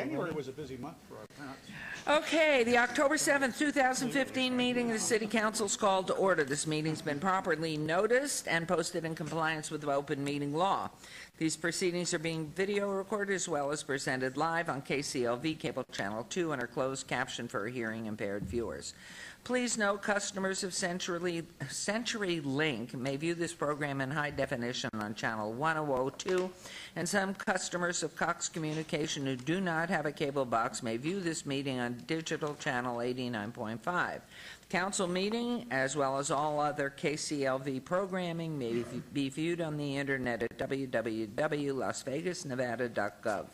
January was a busy month for our parents. Okay, the October 7th, 2015 meeting of the City Council is called to order. This meeting's been properly noticed and posted in compliance with the open meeting law. These proceedings are being video recorded as well as presented live on KCLV Cable Channel 2 and are closed captioned for hearing impaired viewers. Please note customers of CenturyLink may view this program in high definition on Channel 1002, and some customers of Cox Communication who do not have a cable box may view this meeting on digital channel 89.5. Council meeting, as well as all other KCLV programming, may be viewed on the internet at www.lasvegasnevada.gov.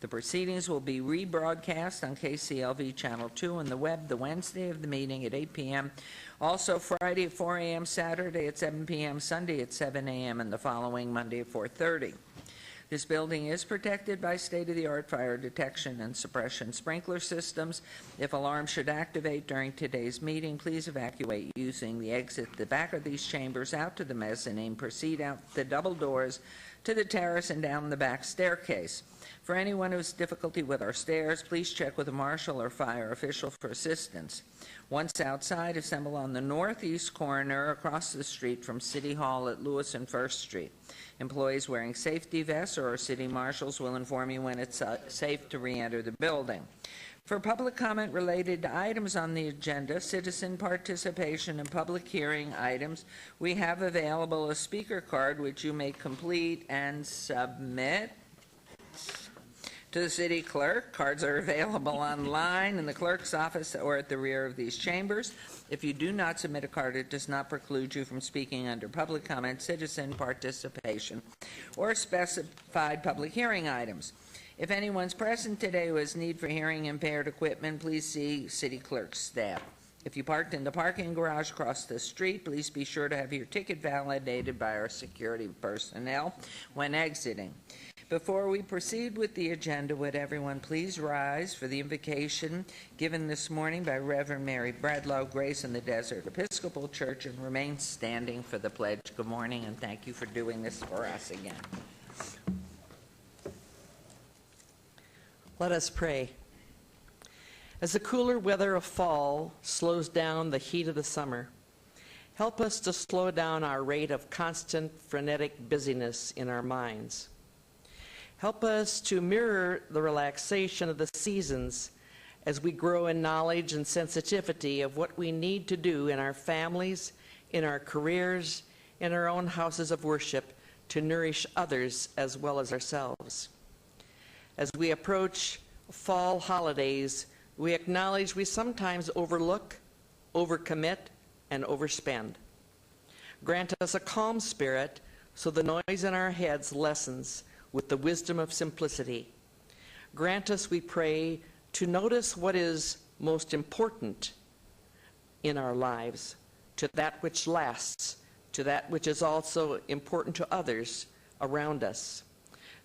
The proceedings will be rebroadcast on KCLV Channel 2 and the web the Wednesday of the meeting at 8 p.m., also Friday at 4 a.m., Saturday at 7 p.m., Sunday at 7 a.m., and the following Monday at 4:30. This building is protected by state-of-the-art fire detection and suppression sprinkler systems. If alarms should activate during today's meeting, please evacuate using the exit at the back of these chambers out to the mezzanine. Proceed out the double doors to the terrace and down the back staircase. For anyone who has difficulty with our stairs, please check with a marshal or fire official for assistance. Once outside, assemble on the northeast corner across the street from City Hall at Lewis and First Street. Employees wearing safety vests or city marshals will inform you when it's safe to re-enter the building. For public comment related to items on the agenda, citizen participation and public hearing items, we have available a speaker card which you may complete and submit to the city clerk. Cards are available online in the clerk's office or at the rear of these chambers. If you do not submit a card, it does not preclude you from speaking under public comment, citizen participation, or specified public hearing items. If anyone's present today who has need for hearing impaired equipment, please see city clerk's staff. If you parked in the parking garage across the street, please be sure to have your ticket validated by our security personnel when exiting. Before we proceed with the agenda, would everyone please rise for the invocation given this morning by Reverend Mary Bradlow, Grace in the Desert Episcopal Church, and remain standing for the pledge. Good morning, and thank you for doing this for us again. Let us pray. As the cooler weather of fall slows down the heat of the summer, help us to slow down our rate of constant, frenetic busyness in our minds. Help us to mirror the relaxation of the seasons as we grow in knowledge and sensitivity of what we need to do in our families, in our careers, in our own houses of worship to nourish others as well as ourselves. As we approach fall holidays, we acknowledge we sometimes overlook, overcommit, and overspend. Grant us a calm spirit so the noise in our heads lessens with the wisdom of simplicity. Grant us, we pray, to notice what is most important in our lives, to that which lasts, to that which is also important to others around us,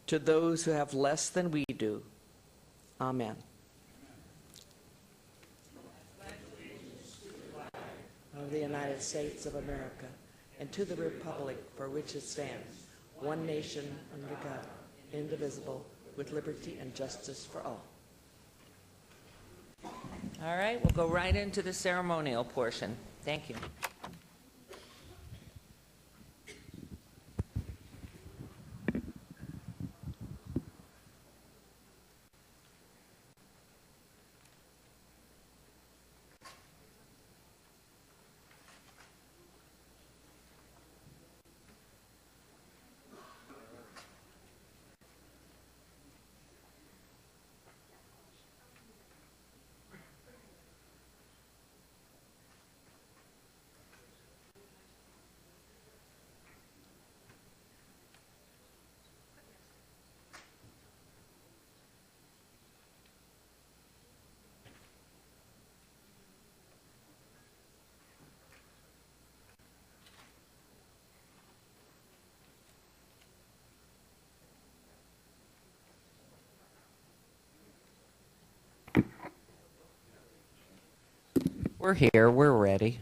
to those who have less than we do. Amen. Of the United States of America, and to the republic for which it stands, one nation under God, indivisible, with liberty and justice for all. All right, we'll go right into the ceremonial portion. Thank you. We're here. We're ready.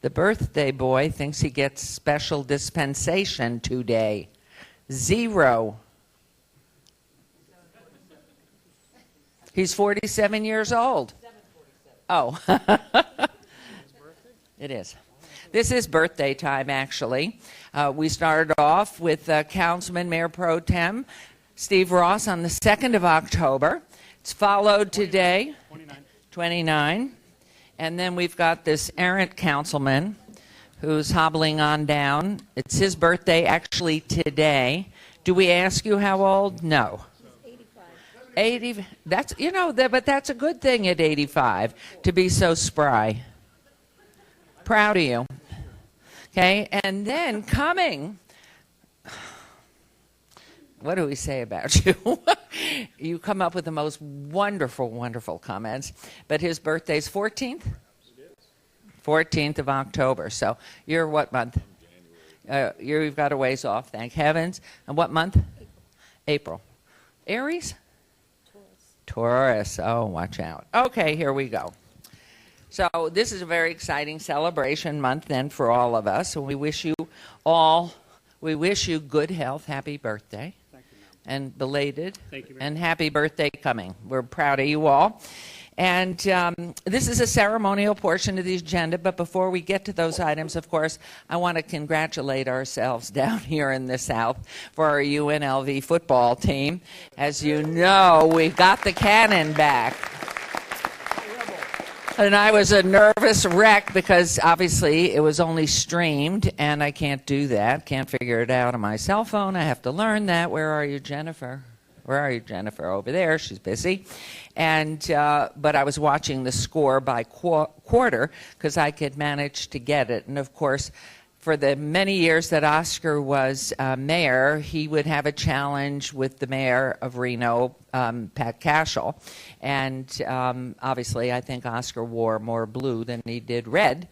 The birthday boy thinks he gets special dispensation today. 0. He's 47 years old. Oh. It is. This is birthday time, actually. We started off with Councilman Mayor Pro Tem Steve Ross on the 2nd of October. It's followed today, 29. And then we've got this errant councilman who's hobbling on down. It's his birthday actually today. Do we ask you how old? No. 80. That's, you know, but that's a good thing at 85 to be so spry. Proud of you. Okay, and then coming, what do we say about you? You come up with the most wonderful, wonderful comments. But his birthday's 14th? 14th of October. So you're what month? You've got a ways off, thank heavens. And what month? April. Aries? Taurus. Oh, watch out. Okay, here we go. So this is a very exciting celebration month then for all of us. And we wish you good health, happy birthday. Thank you, ma'am. And belated. Thank you, ma'am. And happy birthday coming. We're proud of you all. And this is a ceremonial portion of the agenda, but before we get to those items, of course, I want to congratulate ourselves down here in the South for our UNLV football team. As you know, we've got the cannon back. And I was a nervous wreck because obviously it was only streamed, and I can't do that. Can't figure it out on my cell phone. I have to learn that. Where are you, Jennifer? Where are you, Jennifer? Over there. She's busy. And but I was watching the score by quarter because I could manage to get it. And of course, for the many years that Oscar was mayor, he would have a challenge with the mayor of Reno, Pat Cashel. And obviously, I think Oscar wore more blue than he did red.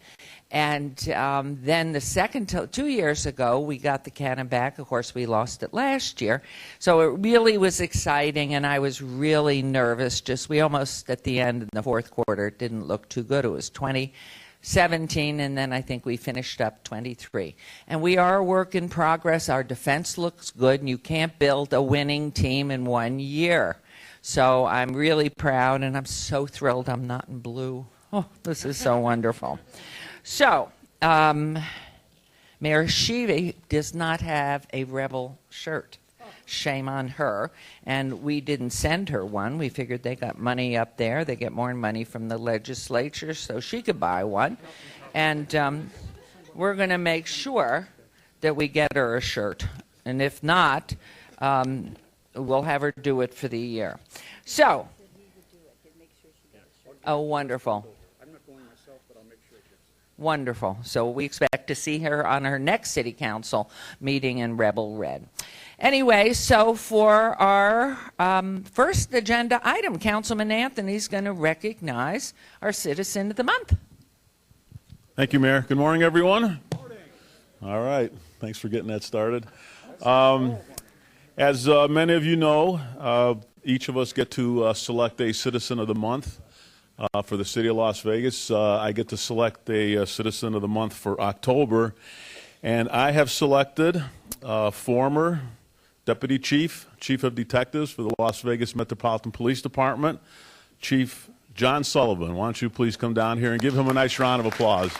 And then the second, 2 years ago, we got the cannon back. Of course, we lost it last year. So it really was exciting, and I was really nervous. We almost, at the end in the fourth quarter, it didn't look too good. It was 20-17, and then I think we finished up 23. And we are a work in progress. Our defense looks good, and you can't build a winning team in 1 year. So I'm really proud, and I'm so thrilled I'm not in blue. Oh, this is so wonderful. So, Mayor Sheevy does not have a Rebel shirt. Shame on her. And we didn't send her one. We figured they got money up there. They get more money from the legislature, so she could buy one. And we're going to make sure that we get her a shirt. And if not, we'll have her do it for the year. So, oh, wonderful. Wonderful. So we expect to see her on her next city council meeting in Rebel Red. Anyway, so for our first agenda item, Councilman Anthony's going to recognize our Citizen of the Month. Thank you, Mayor. Good morning, everyone. Morning. All right. Thanks for getting that started. As many of you know, each of us get to select a Citizen of the Month. For the city of Las Vegas. I get to select a Citizen of the Month for October, and I have selected former Deputy Chief of Detectives for the Las Vegas Metropolitan Police Department, Chief John Sullivan. Why don't you please come down here and give him a nice round of applause.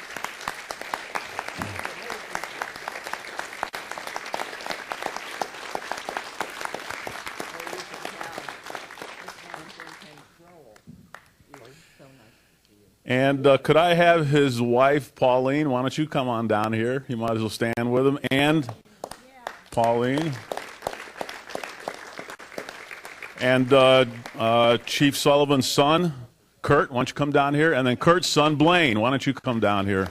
And could I have his wife, Pauline? Why don't you come on down here? You might as well stand with him. And Pauline. And Chief Sullivan's son, Kurt, why don't you come down here? And then Kurt's son, Blaine, why don't you come down here?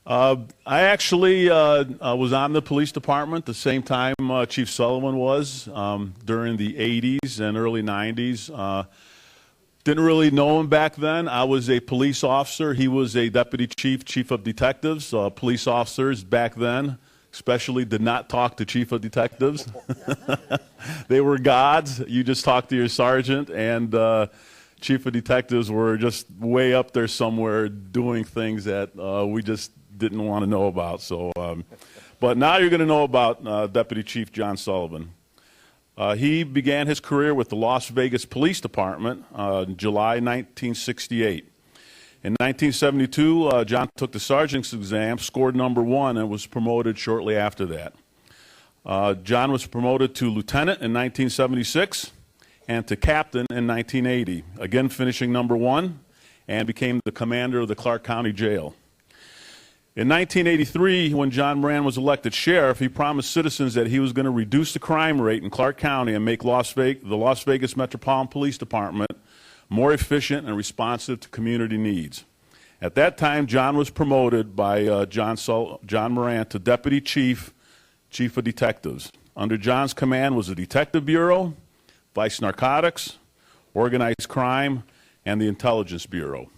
I actually was on the police department the same time Chief Sullivan was during the 80s and early 90s. Didn't really know him back then. I was a police officer. He was a deputy chief of detectives. Police officers back then, especially did not talk to chief of detectives. They were gods. You just talked to your sergeant, and chief of detectives were just way up there somewhere doing things that we just didn't want to know about. So, but now you're going to know about Deputy Chief John Sullivan. He began his career with the Las Vegas Police Department in July 1968. In 1972, John took the sergeant's exam, scored #1, and was promoted shortly after that. John was promoted to lieutenant in 1976 and to captain in 1980, again finishing #1, and became the commander of the Clark County Jail. In 1983, when John Moran was elected sheriff, he promised citizens that he was going to reduce the crime rate in Clark County and make the Las Vegas Metropolitan Police Department more efficient and responsive to community needs. At that time, John was promoted by John Moran to Deputy Chief of Detectives. Under John's command was the Detective Bureau, Vice Narcotics, Organized Crime, and the Intelligence Bureau.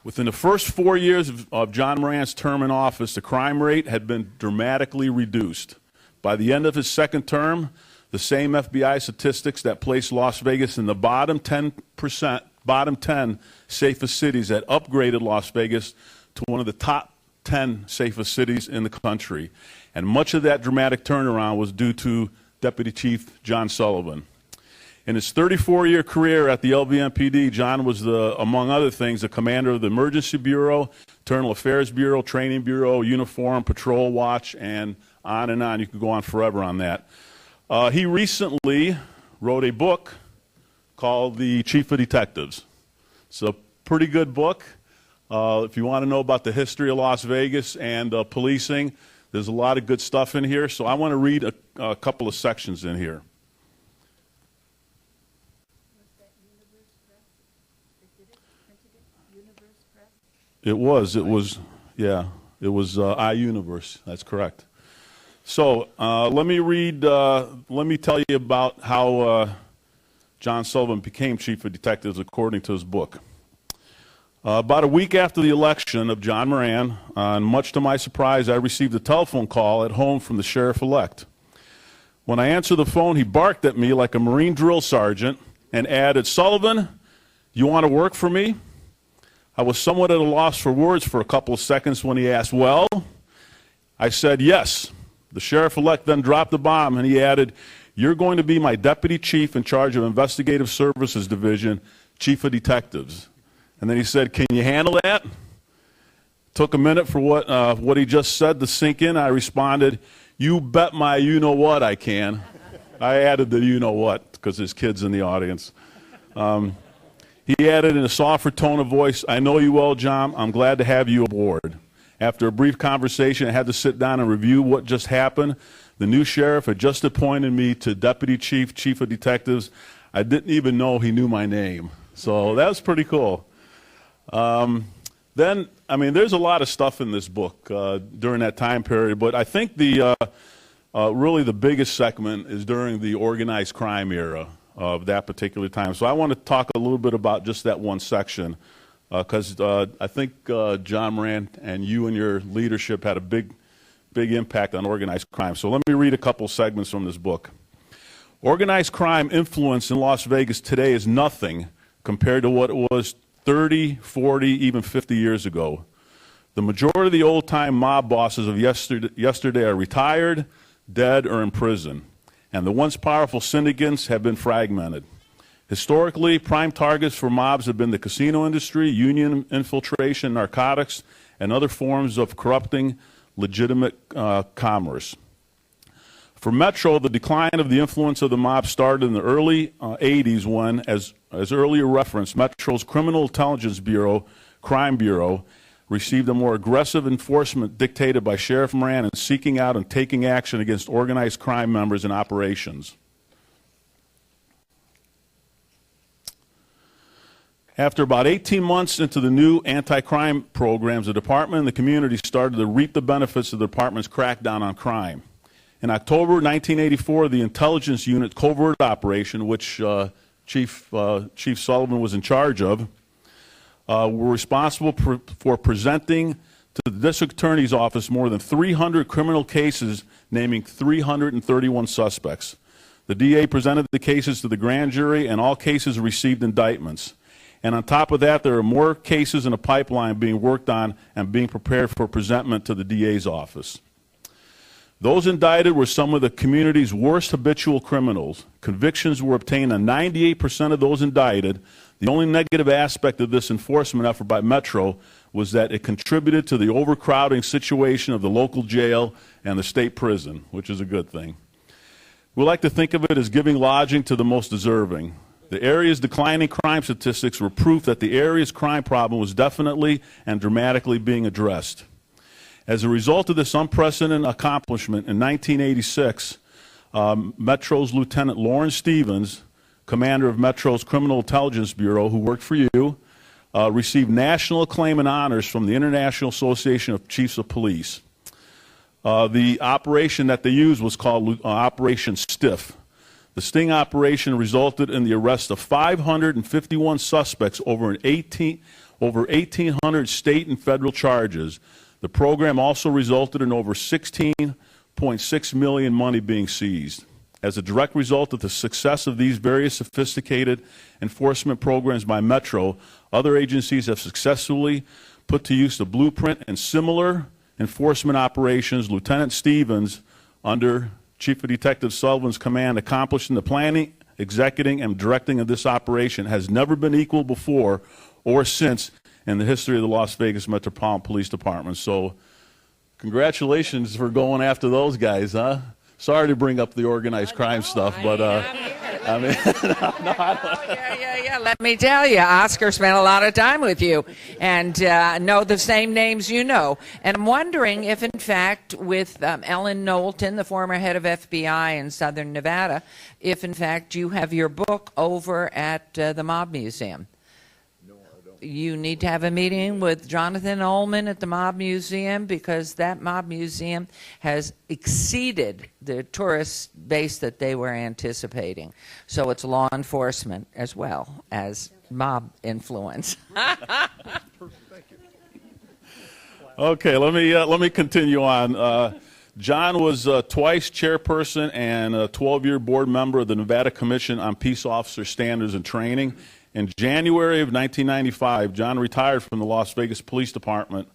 Within the first 4 years of John Moran's term in office, the crime rate had been dramatically reduced. By the end of his second term, the same FBI statistics that placed Las Vegas in the bottom 10 safest cities had upgraded Las Vegas to one of the top 10 safest cities in the country. And much of that dramatic turnaround was due to Deputy Chief John Sullivan. In his 34-year career at the LVMPD, John was, among other things, the commander of the Emergency Bureau, Internal Affairs Bureau, Training Bureau, Uniform, Patrol Watch, and on and on. You could go on forever on that. He recently wrote a book called The Chief of Detectives. It's a pretty good book. If you want to know about the history of Las Vegas and policing, there's a lot of good stuff in here. So I want to read a couple of sections in here. It was, yeah, it was iUniverse. That's correct. So let me tell you about how John Sullivan became Chief of Detectives according to his book. About a week after the election of John Moran, and much to my surprise, I received a telephone call at home from the sheriff-elect. When I answered the phone, he barked at me like a Marine drill sergeant and added, "Sullivan, you want to work for me?" I was somewhat at a loss for words for a couple of seconds when he asked, "Well?" I said, "Yes." The sheriff-elect then dropped the bomb, and he added, "You're going to be my deputy chief in charge of Investigative Services Division, Chief of Detectives." And then he said, "Can you handle that?" Took a minute for what he just said to sink in. I responded, "You bet my you-know-what I can." I added the you-know-what because there's kids in the audience. He added in a softer tone of voice, "I know you well, John. I'm glad to have you aboard." After a brief conversation, I had to sit down and review what just happened. The new sheriff had just appointed me to Deputy Chief of Detectives. I didn't even know he knew my name. So that was pretty cool. Then, I mean, there's a lot of stuff in this book during that time period, but I think really the biggest segment is during the organized crime era of that particular time. So I want to talk a little bit about just that one section, because I think John Moran and you and your leadership had a big impact on organized crime. So let me read a couple segments from this book. Organized crime influence in Las Vegas today is nothing compared to what it was 30, 40, even 50 years ago. The majority of the old-time mob bosses of yesterday are retired, dead, or in prison, and the once powerful syndicates have been fragmented. Historically, prime targets for mobs have been the casino industry, union infiltration, narcotics, and other forms of corrupting legitimate commerce. For Metro, the decline of the influence of the mob started in the early 80s when, as earlier referenced, Metro's Criminal Intelligence Bureau, Crime Bureau, received a more aggressive enforcement dictated by Sheriff Moran in seeking out and taking action against organized crime members and operations. After about 18 months into the new anti-crime programs, the department and the community started to reap the benefits of the department's crackdown on crime. In October 1984, the intelligence unit covert operation, which Chief Sullivan was in charge of, were responsible for presenting to the District Attorney's Office more than 300 criminal cases naming 331 suspects. The DA presented the cases to the grand jury, and all cases received indictments. And on top of that, there are more cases in the pipeline being worked on and being prepared for presentment to the DA's office. Those indicted were some of the community's worst habitual criminals. Convictions were obtained on 98% of those indicted. The only negative aspect of this enforcement effort by Metro was that it contributed to the overcrowding situation of the local jail and the state prison, which is a good thing. We like to think of it as giving lodging to the most deserving. The area's declining crime statistics were proof that the area's crime problem was definitely and dramatically being addressed. As a result of this unprecedented accomplishment, in 1986, Metro's Lieutenant Lawrence Stevens, commander of Metro's Criminal Intelligence Bureau, who worked for you, received national acclaim and honors from the International Association of Chiefs of Police. The operation that they used was called Operation Stiff. The sting operation resulted in the arrest of 551 suspects over 1,800 state and federal charges. The program also resulted in over $16.6 million money being seized. As a direct result of the success of these various sophisticated enforcement programs by Metro, other agencies have successfully put to use the blueprint and similar enforcement operations. Lieutenant Stevens, under Chief of Detective Sullivan's command, accomplishing the planning, executing, and directing of this operation has never been equal before or since in the history of the Las Vegas Metropolitan Police Department. So congratulations for going after those guys, huh? Sorry to bring up the organized crime stuff, but I mean, Yeah. Let me tell you, Oscar spent a lot of time with you and know the same names you know. And I'm wondering if, in fact, with Ellen Knowlton, the former head of FBI in Southern Nevada, if, in fact, you have your book over at the Mob Museum. You need to have a meeting with Jonathan Ullman at the Mob Museum, because that Mob Museum has exceeded the tourist base that they were anticipating. So it's law enforcement as well as mob influence. Okay, let me continue on. John was twice chairperson and a 12-year board member of the Nevada Commission on Peace Officer Standards and Training. In January of 1995, John retired from the Las Vegas Police Department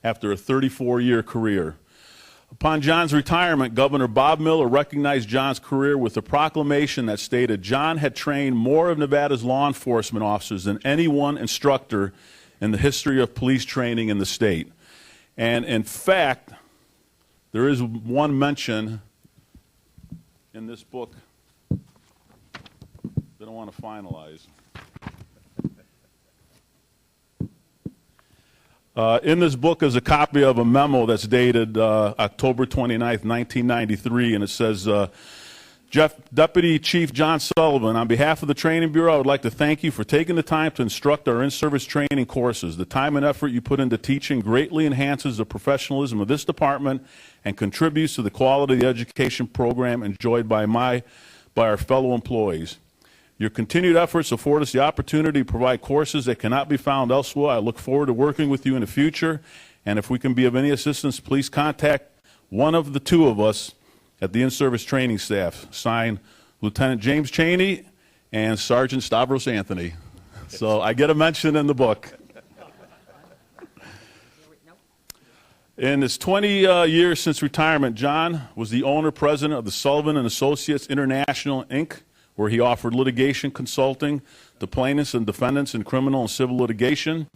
after a 34-year career. Upon John's retirement, Governor Bob Miller recognized John's career with a proclamation that stated John had trained more of Nevada's law enforcement officers than any one instructor in the history of police training in the state. And in fact, there is one mention in this book that I want to finalize. In this book is a copy of a memo that's dated October 29th, 1993, and it says, Deputy Chief John Sullivan, on behalf of the Training Bureau, I would like to thank you for taking the time to instruct our in-service training courses. The time and effort you put into teaching greatly enhances the professionalism of this department and contributes to the quality of the education program enjoyed by our fellow employees. Your continued efforts afford us the opportunity to provide courses that cannot be found elsewhere. I look forward to working with you in the future, and if we can be of any assistance, please contact one of the two of us at the in-service training staff. Signed, Lieutenant James Cheney and Sergeant Stavros Anthony. So I get a mention in the book. In his 20 years since retirement, John was the owner-president of the Sullivan and Associates International, Inc., where he offered litigation consulting to plaintiffs and defendants in criminal and civil litigation.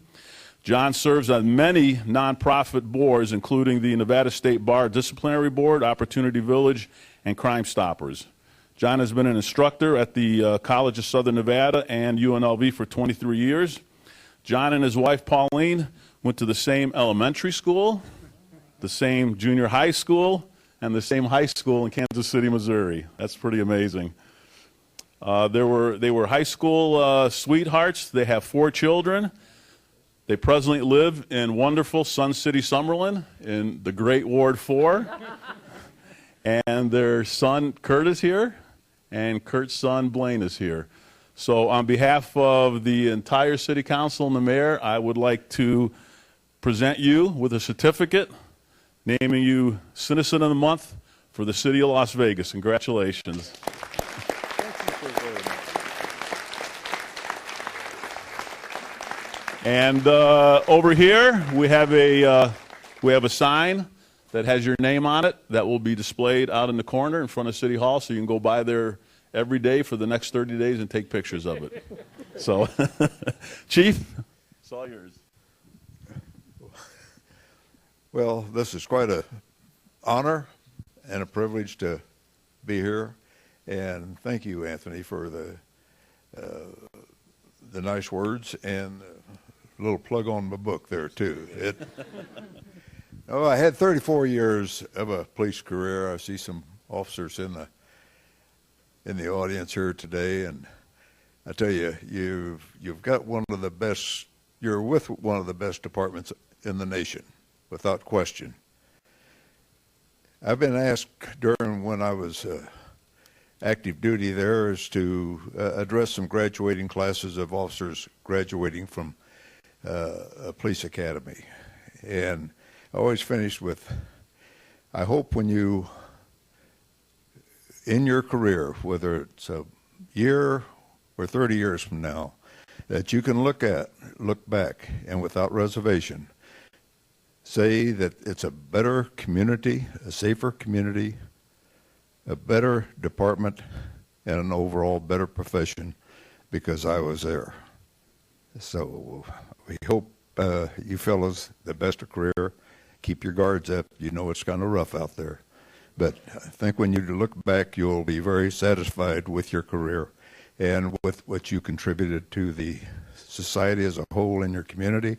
John serves on many nonprofit boards, including the Nevada State Bar Disciplinary Board, Opportunity Village, and Crime Stoppers. John has been an instructor at the College of Southern Nevada and UNLV for 23 years. John and his wife, Pauline, went to the same elementary school, the same junior high school, and the same high school in Kansas City, Missouri. That's pretty amazing. They were high school sweethearts. They have 4 children. They presently live in wonderful Sun City, Summerlin, in the great Ward 4. And their son, Kurt, is here, and Kurt's son, Blaine, is here. So on behalf of the entire City Council and the Mayor, I would like to present you with a certificate naming you Citizen of the Month for the City of Las Vegas. Congratulations. And over here we have a sign that has your name on it that will be displayed out in the corner in front of City Hall, so you can go by there every day for the next 30 days and take pictures of it. So, Chief, it's all yours. Well, this is quite an honor and a privilege to be here, and thank you, Anthony, for the nice words and a little plug on my book there too. I had 34 years of a police career. I see some officers in the audience here today, and I tell you, you've got one of the best. You're with one of the best departments in the nation, without question. I've been asked during when I was active duty there is to address some graduating classes of officers graduating from a police academy, and I always finish with, I hope when you, in your career, whether it's a year or 30 years from now, that you can look back, and without reservation, say that it's a better community, a safer community, a better department, and an overall better profession because I was there. So we hope you fellows the best of career. Keep your guards up. You know it's kind of rough out there. But I think when you look back, you'll be very satisfied with your career and with what you contributed to the society as a whole in your community.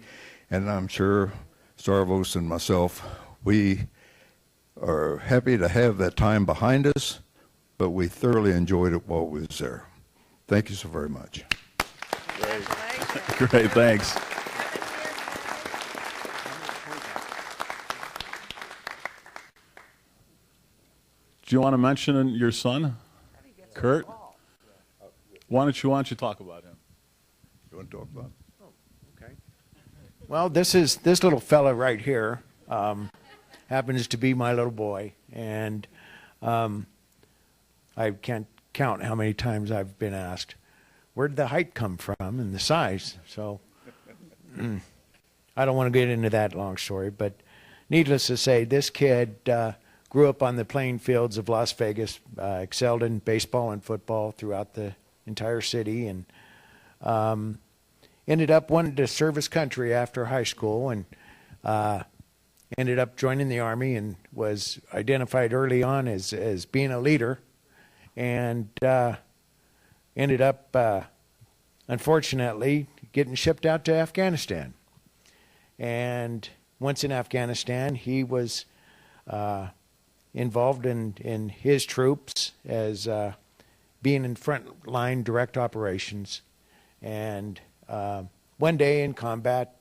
And I'm sure Stavros and myself, we are happy to have that time behind us, but we thoroughly enjoyed it while we was there. Thank you so very much. Great, thanks. Do you want to mention your son, Kurt? Why don't you talk about him? You want to talk about it? Okay. Well, this little fella right here happens to be my little boy, and I can't count how many times I've been asked, where did the height come from and the size? So I don't want to get into that long story, but needless to say, this kid grew up on the playing fields of Las Vegas, excelled in baseball and football throughout the entire city, and ended up wanting to serve his country after high school, and ended up joining the Army and was identified early on as being a leader, and ended up, unfortunately, getting shipped out to Afghanistan. And once in Afghanistan, he was involved in his troops as being in front line direct operations. And one day in combat,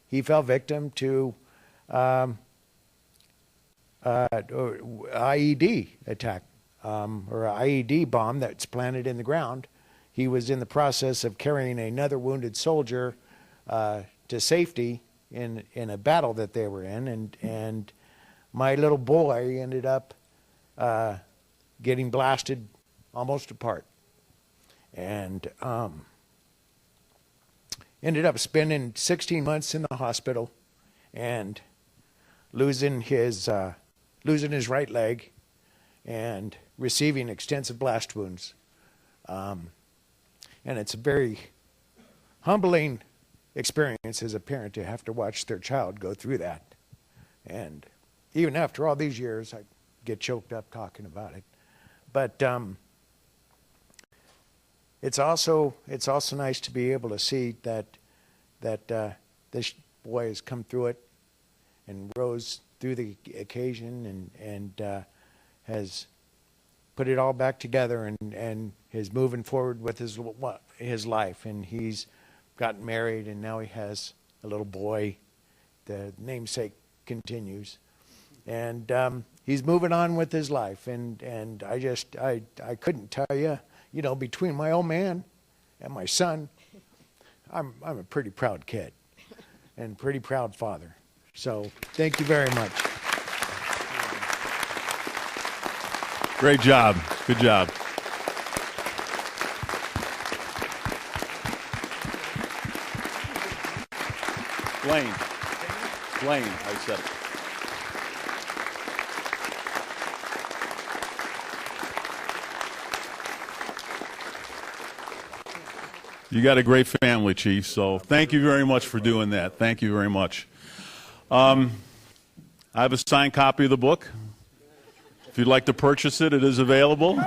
he fell victim to IED attack, or IED bomb that's planted in the ground. He was in the process of carrying another wounded soldier to safety in a battle that they were in, and my little boy ended up getting blasted almost apart, and ended up spending 16 months in the hospital and losing his right leg and receiving extensive blast wounds. And it's a very humbling experience as a parent to have to watch their child go through that. And even after all these years, I get choked up talking about it. But it's also nice to be able to see that this boy has come through it and rose through the occasion and has put it all back together and is moving forward with his life. And he's gotten married, and now he has a little boy. The namesake continues, and he's moving on with his life. And I couldn't tell you, between my old man and my son, I'm a pretty proud kid. and pretty proud father. So thank you very much. Great job. Good job. Blaine. Blaine, I said it. You got a great family, Chief, so thank you very much for doing that. Thank you very much. I have a signed copy of the book. If you'd like to purchase it, it is available.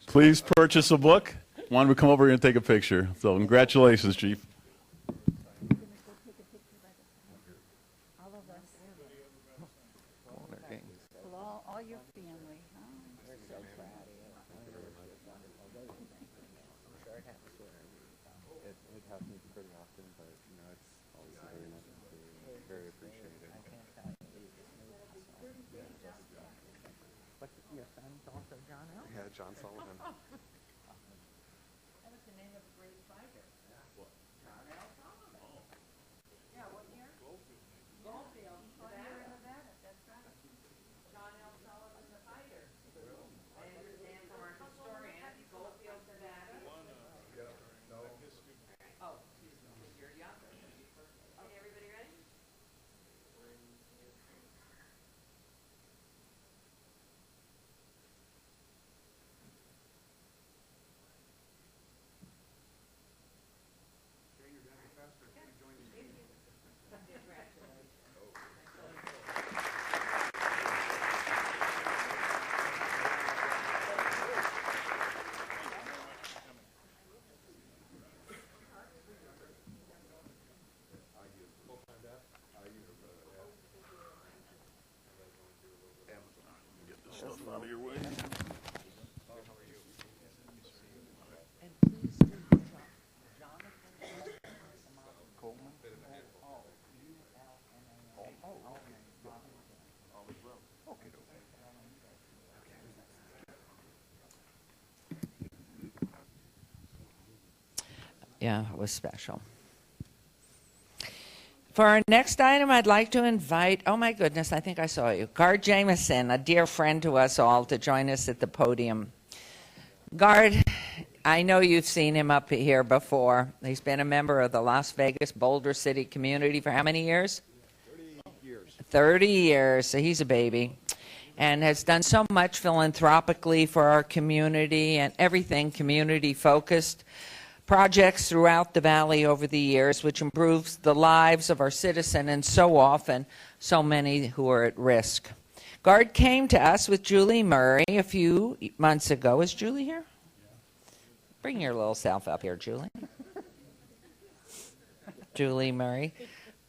Please purchase a book. Why don't we come over here and take a picture? So congratulations, Chief. All your family, huh? So proud of you. It happens pretty often, but you know, it's always very nice to see. Very appreciated. But your son's also John L. Yeah, John Sullivan. That was the name of a great fighter. John L. Sullivan. Yeah, what year? Goldfield, Nevada. That's right. John L. Sullivan, the fighter. I understand from our historian, Goldfield, Nevada. Oh, excuse me, because you're younger. Okay, everybody ready? Yeah, it was special. For our next item, I'd like to invite, oh my goodness, I think I saw you, Gard Jameson, a dear friend to us all, to join us at the podium. Gard, I know you've seen him up here before. He's been a member of the Las Vegas Boulder City community for how many years? 30 years. 30 years, so he's a baby, and has done so much philanthropically for our community and everything community-focused. Projects throughout the valley over the years, which improves the lives of our citizens and so often so many who are at risk. Gard came to us with Julie Murray a few months ago. Is Julie here? Bring your little self up here, Julie. Julie Murray,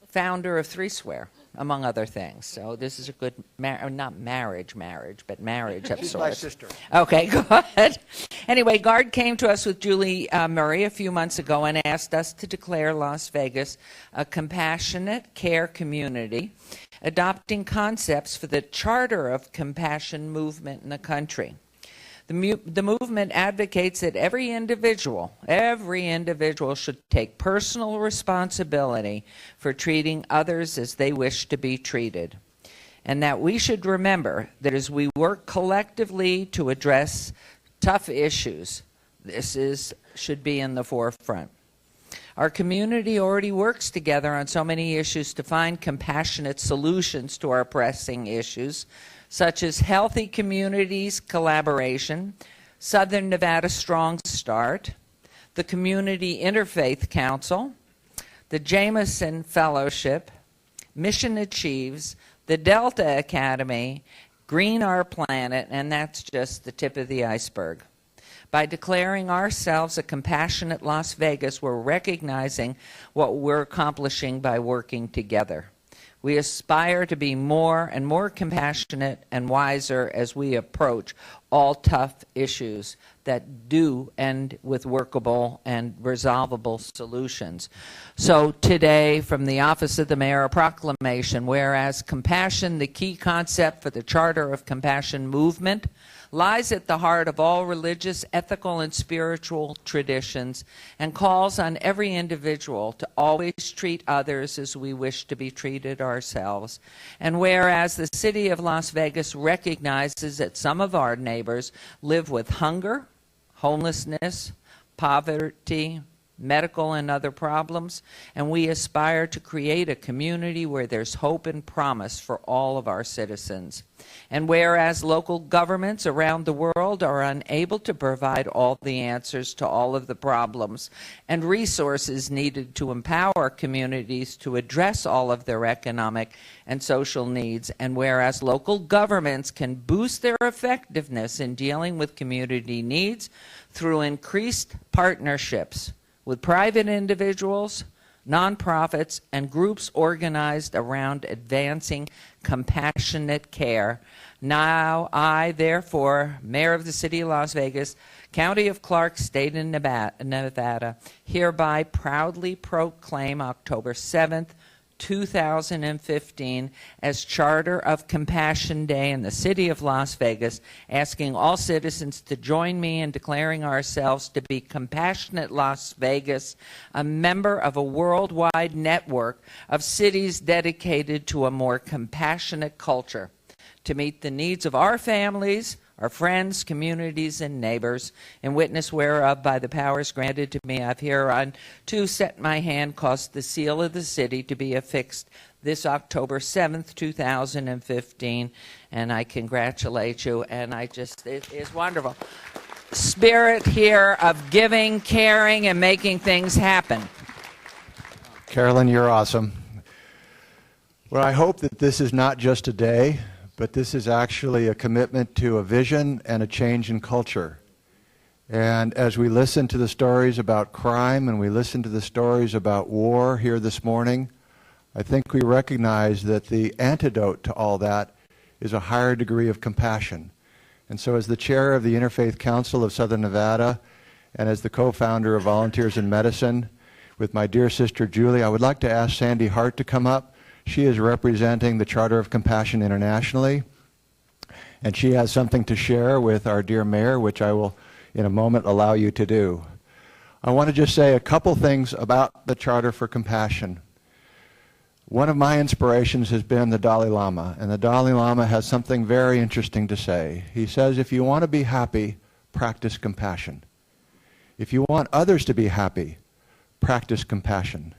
founder of Three Swear, among other things. So this is a good, not marriage, but marriage of She's sorts. my sister. Okay, good. Anyway, Gard came to us with Julie Murray a few months ago and asked us to declare Las Vegas a compassionate care community, adopting concepts for the Charter of Compassion movement in the country. The movement advocates that every individual should take personal responsibility for treating others as they wish to be treated, and that we should remember that as we work collectively to address tough issues, this should be in the forefront. Our community already works together on so many issues to find compassionate solutions to our pressing issues, such as Healthy Communities Collaboration, Southern Nevada Strong Start, the Community Interfaith Council, the Jameson Fellowship, Mission Achieves, the Delta Academy, Green Our Planet, and that's just the tip of the iceberg. By declaring ourselves a compassionate Las Vegas, we're recognizing what we're accomplishing by working together. We aspire to be more and more compassionate and wiser as we approach all tough issues that do end with workable and resolvable solutions. So today, from the Office of the Mayor, a proclamation, whereas compassion, the key concept for the Charter of Compassion movement, lies at the heart of all religious, ethical, and spiritual traditions, and calls on every individual to always treat others as we wish to be treated ourselves. And whereas the city of Las Vegas recognizes that some of our neighbors live with hunger, homelessness, poverty, medical and other problems, and we aspire to create a community where there's hope and promise for all of our citizens. And whereas local governments around the world are unable to provide all the answers to all of the problems and resources needed to empower communities to address all of their economic and social needs, and whereas local governments can boost their effectiveness in dealing with community needs through increased partnerships with private individuals, nonprofits, and groups organized around advancing compassionate care. Now I, therefore, Mayor of the City of Las Vegas, County of Clark, State of Nevada, hereby proudly proclaim October 7th, 2015 as Charter of Compassion Day in the City of Las Vegas, asking all citizens to join me in declaring ourselves to be Compassionate Las Vegas, a member of a worldwide network of cities dedicated to a more compassionate culture, to meet the needs of our families, our friends, communities, and neighbors, in witness whereof by the powers granted to me I've hereunto set my hand, caused the seal of the city to be affixed this October 7th, 2015, and I congratulate you, and it is wonderful. Spirit here of giving, caring, and making things happen. Carolyn, you're awesome. Well, I hope that this is not just a day, but this is actually a commitment to a vision and a change in culture. And as we listen to the stories about crime and we listen to the stories about war here this morning, I think we recognize that the antidote to all that is a higher degree of compassion. And so as the chair of the Interfaith Council of Southern Nevada and as the co-founder of Volunteers in Medicine with my dear sister Julie, I would like to ask Sandy Hart to come up. She is representing the Charter of Compassion internationally, and she has something to share with our dear mayor, which I will in a moment allow you to do. I want to just say a couple things about the Charter for Compassion. One of my inspirations has been the Dalai Lama, and the Dalai Lama has something very interesting to say. He says, if you want to be happy, practice compassion. If you want others to be happy, practice compassion.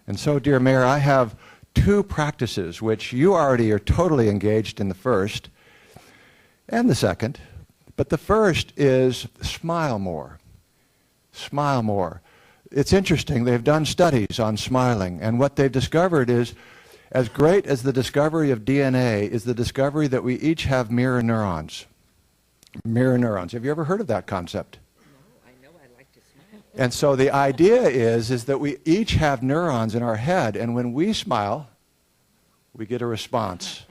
And so, dear mayor, I have two practices which you already are totally engaged in, the first and the second. But the first is smile more. Smile more. It's interesting, they've done studies on smiling, and what they've discovered is, as great as the discovery of DNA is the discovery that we each have mirror neurons. Mirror neurons. Have you ever heard of that concept? No, I know I like to smile. And so the idea is that we each have neurons in our head, and when we smile, we get a response.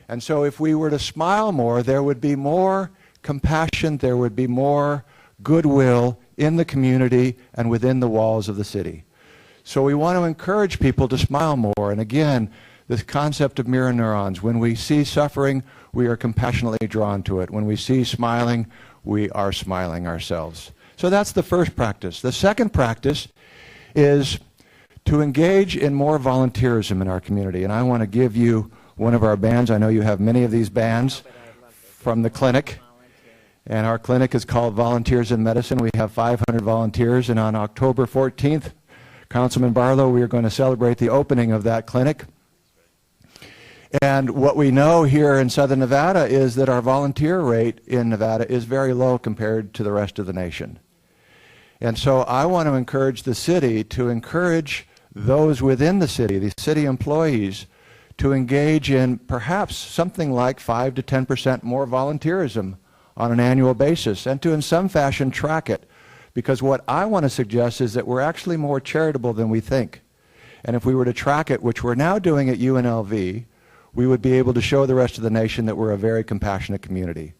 And so if we were to smile more, there would be more compassion, there would be more goodwill in the community and within the walls of the city. So we want to encourage people to smile more. And again, this concept of mirror neurons. When we see suffering, we are compassionately drawn to it. When we see smiling, we are smiling ourselves. So that's the first practice. The second practice is to engage in more volunteerism in our community. And I want to give you one of our bands. I know you have many of these bands from the clinic. And our clinic is called Volunteers in Medicine. We have 500 volunteers. And on October 14th, Councilman Barlow, we are going to celebrate the opening of that clinic. And what we know here in Southern Nevada is that our volunteer rate in Nevada is very low compared to the rest of the nation. And so I want to encourage the city to encourage those within the city, the city employees, to engage in perhaps something like 5 to 10% more volunteerism on an annual basis, and to in some fashion track it. Because what I want to suggest is that we're actually more charitable than we think. And if we were to track it, which we're now doing at UNLV, we would be able to show the rest of the nation that we're a very compassionate community.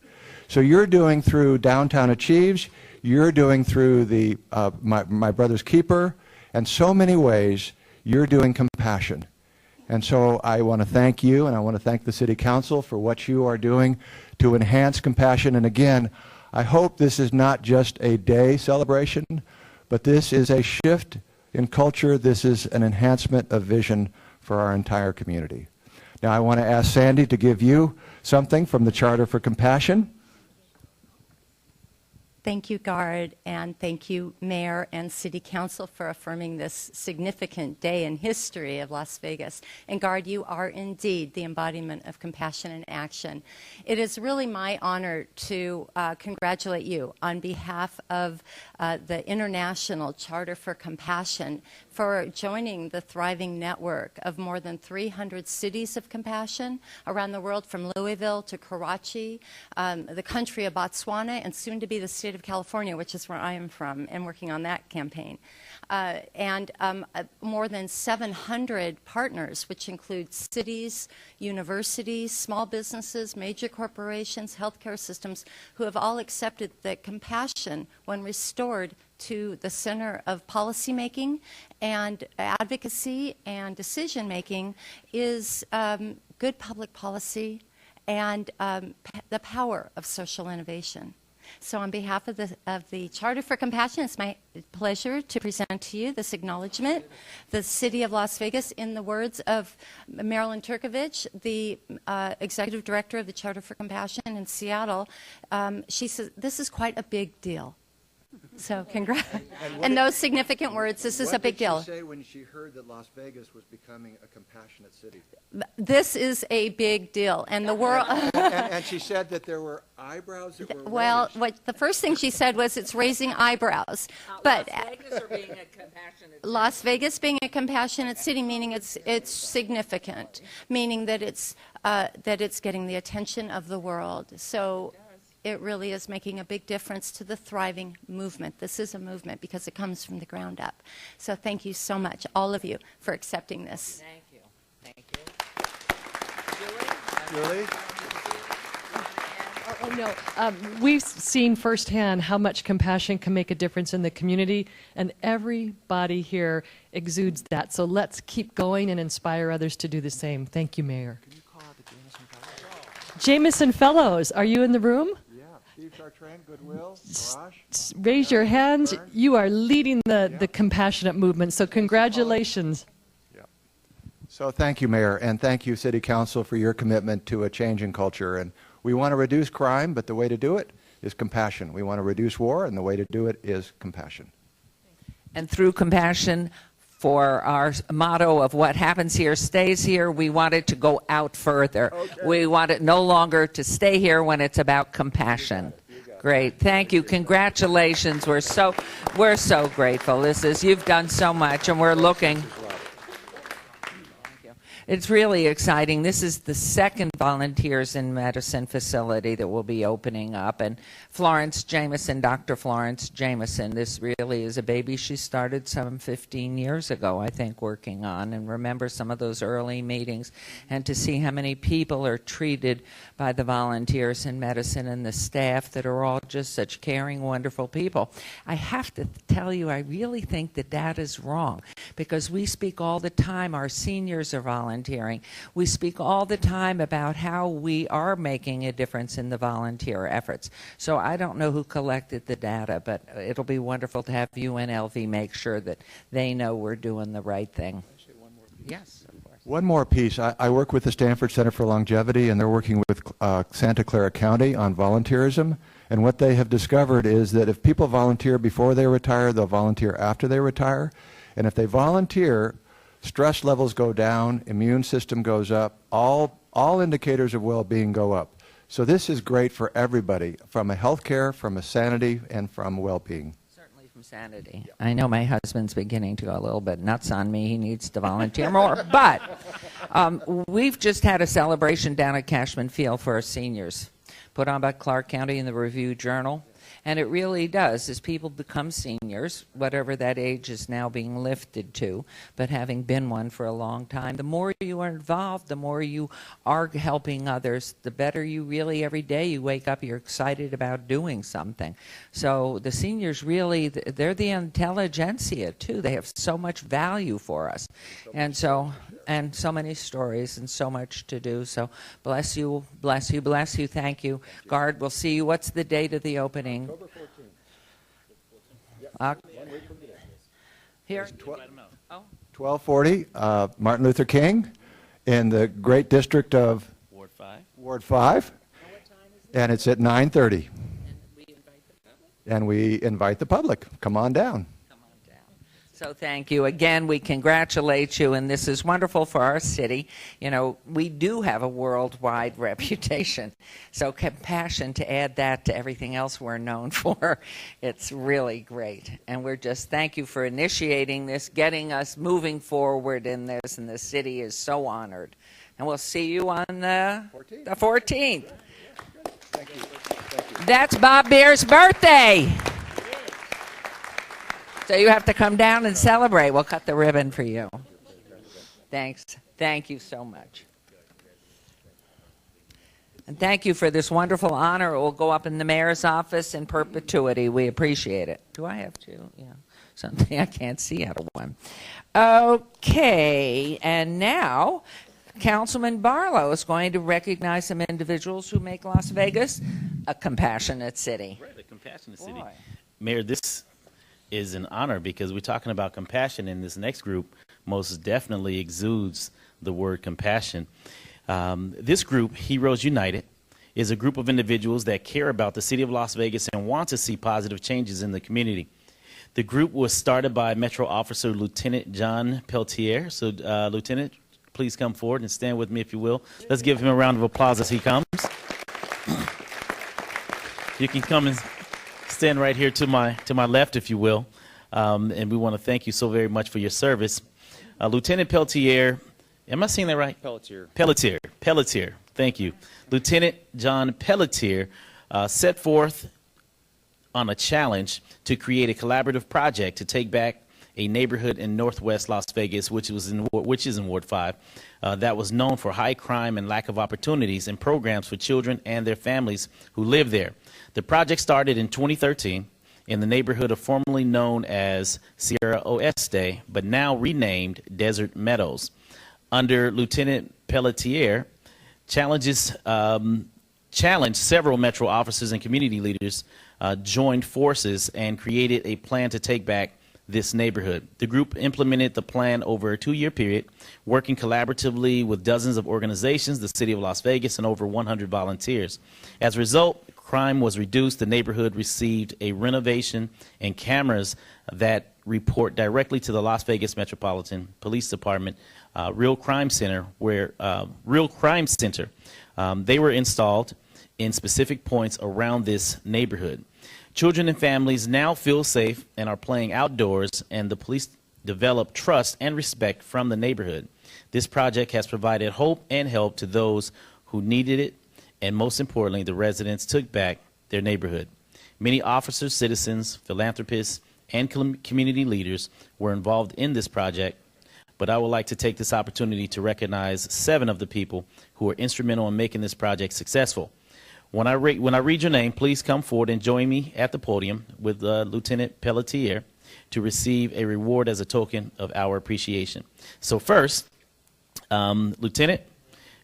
So you're doing through Downtown Achieves, you're doing through the My Brother's Keeper, and so many ways you're doing compassion. And so I want to thank you, and I want to thank the City Council for what you are doing to enhance compassion. And again, I hope this is not just a day celebration, but this is a shift in culture. This is an enhancement of vision for our entire community. Now I want to ask Sandy to give you something from the Charter for Compassion. Thank you, Gard, and thank you, Mayor and City Council, for affirming this significant day in history of Las Vegas. And Gard, you are indeed the embodiment of compassion and action. It is really my honor to congratulate you on behalf of the International Charter for Compassion for joining the thriving network of more than 300 cities of compassion around the world, from Louisville to Karachi, the country of Botswana, and soon to be the state of California, which is where I am from, and working on that campaign. More than 700 partners, which include cities, universities, small businesses, major corporations, healthcare systems, who have all accepted that compassion, when restored to the center of policymaking and advocacy and decision-making, is good public policy and the power of social innovation. So on behalf of the Charter for Compassion, it's my pleasure to present to you this acknowledgement. The City of Las Vegas, in the words of Marilyn Turkovich, the Executive Director of the Charter for Compassion in Seattle, she says, this is quite a big deal. So congrats. And those significant words, this is a big deal. What did she say when she heard that Las Vegas was becoming a compassionate city? This is a big deal. And the world... and she said that there were eyebrows that were Well, raised. the first thing she said was it's raising eyebrows. But Las Vegas or being a compassionate Las Vegas being a compassionate city, meaning it's significant, meaning that it's getting the attention of the world. So it really is making a big difference to the thriving movement. This is a movement because it comes from the ground up. So thank you so much, all of you, for accepting this. Thank you. Thank you. Julie? Oh, no. We've seen firsthand how much compassion can make a difference in the community, and everybody here exudes that. So let's keep going and inspire others to do the same. Thank you, Mayor. Can you call out the Jameson Fellows? Jameson Fellows, are you in the room? Yeah. Steve Chartrand, Goodwill, Mirage. Raise your hands. You are leading the compassionate movement, so congratulations. So thank you, Mayor, and thank you, City Council, for your commitment to a change in culture. And we want to reduce crime, but the way to do it is compassion. We want to reduce war, and the way to do it is compassion. And through compassion, for our motto of what happens here stays here, we want it to go out further. Okay. We want it no longer to stay here when it's about compassion. Great. Thank you. Congratulations. We're so grateful. You've done so much, and we're looking. It's really exciting. This is the second Volunteers in Medicine facility that will be opening up. And Florence Jameson, Dr. Florence Jameson, this really is a baby she started some 15 years ago, I think, working on. And remember some of those early meetings. And to see how many people are treated by the Volunteers in Medicine and the staff that are all just such caring, wonderful people. I have to tell you, I really think the data's wrong, because we speak all the time, our seniors are volunteering. We speak all the time about how we are making a difference in the volunteer efforts. So I don't know who collected the data, but it'll be wonderful to have UNLV make sure that they know we're doing the right thing. Yes, of course. One more piece. I work with the Stanford Center for Longevity, and they're working with Santa Clara County on volunteerism. And what they have discovered is that if people volunteer before they retire, they'll volunteer after they retire. And if they volunteer, stress levels go down, immune system goes up, all indicators of well-being go up. So this is great for everybody, from a healthcare, from a sanity, and from well-being. Certainly from sanity. I know my husband's beginning to go a little bit nuts on me. He needs to volunteer more. But we've just had a celebration down at Cashman Field for our seniors, put on by Clark County in the Review Journal. And it really does. As people become seniors, whatever that age is now being lifted to, but having been one for a long time, the more you are involved, the more you are helping others, the better you really, every day you wake up, you're excited about doing something. So the seniors really, they're the intelligentsia too. They have so much value for us. And so many stories and so much to do. So bless you, bless you, bless you. Thank you. Guard, we'll see you. What's the date of the opening? October 14th. Here. Oh. 1240 Martin Luther King in the great district of Ward 5. Ward 5. And it's at 9:30. And we invite the public. Come on down. So thank you. Again, we congratulate you, and this is wonderful for our city. You know, we do have a worldwide reputation. So compassion, to add that to everything else we're known for, it's really great. And we're just, thank you for initiating this, getting us moving forward in this, and the city is so honored. And we'll see you on the 14th. Thank you. Thank you. That's Bob Beer's birthday. So you have to come down and celebrate. We'll cut the ribbon for you. Thanks. Thank you so much. And thank you for this wonderful honor. It will go up in the mayor's office in perpetuity. We appreciate it. Do I have to? Yeah. Something I can't see out of one. Okay. And now Councilman Barlow is going to recognize some individuals who make Las Vegas a compassionate city. Right, a compassionate city. Boy. Mayor, this is an honor because we're talking about compassion, and this next group most definitely exudes the word compassion. This group, Heroes United, is a group of individuals that care about the city of Las Vegas and want to see positive changes in the community. The group was started by Metro Officer Lieutenant John Peltier. So, Lieutenant, please come forward and stand with me if you will. Let's give him a round of applause as he comes. You can come and stand right here to my left, if you will, and we want to thank you so very much for your service. Lieutenant Peltier, am I saying that right? Pelletier, thank you. Lieutenant John Pelletier set forth on a challenge to create a collaborative project to take back a neighborhood in northwest Las Vegas, which is in Ward 5, that was known for high crime and lack of opportunities and programs for children and their families who live there. The project started in 2013 in the neighborhood of formerly known as Sierra Oeste, but now renamed Desert Meadows. Under Lieutenant Pelletier, challenged several Metro officers and community leaders joined forces and created a plan to take back this neighborhood. The group implemented the plan over a 2-year period, working collaboratively with dozens of organizations, the city of Las Vegas, and over 100 volunteers. As a result, crime was reduced. The neighborhood received a renovation and cameras that report directly to the Las Vegas Metropolitan Police Department Real Crime Center, they were installed in specific points around this neighborhood. Children and families now feel safe and are playing outdoors, and the police develop trust and respect from the neighborhood. This project has provided hope and help to those who needed it, and most importantly, the residents took back their neighborhood. Many officers, citizens, philanthropists, and community leaders were involved in this project, but I would like to take this opportunity to recognize 7 of the people who were instrumental in making this project successful. When I read your name, please come forward and join me at the podium with Lieutenant Pelletier to receive a reward as a token of our appreciation. So first, Lieutenant,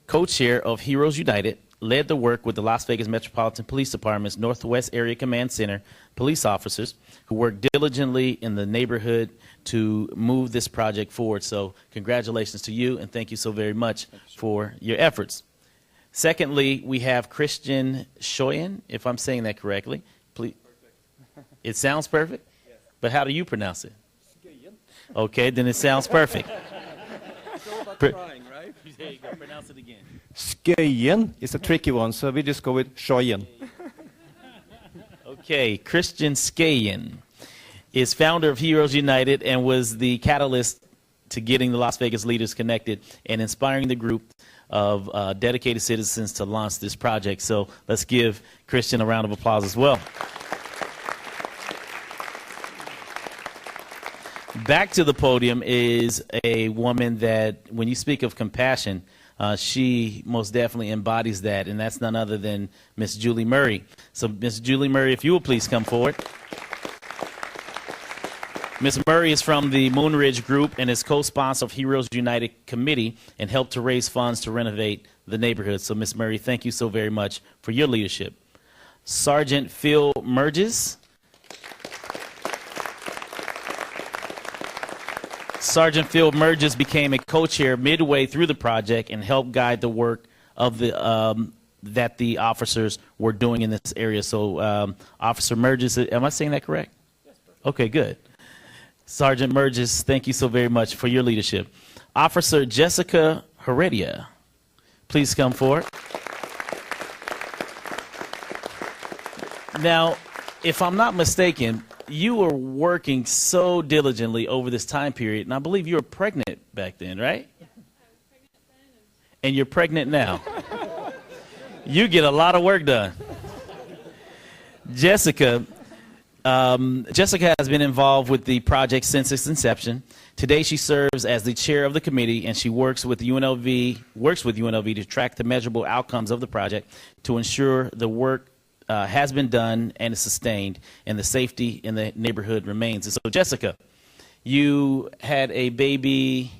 co-chair of Heroes United, led the work with the Las Vegas Metropolitan Police Department's Northwest Area Command Center police officers who worked diligently in the neighborhood to move this project forward. So congratulations to you, and thank you so very much for your efforts. Secondly, we have Christian Shoyan, if I'm saying that correctly. Please. It sounds perfect? Yes. But how do you pronounce it? Okay, then it sounds perfect. Trying, right? There you go. Pronounce it again. Skøyen is a tricky one, so we just go with Shoyan. Okay, Christian Skayen is founder of Heroes United and was the catalyst to getting the Las Vegas leaders connected and inspiring the group of dedicated citizens to launch this project. So let's give Christian a round of applause as well. back to the podium is a woman that, when you speak of compassion, she most definitely embodies that, and that's none other than Miss Julie Murray. So, Miss Julie Murray, if you will please come forward. Ms. Murray is from the Moonridge Group and is co-sponsor of Heroes United Committee and helped to raise funds to renovate the neighborhood. So, Ms. Murray, thank you so very much for your leadership. Sergeant Phil Merges. Sergeant Phil Merges became a co-chair midway through the project and helped guide the work of the that the officers were doing in this area. So, Officer Merges, am I saying that correct? Yes, perfect. Okay, good. Sergeant Merges, thank you so very much for your leadership. Officer Jessica Heredia, please come forward. Now, if I'm not mistaken, you were working so diligently over this time period, and I believe you were pregnant back then, right? Yeah, I was pregnant then. And you're pregnant now. You get a lot of work done. Jessica has been involved with the project since its inception. Today, she serves as the chair of the committee, and she works with UNLV to track the measurable outcomes of the project to ensure the work has been done and is sustained, and the safety in the neighborhood remains. And so, Jessica, you had a baby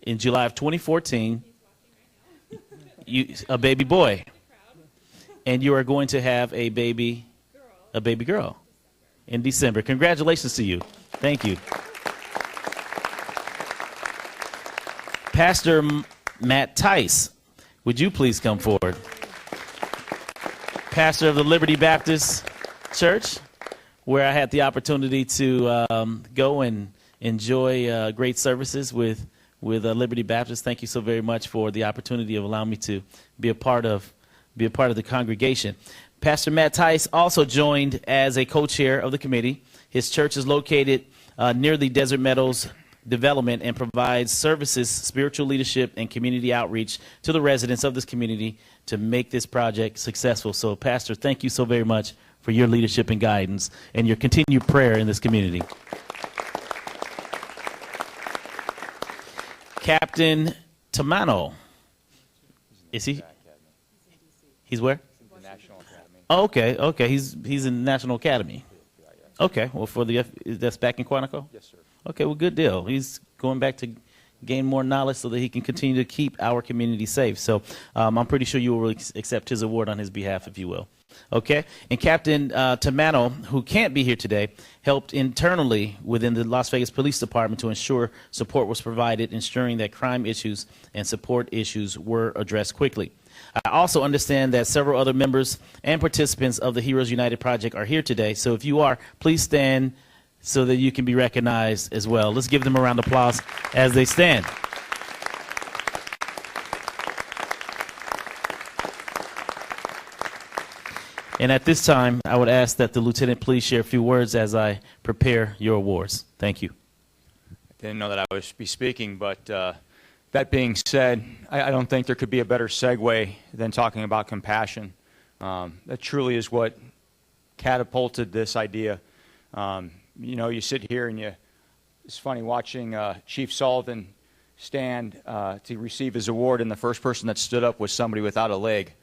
in July of 2014. A baby boy. And you are going to have a baby girl in December. Congratulations to you. Thank you. Pastor Matt Tice, would you please come forward? Pastor of the Liberty Baptist Church, where I had the opportunity to go and enjoy great services with Liberty Baptist. Thank you so very much for the opportunity of allowing me to be a part of the congregation. Pastor Matt Tice also joined as a co-chair of the committee. His church is located near the Desert Meadows development and provides services, spiritual leadership, and community outreach to the residents of this community to make this project successful. So, Pastor, thank you so very much for your leadership and guidance and your continued prayer in this community. Captain Tamano. Is he? He's where? The National Academy. Oh, okay. He's in the National Academy. Okay, well, that's back in Quantico? Yes, sir. Okay, well, good deal. He's going back to gain more knowledge so that he can continue to keep our community safe. So I'm pretty sure you will accept his award on his behalf, if you will. Okay? And Captain Tamano, who can't be here today, helped internally within the Las Vegas Police Department to ensure support was provided, ensuring that crime issues and support issues were addressed quickly. I also understand that several other members and participants of the Heroes United Project are here today. So if you are, please stand so that you can be recognized as well. Let's give them a round of applause as they stand. And at this time, I would ask that the lieutenant please share a few words as I prepare your awards. Thank you. I didn't know that I would be speaking, but that being said, I don't think there could be a better segue than talking about compassion. That truly is what catapulted this idea. You know, you sit here and it's funny watching Chief Sullivan stand to receive his award, and the first person that stood up was somebody without a leg.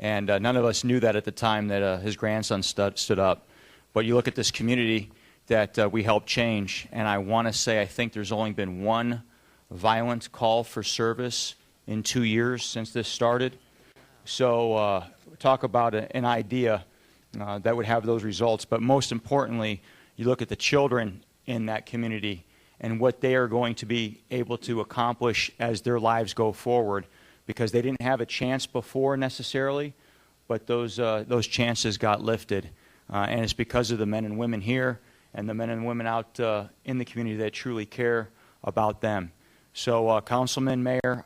And none of us knew that at the time that his grandson stood up. But you look at this community that we helped change, and I want to say I think there's only been one violent call for service in 2 years since this started. So talk about an idea that would have those results. But most importantly, you look at the children in that community and what they are going to be able to accomplish as their lives go forward, because they didn't have a chance before necessarily, but those chances got lifted. And it's because of the men and women here and the men and women out in the community that truly care about them. So councilman, mayor,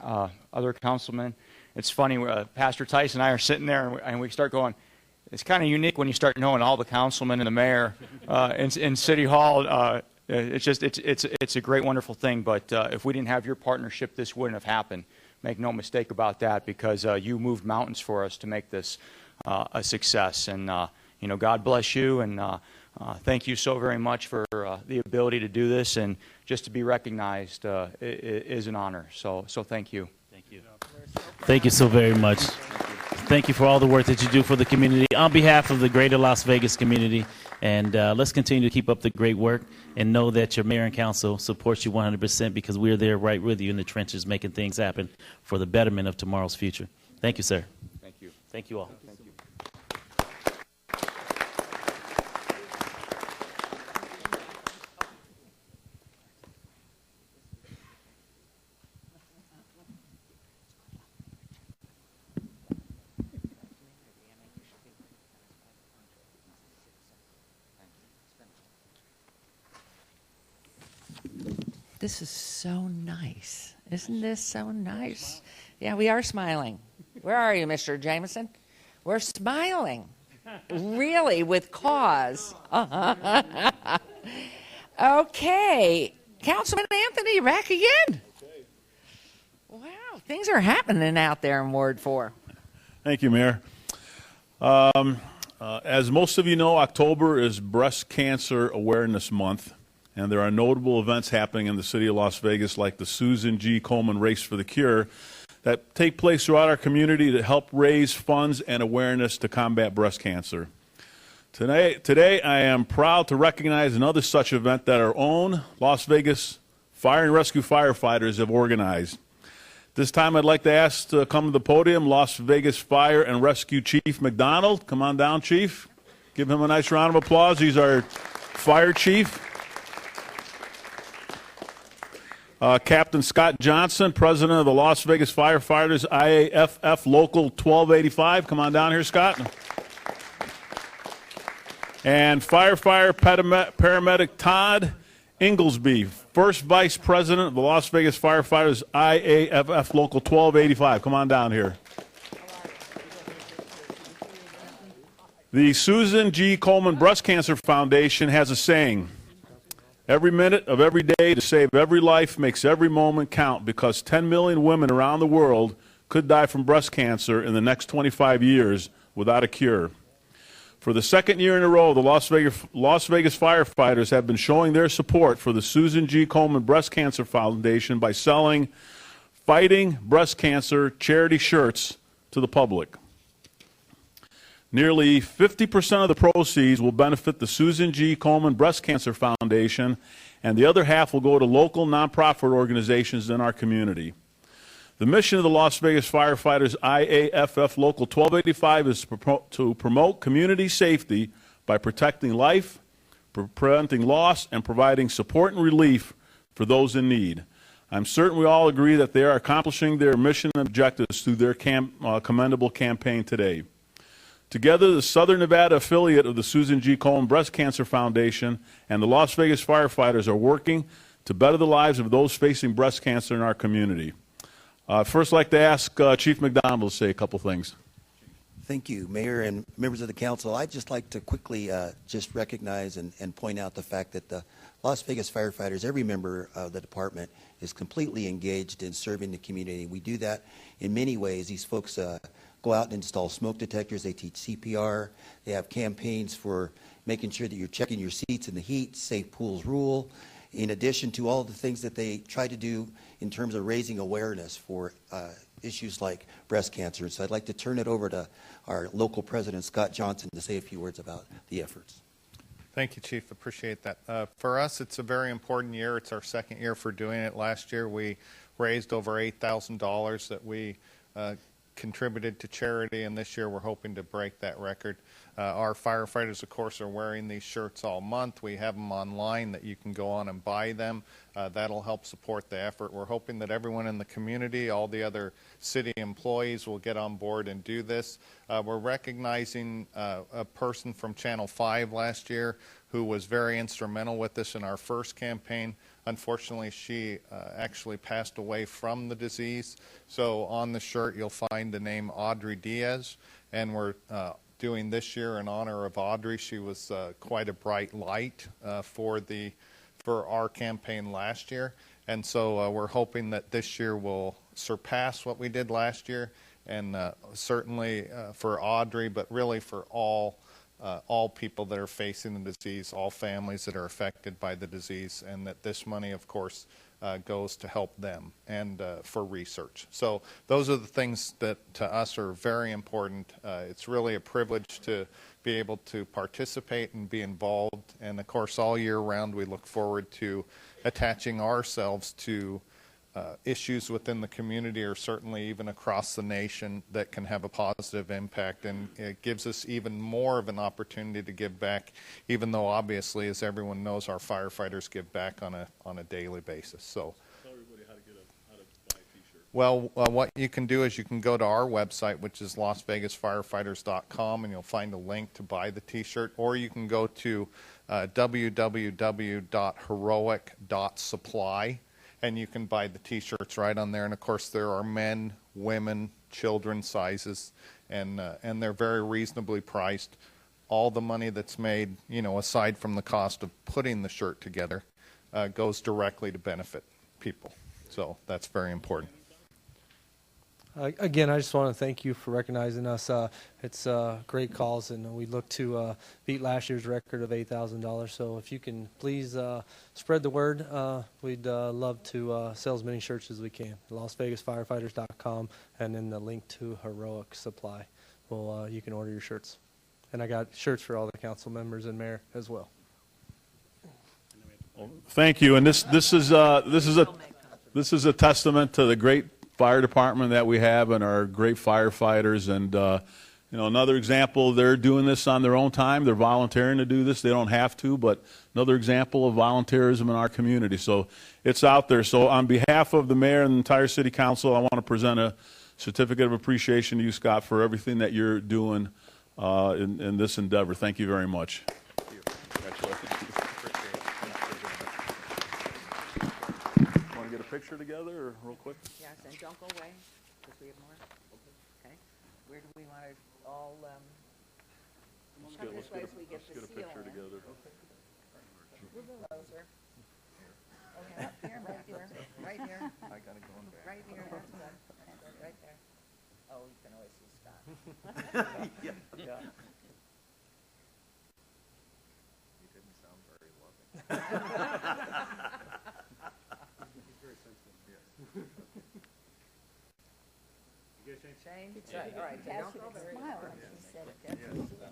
other councilmen, it's funny, Pastor Tice and I are sitting there and we start going, it's kind of unique when you start knowing all the councilmen and the mayor in City Hall. It's a great, wonderful thing, but if we didn't have your partnership, this wouldn't have happened. Make no mistake about that, because you moved mountains for us to make this a success. And, you know, God bless you, and thank you so very much for the ability to do this, and just to be recognized is an honor. So thank you. Thank you. Thank you so very much. Thank you for all the work that you do for the community on behalf of the greater Las Vegas community. And let's continue to keep up the great work and know that your mayor and council supports you 100% because we're there right with you in the trenches making things happen for the betterment of tomorrow's future. Thank you, sir. Thank you. Thank you all. Thank you. This is so nice. Isn't this so nice? Yeah, we are smiling. Where are you, Mr. Jameson? We're smiling. Really, with cause. Okay. Councilman Anthony, you're back again. Wow, things are happening out there in Ward 4. Thank you, Mayor. As most of you know, October is Breast Cancer Awareness Month, and there are notable events happening in the city of Las Vegas like the Susan G. Komen Race for the Cure that take place throughout our community to help raise funds and awareness to combat breast cancer. Today I am proud to recognize another such event that our own Las Vegas Fire and Rescue firefighters have organized. This time I'd like to ask to come to the podium Las Vegas Fire and Rescue Chief McDonald. Come on down, Chief. Give him a nice round of applause. He's our fire chief. Captain Scott Johnson, President of the Las Vegas Firefighters, IAFF Local 1285. Come on down here, Scott. And paramedic Todd Inglesby, First Vice President of the Las Vegas Firefighters, IAFF Local 1285. Come on down here. The Susan G. Komen Breast Cancer Foundation has a saying: every minute of every day to save every life makes every moment count, because 10 million women around the world could die from breast cancer in the next 25 years without a cure. For the second year in a row, the Las Vegas firefighters have been showing their support for the Susan G. Komen Breast Cancer Foundation by selling Fighting Breast Cancer charity shirts to the public. Nearly 50% of the proceeds will benefit the Susan G. Komen Breast Cancer Foundation, and the other half will go to local nonprofit organizations in our community. The mission of the Las Vegas Firefighters IAFF Local 1285 is to promote community safety by protecting life, preventing loss, and providing support and relief for those in need. I'm certain we all agree that they are accomplishing their mission and objectives through their commendable campaign today. Together, the Southern Nevada affiliate of the Susan G. Komen Breast Cancer Foundation and the Las Vegas firefighters are working to better the lives of those facing breast cancer in our community. First, I'd like to ask Chief McDonald to say a couple things. Thank you, Mayor and members of the council. I'd just like to quickly just recognize and point out the fact that the Las Vegas firefighters, every member of the department, is completely engaged in serving the community. We do that in many ways. These folks go out and install smoke detectors. They teach CPR. They have campaigns for making sure that you're checking your seats in the heat, Safe Pools Rule, in addition to all the things that they try to do in terms of raising awareness for issues like breast cancer. So I'd like to turn it over to our local president, Scott Johnson, to say a few words about the efforts. Thank you, Chief. Appreciate that. For us, it's a very important year. It's our second year for doing it. Last year, we raised over $8,000 that we contributed to charity, and this year we're hoping to break that record. Our firefighters, of course, are wearing these shirts all month. We have them online that you can go on and buy them. That'll help support the effort. We're hoping that everyone in the community, all the other city employees, will get on board and do this. We're recognizing a person from Channel 5 last year who was very instrumental with this in our first campaign. Unfortunately, she actually passed away from the disease. So on the shirt, you'll find the name Audrey Diaz, and we're doing this year in honor of Audrey. She was quite a bright light for our campaign last year, and so we're hoping that this year will surpass what we did last year, and certainly for Audrey, but really for all all people that are facing the disease, all families that are affected by the disease, and that this money, of course, goes to help them and for research. So those are the things that to us are very important. It's really a privilege to be able to participate and be involved. And of course, all year round, we look forward to attaching ourselves to issues within the community, or certainly even across the nation, that can have a positive impact. And it gives us even more of an opportunity to give back, even though obviously, as everyone knows, our firefighters give back on a daily basis. So Tell everybody how to buy a t-shirt. well, what you can do is you can go to our website, which is LasVegasFirefighters.com, and you'll find a link to buy the t-shirt, or you can go to www.heroic.supply, and you can buy the t-shirts right on there. And of course, there are men, women, children sizes, and they're very reasonably priced. All the money that's made, aside from the cost of putting the shirt together, goes directly to benefit people. So that's very important. Again, I just want to thank you for recognizing us. It's great cause, and we look to beat last year's record of $8,000. So if you can please spread the word, we'd love to sell as many shirts as we can. LasVegasFirefighters.com, and then the link to Heroic Supply. Well, you can order your shirts. And I got shirts for all the council members and mayor as well. Thank you. And this is a testament to the great fire department that we have and our great firefighters. And another example, they're doing this on their own time. They're volunteering to do this. They don't have to, but another example of volunteerism in our community. So it's out there. So on behalf of the mayor and the entire city council, I want to present a certificate of appreciation to you, Scott, for everything that you're doing in this endeavor. Thank you very much. Thank you. Congratulations. Want to get a picture together, or real quick? Yes, and don't go away, because we have more. Okay. Where do we want to all, come this way so we get the seal. a picture in. together. Move the Lozer. Okay, up here, right here, right here. I got it going back. Right here, that's good. Right there. Oh, you can always see Scott. Yeah. You didn't sound very loving. He's very sensitive. Yes. Shane? All right, don't go very far.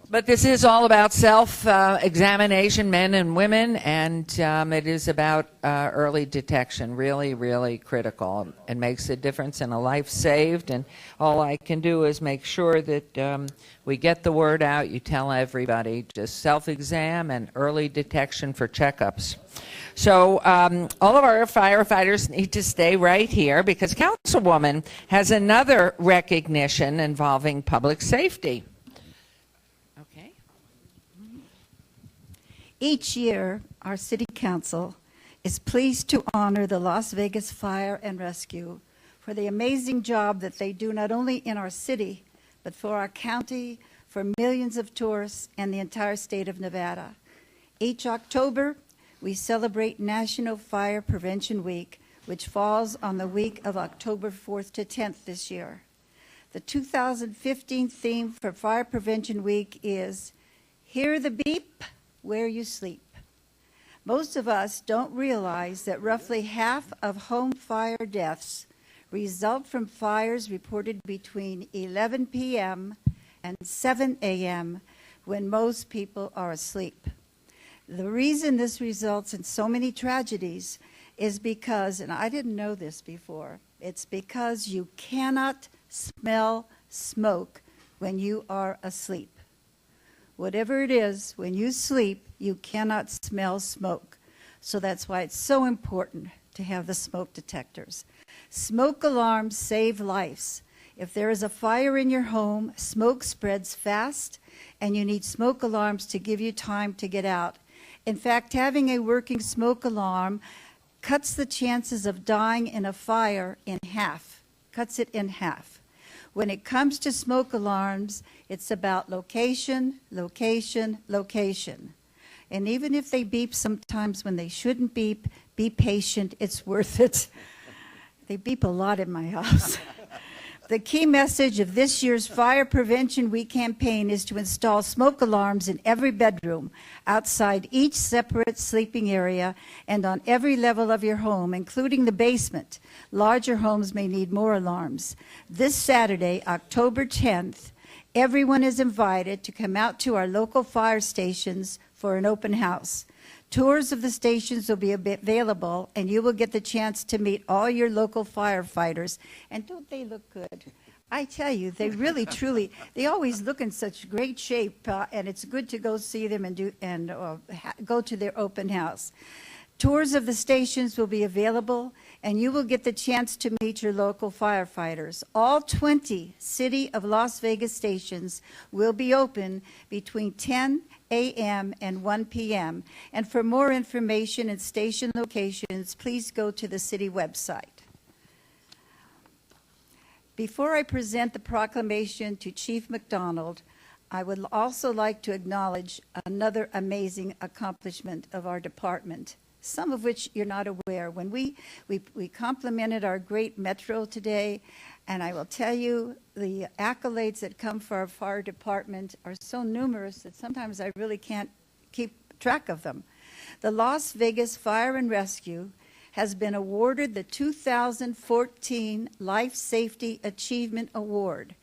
But this is all about self-examination, men and women, and it is about early detection, really, really critical. It makes a difference in a life saved, and all I can do is make sure that we get the word out. You tell everybody, just self-exam and early detection for checkups. So all of our firefighters need to stay right here because Councilwoman has another recognition involving public safety. Okay. Each year, our City Council is pleased to honor the Las Vegas Fire and Rescue for the amazing job that they do not only in our city, but for our county, for millions of tourists, and the entire state of Nevada. Each October, we celebrate National Fire Prevention Week, which falls on the week of October 4th to 10th this year. The 2015 theme for Fire Prevention Week is, Hear the Beep Where You Sleep. Most of us don't realize that roughly half of home fire deaths result from fires reported between 11 p.m. and 7 a.m. when most people are asleep. The reason this results in so many tragedies is because, and I didn't know this before, it's because you cannot smell smoke when you are asleep. Whatever it is, when you sleep, you cannot smell smoke. So that's why it's so important to have the smoke detectors. Smoke alarms save lives. If there is a fire in your home, smoke spreads fast, and you need smoke alarms to give you time to get out. In fact, having a working smoke alarm cuts the chances of dying in a fire in half, cuts it in half. When it comes to smoke alarms, it's about location, location, location. And even if they beep sometimes when they shouldn't beep, be patient, it's worth it. They beep a lot in my house. The key message of this year's Fire Prevention Week campaign is to install smoke alarms in every bedroom, outside each separate sleeping area, and on every level of your home, including the basement. Larger homes may need more alarms. This Saturday, October 10th, everyone is invited to come out to our local fire stations for an open house. Tours of the stations will be available, and you will get the chance to meet all your local firefighters. And don't they look good? I tell you, they really, truly, they always look in such great shape, and it's good to go see them and go to their open house. Tours of the stations will be available, and you will get the chance to meet your local firefighters. All 20 City of Las Vegas stations will be open between 10 a.m. and 1 p.m. And for more information and station locations, please go to the city website. Before I present the proclamation to Chief McDonald, I would also like to acknowledge another amazing accomplishment of our department, some of which you're not aware. When we complimented our great Metro today, and I will tell you, the accolades that come for our fire department are so numerous that sometimes I really can't keep track of them. The Las Vegas Fire and Rescue has been awarded the 2014 Life Safety Achievement Award,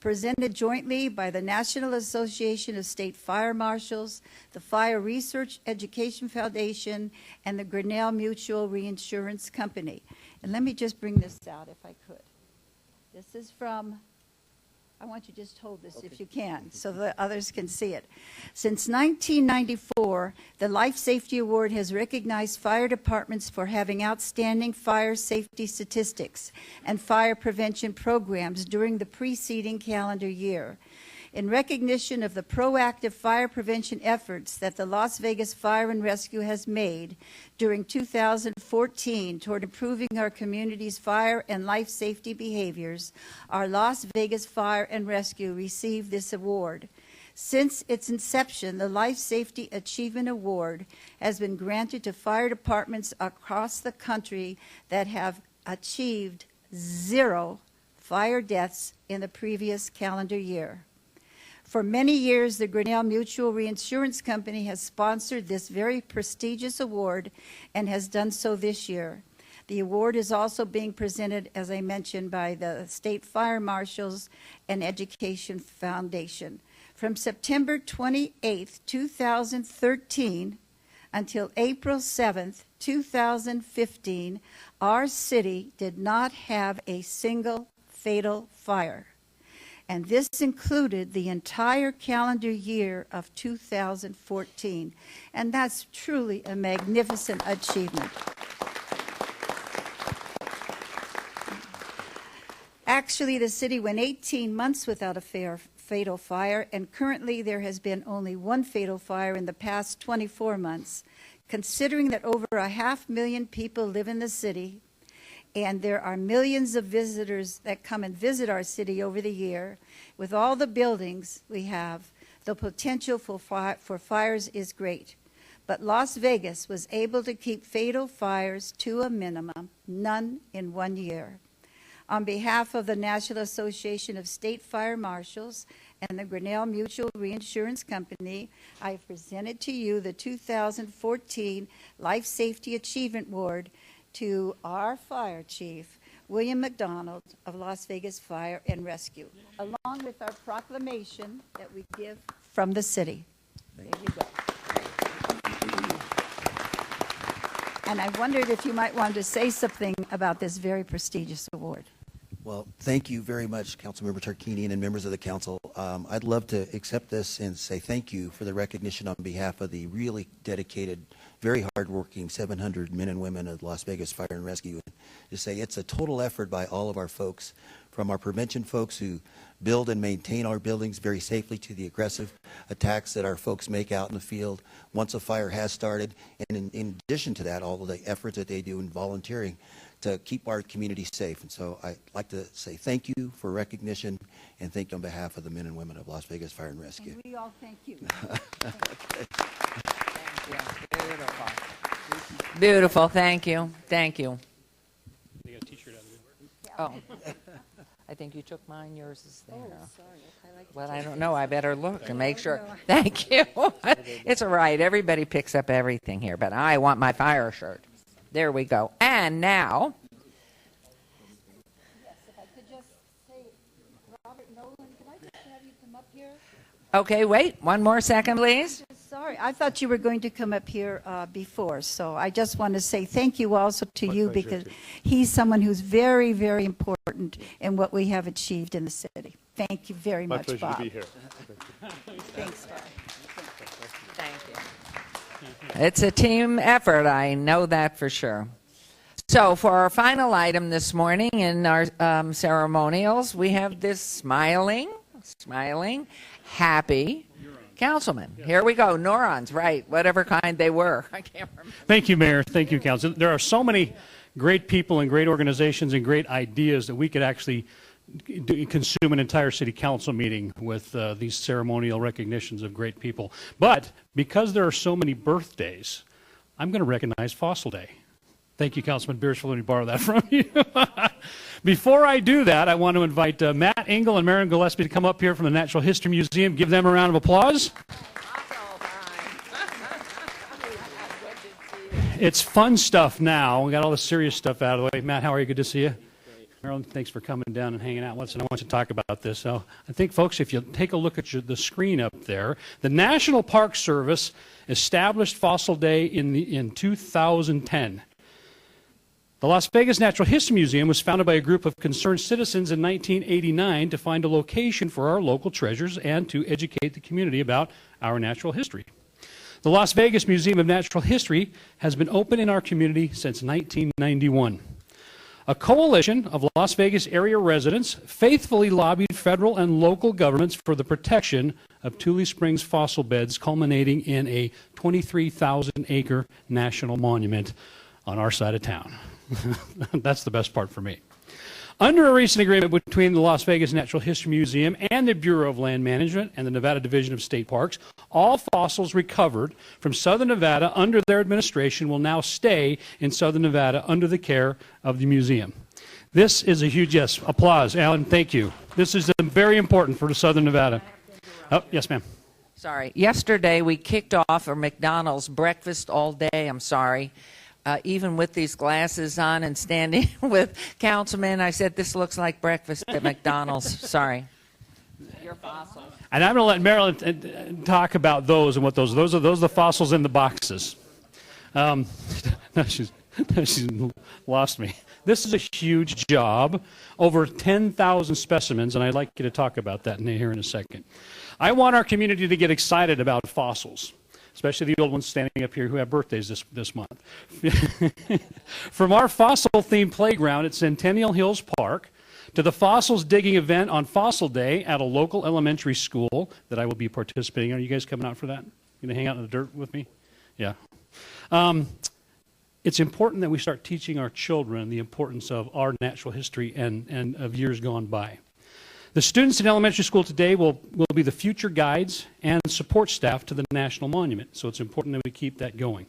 presented jointly by the National Association of State Fire Marshals, the Fire Research Education Foundation, and the Grinnell Mutual Reinsurance Company. And let me just bring this out if I could. This is from, I want you to just hold this if you can, so that others can see it. Since 1994, the Life Safety Award has recognized fire departments for having outstanding fire safety statistics and fire prevention programs during the preceding calendar year. In recognition of the proactive fire prevention efforts that the Las Vegas Fire and Rescue has made during 2014 toward improving our community's fire and life safety behaviors, our Las Vegas Fire and Rescue received this award. Since its inception, the Life Safety Achievement Award has been granted to fire departments across the country that have achieved 0 fire deaths in the previous calendar year. For many years, the Grinnell Mutual Reinsurance Company has sponsored this very prestigious award and has done so this year. The award is also being presented, as I mentioned, by the State Fire Marshals and Education Foundation. From September 28, 2013 until April 7, 2015, our city did not have a single fatal fire. And this included the entire calendar year of 2014. And that's truly a magnificent achievement. Actually, the city went 18 months without a fatal fire, and currently there has been only 1 fatal fire in the past 24 months. Considering that over 500,000 people live in the city, and there are millions of visitors that come and visit our city over the year, with all the buildings we have, the potential for fires is great. But Las Vegas was able to keep fatal fires to a minimum, none in 1 year. On behalf of the National Association of State Fire Marshals and the Grinnell Mutual Reinsurance Company, I have presented to you the 2014 Life Safety Achievement Award to our fire chief, William McDonald of Las Vegas Fire and Rescue, along with our proclamation that we give from the city. There you go. And I wondered if you might want to say something about this very prestigious award. Well, thank you very much, Councilmember Tarkanian and members of the council. I'd love to accept this and say thank you for the recognition on behalf of the really dedicated, very hardworking 700 men and women of Las Vegas Fire and Rescue. To say it's a total effort by all of our folks, from our prevention folks who build and maintain our buildings very safely to the aggressive attacks that our folks make out in the field once a fire has started, and in addition to that, all of the efforts that they do in volunteering to keep our community safe. And so I'd like to say thank you for recognition, and thank you on behalf of the men and women of Las Vegas Fire and Rescue. And we all thank you. Beautiful. Beautiful. Thank you. Thank you. They got a t-shirt out of it. Oh. I think you took mine. Yours is there. Well, I don't know. I better look and make sure. Thank you. It's all right. Everybody picks up everything here, but I want my fire shirt. There we go. And now. Yes, if I could just say, Robert Nolan, can I just have you come up here? Okay, wait. One more second, please. Sorry, I thought you were going to come up here before, so I just want to say thank you also to you because he's someone who's very, very important in what we have achieved in the city. Thank you very much, Bob. My pleasure to be here. Thanks, Bob. Thank you. It's a team effort. I know that for sure. So for our final item this morning in our ceremonials, we have this smiling, happy councilman. Here we go. Neurons, right, whatever kind they were. I can't remember. Thank you, Mayor. Thank you, Council. There are so many great people and great organizations and great ideas that we could actually consume an entire city council meeting with these ceremonial recognitions of great people. But because there are so many birthdays, I'm going to recognize Fossil Day. Thank you, Councilman Beers, for letting me borrow that from you. Before I do that, I want to invite Matt Engel and Marion Gillespie to come up here from the Natural History Museum. Give them a round of applause. It's fun stuff now. We got all the serious stuff out of the way. Matt, how are you? Good to see you. Marilyn, thanks for coming down and hanging out with us, and I want to talk about this. So I think, folks, if you take a look at the screen up there, the National Park Service established Fossil Day in 2010. The Las Vegas Natural History Museum was founded by a group of concerned citizens in 1989 to find a location for our local treasures and to educate the community about our natural history. The Las Vegas Museum of Natural History has been open in our community since 1991. A coalition of Las Vegas area residents faithfully lobbied federal and local governments for the protection of Tule Springs fossil beds, culminating in a 23,000-acre national monument on our side of town. That's the best part for me. Under a recent agreement between the Las Vegas Natural History Museum and the Bureau of Land Management and the Nevada Division of State Parks, all fossils recovered from southern Nevada under their administration will now stay in southern Nevada under the care of the museum. This is a huge yes. Applause. Alan, thank you. This is very important for southern Nevada. Oh, yes, ma'am. Sorry. Yesterday we kicked off a McDonald's breakfast all day. I'm sorry. Even with these glasses on and standing with councilmen, I said, this looks like breakfast at McDonald's. Sorry. Your fossils. And I'm going to let Marilyn talk about those and what those are the fossils in the boxes. She's lost me. This is a huge job, over 10,000 specimens, and I'd like you to talk about that here in a second. I want our community to get excited about fossils, especially the old ones standing up here who have birthdays this month. From our fossil-themed playground at Centennial Hills Park to the fossils digging event on Fossil Day at a local elementary school that I will be participating in. Are you guys coming out for that? You going to hang out in the dirt with me? Yeah. It's important that we start teaching our children the importance of our natural history and of years gone by. The students in elementary school today will be the future guides and support staff to the National Monument, so it's important that we keep that going.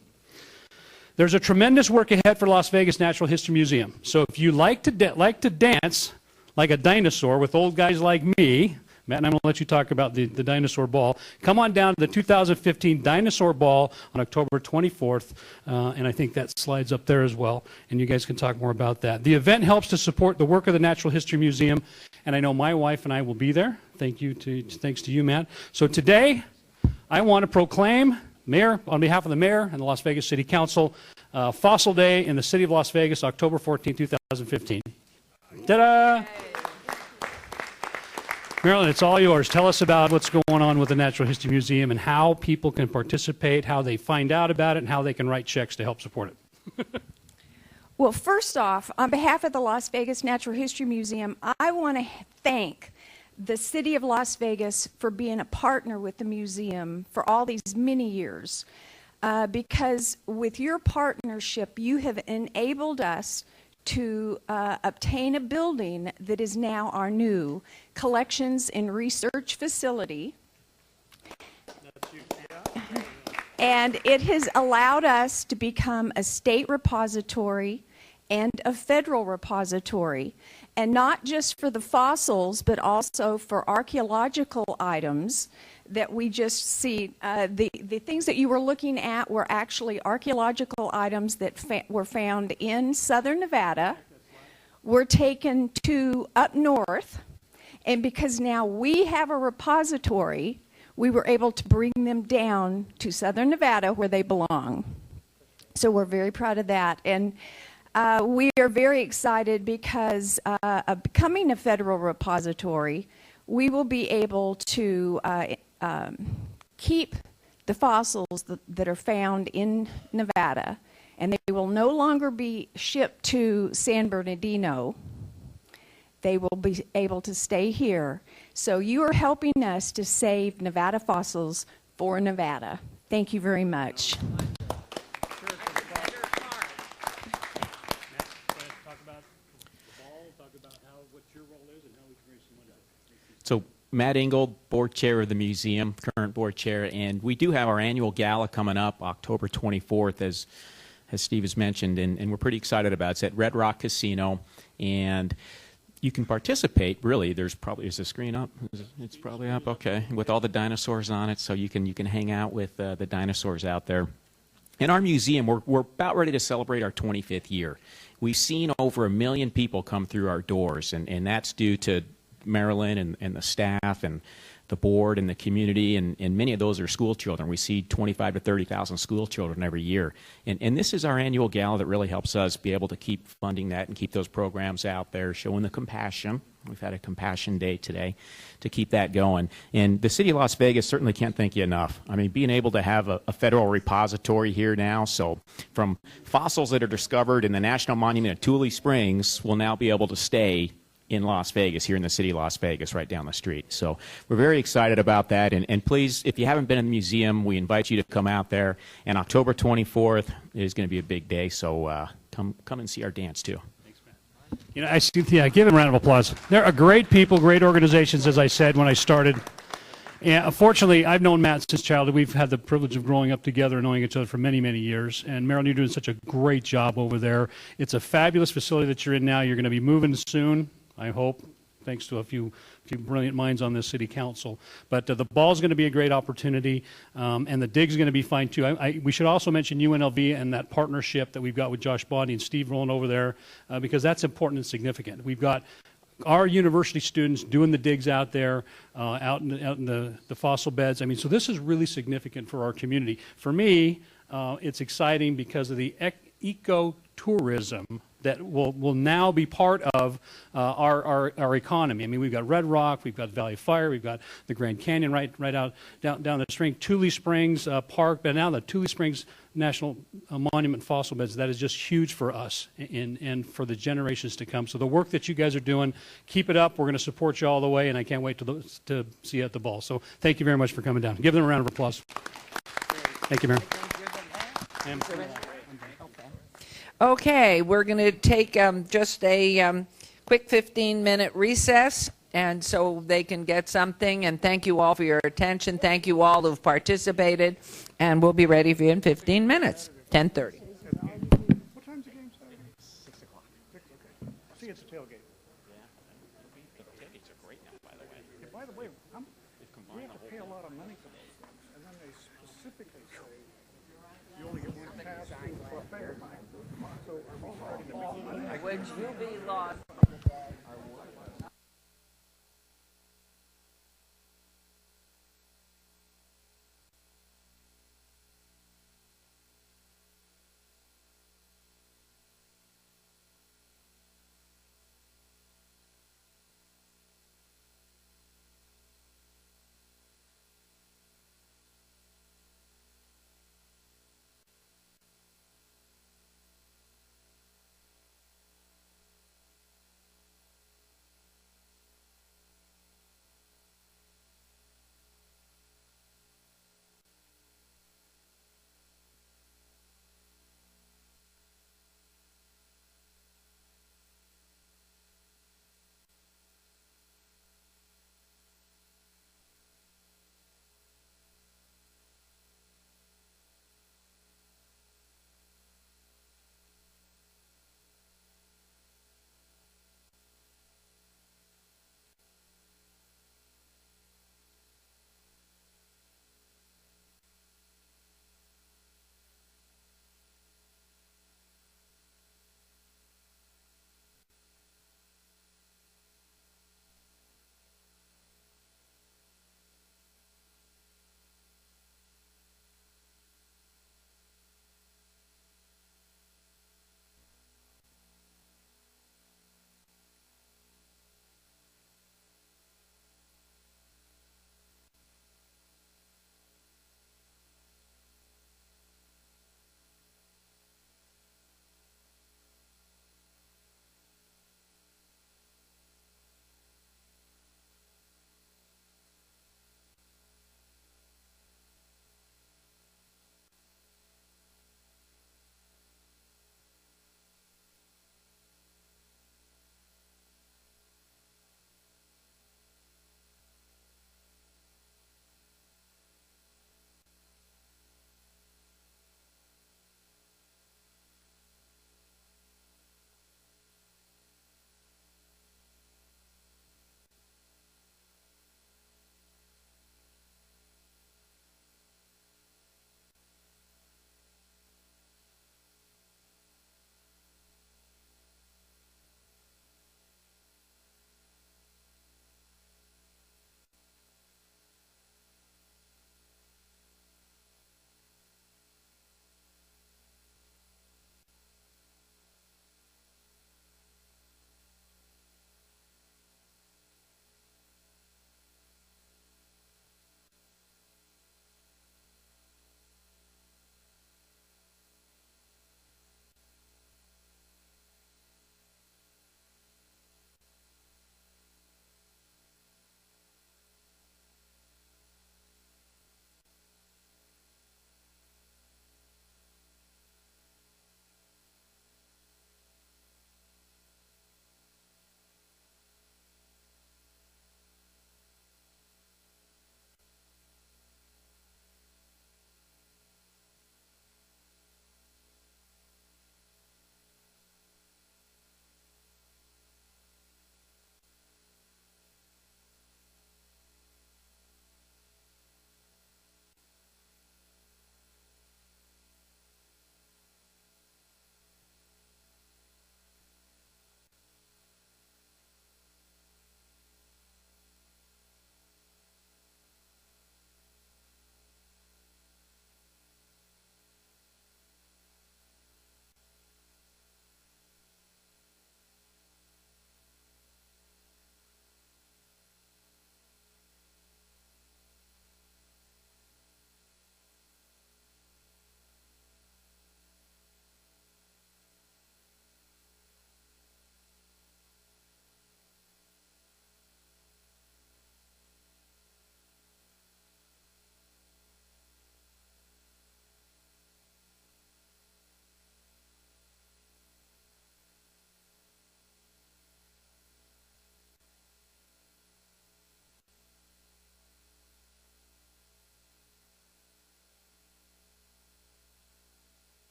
There's a tremendous work ahead for Las Vegas Natural History Museum, so if you like to dance like a dinosaur with old guys like me, Matt and I'm going to let you talk about the dinosaur ball. Come on down to the 2015 Dinosaur Ball on October 24th, and I think that slides up there as well, and you guys can talk more about that. The event helps to support the work of the Natural History Museum, and I know my wife and I will be there. Thanks to you, Matt. So today, I want to proclaim, Mayor, on behalf of the Mayor and the Las Vegas City Council, Fossil Day in the City of Las Vegas, October 14, 2015. Ta-da! Marilyn, it's all yours. Tell us about what's going on with the Natural History Museum and how people can participate, how they find out about it, and how they can write checks to help support it. Well, first off, on behalf of the Las Vegas Natural History Museum, I want to thank the City of Las Vegas for being a partner with the museum for all these many years. Because with your partnership, you have enabled us to obtain a building that is now our new collections and research facility. And it has allowed us to become a state repository and a federal repository, and not just for the fossils, but also for archaeological items that we just see. The things that you were looking at were actually archaeological items that were found in southern Nevada, were taken to up north, and because now we have a repository, we were able to bring them down to southern Nevada where they belong. So we're very proud of that. And we are very excited because of becoming a federal repository, we will be able to keep the fossils that are found in Nevada, and they will no longer be shipped to San Bernardino. They will be able to stay here. So you are helping us to save Nevada fossils for Nevada. Thank you very much. So Matt Ingold, board chair of the museum, current board chair, and we do have our annual gala coming up October 24th, as Steve has mentioned, and we're pretty excited about it. It's at Red Rock Casino, and you can participate. Really, is the screen up? It's probably up. Okay, with all the dinosaurs on it, so you can hang out with the dinosaurs out there. In our museum, we're about ready to celebrate our 25th year. We've seen over 1 million people come through our doors, and that's due to Marilyn and the staff and the board and the community, and many of those are school children. We see 25 to 30,000 school children every year. And this is our annual gala that really helps us be able to keep funding that and keep those programs out there, showing the compassion. We've had a compassion day today to keep that going. And the city of Las Vegas certainly can't thank you enough. I mean, being able to have a federal repository here now, so from fossils that are discovered in the National Monument at Tule Springs will now be able to stay in Las Vegas, here in the city of Las Vegas, right down the street. So we're very excited about that. And please, if you haven't been in the museum, we invite you to come out there. And October 24th is going to be a big day, so come and see our dance, too. You know, give them a round of applause. They're great people, great organizations, as I said when I started. And unfortunately, I've known Matt since childhood. We've had the privilege of growing up together and knowing each other for many, many years. And Marilyn, you're doing such a great job over there. It's a fabulous facility that you're in now. You're going to be moving soon, I hope, thanks to a few brilliant minds on this city council. But the ball is going to be a great opportunity, and the dig's going to be fine too. We should also mention UNLV and that partnership that we've got with Josh Bondi and Steve rolling over there, because that's important and significant. We've got our university students doing the digs out there, out in the fossil beds. I mean, so this is really significant for our community. For me, it's exciting because of the ecotourism that will now be part of our economy. I mean, we've got Red Rock, we've got Valley Fire, we've got the Grand Canyon right out down the stream, Tule Springs Park, but now the Tule Springs National Monument fossil beds. That is just huge for us and for the generations to come. So the work that you guys are doing, keep it up. We're going to support you all the way, and I can't wait to see you at the ball. So thank you very much for coming down. Give them a round of applause. Thank you, Mayor. Okay, we're going to take just a quick 15-minute recess, and so they can get something. And thank you all for your attention. Thank you all who've participated, and we'll be ready for you in 15 minutes, 10:30. What time's the game Saturday? 6 o'clock. 6, okay. See, it's a tailgate. Yeah. The tailgates are great now, by the way. Yeah, by the way, we have to pay a lot of money for those things, and then they specifically say you only get one pass for a fair. So I'm all starting to make money. Would you be lost?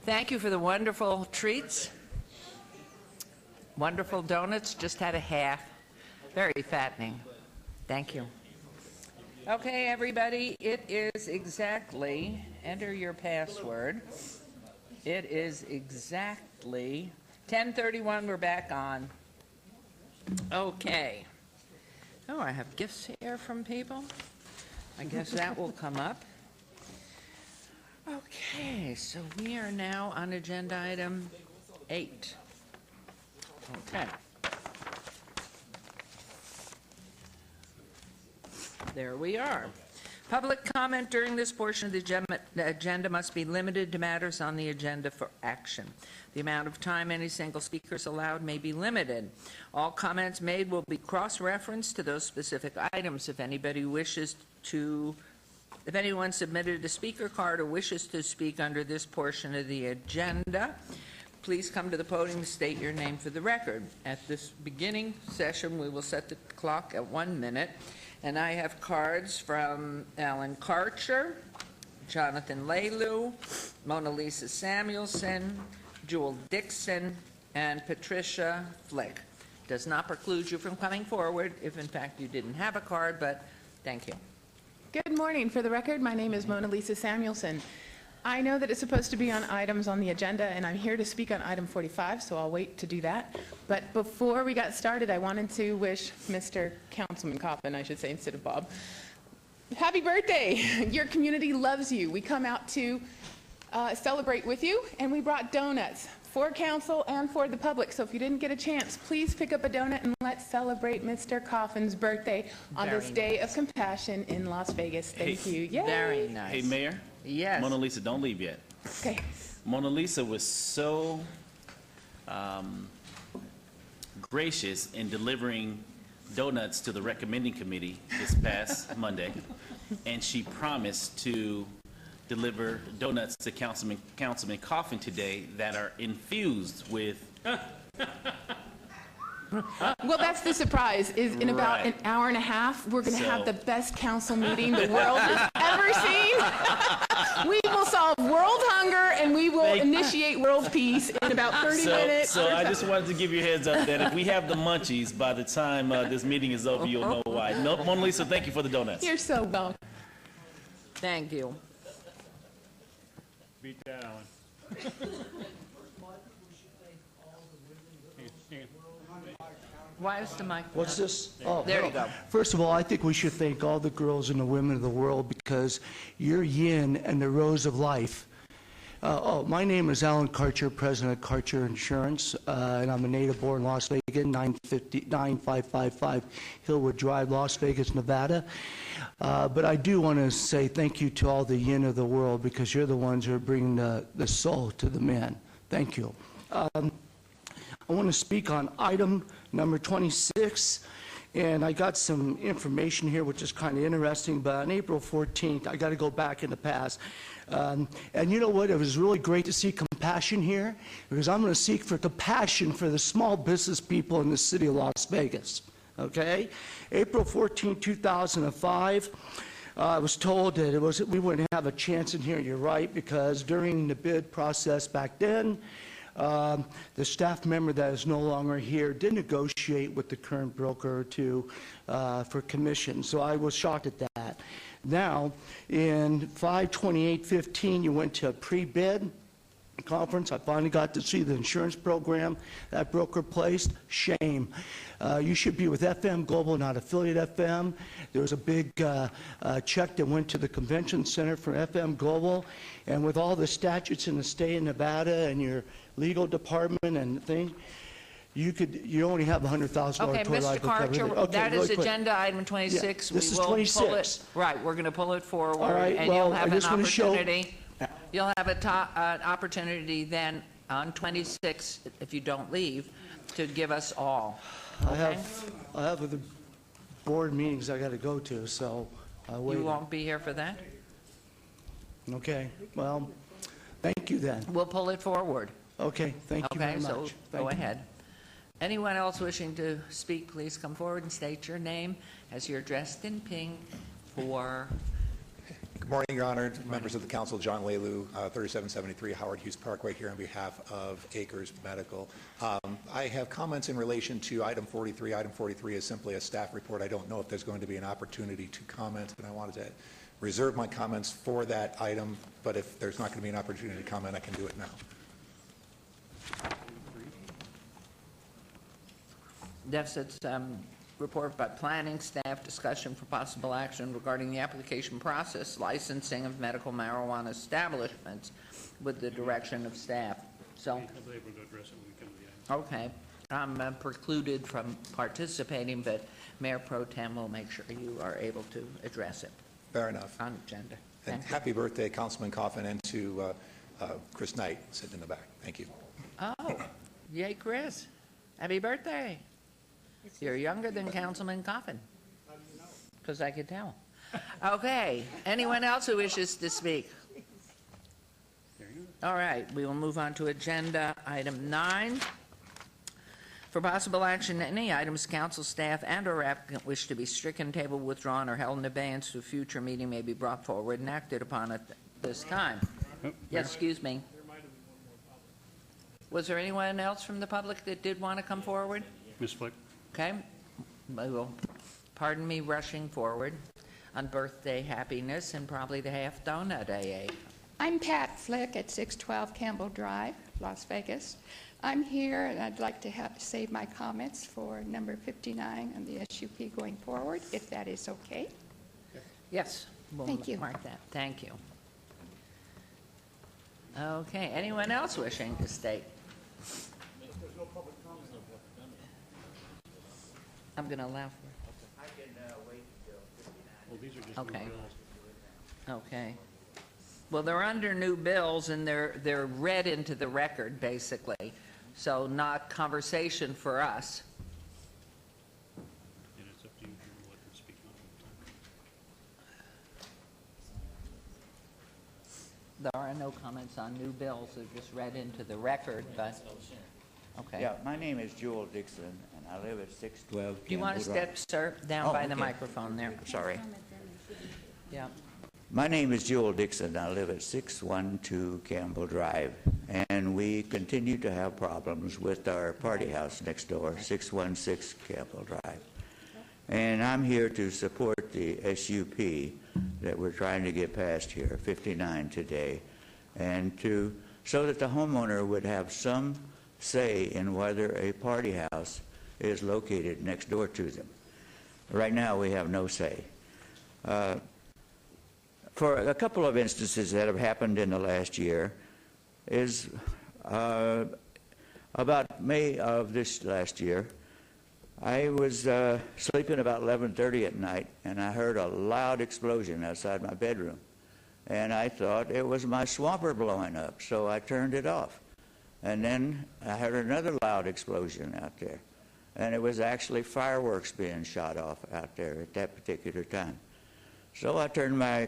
Thank you for the wonderful treats. Wonderful donuts, just had a half. Very fattening. Thank you. Okay, everybody, it is exactly, enter your password. It is exactly 10:31, we're back on. Okay. Oh, I have gifts here from people. I guess that will come up. Okay, so we are now on agenda item 8. Okay. There we are. Public comment during this portion of the agenda must be limited to matters on the agenda for action. The amount of time any single speaker is allowed may be limited. All comments made will be cross-referenced to those specific items. If anyone submitted a speaker card or wishes to speak under this portion of the agenda, please come to the podium and state your name for the record. At this beginning session, we will set the clock at 1 minute. And I have cards from Alan Karcher, Jonathan Lelu, Mona Lisa Samuelson, Jewel Dixon, and Patricia Flick. Does not preclude you from coming forward if in fact you didn't have a card, but thank you. Good morning. For the record, my name is Mona Lisa Samuelson. I know that it's supposed to be on items on the agenda, and I'm here to speak on item 45, so I'll wait to do that. But before we got started, I wanted to wish Mr. Councilman Coffin, I should say instead of Bob, happy birthday. Your community loves you. We come out to celebrate with you, and we brought donuts for council and for the public. So if you didn't get a chance, please pick up a donut and let's celebrate Mr. Coffin's birthday on this day of compassion in Las Vegas. Thank you. Yay. Very nice. Hey, Mayor? Yes. Mona Lisa, don't leave yet. Okay. Mona Lisa was so gracious in delivering donuts to the recommending committee this past Monday, and she promised to deliver donuts to Councilman Coffin today that are infused with... Well, that's the surprise, is in about an hour and a half, we're going to have the best council meeting the world has ever seen. We will solve world hunger, and we will initiate world peace in about 30 minutes. So I just wanted to give you a heads up that if we have the munchies by the time this meeting is over, you'll know why. Mona Lisa, thank you for the donuts. You're so welcome. Thank you. Beat that, Alan. Why is the mic? What's this? Oh, there you go. First of all, I think we should thank all the girls and the women of the world because you're yin and the rose of life. My name is Alan Karcher, President of Karcher Insurance, and I'm a native-born Las Vegas, 9555 Hillwood Drive, Las Vegas, Nevada. But I do want to say thank you to all the yin of the world because you're the ones who are bringing the soul to the men. Thank you. I want to speak on item number 26, and I got some information here which is kind of interesting, but on April 14th, I got to go back in the past. And you know what? It was really great to see compassion here because I'm going to seek for compassion for the small business people in the city of Las Vegas. Okay? April 14, 2005, I was told that we wouldn't have a chance in here. You're right, because during the bid process back then, the staff member that is no longer here did negotiate with the current broker for commission. So I was shocked at that. Now, in 5/28/15, you went to a pre-bid conference. I finally got to see the insurance program that broker placed. Shame. You should be with FM Global, not Affiliate FM. There was a big check that went to the convention center for FM Global, and with all the statutes in the state of Nevada and your legal department and thing, you only have $100,000 Okay, total Mr. liability coverage. Karcher, Okay, that really is quick. agenda item 26. Yeah, this is will 26. pull it. Right, we're going to pull it forward, All right, and well, you'll have I an just want to show- opportunity. You'll have an opportunity then on 26, if you don't leave, to give us all. I Okay? have other board meetings I got to go to, so I'll wait. You won't be here for that? Okay, well, thank you then. We'll pull it forward. Okay, thank you very much. Okay, so Thank go you. ahead. Anyone else wishing to speak, please come forward and state your name as you're dressed in pink for Good morning, Your Honor, members of the council. John Lelu, 3773 Howard Hughes Parkway, here on behalf of Acres Medical. I have comments in relation to item 43. Item 43 is simply a staff report. I don't know if there's going to be an opportunity to comment, and I wanted to reserve my comments for that item, but if there's not going to be an opportunity to comment, I can do it now. Deficit's report by planning staff, discussion for possible action regarding the application process, licensing of medical marijuana establishments with the direction of staff. So, okay, I'm precluded from participating, but Mayor Pro Tem will make sure you are able to address it. Fair enough. On agenda. And Thank you. happy birthday, Councilman Coffin, and to Chris Knight, sitting in the back. Thank you. Oh, yay, Chris. Happy birthday. You're younger than Councilman Coffin. Because I could tell. Okay, anyone else who wishes to speak? All right, we will move on to agenda item 9. For possible action, any items council staff and or applicant wish to be stricken, tabled, withdrawn, or held in abeyance to a future meeting may be brought forward and acted upon at this time. Yes, excuse me. Was there anyone else from the public that did want to come forward? Ms. Flick. Okay, we will, pardon me rushing forward on birthday happiness and probably the half donut AA. I'm Pat Flick at 612 Campbell Drive, Las Vegas. I'm here and I'd like to save my comments for number 59 on the SUP going forward, if that is okay. Yes, we'll Thank you. mark that. Thank you. Okay, anyone else wishing to state? I'm going to allow for I can wait until 59. Well, these are just Okay. new bills. Okay. Well, they're under new bills, and they're read into the record, basically, so not conversation for us. And it's up to you if you want to speak on There are no comments on new bills, they're just read into the record, but, okay. Yeah, my name is Joel Dixon, and I live at 612 Do you want to Campbell Drive. step, sir, down by the okay. microphone there? Sorry. Yeah. My name is Joel Dixon. I live at 612 Campbell Drive, and we continue to have problems with our party house next door, 616 Campbell Drive. And I'm here to support the SUP that we're trying to get passed here, 59 today, and so that the homeowner would have some say in whether a party house is located next door to them. Right now, we have no say. For a couple of instances that have happened in the last year is about May of this last year, I was sleeping about 11:30 at night, and I heard a loud explosion outside my bedroom. And I thought it was my swamper blowing up, so I turned it off. And then I heard another loud explosion out there, and it was actually fireworks being shot off out there at that particular time. So I turned my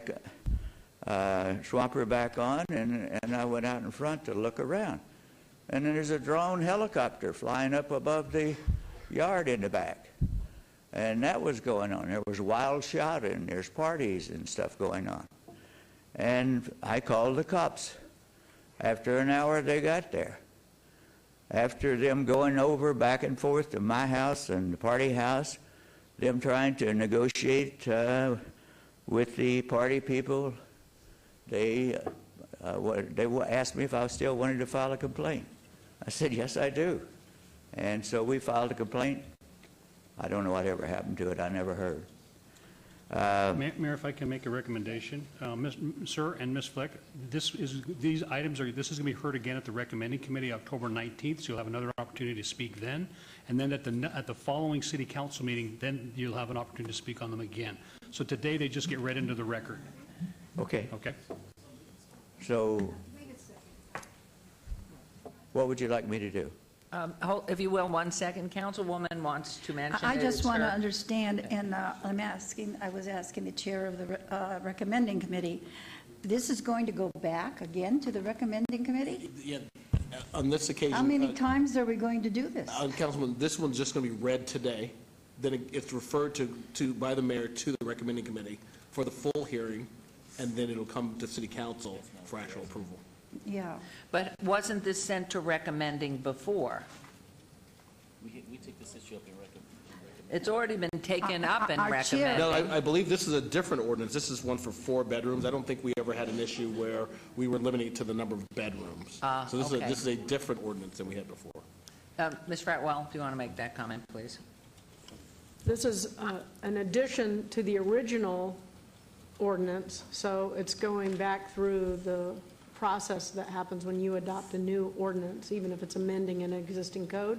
swamper back on, and I went out in front to look around. And then there's a drone helicopter flying up above the yard in the back. And that was going on. There was wild shouting. There's parties and stuff going on. And I called the cops. After an hour, they got there. After them going over back and forth to my house and the party house, them trying to negotiate with the party people, they asked me if I still wanted to file a complaint. I said, yes, I do. And so we filed a complaint. I don't know what ever happened to it. I never heard. Mayor, if I can make a recommendation, Sir and Ms. Fleck, this is going to be heard again at the recommending committee October 19th, so you'll have another opportunity to speak then, and then at the following city council meeting, then you'll have an opportunity to speak on them again. So today they just get read into the record. Okay. Okay. So what would you like me to do? If you will, 1 second. Councilwoman wants to mention. I just want to her. understand, and I was asking the chair of the recommending committee, this is going to go back again to the recommending committee? Yeah, on this occasion. How many times are we going to do this? Councilman, this one's just going to be read today. Then it's referred to by the mayor to the recommending committee for the full hearing and then it'll come to city council for actual approval. Yeah. But wasn't this sent to recommending before? We take this issue up and recommend. It's already been taken up and Our chair- No, recommended. I believe this is a different ordinance. This is one for 4 bedrooms. I don't think we ever had an issue where we were limiting it to the number of bedrooms. So this okay. is a different ordinance than we had before. Ms. Fratwell, do you want to make that comment, please? This is an addition to the original ordinance, so it's going back through the process that happens when you adopt a new ordinance, even if it's amending an existing code,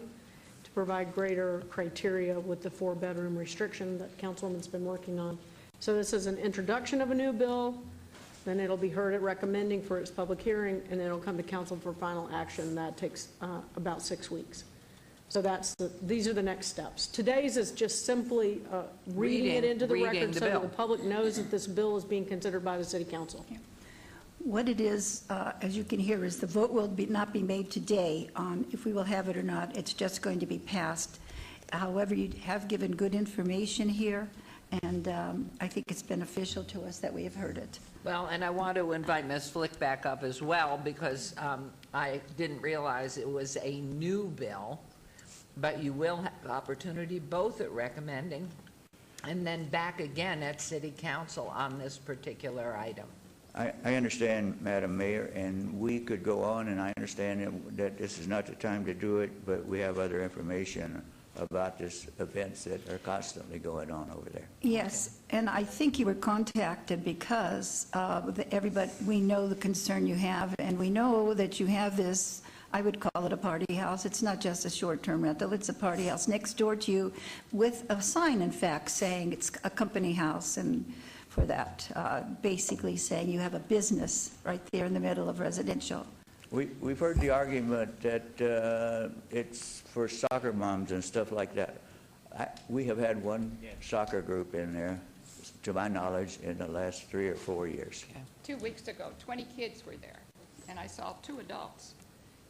to provide greater criteria with the 4-bedroom restriction that Councilwoman's been working on. So this is an introduction of a new bill, then it'll be heard at recommending for its public hearing, and then it'll come to council for final action. That takes about 6 weeks. So these are the next steps. Today's is just simply reading it into the record so that the public knows that this bill is being considered by the city council. What it is, as you can hear, is the vote will not be made today on if we will have it or not. It's just going to be passed. However, you have given good information here, and I think it's beneficial to us that we have heard it. Well, and I want to invite Ms. Flick back up as well, because I didn't realize it was a new bill, but you will have the opportunity both at recommending and then back again at city council on this particular item. I understand, Madam Mayor, and we could go on, and I understand that this is not the time to do it, but we have other information about this events that are constantly going on over there. Yes, and I think you were contacted because everybody, we know the concern you have, and we know that you have this, I would call it a party house. It's not just a short-term rental, it's a party house next door to you with a sign, in fact, saying it's a company house, and for that, basically saying you have a business right there in the middle of residential. We've heard the argument that it's for soccer moms and stuff like that. We have had one soccer group in there, to my knowledge, in the last 3 or 4 years. 2 weeks ago, 20 kids were there, and I saw 2 adults.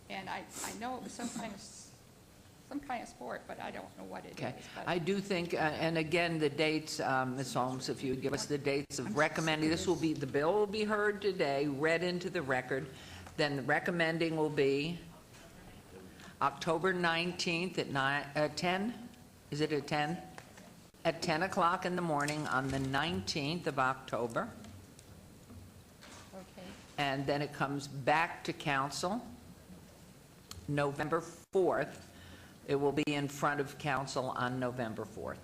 And I know it was some kind of sport, but I don't know what it is. But I do think, and again, the dates, Ms. Holmes, if you would give us the dates of recommending, the bill will be heard today, read into the record. Then the recommending will be October 19th at 10? Is it at 10? At 10 o'clock in the morning on the 19th of October. okay. And then it comes back to council November 4th. It will be in front of council on November 4th.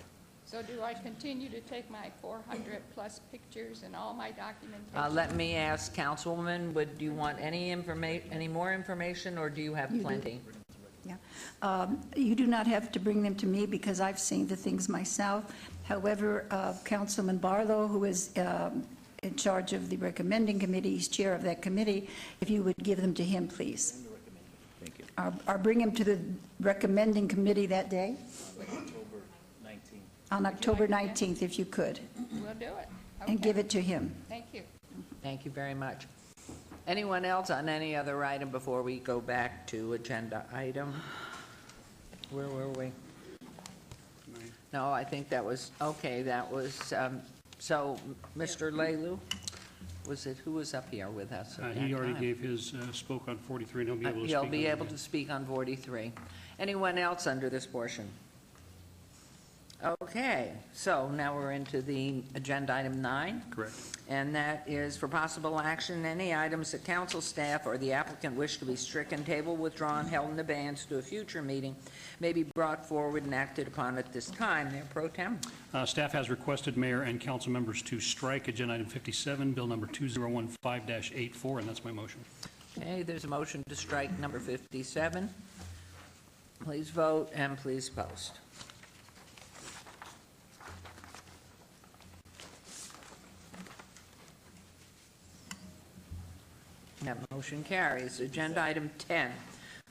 So do I continue to take my 400-plus pictures and all my documentation? Let me ask Councilwoman, do you want any more information, or do you have plenty? Yeah. You do not have to bring them to me because I've seen the things myself. However, Councilman Barlow, who is in charge of the recommending committee, he's chair of that committee, if you would give them to him, please. Thank you. Or bring him to the recommending committee that day? October 19th. On October 19th, if you could. We'll do it. And Okay. give it to him. Thank you. Thank you very much. Anyone else on any other item before we go back to agenda item? Where were we? No, I think that was, okay, that was, so, Mr. Lelu, who was up here with us at that He already time? gave his, spoke on 43, and he'll be able to speak He'll on be it. able to speak on 43. Anyone else under this portion? Okay, so now we're into the agenda item 9. Correct. And that is for possible action, any items that council staff or the applicant wish to be stricken, tabled, withdrawn, held in abeyance to a future meeting may be brought forward and acted upon at this time. Mayor Pro Tem. Staff has requested mayor and council members to strike agenda item 57, bill number 2015-84, and that's my motion. Okay, there's a motion to strike number 57. Please vote and please post. That motion carries. Agenda item 10,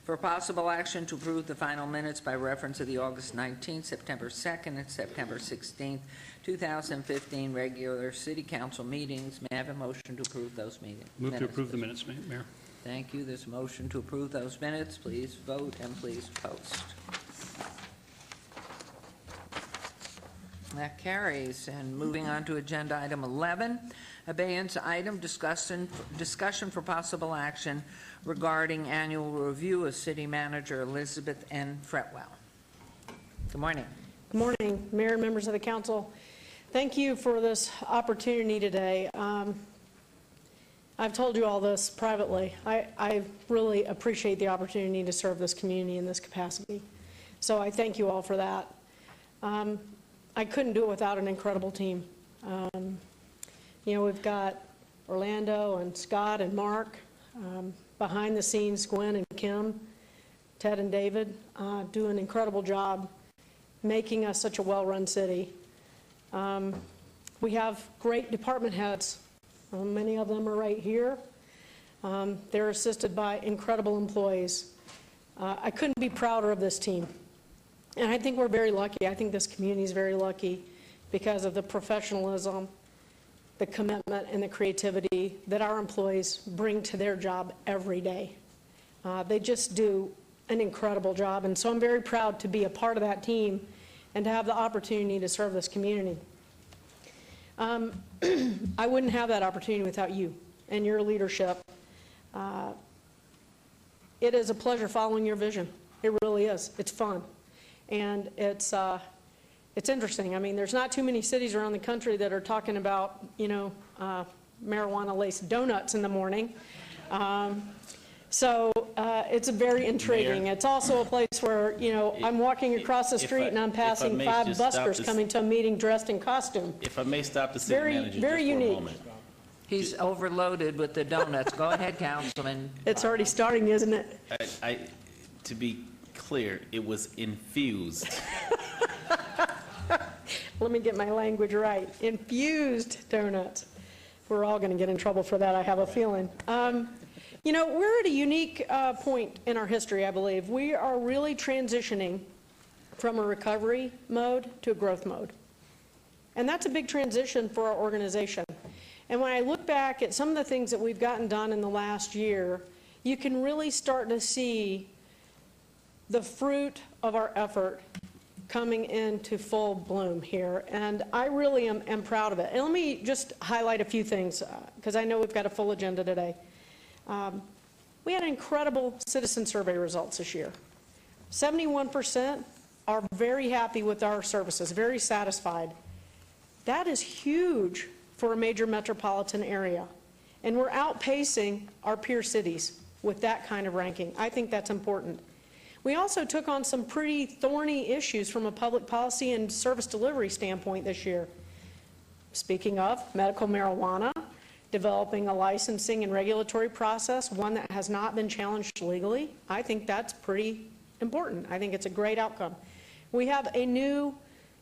for possible action to approve the final minutes by reference to the August 19th, September 2nd, and September 16th, 2015 regular city council meetings. May I have a motion to approve those meetings? Move to approve the minutes, Mayor. Thank you. There's a motion to approve those minutes. Please vote and please post. That carries. And moving on to agenda item 11, Abeyance item, discussion for possible action regarding annual review of City Manager Elizabeth N. Fretwell. Good morning. Good morning, Mayor and members of the council. Thank you for this opportunity today. I've told you all this privately. I really appreciate the opportunity to serve this community in this capacity. So I thank you all for that. I couldn't do it without an incredible team. You know, we've got Orlando and Scott and Mark, behind the scenes, Gwen and Kim, Ted and David, do an incredible job making us such a well-run city. We have great department heads. Many of them are right here. They're assisted by incredible employees. I couldn't be prouder of this team. And I think we're very lucky. I think this community is very lucky because of the professionalism, the commitment, and the creativity that our employees bring to their job every day. They just do an incredible job. And so I'm very proud to be a part of that team and to have the opportunity to serve this community. I wouldn't have that opportunity without you and your leadership. It is a pleasure following your vision. It really is. It's fun. And it's interesting. I mean, there's not too many cities around the country that are talking about, you know, marijuana-laced donuts in the morning. So it's very intriguing. Mayor, it's also a place where, you know, I'm walking across the street and I'm passing 5 buskers coming to a meeting dressed in costume. If I may stop the city manager very just unique. for a moment. He's overloaded with the donuts. Go ahead, Councilman. It's already starting, isn't it? To be clear, it was infused. Let me get my language right. Infused donuts. We're all going to get in trouble for that, I have a feeling. You know, we're at a unique point in our history, I believe. We are really transitioning from a recovery mode to a growth mode. And that's a big transition for our organization. And when I look back at some of the things that we've gotten done in the last year, you can really start to see the fruit of our effort coming into full bloom here. And I really am proud of it. And let me just highlight a few things, because I know we've got a full agenda today. We had incredible citizen survey results this year. 71% are very happy with our services, very satisfied. That is huge for a major metropolitan area. And we're outpacing our peer cities with that kind of ranking. I think that's important. We also took on some pretty thorny issues from a public policy and service delivery standpoint this year. Speaking of medical marijuana, developing a licensing and regulatory process, one that has not been challenged legally. I think that's pretty important. I think it's a great outcome. We have a new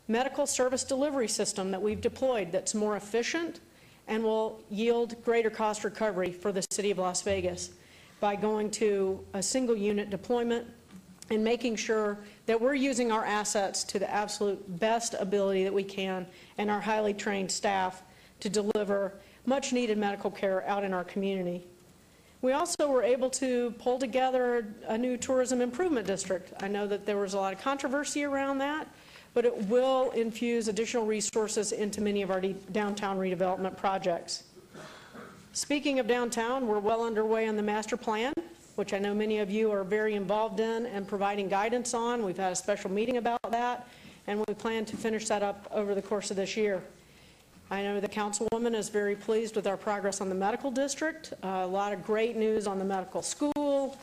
medical service delivery system that we've deployed that's more efficient and will yield greater cost recovery for the city of Las Vegas by going to a single unit deployment and making sure that we're using our assets to the absolute best ability that we can and our highly trained staff to deliver much needed medical care out in our community. We also were able to pull together a new tourism improvement district. I know that there was a lot of controversy around that, but it will infuse additional resources into many of our downtown redevelopment projects. Speaking of downtown, we're well underway on the master plan, which I know many of you are very involved in and providing guidance on. We've had a special meeting about that, and we plan to finish that up over the course of this year. I know the councilwoman is very pleased with our progress on the medical district. A lot of great news on the medical school,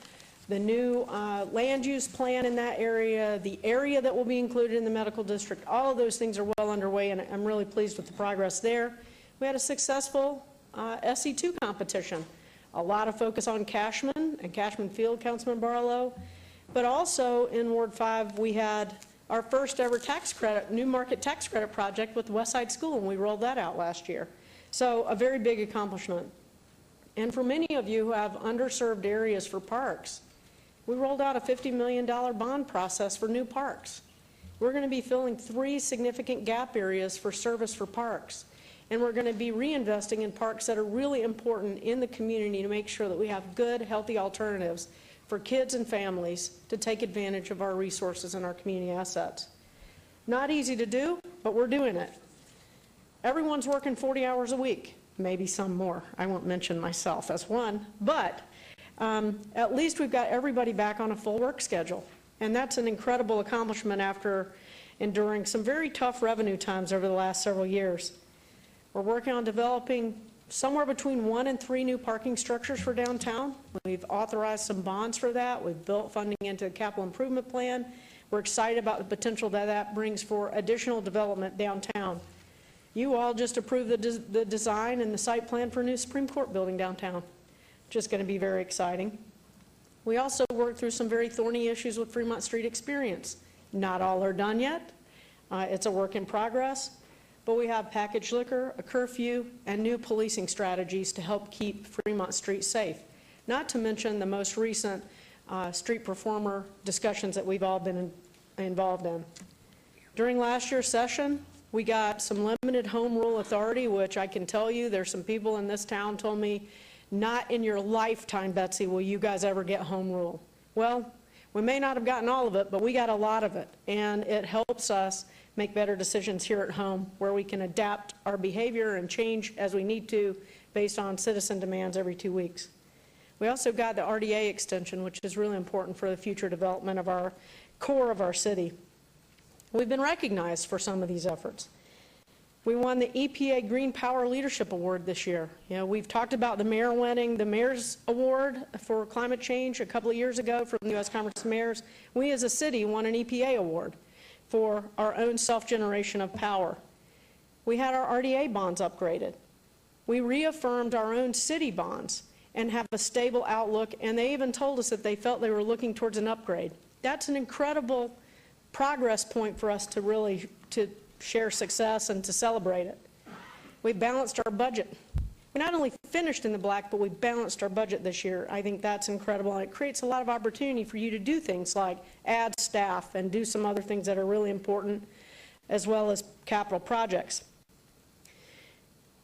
the new land use plan in that area, the area that will be included in the medical district. All of those things are well underway, and I'm really pleased with the progress there. We had a successful SC2 competition. A lot of focus on Cashman and Cashman Field, Councilman Barlow. But also in Ward 5, we had our first ever tax credit, new market tax credit project with Westside School, and we rolled that out last year. So a very big accomplishment. And for many of you who have underserved areas for parks, we rolled out a $50 million bond process for new parks. We're going to be filling 3 significant gap areas for service for parks. And we're going to be reinvesting in parks that are really important in the community to make sure that we have good, healthy alternatives for kids and families to take advantage of our resources and our community assets. Not easy to do, but we're doing it. Everyone's working 40 hours a week. maybe some more. I won't mention myself as one, but at least we've got everybody back on a full work schedule. And that's an incredible accomplishment after enduring some very tough revenue times over the last several years. We're working on developing somewhere between 1 and 3 new parking structures for downtown. We've authorized some bonds for that. We've built funding into a capital improvement plan. We're excited about the potential that that brings for additional development downtown. You all just approved the design and the site plan for a new Supreme Court building downtown, which is going to be very exciting. We also worked through some very thorny issues with Fremont Street Experience. Not all are done yet. It's a work in progress. But we have packaged liquor, a curfew, and new policing strategies to help keep Fremont Street safe. Not to mention the most recent street performer discussions that we've all been involved in. During last year's session, we got some limited home rule authority, which I can tell you there's some people in this town told me, not in your lifetime, Betsy, will you guys ever get home rule. Well, we may not have gotten all of it, but we got a lot of it, and it helps us make better decisions here at home where we can adapt our behavior and change as we need to based on citizen demands every 2 weeks. We also got the RDA extension, which is really important for the future development of our core of our city. We've been recognized for some of these efforts. We won the EPA Green Power Leadership Award this year. You know, we've talked about the mayor winning the Mayor's Award for climate change a couple of years ago from the U.S. Conference of Mayors. We as a city won an EPA award for our own self-generation of power. We had our RDA bonds upgraded. We reaffirmed our own city bonds and have a stable outlook, and they even told us that they felt they were looking towards an upgrade. That's an incredible progress point for us to really share success and to celebrate it. We balanced our budget. We not only finished in the black, but we balanced our budget this year. I think that's incredible, and it creates a lot of opportunity for you to do things like add staff and do some other things that are really important, as well as capital projects.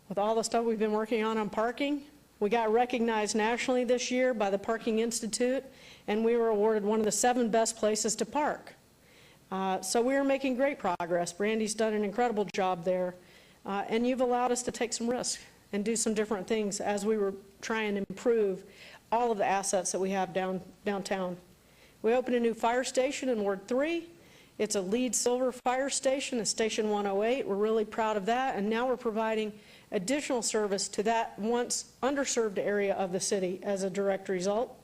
With all the stuff we've been working on parking, we got recognized nationally this year by the Parking Institute, and we were awarded one of the 7 best places to park. So we are making great progress. Brandy's done an incredible job there, and you've allowed us to take some risks and do some different things as we were trying to improve all of the assets that we have downtown. We opened a new fire station in Ward 3. It's a LEED Silver fire station, a Station 108. We're really proud of that, and now we're providing additional service to that once underserved area of the city as a direct result.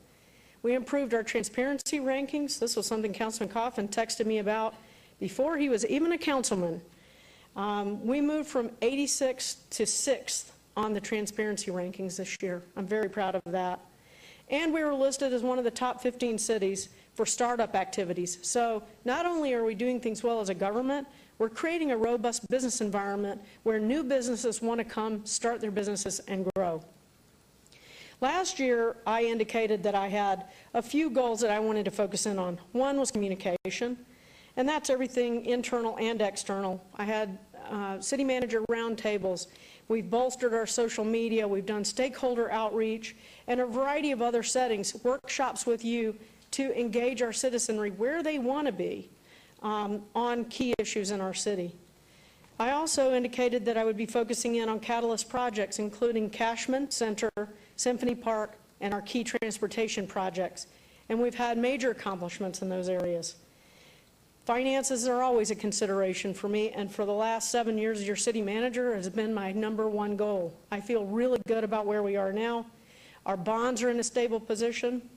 We improved our transparency rankings. This was something Councilman Coffin texted me about before he was even a councilman. We moved from 86th to 6th on the transparency rankings this year. I'm very proud of that. And we were listed as one of the top 15 cities for startup activities. So not only are we doing things well as a government, we're creating a robust business environment where new businesses want to come, start their businesses, and grow. Last year, I indicated that I had a few goals that I wanted to focus in on. One was communication, and that's everything internal and external. I had city manager roundtables. We've bolstered our social media. We've done stakeholder outreach and a variety of other settings, workshops with you to engage our citizenry where they want to be on key issues in our city. I also indicated that I would be focusing in on catalyst projects, including Cashman Center, Symphony Park, and our key transportation projects. And we've had major accomplishments in those areas. Finances are always a consideration for me, and for the last 7 years as your city manager has been my #1 goal. I feel really good about where we are now. Our bonds are in a stable position.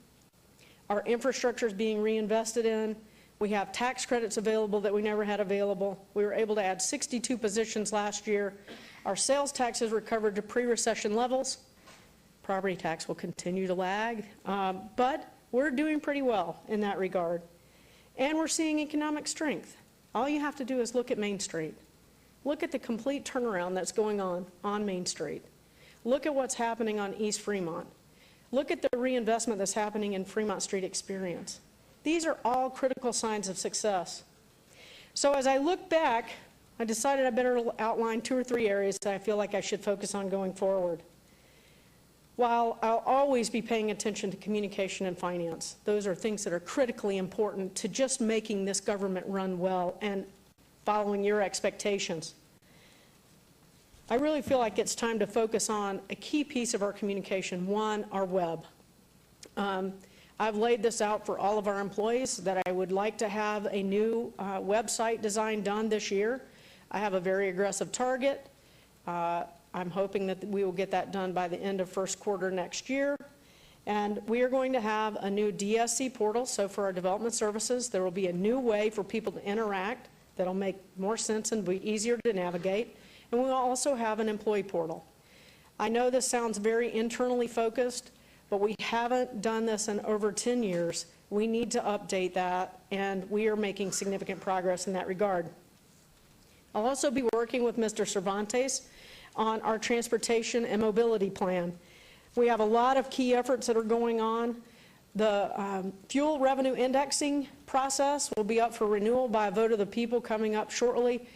Our infrastructure is being reinvested in. We have tax credits available that we never had available. We were able to add 62 positions last year. Our sales tax has recovered to pre-recession levels. Property tax will continue to lag, but we're doing pretty well in that regard. And we're seeing economic strength. All you have to do is look at Main Street. Look at the complete turnaround that's going on Main Street. Look at what's happening on East Fremont. Look at the reinvestment that's happening in Fremont Street Experience. These are all critical signs of success. So as I look back, I decided I better outline 2 or 3 areas that I feel like I should focus on going forward. While I'll always be paying attention to communication and finance, those are things that are critically important to just making this government run well and following your expectations. I really feel like it's time to focus on a key piece of our communication, one, our web. I've laid this out for all of our employees that I would like to have a new website design done this year. I have a very aggressive target. I'm hoping that we will get that done by the end of first quarter next year. And we are going to have a new DSC portal. So for our development services, there will be a new way for people to interact that'll make more sense and be easier to navigate. And we'll also have an employee portal. I know this sounds very internally focused, but we haven't done this in over 10 years. We need to update that, and we are making significant progress in that regard. I'll also be working with Mr. Cervantes on our transportation and mobility plan. We have a lot of key efforts that are going on. The fuel revenue indexing process will be up for renewal by a vote of the people coming up shortly.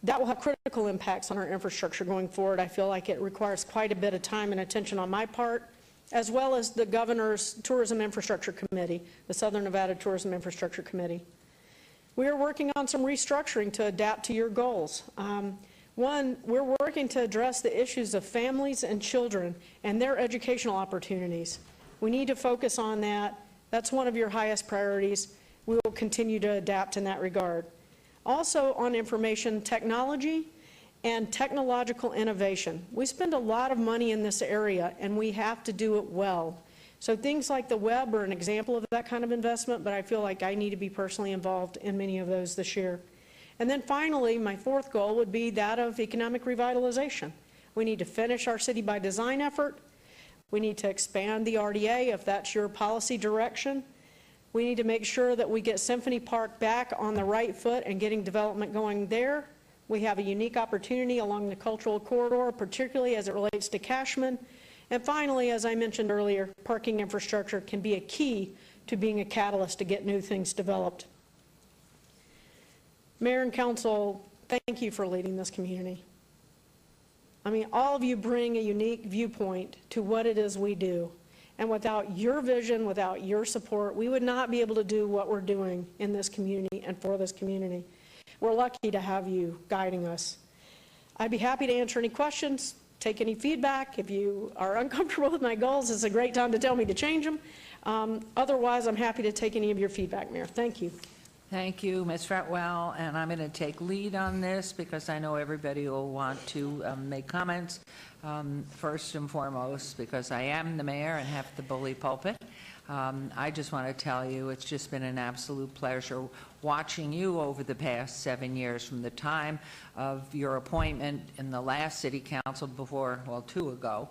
That will have critical impacts on our infrastructure going forward. I feel like it requires quite a bit of time and attention on my part, as well as the Governor's Tourism Infrastructure Committee, the Southern Nevada Tourism Infrastructure Committee. We are working on some restructuring to adapt to your goals. One, we're working to address the issues of families and children and their educational opportunities. We need to focus on that. That's one of your highest priorities. We will continue to adapt in that regard. Also on information technology and technological innovation. We spend a lot of money in this area, and we have to do it well. So things like the web are an example of that kind of investment, but I feel like I need to be personally involved in many of those this year. And then finally, my fourth goal would be that of economic revitalization. We need to finish our City by Design effort. We need to expand the RDA if that's your policy direction. We need to make sure that we get Symphony Park back on the right foot and getting development going there. We have a unique opportunity along the cultural corridor, particularly as it relates to Cashman. And finally, as I mentioned earlier, parking infrastructure can be a key to being a catalyst to get new things developed. Mayor and Council, thank you for leading this community. I mean, all of you bring a unique viewpoint to what it is we do. And without your vision, without your support, we would not be able to do what we're doing in this community and for this community. We're lucky to have you guiding us. I'd be happy to answer any questions, take any feedback. If you are uncomfortable with my goals, it's a great time to tell me to change them. Otherwise, I'm happy to take any of your feedback, Mayor. Thank you. Thank you, Ms. Fretwell, and I'm going to take lead on this because I know everybody will want to make comments. First and foremost, because I am the mayor and have the bully pulpit, I just want to tell you it's just been an absolute pleasure watching you over the past 7 years from the time of your appointment in the last city council before, well, 2 ago,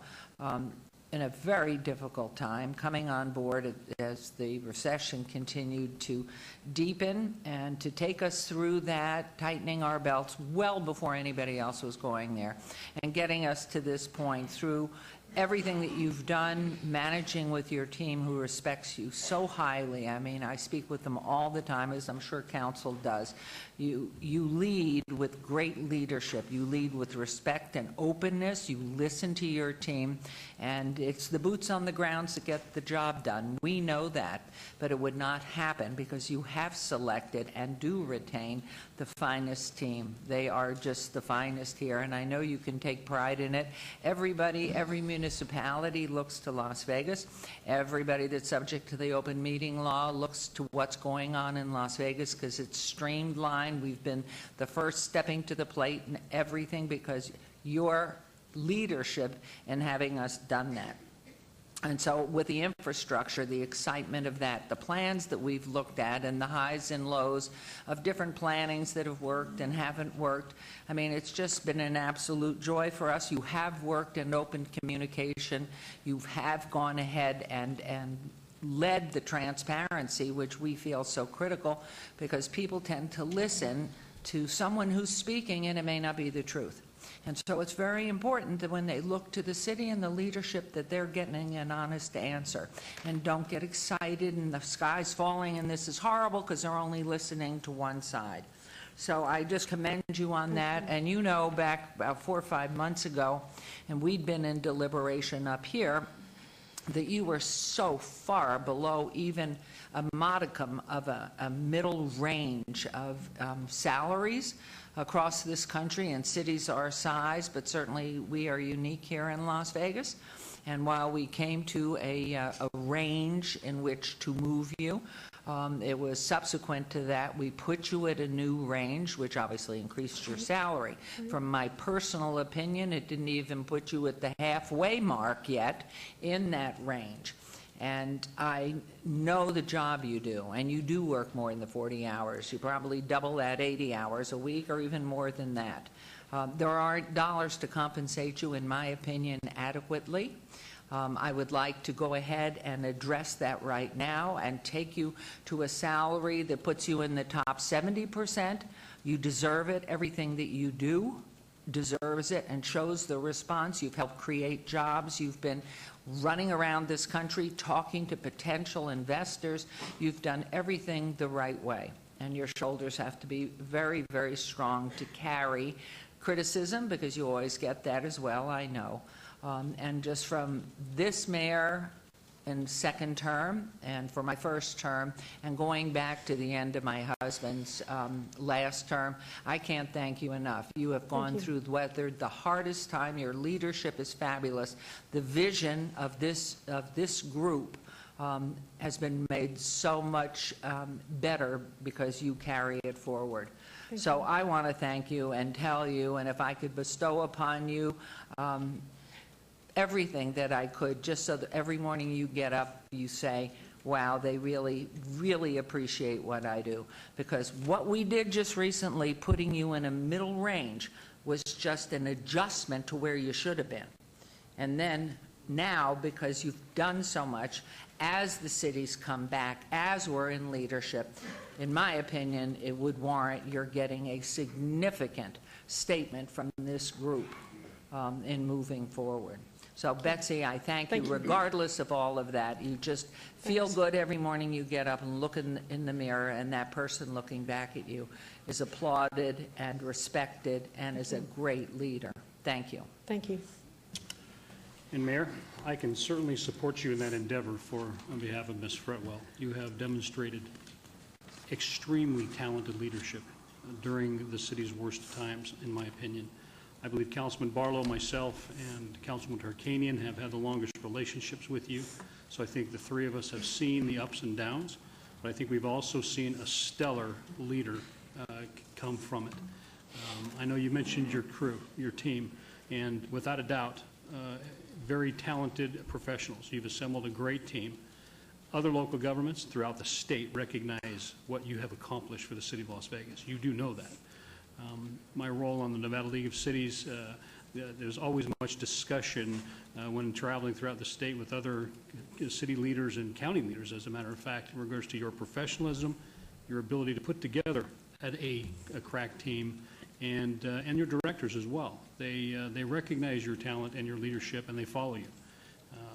in a very difficult time, coming on board as the recession continued to deepen and to take us through that, tightening our belts well before anybody else was going there, and getting us to this point through everything that you've done, managing with your team who respects you so highly. I mean, I speak with them all the time, as I'm sure council does. You lead with great leadership. You lead with respect and openness. You listen to your team, and it's the boots on the ground that get the job done. We know that, but it would not happen because you have selected and do retain the finest team. They are just the finest here, and I know you can take pride in it. Everybody, every municipality looks to Las Vegas. Everybody that's subject to the open meeting law looks to what's going on in Las Vegas because it's streamlined. We've been the first stepping to the plate and everything because your leadership in having us done that. And so with the infrastructure, the excitement of that, the plans that we've looked at and the highs and lows of different plannings that have worked and haven't worked, I mean, it's just been an absolute joy for us. You have worked in open communication. You have gone ahead and led the transparency, which we feel so critical because people tend to listen to someone who's speaking and it may not be the truth. And so it's very important that when they look to the city and the leadership that they're getting an honest answer and don't get excited and the sky's falling and this is horrible because they're only listening to one side. So I just commend you on that. And you know, back about 4 or 5 months ago, and we'd been in deliberation up here, that you were so far below even a modicum of a middle range of salaries across this country in cities our size, but certainly we are unique here in Las Vegas. And while we came to a range in which to move you, it was subsequent to that we put you at a new range, which obviously increased your salary. From my personal opinion, it didn't even put you at the halfway mark yet in that range. And I know the job you do, and you do work more than the 40 hours. You probably double that 80 hours a week or even more than that. There aren't dollars to compensate you, in my opinion, adequately. I would like to go ahead and address that right now and take you to a salary that puts you in the top 70%. You deserve it. Everything that you do deserves it and shows the response. You've helped create jobs. You've been running around this country talking to potential investors. You've done everything the right way. And your shoulders have to be very, very strong to carry criticism, because you always get that as well, I know. And just from this mayor in second term and for my first term and going back to the end of my husband's last term, I can't thank you enough. You have gone through weathered the hardest time. Your leadership is fabulous. The vision of this group has been made so much better because you carry it forward. So I want to thank you and tell you, and if I could bestow upon you everything that I could, just so that every morning you get up, you say, wow, they really, really appreciate what I do. Because what we did just recently, putting you in a middle range, was just an adjustment to where you should have been. And then now, because you've done so much, as the cities come back, as we're in leadership, in my opinion, it would warrant your getting a significant statement from this group in moving forward. So, Betsy, I thank you regardless of all of that. You just feel good every morning you get up and look in the mirror, and that person looking back at you is applauded and respected and is a great leader. Thank you. Thank you. And Mayor, I can certainly support you in that endeavor on behalf of Ms. Fretwell. You have demonstrated extremely talented leadership during the city's worst times, in my opinion. I believe Councilman Barlow, myself, and Councilman Tarkanian have had the longest relationships with you. So I think the three of us have seen the ups and downs, but I think we've also seen a stellar leader come from it. I know you mentioned your crew, your team, and without a doubt, very talented professionals. You've assembled a great team. Other local governments throughout the state recognize what you have accomplished for the city of Las Vegas. You do know that. My role on the Nevada League of Cities, there's always much discussion when traveling throughout the state with other city leaders and county leaders, as a matter of fact, in regards to your professionalism, your ability to put together a crack team, and your directors as well. They recognize your talent and your leadership, and they follow you.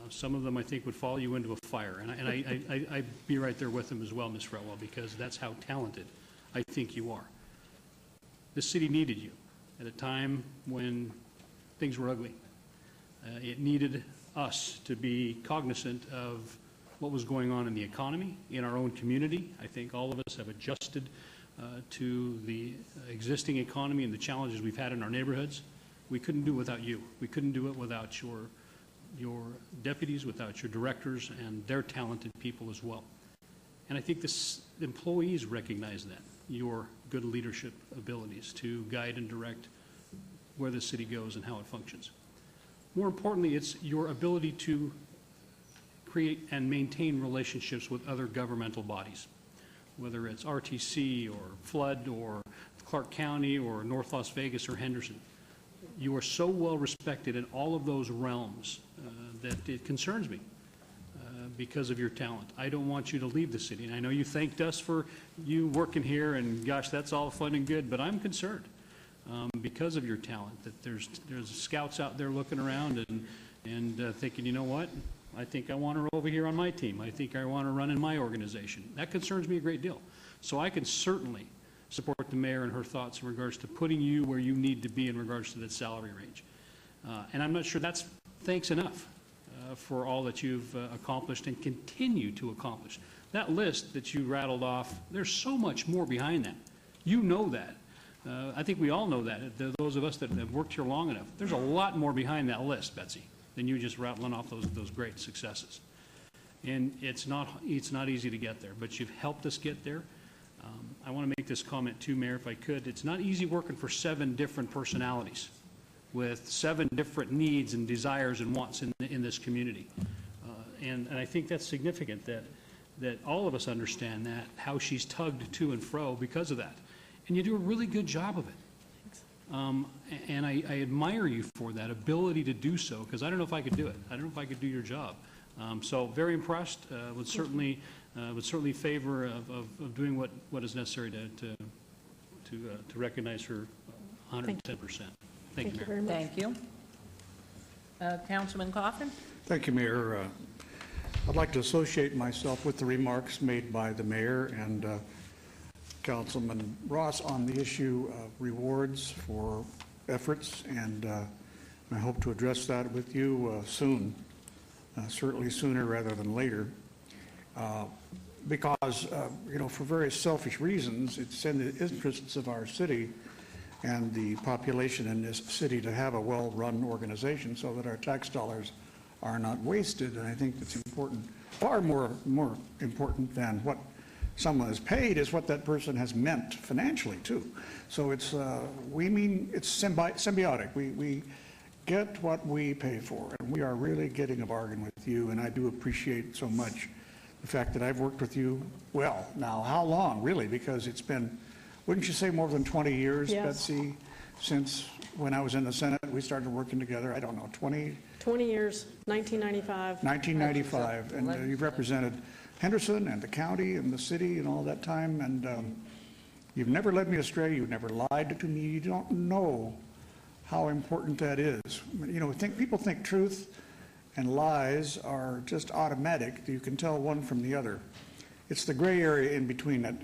Some of them, I think, would follow you into a fire, and I'd be right there with them as well, Ms. Fretwell, because that's how talented I think you are. This city needed you at a time when things were ugly. It needed us to be cognizant of what was going on in the economy, in our own community. I think all of us have adjusted to the existing economy and the challenges we've had in our neighborhoods. We couldn't do it without you. We couldn't do it without your deputies, without your directors, and their talented people as well. And I think the employees recognize that, your good leadership abilities to guide and direct where the city goes and how it functions. More importantly, it's your ability to create and maintain relationships with other governmental bodies, whether it's RTC or Flood or Clark County or North Las Vegas or Henderson. You are so well respected in all of those realms that it concerns me because of your talent. I don't want you to leave the city. And I know you thanked us for you working here, and gosh, that's all fun and good, but I'm concerned because of your talent, that there's scouts out there looking around and thinking, you know what, I think I want her over here on my team. I think I want her running my organization. That concerns me a great deal. So I can certainly support the mayor and her thoughts in regards to putting you where you need to be in regards to that salary range. And I'm not sure that's thanks enough. for all that you've accomplished and continue to accomplish. That list that you rattled off, there's so much more behind that. You know that. I think we all know that, those of us that have worked here long enough. There's a lot more behind that list, Betsy, than you just rattling off those great successes. And it's not easy to get there, but you've helped us get there. I want to make this comment too, Mayor, if I could. It's not easy working for 7 different personalities with 7 different needs and desires and wants in this community. And I think that's significant that all of us understand that, how she's tugged to and fro because of that. And you do a really good job of it. And I admire you for that ability to do so, because I don't know if I could do it. I don't know if I could do your job. So very impressed. Would certainly favor of doing what is necessary to recognize her 110%. Thank you, Mayor. very much. Thank you. Councilman Coffin? Thank you, Mayor. I'd like to associate myself with the remarks made by the mayor and Councilman Ross on the issue of rewards for efforts, and I hope to address that with you soon, certainly sooner rather than later, because, for various selfish reasons, it's in the interests of our city and the population in this city to have a well-run organization so that our tax dollars are not wasted. And I think it's important, far more important than what someone is paid is what that person has meant financially too. So it's it's symbiotic. We get what we pay for, and we are really getting a bargain with you. And I do appreciate so much the fact that I've worked with you. Well, now how long really? Because it's been, wouldn't you say, more than 20 years, Yes. Betsy, since when I was in the Senate we started working together. I don't know, 20 years, 1995. 1995, and you've represented Henderson and the county and the city and all that time, and you've never led me astray. You've never lied to me. You don't know how important that is. People think truth and lies are just automatic. You can tell one from the other. It's the gray area in between that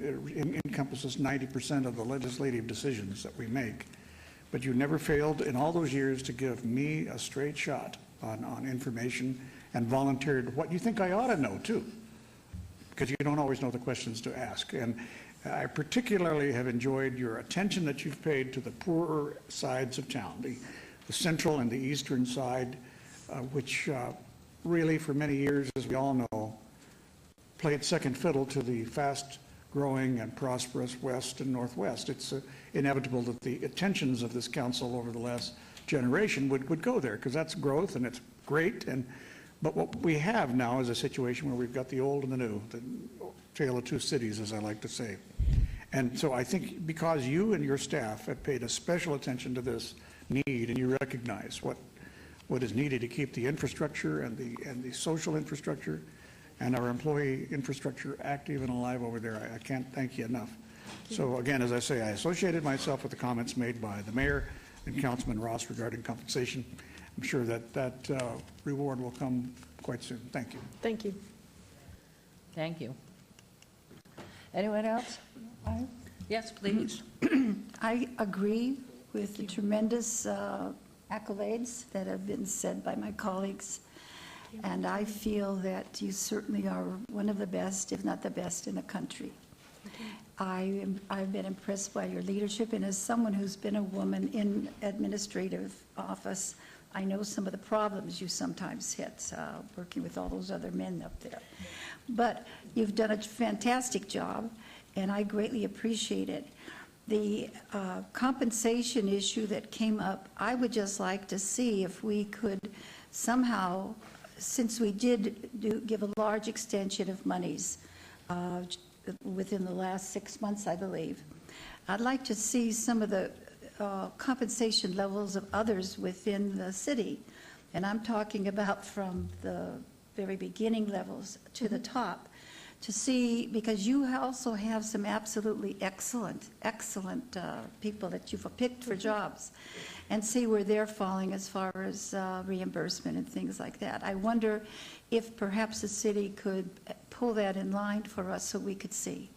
encompasses 90% of the legislative decisions that we make. But you never failed in all those years to give me a straight shot on information, and volunteered what you think I ought to know too, because you don't always know the questions to ask. And I particularly have enjoyed your attention that you've paid to the poorer sides of town, the central and the eastern side, which really for many years, as we all know, played second fiddle to the fast-growing and prosperous west and northwest. It's inevitable that the attentions of this council over the last generation would go there, because that's growth and it's great. But what we have now is a situation where we've got the old and the new, the tale of two cities, as I like to say. And so I think because you and your staff have paid a special attention to this need, and you recognize what is needed to keep the infrastructure and the social infrastructure and our employee infrastructure active and alive over there, I can't thank you enough. So again, as I say, I associated myself with the comments made by the mayor and Councilman Ross regarding compensation. I'm sure that reward will come quite soon. Thank you. Thank you. Thank you. Anyone else? Yes, please. I agree with the tremendous accolades that have been said by my colleagues, and I feel that you certainly are one of the best, if not the best, in the country. I've been impressed by your leadership, and as someone who's been a woman in administrative office, I know some of the problems you sometimes hit, working with all those other men up there. But you've done a fantastic job, and I greatly appreciate it. The compensation issue that came up, I would just like to see if we could somehow, since we did give a large extension of monies within the last 6 months, I believe, I'd like to see some of the compensation levels of others within the city. And I'm talking about from the very beginning levels to the top, to see, because you also have some absolutely excellent people that you've picked for jobs, and see where they're falling as far as reimbursement and things like that. I wonder if perhaps the city could pull that in line for us so we could see.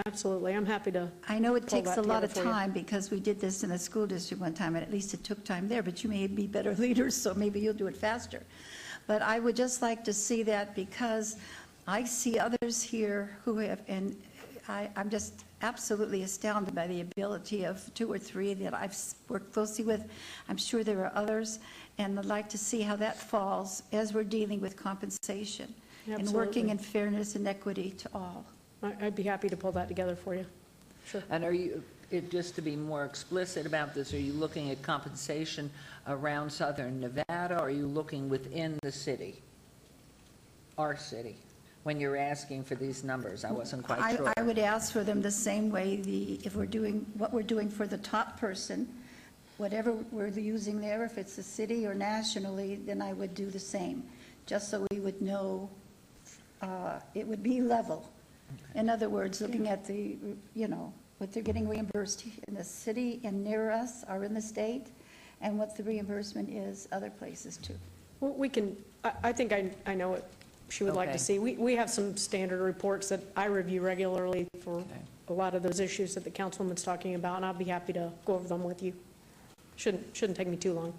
Absolutely. I'm happy to. I know it pull takes that a lot of together for you. time, because we did this in a school district one time, and at least it took time there, but you may be better leaders, so maybe you'll do it faster. But I would just like to see that because I see others here who have, and I'm just absolutely astounded by the ability of 2 or 3 that I've worked closely with. I'm sure there are others, and I'd like to see how that falls as we're dealing with compensation and working Absolutely. in fairness and equity to all. I'd be happy to pull that together for you. Sure. And are you, just to be more explicit about this, are you looking at compensation around southern Nevada, or are you looking within the city, our city, when you're asking for these numbers? I wasn't quite sure. I would ask for them the same way if we're doing what we're doing for the top person, whatever we're using there, if it's the city or nationally, then I would do the same, just so we would know it would be level. In other words, looking at the, what they're getting reimbursed in the city and near us or in the state, and what the reimbursement is other places too. Well, we can, I think I know what she would like Okay. to see. We have some standard reports that I review regularly for a lot of those issues that the councilwoman's talking about, and I'll be happy to go over them with you. Shouldn't take me too long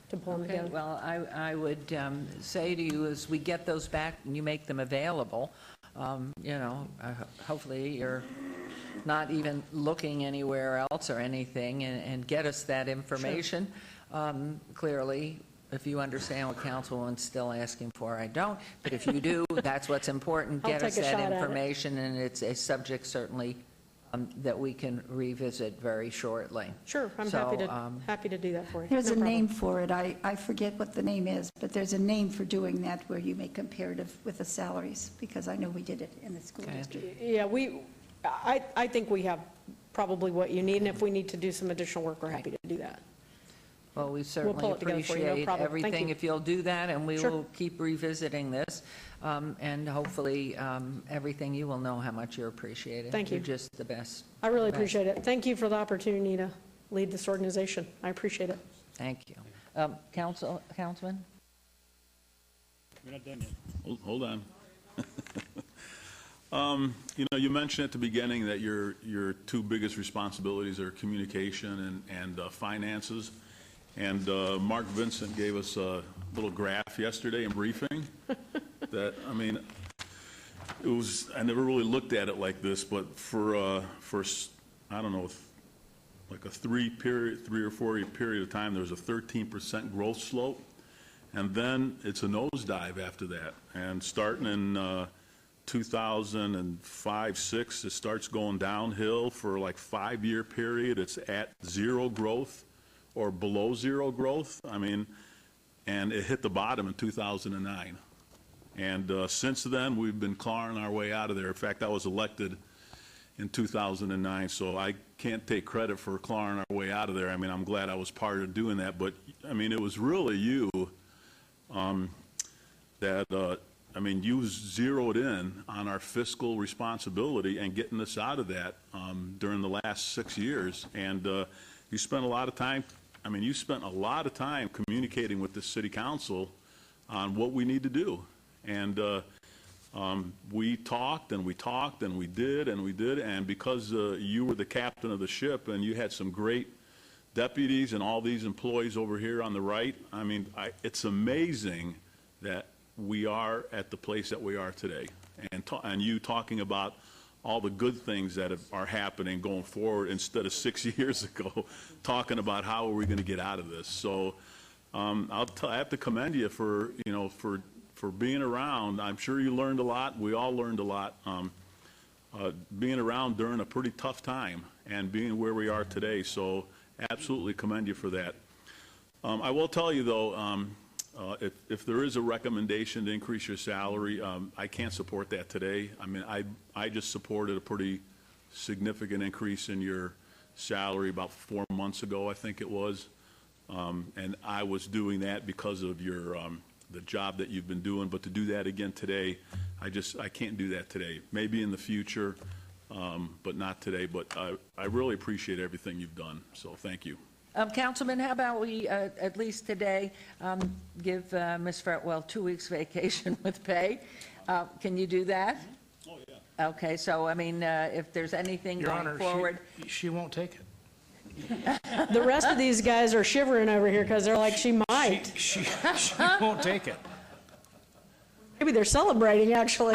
to pull them Okay, together. well, I would say to you, as we get those back and you make them available, hopefully you're not even looking anywhere else or anything, and get us that information. Clearly, if you understand what Councilwoman's still asking for, I don't, but if you do, that's what's important. I'll Get us take a shot that at it. information, and it's a subject certainly that we can revisit very shortly. Sure, I'm So, happy to do that for you. There's No a problem. name for it. I forget what the name is, but there's a name for doing that where you make comparative with the salaries, because I know we did it in the school district. Yeah, I think we have probably what you need, and if we need to do some additional work, we're happy to do that. Well, we pull certainly it together for you, no appreciate problem. Thank everything you. if you'll do that, and we Sure. will keep revisiting this. And hopefully, everything, you will know how much you're appreciated. Thank you. You're just the best. I really Best. appreciate it. Thank you for the opportunity to lead this organization. I appreciate it. Thank you. Councilman? We're not done yet. Hold on. You mentioned at the beginning that your 2 biggest responsibilities are communication and finances. And Mark Vincent gave us a little graph yesterday in briefing that, it was, I never really looked at it like this, but for I don't know, like a 3 or 4 year period of time, there was a 13% growth slope. And then it's a nosedive after that. And starting in 2005-06, it starts going downhill for like 5-year period. It's at 0 growth or below 0 growth. And it hit the bottom in 2009. And since then, we've been clawing our way out of there. In fact, I was elected in 2009, so I can't take credit for clawing our way out of there. I'm glad I was part of doing that. But, it was really you that, you zeroed in on our fiscal responsibility and getting us out of that during the last 6 years. And you spent a lot of time, you spent a lot of time communicating with the city council on what we need to do. And we talked and we talked and we did and we did. And because you were the captain of the ship and you had some great deputies and all these employees over here on the right, it's amazing that we are at the place that we are today. And you talking about all the good things that are happening going forward instead of 6 years ago, talking about how are we going to get out of this. So I have to commend you for being around. I'm sure you learned a lot. We all learned a lot. Being around during a pretty tough time and being where we are today. So absolutely commend you for that. I will tell you, though, if there is a recommendation to increase your salary, I can't support that today. I just supported a pretty significant increase in your salary about 4 months ago, I think it was. And I was doing that because of your the job that you've been doing. But to do that again today, I can't do that today. Maybe in the future, but not today. But I really appreciate everything you've done. So thank you. Councilman, how about we, at least today, give Ms. Fretwell 2 weeks vacation with pay? Can you do that? Oh, yeah. Okay, so, if there's anything Your going Honor, forward. she won't take it. The rest of these guys are shivering over here because they're like, she might. She won't take it. Maybe they're celebrating, actually.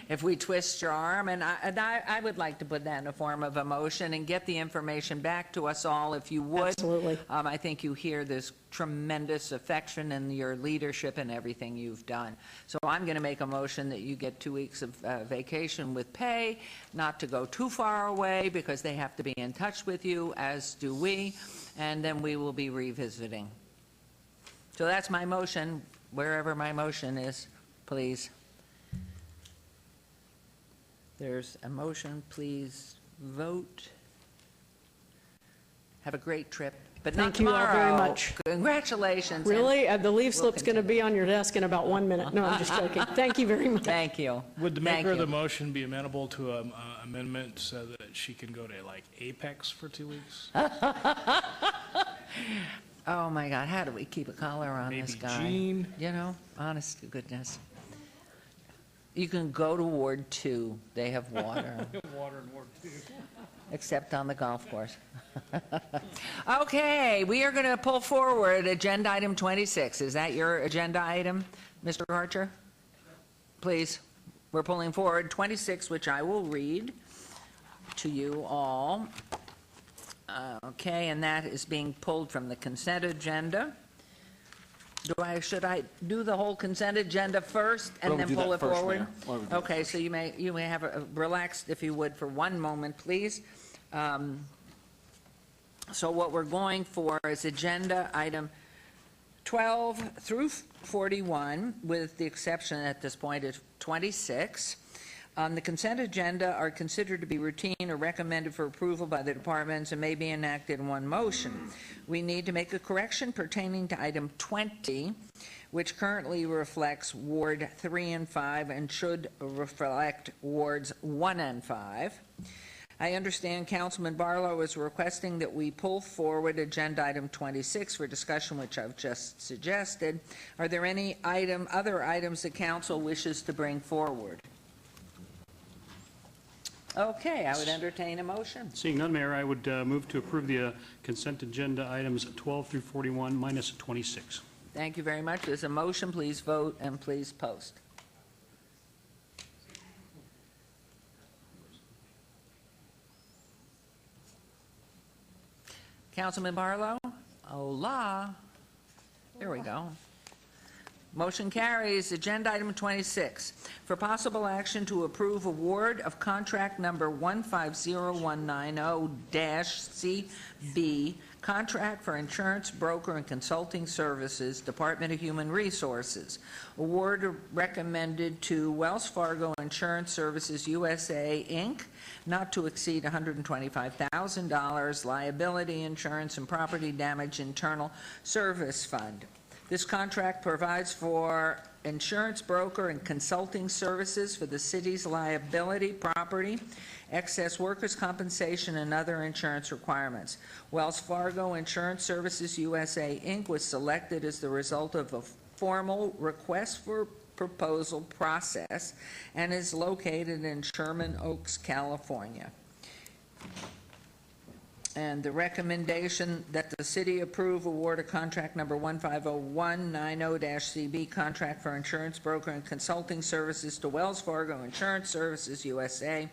If we twist your arm, and I would like to put that in a form of a motion and get the information back to us all, if you would. Absolutely. I think you hear this tremendous affection and your leadership and everything you've done. So I'm going to make a motion that you get 2 weeks of vacation with pay, not to go too far away because they have to be in touch with you, as do we, and then we will be revisiting. So that's my motion, wherever my motion is, please. There's a motion, please vote. Have a great trip, but not Thank you all tomorrow. very much. Congratulations. Really? The leaf We'll slip's going to be on your desk in about 1 minute. No, I'm just joking. Thank you very much. Thank you. Would the Thank maker of you. the motion be amenable to an amendment so that she can go to like Apex for 2 weeks? Oh, my God, how do we keep a collar on this Maybe guy? Jean? You know, honest to goodness. You can go to Ward 2, they have water, Water and Ward 2. except on the golf course. Okay, we are going to pull forward agenda item 26. Is that your agenda item, Mr. Archer? Please, we're pulling forward 26, which I will read to you all. Okay, and that is being pulled from the consent agenda. Should I do the whole consent agenda first and Why don't then we do pull that it first, forward? Mayor? Why don't we do Okay, that so you may have relaxed, if you would, for one moment, please. So what we're going for is agenda item 12 through 41, with the exception at this point of 26. The consent agenda are considered to be routine or recommended for approval by the departments and may be enacted in one motion. We need to make a correction pertaining to item 20, which currently reflects Ward 3 and 5 and should reflect Wards 1 and 5. I understand Councilman Barlow is requesting that we pull forward agenda item 26 for discussion, which I've just suggested. Are there any other items the council wishes to bring forward? Okay, I would entertain a motion. Seeing none, Mayor, I would move to approve the consent agenda items 12 through 41 minus 26. Thank you very much. There's a motion. Please vote and please post. Councilman Barlow? Hola. There we go. Motion carries. Agenda item 26, for possible action to approve award of contract number 150190-CB, contract for insurance broker and consulting services, Department of Human Resources. Award recommended to Wells Fargo Insurance Services USA, Inc., not to exceed $125,000, liability insurance and property damage internal service fund. This contract provides for insurance broker and consulting services for the city's liability, property, excess workers' compensation, and other insurance requirements. Wells Fargo Insurance Services USA, Inc. was selected as the result of a formal request for proposal process and is located in Sherman Oaks, California. And the recommendation that the city approve award of contract number 150190-CB, contract for insurance broker and consulting services to Wells Fargo Insurance Services USA,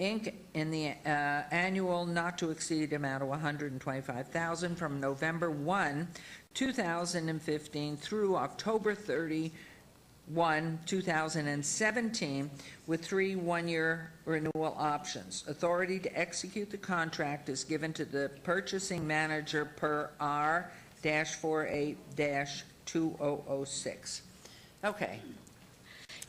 Inc., in the annual not to exceed amount of $125,000 from November 1, 2015 through October 31, 2017, with 3 one-year renewal options. Authority to execute the contract is given to the purchasing manager per R-48-2006. Okay.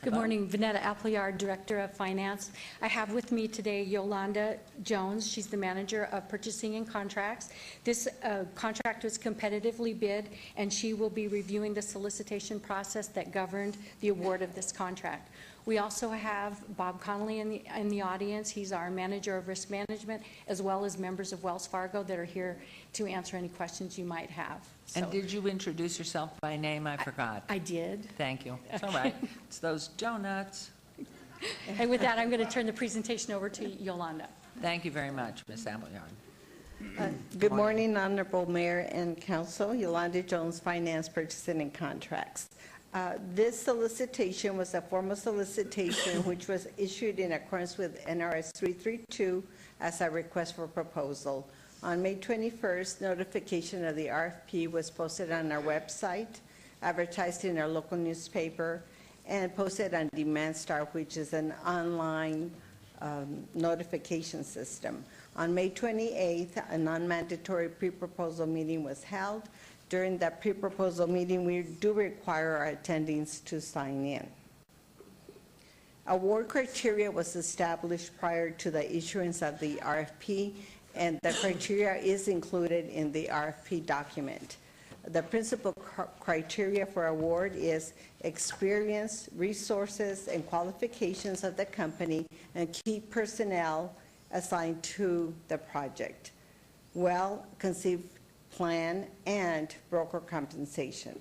Good morning, Vanetta Appleyard, Director of Finance. I have with me today Yolanda Jones. She's the Manager of Purchasing and Contracts. This contract was competitively bid, and she will be reviewing the solicitation process that governed the award of this contract. We also have Bob Connolly in the audience. He's our Manager of Risk Management, as well as members of Wells Fargo that are here to answer any questions you might have. And did you introduce yourself by name? I forgot. I did. Thank you. It's all right. It's those donuts. And with that, I'm going to turn the presentation over to Yolanda. Thank you very much, Ms. Appleyard. Good morning, Honorable Mayor and Council. Yolanda Jones, Finance, Purchasing, and Contracts. This solicitation was a formal solicitation which was issued in accordance with NRS 332 as a request for proposal. On May 21st, notification of the RFP was posted on our website, advertised in our local newspaper, and posted on DemandStar, which is an online notification system. On May 28th, a non-mandatory pre-proposal meeting was held. During that pre-proposal meeting, we do require our attendees to sign in. Award criteria was established prior to the issuance of the RFP, and the criteria is included in the RFP document. The principal criteria for award is experience, resources, and qualifications of the company and key personnel assigned to the project, well-conceived plan, and broker compensation.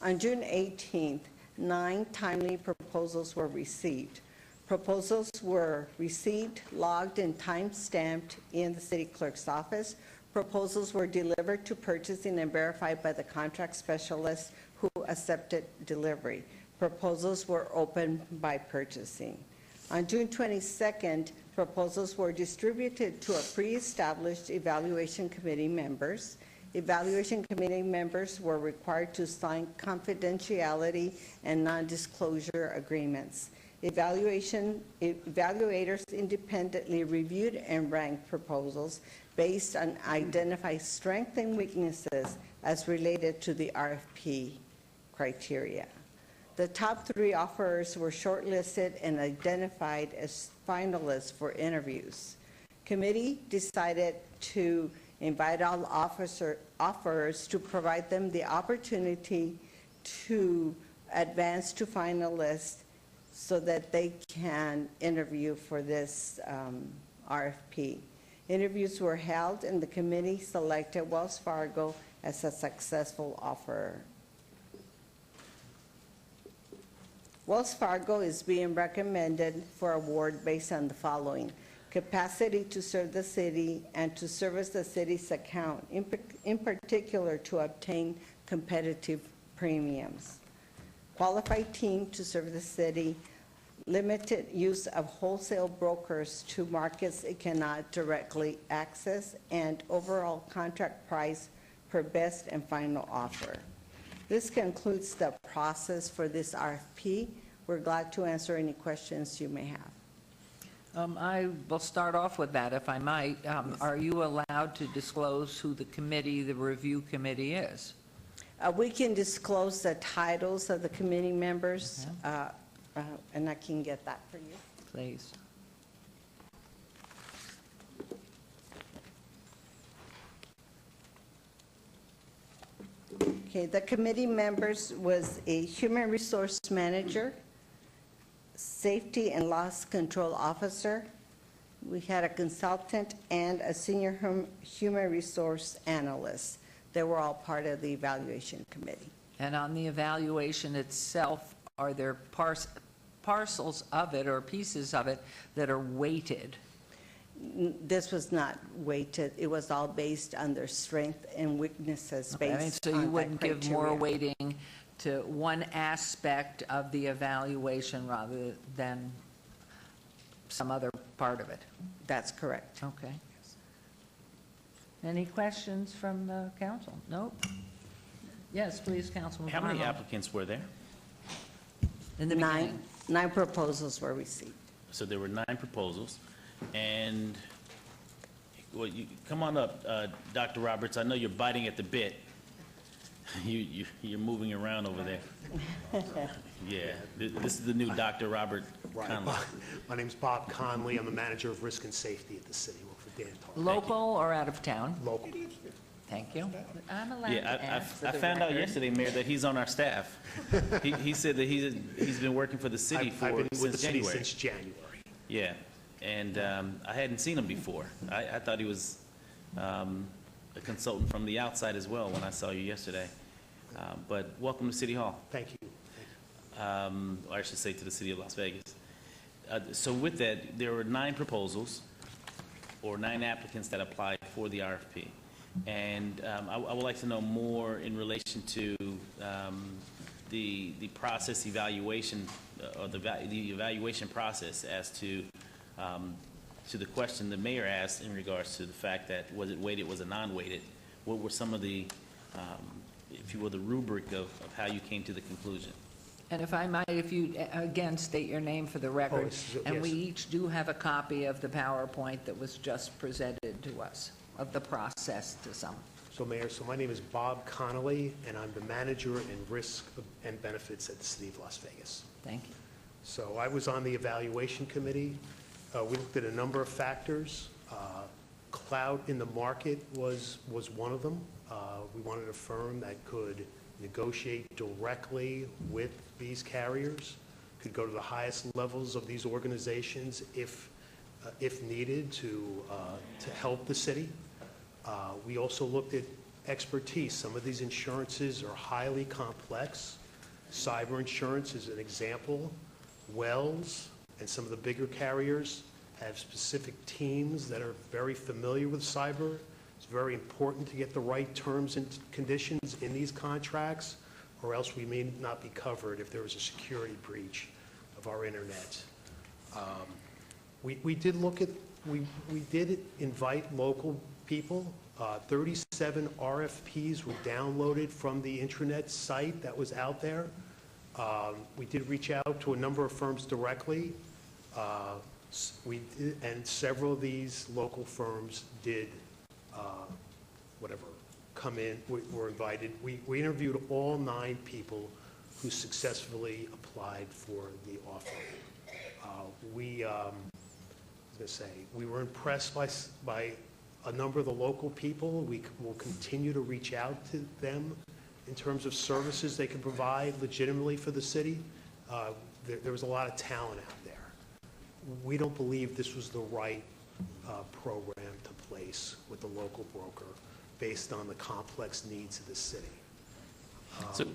On June 18th, 9 timely proposals were received. Proposals were received, logged, and time-stamped in the city clerk's office. Proposals were delivered to purchasing and verified by the contract specialist who accepted delivery. Proposals were opened by purchasing. On June 22nd, proposals were distributed to a pre-established evaluation committee members. Evaluation committee members were required to sign confidentiality and non-disclosure agreements. Evaluators independently reviewed and ranked proposals based on identified strengths and weaknesses as related to the RFP criteria. The top 3 offerers were shortlisted and identified as finalists for interviews. Committee decided to invite all offerers to provide them the opportunity to advance to finalists so that they can interview for this RFP. Interviews were held and the committee selected Wells Fargo as a successful offerer. Wells Fargo is being recommended for award based on the following: capacity to serve the city and to service the city's account, in particular to obtain competitive premiums. Qualified team to serve the city, limited use of wholesale brokers to markets it cannot directly access, and overall contract price per best and final offer. This concludes the process for this RFP. We're glad to answer any questions you may have. I will start off with that, if I might. Are you allowed to disclose who the committee, the review committee is? We can disclose the titles of the committee members, and I can get that for you. Please. Okay, the committee members was a human resource manager, safety and loss control officer. We had a consultant and a senior human resource analyst. They were all part of the evaluation committee. And on the evaluation itself, are there parcels of it or pieces of it that are weighted? This was not weighted. It was all based on their strength and weaknesses based on So you wouldn't that give more criteria. weighting to one aspect of the evaluation rather than some other part of it? That's correct. Okay. Any questions from the council? Nope. Yes, please, Councilman How many Barlow. applicants were there? In the beginning. Nine proposals were received. So there were 9 proposals. And, well, you, come on up, Dr. Roberts. I know you're biting at the bit. You're moving around over there. Yeah, this is the new Dr. Robert Conley. My name's Bob Conley. I'm the manager of risk and safety at the city. I work for Dan Tarr. Local or out of town? Local. Thank you. I'm allowed to Yeah, ask for I the found out record. yesterday, Mayor, that he's on our staff. He said that he's been working for the city I've been with the since city January. since January. Yeah, and I hadn't seen him before. I thought he was a consultant from the outside as well when I saw you yesterday. But welcome to City Hall. Thank you. Or I should say to the City of Las Vegas. So with that, there were 9 proposals or 9 applicants that applied for the RFP. And I would like to know more in relation to the process evaluation, or the evaluation process as to the question the mayor asked in regards to the fact that was it weighted, was it non-weighted? What were some of the, if you will, the rubric of how you came to the conclusion? And if I might, if you, again, state your name for the record. And we each do have a copy of the PowerPoint that was just presented to us, of the process to some. So Mayor, my name is Bob Connolly, and I'm the manager in risk and benefits at the City of Las Vegas. Thank you. So I was on the evaluation committee. We looked at a number of factors. Clout in the market was one of them. We wanted a firm that could negotiate directly with these carriers, could go to the highest levels of these organizations if needed to help the city. We also looked at expertise. Some of these insurances are highly complex. Cyber insurance is an example. Wells and some of the bigger carriers have specific teams that are very familiar with cyber. It's very important to get the right terms and conditions in these contracts, or else we may not be covered if there was a security breach of our internet. We did look at, we did invite local people. 37 RFPs were downloaded from the intranet site that was out there. We did reach out to a number of firms directly. And several of these local firms did come in, were invited. We interviewed all 9 people who successfully applied for the offer. We were impressed by a number of the local people. We will continue to reach out to them in terms of services they can provide legitimately for the city. There was a lot of talent out there. We don't believe this was the right program to place with the local broker based on the complex needs of the city. So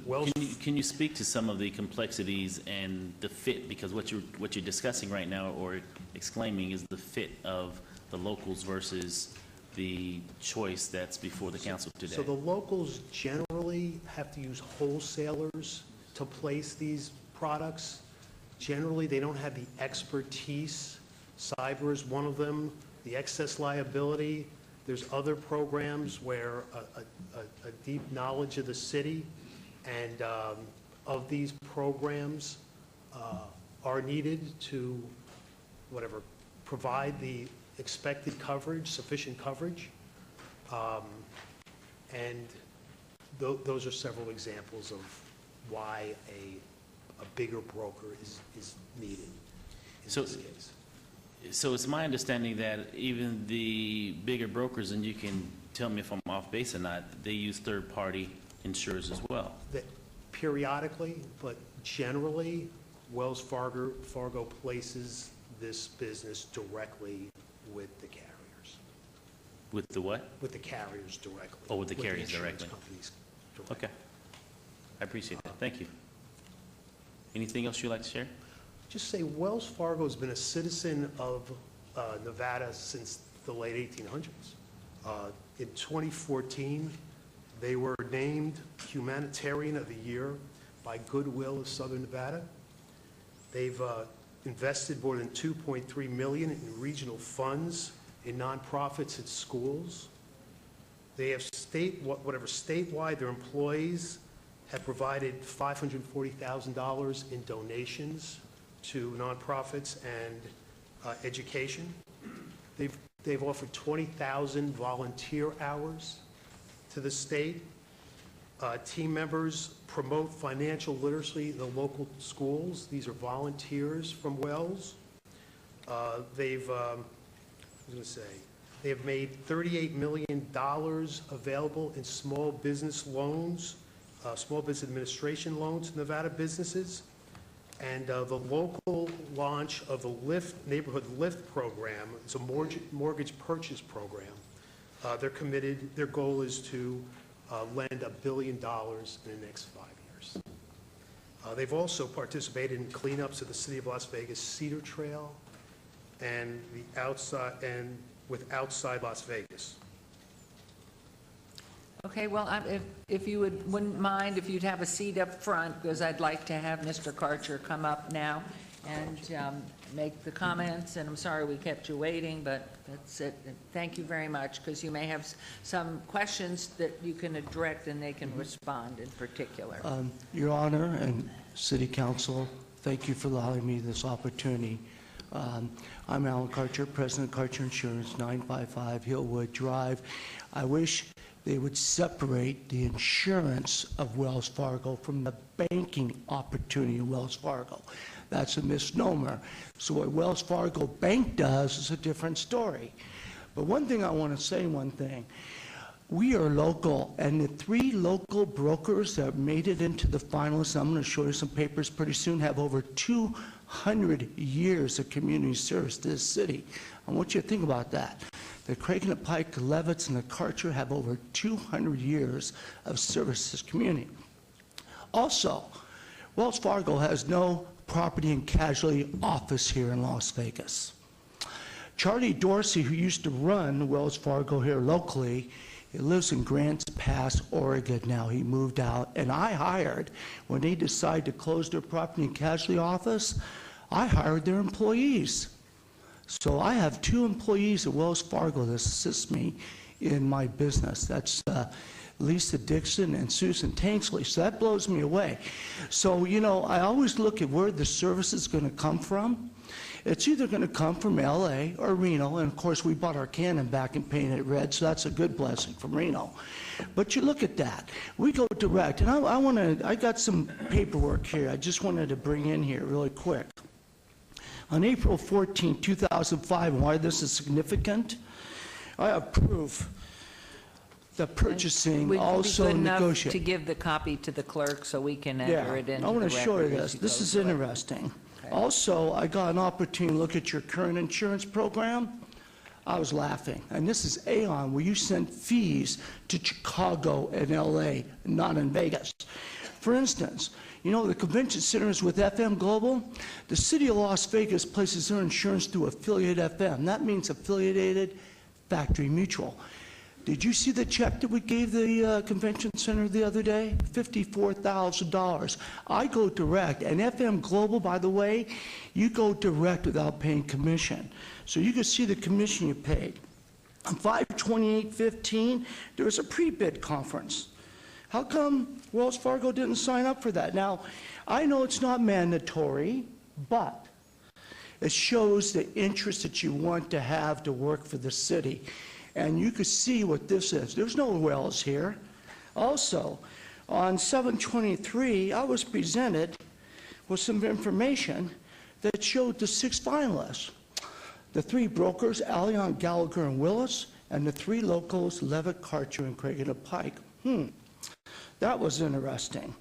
can you speak to some of the complexities and the fit, because what you're discussing right now or exclaiming is the fit of the locals versus the choice that's before the council today? So the locals generally have to use wholesalers to place these products. Generally, they don't have the expertise. Cyber is one of them, the excess liability. There's other programs where a deep knowledge of the city and of these programs are needed to provide the expected coverage, sufficient coverage. And those are several examples of why a bigger broker is needed in this case. So it's my understanding that even the bigger brokers, and you can tell me if I'm off base or not, they use third-party insurers as well. Periodically, but generally, Wells Fargo places this business directly with the carriers. With the what? With the carriers directly. Oh, with the carriers insurance directly. companies directly. Okay. I appreciate that. Thank you. Anything else you'd like to share? Just say Wells Fargo has been a citizen of Nevada since the late 1800s. In 2014, they were named Humanitarian of the Year by Goodwill of Southern Nevada. They've invested more than $2.3 million in regional funds in nonprofits and schools. They have statewide, their employees have provided $540,000 in donations to nonprofits and education. They've offered 20,000 volunteer hours to the state. Team members promote financial literacy in the local schools. These are volunteers from Wells. They have made $38 million available in small business loans, small business administration loans to Nevada businesses. And the local launch of the Neighborhood Lift program, it's a mortgage purchase program. They're committed, their goal is to lend $1 billion in the next 5 years. They've also participated in cleanups of the City of Las Vegas Cedar Trail and with Outside Las Vegas. Okay, well, if you wouldn't mind if you'd have a seat up front, because I'd like to have Mr. Karcher come up now and make the comments, and I'm sorry we kept you waiting, but that's it. Thank you very much, because you may have some questions that you can direct and they can respond in particular. Your Honor and City Council, thank you for allowing me this opportunity. I'm Alan Karcher, President of Karcher Insurance, 955 Hillwood Drive. I wish they would separate the insurance of Wells Fargo from the banking opportunity of Wells Fargo. That's a misnomer. So what Wells Fargo Bank does is a different story. But one thing I want to say, we are local, and the 3 local brokers that made it into the finalists, I'm going to show you some papers pretty soon, have over 200 years of community service to this city. I want you to think about that. The Craig and the Pike, the Levitts, and the Karcher have over 200 years of service to this community. Also, Wells Fargo has no property and casualty office here in Las Vegas. Charlie Dorsey, who used to run Wells Fargo here locally, he lives in Grants Pass, Oregon now. He moved out, and I hired, when they decided to close their property and casualty office, I hired their employees. So I have 2 employees at Wells Fargo that assist me in my business. That's Lisa Dixon and Susan Tanksley. So that blows me away. So, you know, I always look at where the service is going to come from. It's either going to come from LA or Reno, and of course we bought our Canon back and painted it red, so that's a good blessing from Reno. But you look at that. We go direct, and I got some paperwork here I just wanted to bring in here really quick. On April 14, 2005, and why this is significant, I have proof that purchasing also negotiated. To give the copy to the clerk so we can enter it into the record. I want to show you this. This is interesting. Okay. Also, I got an opportunity to look at your current insurance program. I was laughing. And this is Aon, where you send fees to Chicago and LA, not in Vegas. For instance, you know, the convention centers with FM Global, the city of Las Vegas places their insurance through Affiliate FM. That means Affiliated Factory Mutual. Did you see the check that we gave the convention center the other day? $54,000. I go direct, and FM Global, by the way, you go direct without paying commission. So you can see the commission you paid. On 5/28/15, there was a pre-bid conference. How come Wells Fargo didn't sign up for that? Now, I know it's not mandatory, but it shows the interest that you want to have to work for the city. And you can see what this is. There's no Wells here. Also, on 7/23, I was presented with some information that showed the 6 finalists. The 3 brokers, Allianz, Gallagher, and Willis, and the 3 locals, Levitt, Karcher, and Craig and Pike. That was interesting.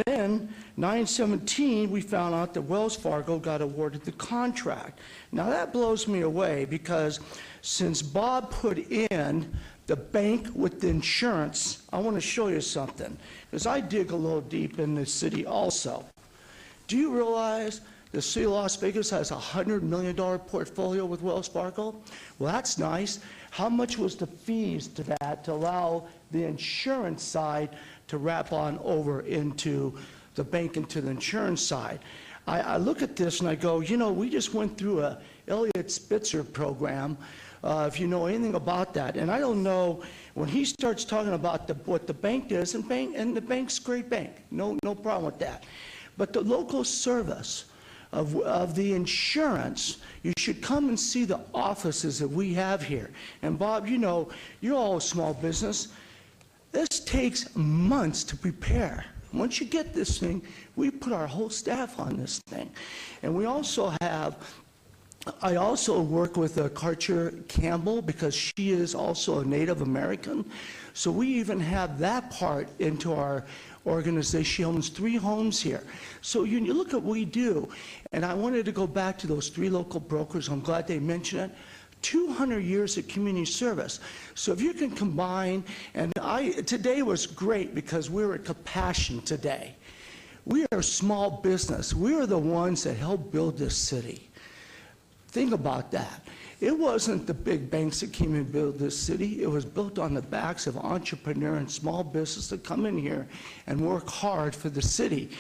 Then, 9/17, we found out that Wells Fargo got awarded the contract. Now, that blows me away because since Bob put in the bank with the insurance, I want to show you something, because I dig a little deep in the city also. Do you realize the city of Las Vegas has a $100 million portfolio with Wells Fargo? Well, that's nice. How much was the fees to that to allow the insurance side to wrap on over into the bank, into the insurance side? I look at this and I go, you know, we just went through a Elliot Spitzer program, if you know anything about that. And I don't know, when he starts talking about what the bank does, and the bank's a great bank, no problem with that. But the local service of the insurance, you should come and see the offices that we have here. And Bob, you know, you're all a small business. This takes months to prepare. Once you get this thing, we put our whole staff on this thing. And we also have, I also work with Karcher Campbell because she is also a Native American. So we even have that part into our organization. She owns 3 homes here. So you look at what we do. And I wanted to go back to those 3 local brokers. I'm glad they mentioned it. 200 years of community service. So if you can combine, and today was great because we were at Compassion today. We are a small business. We are the ones that helped build this city. Think about that. It wasn't the big banks that came and built this city. It was built on the backs of entrepreneurs and small business that come in here and work hard for the city.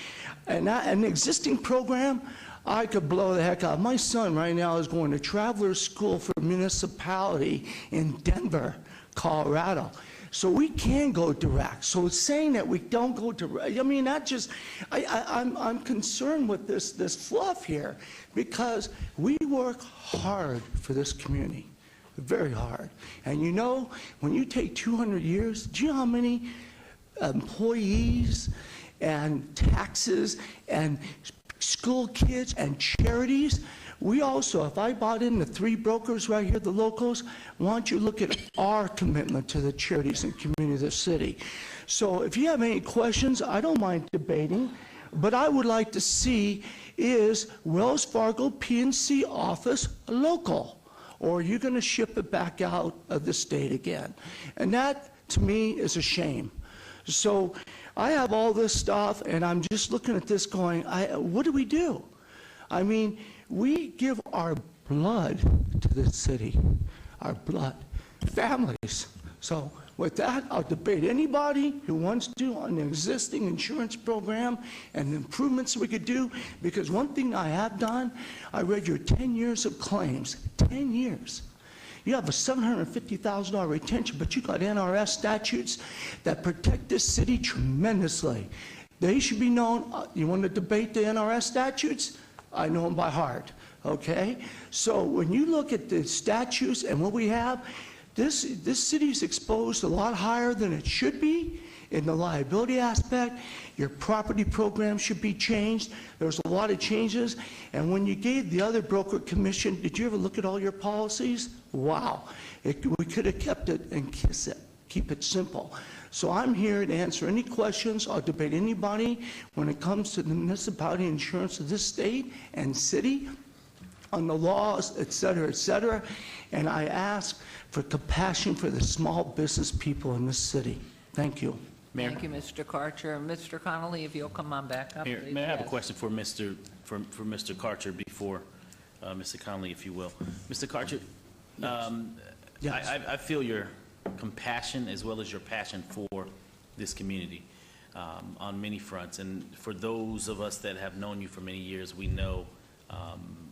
And an existing program, I could blow the heck out. My son right now is going to Travelers School for Municipality in Denver, Colorado. So we can go direct. So it's saying that we don't go direct, I mean, that just, I'm concerned with this fluff here, because we work hard for this community, very hard. And you know, when you take 200 years, do you know how many employees and taxes and school kids and charities? We also, if I bought in the 3 brokers right here, the locals, why don't you look at our commitment to the charities and community of the city? So if you have any questions, I don't mind debating, but I would like to see, is Wells Fargo PNC office local? Or are you going to ship it back out of the state again? And that, to me, is a shame. So I have all this stuff, and I'm just looking at this going, what do we do? I mean, we give our blood to this city, our blood, families. So with that, I'll debate anybody who wants to on the existing insurance program and the improvements we could do, because one thing I have done, I read your 10 years of claims, 10 years. You have a $750,000 retention, but you got NRS statutes that protect this city tremendously. They should be known. You want to debate the NRS statutes? I know them by heart, okay? So when you look at the statutes and what we have, this city's exposed a lot higher than it should be in the liability aspect. Your property program should be changed. There's a lot of changes. And when you gave the other broker commission, did you ever look at all your policies? Wow. We could have kept it and keep it simple. So I'm here to answer any questions. I'll debate anybody when it comes to the municipality insurance of this state and city on the laws, et cetera, and I ask for compassion for the small business people in this city. Thank you. Mayor. Thank you, Mr. Karcher. Mr. Connolly, if you'll come on back up, Mayor, please. may I have a question for Mr. Karcher before Mr. Connolly, if you will. Mr. Karcher, yes. I feel your compassion as well as your passion for this community on many fronts. And for those of us that have known you for many years, we know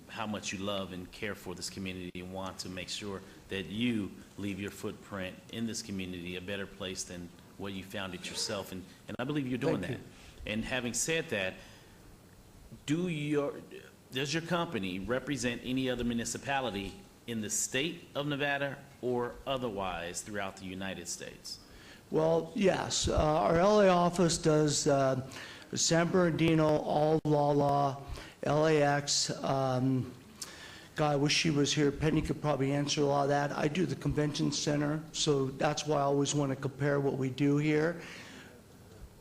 how much you love and care for this community and want to make sure that you leave your footprint in this community a better place than what you found it yourself. And I believe you're doing that. And having said that, does your company represent any other municipality in the state of Nevada or otherwise throughout the United States? Well, yes. Our LA office does San Bernardino, All LAX. God, I wish she was here. Penny could probably answer a lot of that. I do the convention center, so that's why I always want to compare what we do here.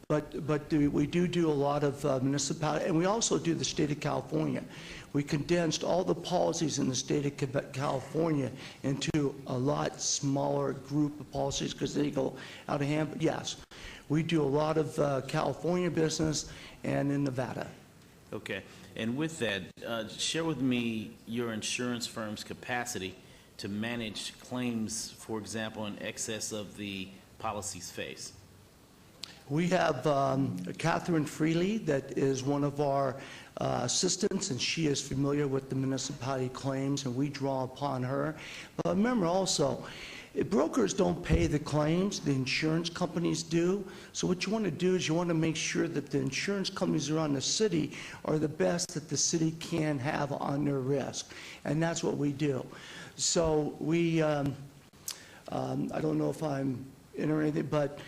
But we do a lot of municipality, and we also do the state of California. We condensed all the policies in the state of California into a lot smaller group of policies because they go out of hand. But yes, we do a lot of California business and in Nevada. Okay. And with that, share with me your insurance firm's capacity to manage claims, for example, in excess of the policies face. We have Catherine Freely that is one of our assistants, and she is familiar with the municipality claims, and we draw upon her. But remember also, brokers don't pay the claims, the insurance companies do. So what you want to do is you want to make sure that the insurance companies around the city are the best that the city can have on their risk. And that's what we do. So we, I don't know if I'm entering anything, but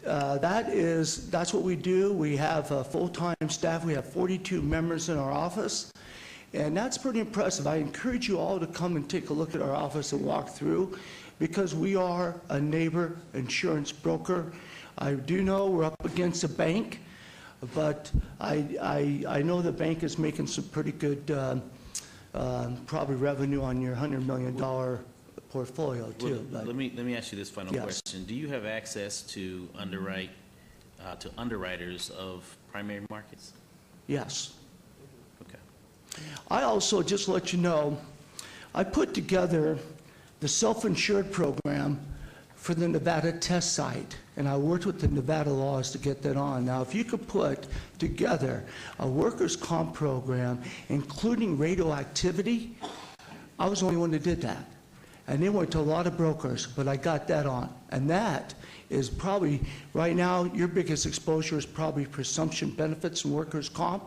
that's what we do. We have a full-time staff. We have 42 members in our office. And that's pretty impressive. I encourage you all to come and take a look at our office and walk through, because we are a neighbor insurance broker. I do know we're up against a bank, but I know the bank is making some pretty good probably revenue on your $100 million portfolio too. Well, let me ask you this final question. Do you have access to underwriters of primary markets? Yes. Okay. I also, just to let you know, I put together the self-insured program for the Nevada test site, and I worked with the Nevada laws to get that on. Now, if you could put together a workers' comp program, including radioactivity, I was the only one that did that. And they went to a lot of brokers, but I got that on. And that is probably, right now, your biggest exposure is probably presumption benefits and workers' comp.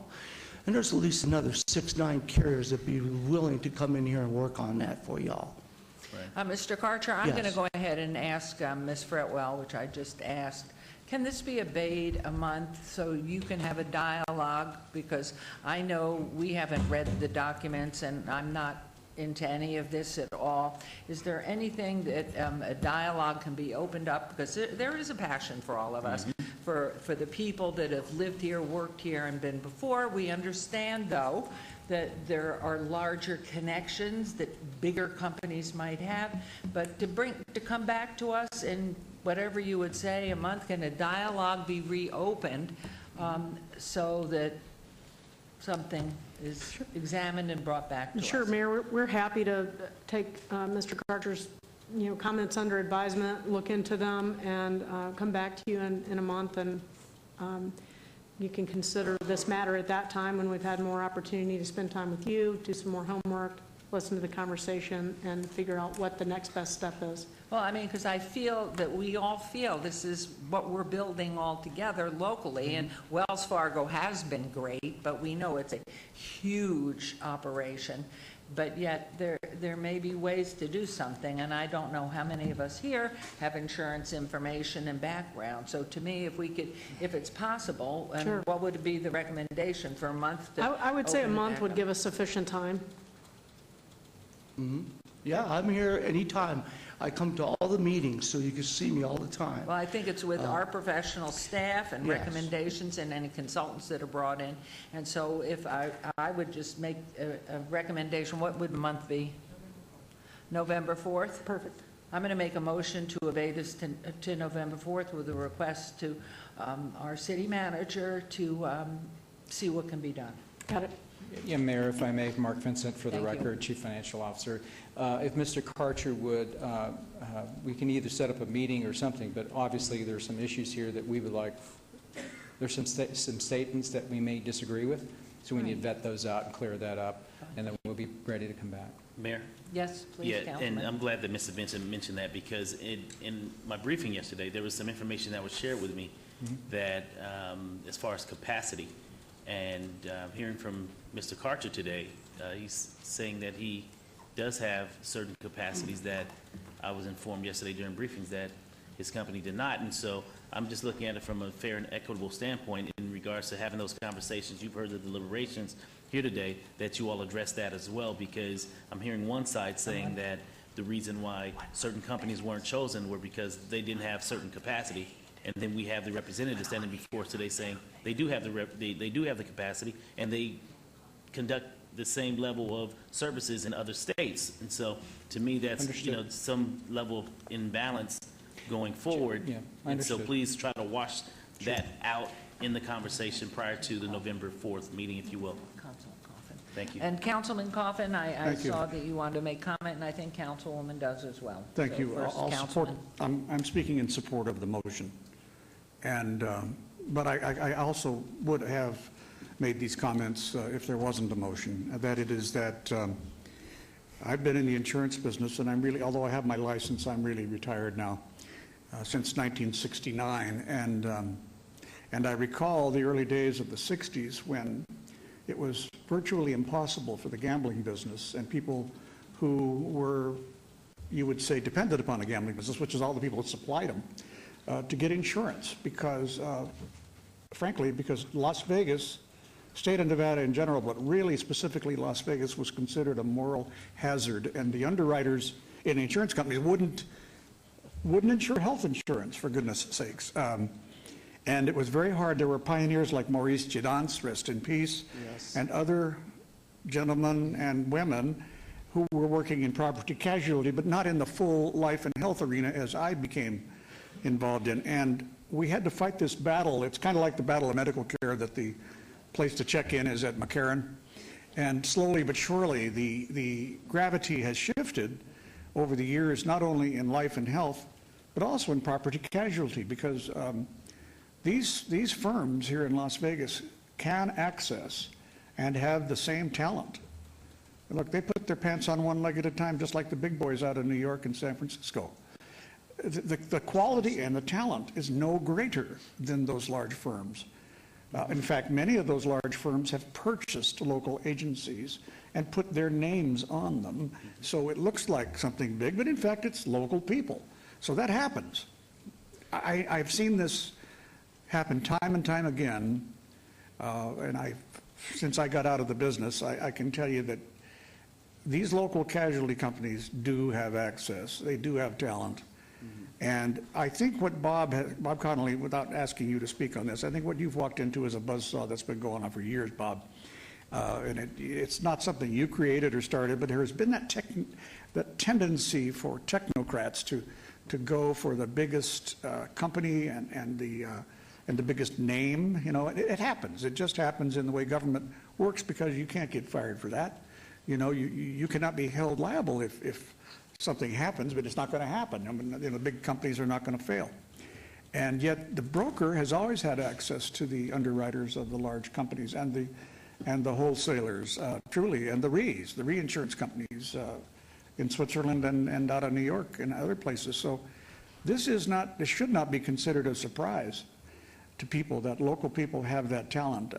And there's at least another 6-9 carriers that be willing to come in here and work on that for y'all. Mr. Karcher, I'm going to Yes. go ahead and ask Ms. Fretwell, which I just asked, can this be obeyed a month so you can have a dialogue? Because I know we haven't read the documents, and I'm not into any of this at all. Is there anything that a dialogue can be opened up? Because there is a passion for all of us, for the people that have lived here, worked here, and been before. We understand, though, that there are larger connections that bigger companies might have, but to come back to us in whatever you would say, a month, can a dialogue be reopened so that something is examined and brought back to us? Sure, Mayor, we're happy to take Mr. Karcher's, comments under advisement, look into them, and come back to you in a month, and you can consider this matter at that time when we've had more opportunity to spend time with you, do some more homework, listen to the conversation, and figure out what the next best step is. Well, I mean, because I feel that we all feel this is what we're building all together locally, and Wells Fargo has been great, but we know it's a huge operation. But yet, there may be ways to do something, and I don't know how many of us here have insurance information and background. So to me, if it's possible, and Sure. what would be the recommendation for a month to I would say a open it month back would up? give us sufficient time. Yeah, I'm here anytime. I come to all the meetings, so you can see me all the time. Well, I think it's with our professional staff and yes. recommendations and any consultants that are brought in. And so if I would just make a recommendation, what would month be? November 4th? Perfect. I'm going to make a motion to evade us to November 4th with a request to our city manager to see what can be done. Got it. Yeah, Mayor, if I may, Mark Vincent for the Thank you. record, Chief Financial Officer. If Mr. Karcher would, we can either set up a meeting or something, but obviously there's some issues here that we would like, there's some statements that we may disagree with, so we need to vet those out and clear that up, and then we'll be ready to come back. Mayor? Yes, please, Yeah, Councilman. and I'm glad that Mr. Vincent mentioned that, because in my briefing yesterday, there was some information that was shared with me that as far as capacity, and hearing from Mr. Karcher today, he's saying that he does have certain capacities that I was informed yesterday during briefings that his company did not. And so I'm just looking at it from a fair and equitable standpoint in regards to having those conversations. You've heard the deliberations here today, that you all address that as well, because I'm hearing one side saying that the reason why certain companies weren't chosen were because they didn't have certain capacity. And then we have the representative standing before us today saying they do have they do have the capacity, and they conduct the same level of services in other states. And so, to me, that's some level of imbalance going forward. Yeah, and so, understood. please try to wash that out in the conversation prior to the November 4th meeting, if you will. Councilman Coffin. Thank you. And Councilman Coffin, I Thank you. saw that you wanted to make comment, and I think Councilwoman does as well. Thank So you. first, I'll support, Councilman. I'm speaking in support of the motion. And, but I also would have made these comments if there wasn't a motion, that it is that I've been in the insurance business, and I'm really, although I have my license, I'm really retired now, since 1969. And I recall the early days of the 60s when it was virtually impossible for the gambling business and people who were, you would say, dependent upon the gambling business, which is all the people that supplied them, to get insurance because, frankly, because Las Vegas, state of Nevada in general, but really specifically Las Vegas, was considered a moral hazard, and the underwriters in insurance companies wouldn't insure health insurance, for goodness sakes. And it was very hard. There were pioneers like Maurice Gidance, rest in peace, and other gentlemen and women who were working in property casualty, but not in the full life and health arena as I became involved in. And we had to fight this battle. It's kind of like the battle of medical care, that the place to check in is at McCarran. And slowly but surely, the gravity has shifted over the years, not only in life and health, but also in property casualty, because these firms here in Las Vegas can access and have the same talent. Look, they put their pants on one leg at a time, just like the big boys out of New York and San Francisco. The quality and the talent is no greater than those large firms. In fact, many of those large firms have purchased local agencies and put their names on them, so it looks like something big, but in fact, it's local people. So that happens. I've seen this happen time and time again, and since I got out of the business, I can tell you that these local casualty companies do have access. They do have talent. And I think what Bob Connolly, without asking you to speak on this, I think what you've walked into is a buzzsaw that's been going on for years, Bob. And it's not something you created or started, but there has been that tendency for technocrats to go for the biggest company and the biggest name. You know, it happens. It just happens in the way government works, because you can't get fired for that. You know, you cannot be held liable if something happens, but it's not going to happen. I mean, you know, big companies are not going to fail. And yet the broker has always had access to the underwriters of the large companies and the wholesalers, truly, and the reinsurance companies in Switzerland and out of New York and other places. So this should not be considered a surprise to people that local people have that talent.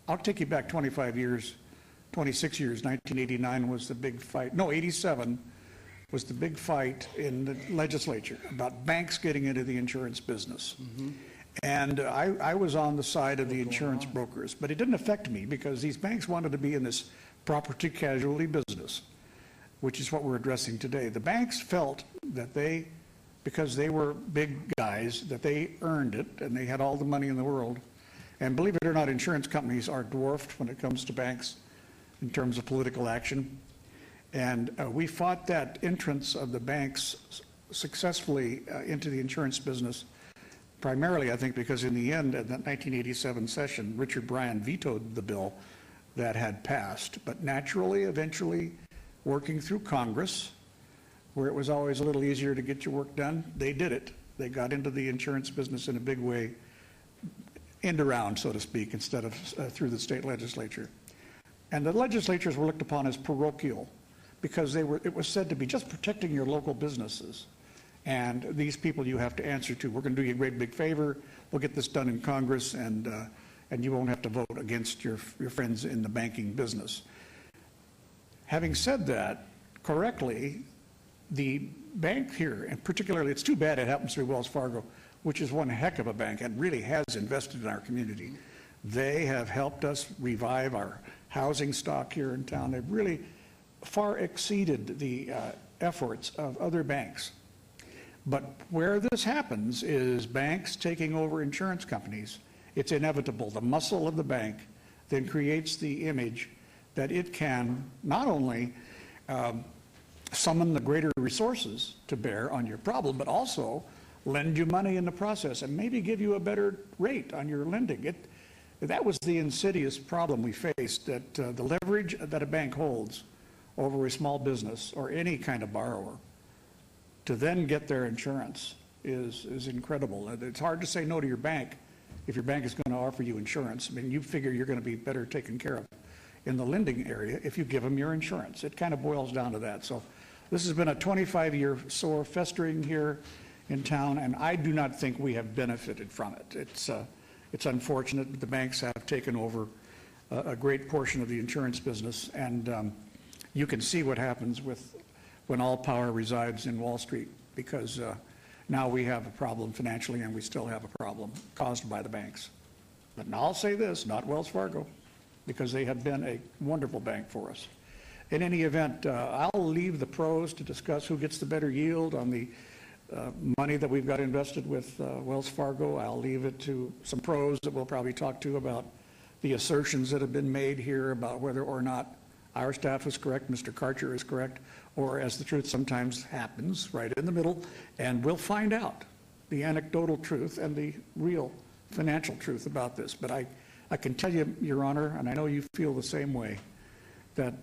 I'll take you back 26 years. 1989 was the big fight. No, 87 was the big fight in the legislature about banks getting into the insurance business. And I was on the side of the insurance brokers, but it didn't affect me because these banks wanted to be in this property casualty business, which is what we're addressing today. The banks felt that because they were big guys, that they earned it and they had all the money in the world. And believe it or not, insurance companies are dwarfed when it comes to banks in terms of political action. And we fought that entrance of the banks successfully into the insurance business, primarily, I think, because in the end, at that 1987 session, Richard Bryan vetoed the bill that had passed. But naturally, eventually, working through Congress, where it was always a little easier to get your work done, they did it. They got into the insurance business in a big way, end around, so to speak, instead of through the state legislature. And the legislatures were looked upon as parochial, because it was said to be just protecting your local businesses. And these people you have to answer to. We're going to do you a great big favor. We'll get this done in Congress, and you won't have to vote against your friends in the banking business. Having said that, correctly, the bank here, and particularly, it's too bad it happens to be Wells Fargo, which is one heck of a bank and really has invested in our community. They have helped us revive our housing stock here in town. They've really far exceeded the efforts of other banks. But where this happens is banks taking over insurance companies. It's inevitable. The muscle of the bank then creates the image that it can not only summon the greater resources to bear on your problem, but also lend you money in the process and maybe give you a better rate on your lending. That was the insidious problem we faced, that the leverage that a bank holds over a small business or any kind of borrower to then get their insurance is incredible. It's hard to say no to your bank if your bank is going to offer you insurance. I mean, you figure you're going to be better taken care of in the lending area if you give them your insurance. It kind of boils down to that. So this has been a 25-year sore festering here in town, and I do not think we have benefited from it. It's unfortunate that the banks have taken over a great portion of the insurance business, and you can see what happens when all power resides in Wall Street, because now we have a problem financially, and we still have a problem caused by the banks. But now I'll say this, not Wells Fargo, because they have been a wonderful bank for us. In any event, I'll leave the pros to discuss who gets the better yield on the money that we've got invested with Wells Fargo. I'll leave it to some pros that we'll probably talk to about the assertions that have been made here about whether or not our staff is correct, Mr. Karcher is correct, or as the truth sometimes happens, right in the middle, and we'll find out the anecdotal truth and the real financial truth about this. But I can tell you, Your Honor, and I know you feel the same way, that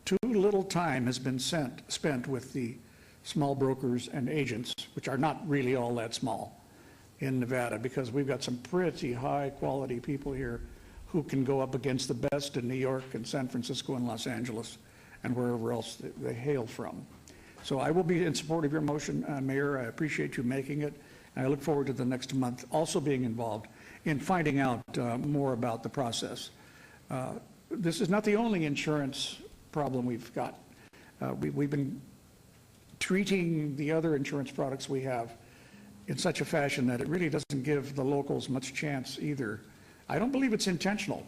too little time has been spent with the small brokers and agents, which are not really all that small in Nevada, because we've got some pretty high-quality people here who can go up against the best in New York and San Francisco and Los Angeles and wherever else they hail from. So I will be in support of your motion, Mayor. I appreciate you making it. And I look forward to the next month also being involved in finding out more about the process. This is not the only insurance problem we've got. We've been treating the other insurance products we have in such a fashion that it really doesn't give the locals much chance either. I don't believe it's intentional.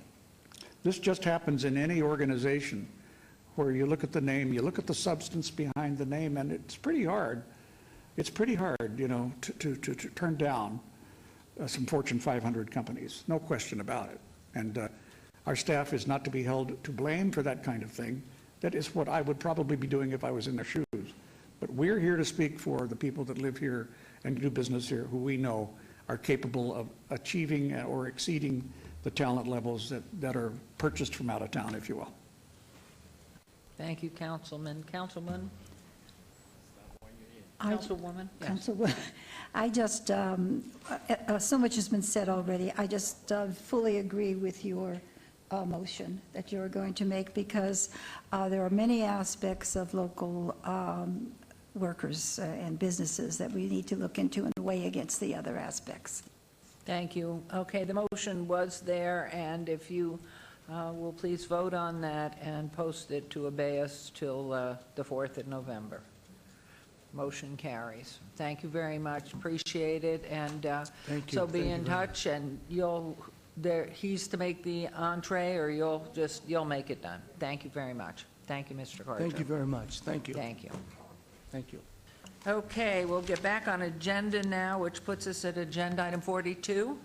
This just happens in any organization where you look at the name, you look at the substance behind the name, and it's pretty hard. It's pretty hard, you know, to turn down some Fortune 500 companies, no question about it. And our staff is not to be held to blame for that kind of thing. That is what I would probably be doing if I was in their shoes. But we're here to speak for the people that live here and do business here, who we know are capable of achieving or exceeding the talent levels that are purchased from out of town, if you will. Thank you, Councilman. Councilwoman? Yes. I just, so much has been said already. I just fully agree with your motion that you're going to make, because there are many aspects of local workers and businesses that we need to look into and weigh against the other aspects. Thank you. Okay, the motion was there, and if you will please vote on that and post it to obey us till the 4th of November. Motion carries. Thank you very much. Appreciate it. And Thank you. So be in touch, and he's to make the entree, or you'll make it done. Thank you very much. Thank you, Mr. Carter. Thank you very much. Thank you. Thank you. Thank you. Okay, we'll get back on agenda now, which puts us at agenda item 42,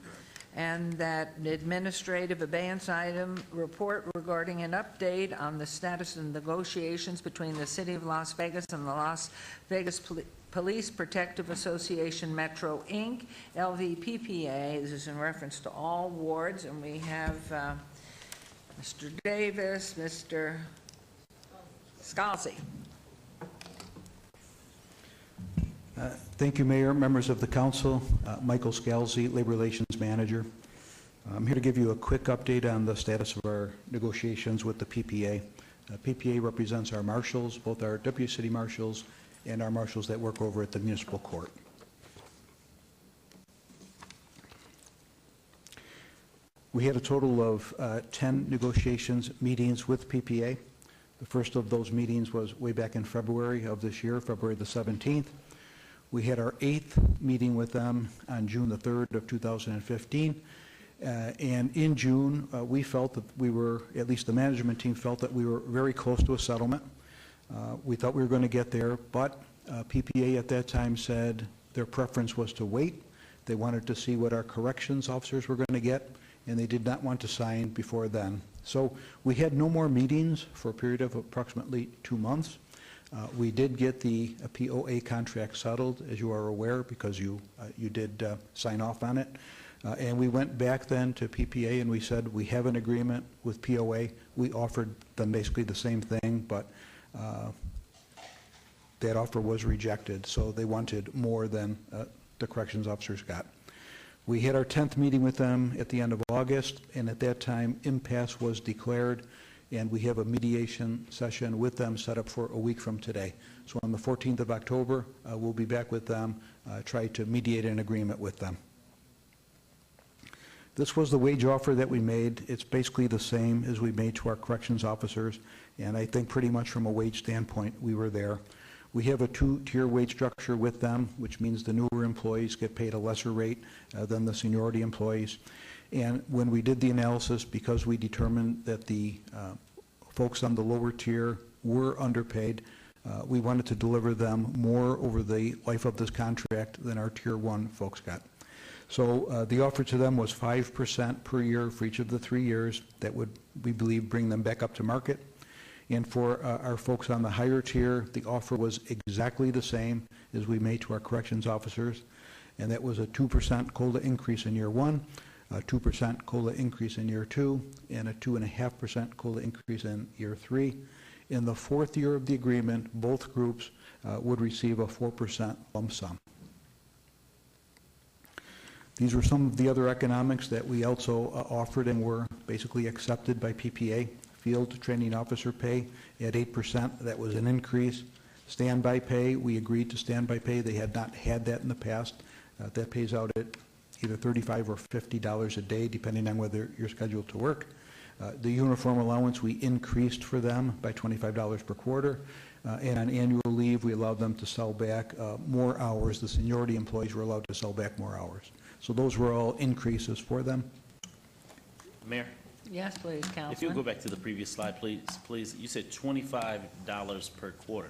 and that administrative abeyance item, report regarding an update on the status of negotiations between the City of Las Vegas and the Las Vegas Police Protective Association Metro, Inc., LVPPA. This is in reference to all wards, and we have Mr. Davis, Mr. Scalzi. Thank you, Mayor, members of the council. Michael Scalzi, Labor Relations Manager. I'm here to give you a quick update on the status of our negotiations with the PPA. PPA represents our marshals, both our deputy city marshals and our marshals that work over at the municipal court. We had a total of 10 negotiations meetings with PPA. The first of those meetings was way back in February of this year, February the 17th. We had our 8th meeting with them on June the 3rd of 2015. And in June, we felt that we were, at least the management team felt that we were very close to a settlement. We thought we were going to get there, but PPA at that time said their preference was to wait. They wanted to see what our corrections officers were going to get, and they did not want to sign before then. So we had no more meetings for a period of approximately 2 months. We did get the POA contract settled, as you are aware, because you did sign off on it. And we went back then to PPA and we said, we have an agreement with POA. We offered them basically the same thing, but that offer was rejected. So they wanted more than the corrections officers got. We had our 10th meeting with them at the end of August, and at that time, impasse was declared, and we have a mediation session with them set up for a week from today. So on the 14th of October, we'll be back with them, try to mediate an agreement with them. This was the wage offer that we made. It's basically the same as we made to our corrections officers, and I think pretty much from a wage standpoint, we were there. We have a 2-tier wage structure with them, which means the newer employees get paid a lesser rate than the seniority employees. And when we did the analysis, because we determined that the folks on the lower tier were underpaid, we wanted to deliver them more over the life of this contract than our Tier 1 folks got. So the offer to them was 5% per year for each of the 3 years. That would, we believe, bring them back up to market. And for our folks on the higher tier, the offer was exactly the same as we made to our corrections officers, and that was a 2% COLA increase in year 1, a 2% COLA increase in year 2, and a 2.5% COLA increase in year 3. In the 4th year of the agreement, both groups would receive a 4% lump sum. These were some of the other economics that we also offered and were basically accepted by PPA. Field training officer pay at 8%, that was an increase. Standby pay, we agreed to standby pay. They had not had that in the past. That pays out at either $35 or $50 a day, depending on whether you're scheduled to work. The uniform allowance, we increased for them by $25 per quarter. And on annual leave, we allowed them to sell back more hours. The seniority employees were allowed to sell back more hours. So those were all increases for them. Mayor? Yes, please, Councilman. If you'll go back to the previous slide, please. You said $25 per quarter.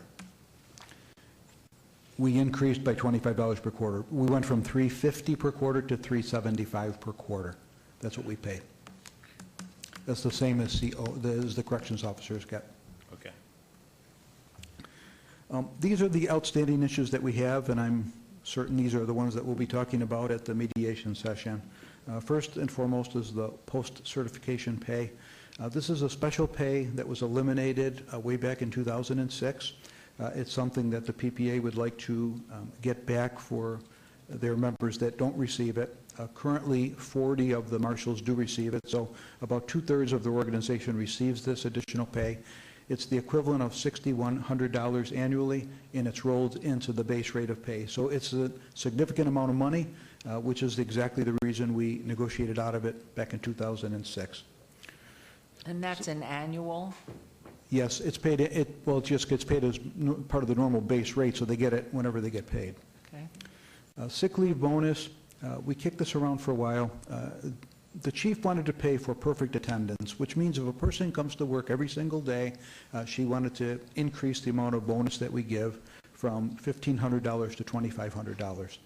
We increased by $25 per quarter. We went from $350 per quarter to $375 per quarter. That's what we pay. That's the same as the corrections officers get. Okay. These are the outstanding issues that we have, and I'm certain these are the ones that we'll be talking about at the mediation session. First and foremost is the post-certification pay. This is a special pay that was eliminated way back in 2006. It's something that the PPA would like to get back for their members that don't receive it. Currently, 40 of the marshals do receive it, so about 2/3 of the organization receives this additional pay. It's the equivalent of $6,100 annually, and it's rolled into the base rate of pay. So it's a significant amount of money, which is exactly the reason we negotiated out of it back in 2006. And that's an annual? Yes, it's paid, it just gets paid as part of the normal base rate, so they get it whenever they get paid. Okay. Sick leave bonus, we kicked this around for a while. The chief wanted to pay for perfect attendance, which means if a person comes to work every single day, she wanted to increase the amount of bonus that we give from $1,500 to $2,500.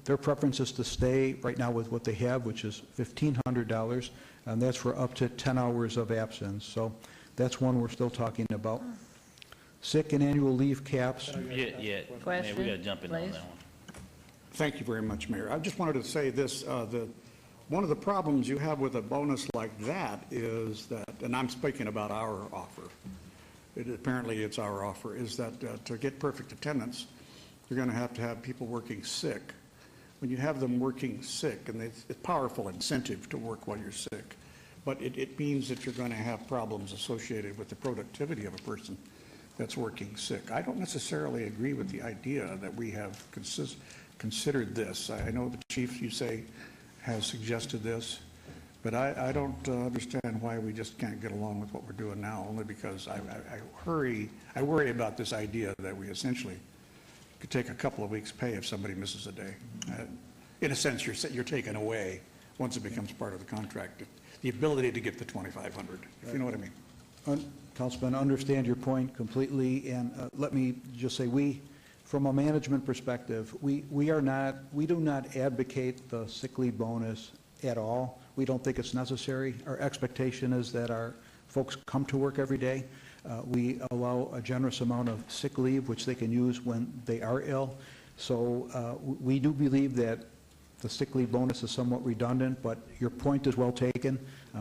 Their preference is to stay right now with what they have, which is $1,500, and that's for up to 10 hours of absence. So that's one we're still talking about. Sick and annual leave caps. Yeah. Question, Man, we got to jump in on please. that one. Thank you very much, Mayor. I just wanted to say this, one of the problems you have with a bonus like that is that, and I'm speaking about our offer, apparently it's our offer, is that to get perfect attendance, you're going to have people working sick. When you have them working sick, and it's a powerful incentive to work while you're sick, but it means that you're going to have problems associated with the productivity of a person that's working sick. I don't necessarily agree with the idea that we have considered this. I know the chief, you say, has suggested this, but I don't understand why we just can't get along with what we're doing now, only because I worry about this idea that we essentially could take a couple of weeks' pay if somebody misses a day. In a sense, you're taken away once it becomes part of the contract, the ability to get the $2,500, if you know what I mean. Councilman, I understand your point completely, and let me just say, from a management perspective, we do not advocate the sick leave bonus at all. We don't think it's necessary. Our expectation is that our folks come to work every day. We allow a generous amount of sick leave, which they can use when they are ill. So we do believe that the sick leave bonus is somewhat redundant, but your point is well taken.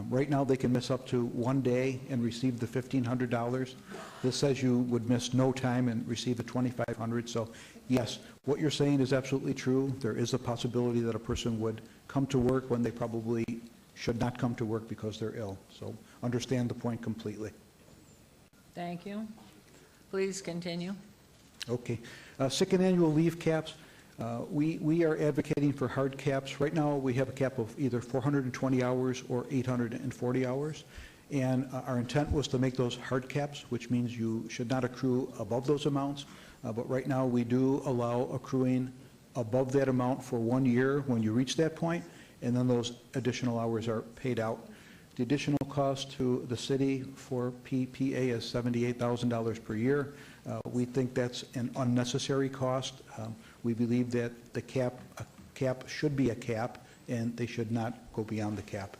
Right now, they can miss up to 1 day and receive the $1,500. This says you would miss no time and receive the $2,500. So yes, what you're saying is absolutely true. There is a possibility that a person would come to work when they probably should not come to work because they're ill. So understand the point completely. Thank you. Please continue. Okay. Sick and annual leave caps. We are advocating for hard caps. Right now, we have a cap of either 420 hours or 840 hours. And our intent was to make those hard caps, which means you should not accrue above those amounts. But right now, we do allow accruing above that amount for 1 year when you reach that point, and then those additional hours are paid out. The additional cost to the city for PPA is $78,000 per year. We think that's an unnecessary cost. We believe that the cap should be a cap, and they should not go beyond the cap.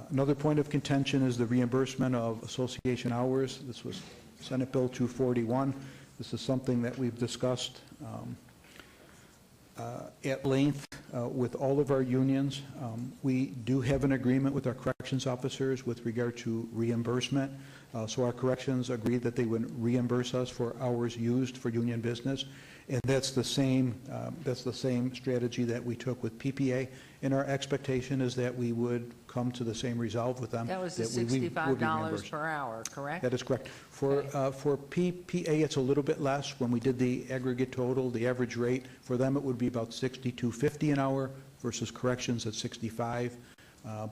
Another point of contention is the reimbursement of association hours. This was Senate Bill 241. This is something that we've discussed at length with all of our unions. We do have an agreement with our corrections officers with regard to reimbursement. So our corrections agreed that they would reimburse us for hours used for union business. And that's the same strategy that we took with PPA. And our expectation is that we would come to the same resolve with them. That was the we would be $65 reimbursed. per hour, correct? That is correct. For PPA, it's a little bit less. When we did the aggregate total, the average rate, for them it would be about $62.50 an hour versus corrections at $65.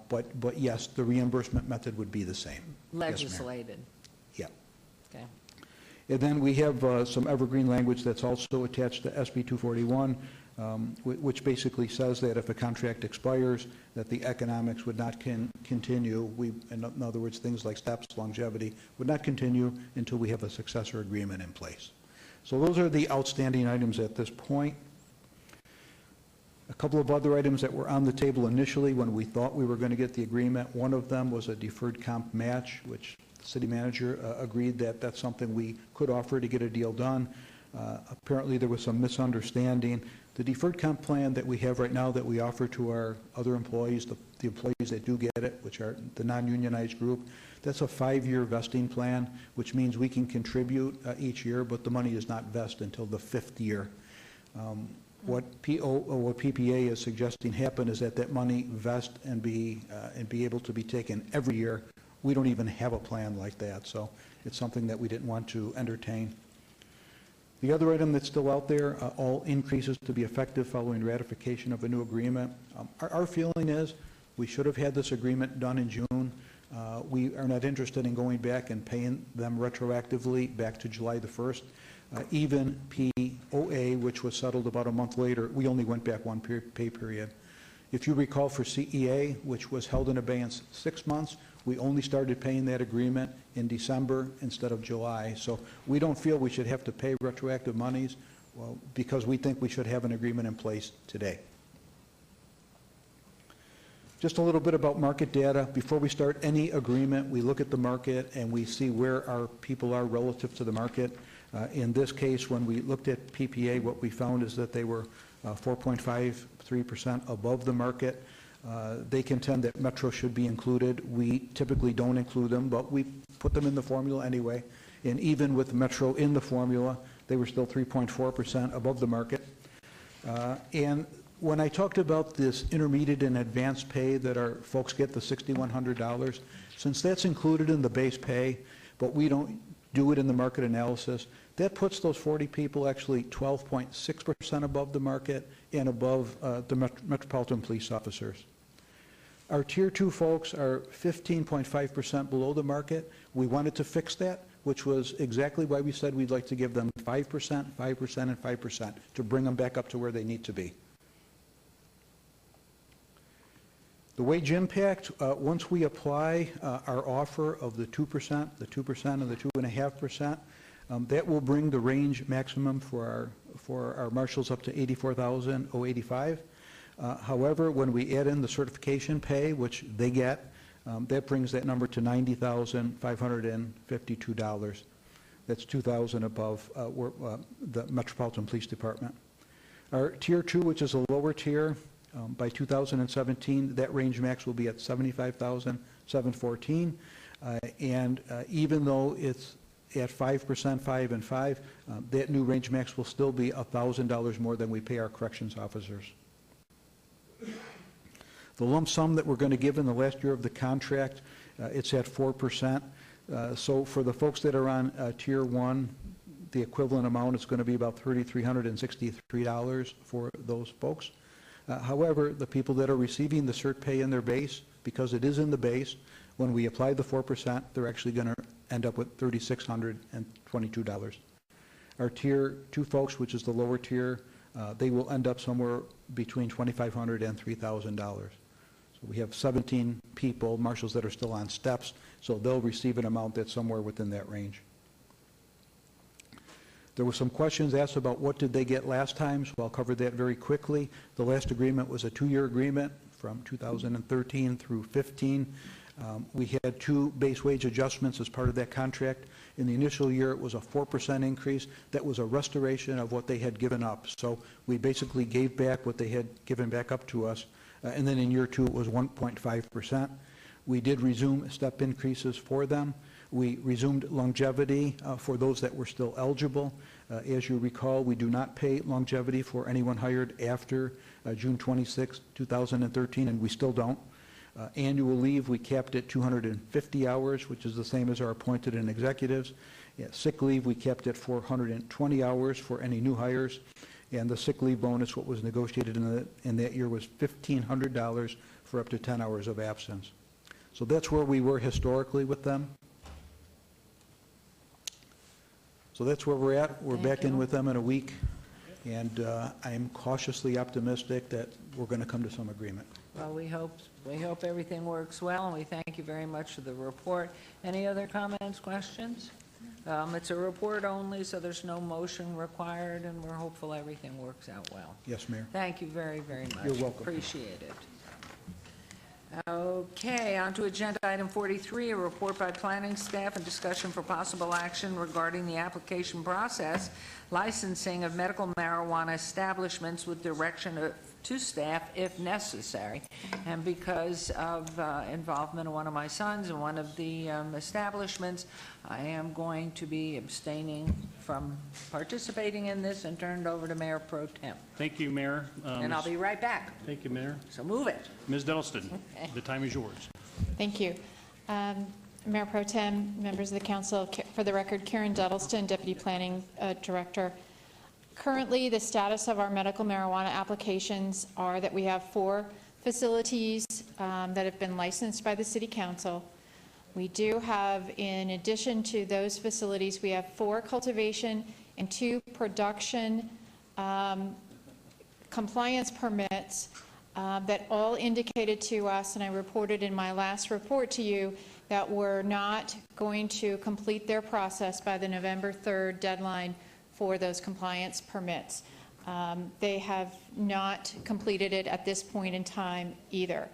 But yes, the reimbursement method would be the same. Legislated. Yes, Okay. and then we have some evergreen language that's also attached to SB 241, which basically says that if a contract expires, that the economics would not continue. In other words, things like steps, longevity, would not continue until we have a successor agreement in place. So those are the outstanding items at this point. A couple of other items that were on the table initially when we thought we were going to get the agreement. One of them was a deferred comp match, which the city manager agreed that that's something we could offer to get a deal done. Apparently there was some misunderstanding. The deferred comp plan that we have right now that we offer to our other employees, the employees that do get it, which are the non-unionized group, that's a 5-year vesting plan, which means we can contribute each year, but the money does not vest until the 5th year. What PPA is suggesting happen is that money vest and be able to be taken every year. We don't even have a plan like that, so it's something that we didn't want to entertain. The other item that's still out there, all increases to be effective following ratification of a new agreement. Our feeling is we should have had this agreement done in June. We are not interested in going back and paying them retroactively back to July the 1st. Even POA, which was settled about a month later, we only went back one pay period. If you recall for CEA, which was held in abeyance 6 months, we only started paying that agreement in December instead of July. So we don't feel we should have to pay retroactive monies, well, because we think we should have an agreement in place today. Just a little bit about market data. Before we start any agreement, we look at the market and we see where our people are relative to the market. In this case, when we looked at PPA, what we found is that they were 4.53% above the market. They contend that Metro should be included. We typically don't include them, but we put them in the formula anyway. And even with Metro in the formula, they were still 3.4% above the market. And when I talked about this intermediate and advanced pay that our folks get, the $6,100, since that's included in the base pay, but we don't do it in the market analysis, that puts those 40 people actually 12.6% above the market and above the Metropolitan Police officers. Our Tier 2 folks are 15.5% below the market. We wanted to fix that, which was exactly why we said we'd like to give them 5%, 5%, and 5% to bring them back up to where they need to be. The wage impact, once we apply our offer of the 2%, the 2% and the 2.5%, that will bring the range maximum for our marshals up to $84,085. However, when we add in the certification pay, which they get, that brings that number to $90,552. That's $2,000 above the Metropolitan Police Department. Our Tier 2, which is a lower tier, by 2017, that range max will be at $75,714. And even though it's at 5%, 5, and 5, that new range max will still be $1,000 more than we pay our corrections officers. The lump sum that we're going to give in the last year of the contract, it's at 4%. So for the folks that are on Tier 1, the equivalent amount is going to be about $3,363 for those folks. However, the people that are receiving the cert pay in their base, because it is in the base, when we apply the 4%, they're actually going to end up with $3,622. Our Tier 2 folks, which is the lower tier, they will end up somewhere between $2,500 and $3,000. So we have 17 people, marshals, that are still on steps, so they'll receive an amount that's somewhere within that range. There were some questions asked about what did they get last time, so I'll cover that very quickly. The last agreement was a 2-year agreement from 2013 through 15. We had 2 base wage adjustments as part of that contract, In the initial year, it was a 4% increase. That was a restoration of what they had given up. So we basically gave back what they had given back up to us. And then in year 2, it was 1.5%. We did resume step increases for them. We resumed longevity for those that were still eligible. As you recall, we do not pay longevity for anyone hired after June 26, 2013, and we still don't. Annual leave, we capped at 250 hours, which is the same as our appointed and executives. Sick leave, we kept at 420 hours for any new hires. And the sick leave bonus, what was negotiated in that year, was $1,500 for up to 10 hours of absence. So that's where we were historically with them. So that's where we're at. We're back in with them in a week, and I am cautiously optimistic that we're going to come to some agreement. Well, we hope everything works well, and we thank you very much for the report. Any other comments, questions? It's a report only, so there's no motion required, and we're hopeful everything works out well. Yes, Mayor. Thank you very, very much. You're welcome. Appreciate it. Okay, on to agenda item 43, a report by planning staff and discussion for possible action regarding the application process, licensing of medical marijuana establishments with direction to staff if necessary. And because of involvement of one of my sons in one of the establishments, I am going to be abstaining from participating in this and turn it over to Mayor Pro Tem. Thank you, Mayor. And I'll be right back. Thank you, Mayor. So move it. Ms. Delston, the time is yours. Thank you. Mayor Pro Tem, members of the council, for the record, Karen Duddleston, Deputy Planning Director. Currently, the status of our medical marijuana applications are that we have 4 facilities that have been licensed by the City Council. We do have, in addition to those facilities, we have 4 cultivation and 2 production compliance permits that all indicated to us, and I reported in my last report to you, that we're not going to complete their process by the November 3rd deadline for those compliance permits. They have not completed it at this point in time either.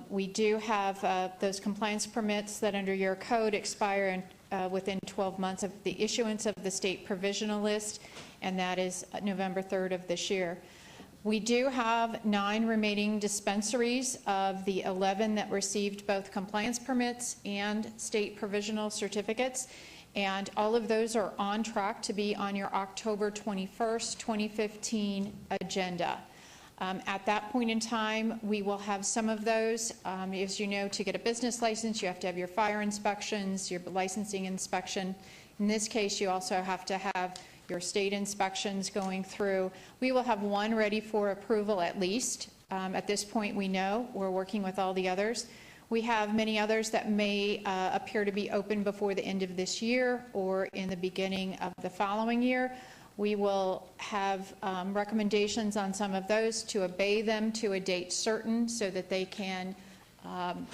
We do have those compliance permits that under your code expire within 12 months of the issuance of the state provisional list, and that is November 3rd of this year. We do have 9 remaining dispensaries of the 11 that received both compliance permits and state provisional certificates, and all of those are on track to be on your October 21st, 2015 agenda. At that point in time, we will have some of those. As you know, to get a business license, you have to have your fire inspections, your licensing inspection. In this case, you also have to have your state inspections going through. We will have 1 ready for approval at least. At this point, we know we're working with all the others. We have many others that may appear to be open before the end of this year or in the beginning of the following year. We will have recommendations on some of those to obey them to a date certain so that they can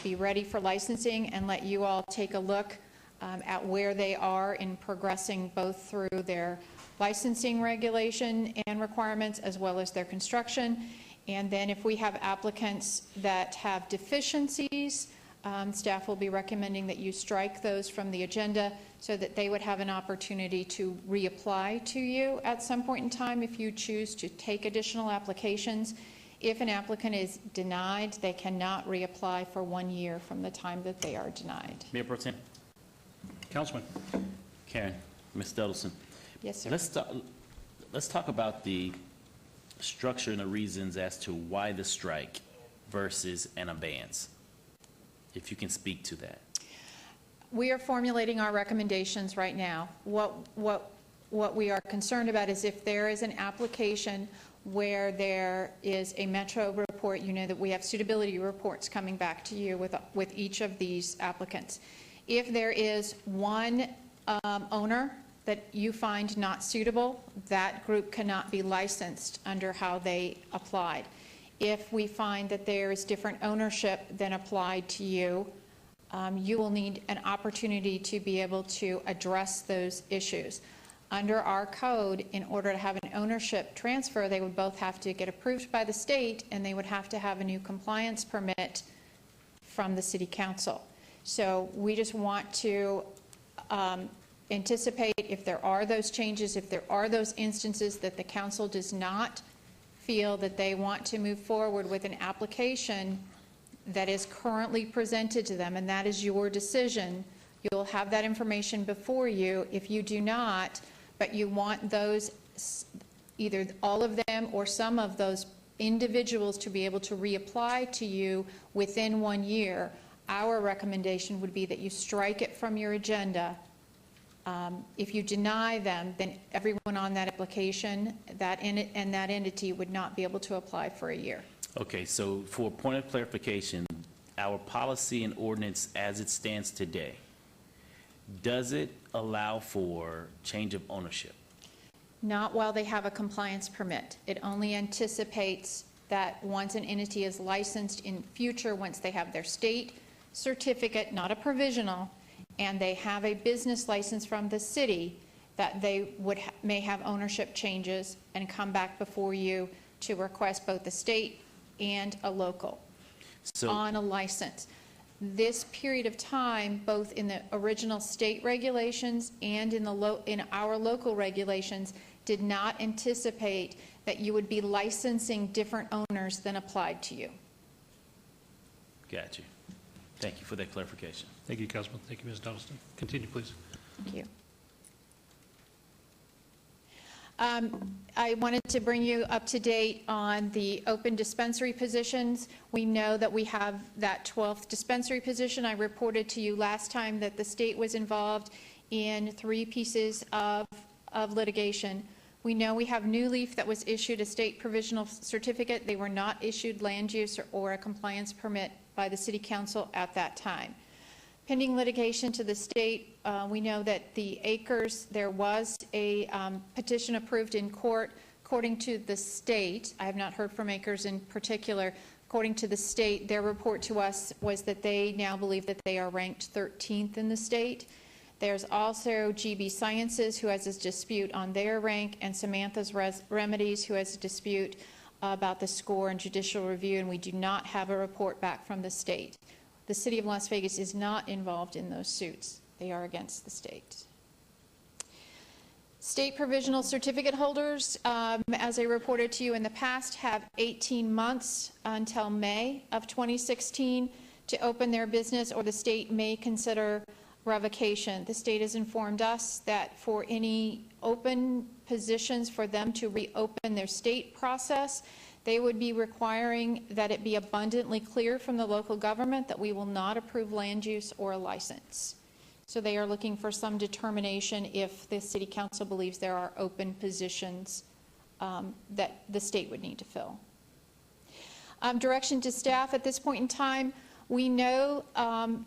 be ready for licensing, and let you all take a look at where they are in progressing both through their licensing regulation and requirements as well as their construction. And then if we have applicants that have deficiencies, staff will be recommending that you strike those from the agenda so that they would have an opportunity to reapply to you at some point in time if you choose to take additional applications. If an applicant is denied, they cannot reapply for 1 year from the time that they are denied. Mayor Pro Tem. Councilman. Karen, Ms. Duddleston. Yes, sir. Let's talk about the structure and the reasons as to why the strike versus an abeyance, if you can speak to that. We are formulating our recommendations right now. What we are concerned about is if there is an application where there is a Metro report, you know that we have suitability reports coming back to you with each of these applicants. If there is one owner that you find not suitable, that group cannot be licensed under how they applied. If we find that there is different ownership than applied to you, you will need an opportunity to be able to address those issues. Under our code, in order to have an ownership transfer, they would both have to get approved by the state, and they would have to have a new compliance permit from the City Council. So we just want to anticipate if there are those changes, if there are those instances that the council does not feel that they want to move forward with an application that is currently presented to them, and that is your decision. You'll have that information before you. If you do not, but you want those, either all of them or some of those individuals to be able to reapply to you within 1 year, our recommendation would be that you strike it from your agenda. If you deny them, then everyone on that application, that entity would not be able to apply for a year. Okay, so for a point of clarification, our policy and ordinance as it stands today, does it allow for change of ownership? Not while they have a compliance permit. It only anticipates that once an entity is licensed in future, once they have their state certificate, not a provisional, and they have a business license from the city, that they may have ownership changes and come back before you to request both the state and a local on a license. This period of time, both in the original state regulations and in our local regulations, did not anticipate that you would be licensing different owners than applied to you. Got you. Thank you for that clarification. Thank you, Councilman. Thank you, Ms. Dunstan. Continue, please. Thank you. I wanted to bring you up to date on the open dispensary positions. We know that we have that 12th dispensary position. I reported to you last time that the state was involved in 3 pieces of litigation. We know we have New Leaf that was issued a state provisional certificate. They were not issued land use or a compliance permit by the City Council at that time. Pending litigation to the state, we know that the acres, there was a petition approved in court. According to the state, I have not heard from acres in particular, according to the state, their report to us was that they now believe that they are ranked 13th in the state. There's also GB Sciences, who has a dispute on their rank, and Samantha's Remedies, who has a dispute about the score and judicial review, and we do not have a report back from the state. The City of Las Vegas is not involved in those suits. They are against the state. State provisional certificate holders, as I reported to you in the past, have 18 months until May of 2016 to open their business, or the state may consider revocation. The state has informed us that for any open positions for them to reopen their state process, they would be requiring that it be abundantly clear from the local government that we will not approve land use or a license. So they are looking for some determination if the City Council believes there are open positions that the state would need to fill. Direction to staff at this point in time, we know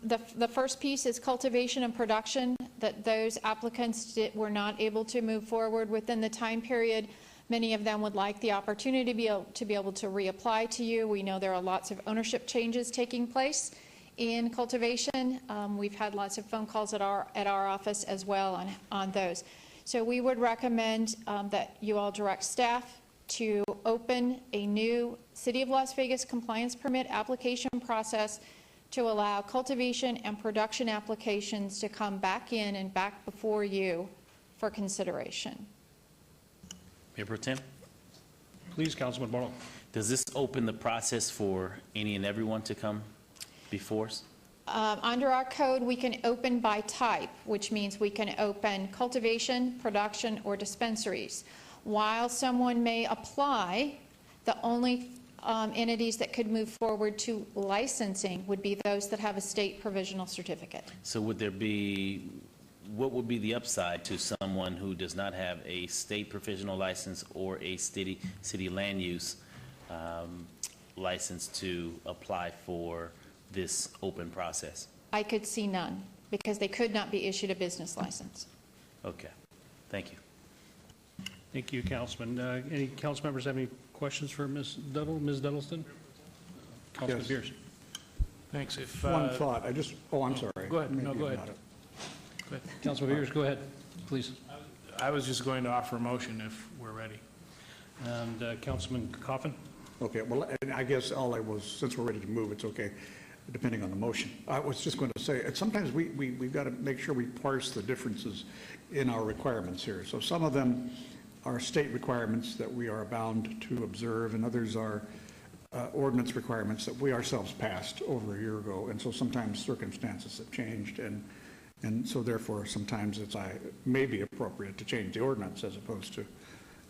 the first piece is cultivation and production, that those applicants were not able to move forward within the time period. Many of them would like the opportunity to be able to reapply to you. We know there are lots of ownership changes taking place in cultivation. We've had lots of phone calls at our office as well on those. So we would recommend that you all direct staff to open a new City of Las Vegas compliance permit application process to allow cultivation and production applications to come back in and back before you for consideration. Mayor Pro Tem? Please, Councilman Barlow. Does this open the process for any and everyone to come before us? Under our code, we can open by type, which means we can open cultivation, production, or dispensaries. While someone may apply, the only entities that could move forward to licensing would be those that have a state provisional certificate. So would there be, what would be the upside to someone who does not have a state provisional license or a city land use license to apply for this open process? I could see none, because they could not be issued a business license. Okay, thank you. Thank you, Councilman. Any council members have any questions for Ms. Duddleston? Councilman Yes. Pierce. Thanks. If One thought, I'm sorry. Go ahead. No, Maybe go ahead. not. Go ahead. Councilman Pierce, go ahead, please. I was just going to offer a motion if we're ready. And Councilman Coffin? Okay, well, and I guess all I was, since we're ready to move, it's okay. depending on the motion. I was just going to say, sometimes we've got to make sure we parse the differences in our requirements here. So some of them are state requirements that we are bound to observe, and others are ordinance requirements that we ourselves passed over a year ago. And so sometimes circumstances have changed, and so therefore sometimes it may be appropriate to change the ordinance as opposed to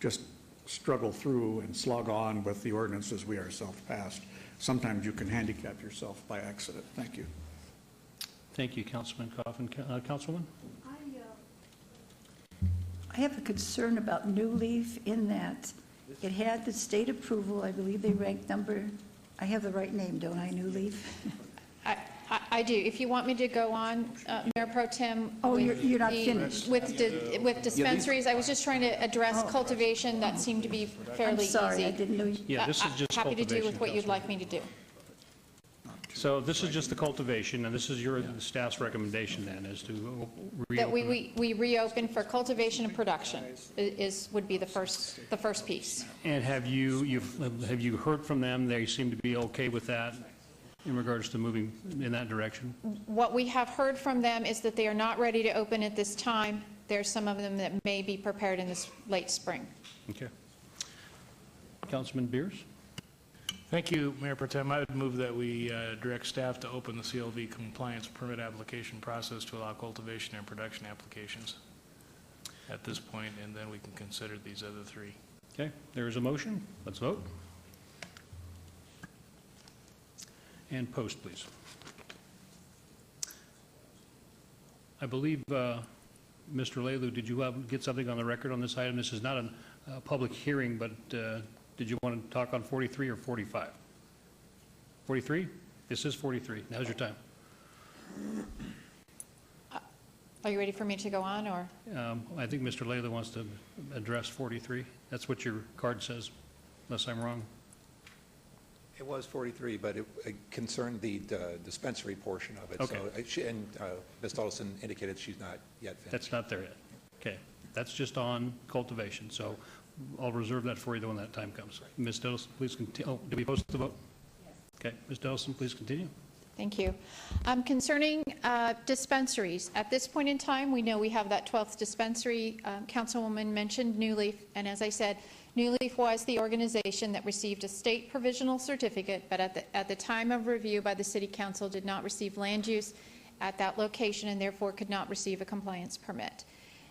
just struggle through and slog on with the ordinances we ourselves passed. Sometimes you can handicap yourself by accident. Thank you. Thank you, Councilman Coffin. Councilwoman? I have a concern about New Leaf in that it had the state approval. I believe they ranked I have the right name, don't I, New Leaf? I do. If you want me to go on, Mayor Pro Tem. Oh, you're not finished. With dispensaries, I was just trying to address cultivation. That seemed to be fairly easy. I'm sorry, I didn't know you. Yeah, this is just Happy to do with cultivation, what you'd like me to do. So this is just the cultivation, and this is the staff's recommendation then, is to That reopen. we reopen for cultivation and production would be the first piece. And have you heard from them? They seem to be okay with that in regards to moving in that direction? What we have heard from them is that they are not ready to open at this time. There's some of them that may be prepared in this late spring. Okay. Councilman Beers? Thank you, Mayor Pro Tem. I would move that we direct staff to open the CLV compliance permit application process to allow cultivation and production applications at this point, and then we can consider these other three. Okay, there is a motion. Let's vote. And post, please. I believe, Mr. Lelu, did you get something on the record on this item? This is not a public hearing, but did you want to talk on 43 or 45? 43? This is 43. Now's your time. Are you ready for me to go on, or? I think Mr. Lelu wants to address 43. That's what your card says, unless I'm wrong. It was 43, but it concerned the dispensary portion of it. Okay. So, and Ms. Doddleson indicated she's not yet finished. That's not there yet. Okay. That's just on cultivation. So I'll reserve that for you when that time comes. Ms. Doddleson, please continue. Oh, did we post the vote? Yes. Okay. Ms. Doddleson, please continue. Thank you. Concerning dispensaries, at this point in time, we know we have that 12th dispensary. Councilwoman mentioned New Leaf, and as I said, New Leaf was the organization that received a state provisional certificate, but at the time of review by the City Council did not receive land use at that location and therefore could not receive a compliance permit.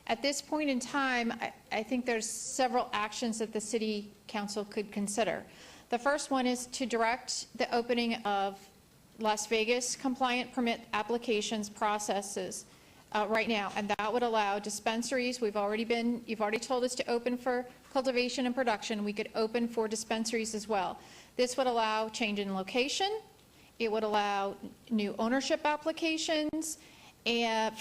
At this point in time, I think there's several actions that the City Council could consider. The first one is to direct the opening of Las Vegas compliant permit applications processes right now, and that would allow dispensaries. You've already told us to open for cultivation and production. We could open for dispensaries as well. This would allow change in location. It would allow new ownership applications, and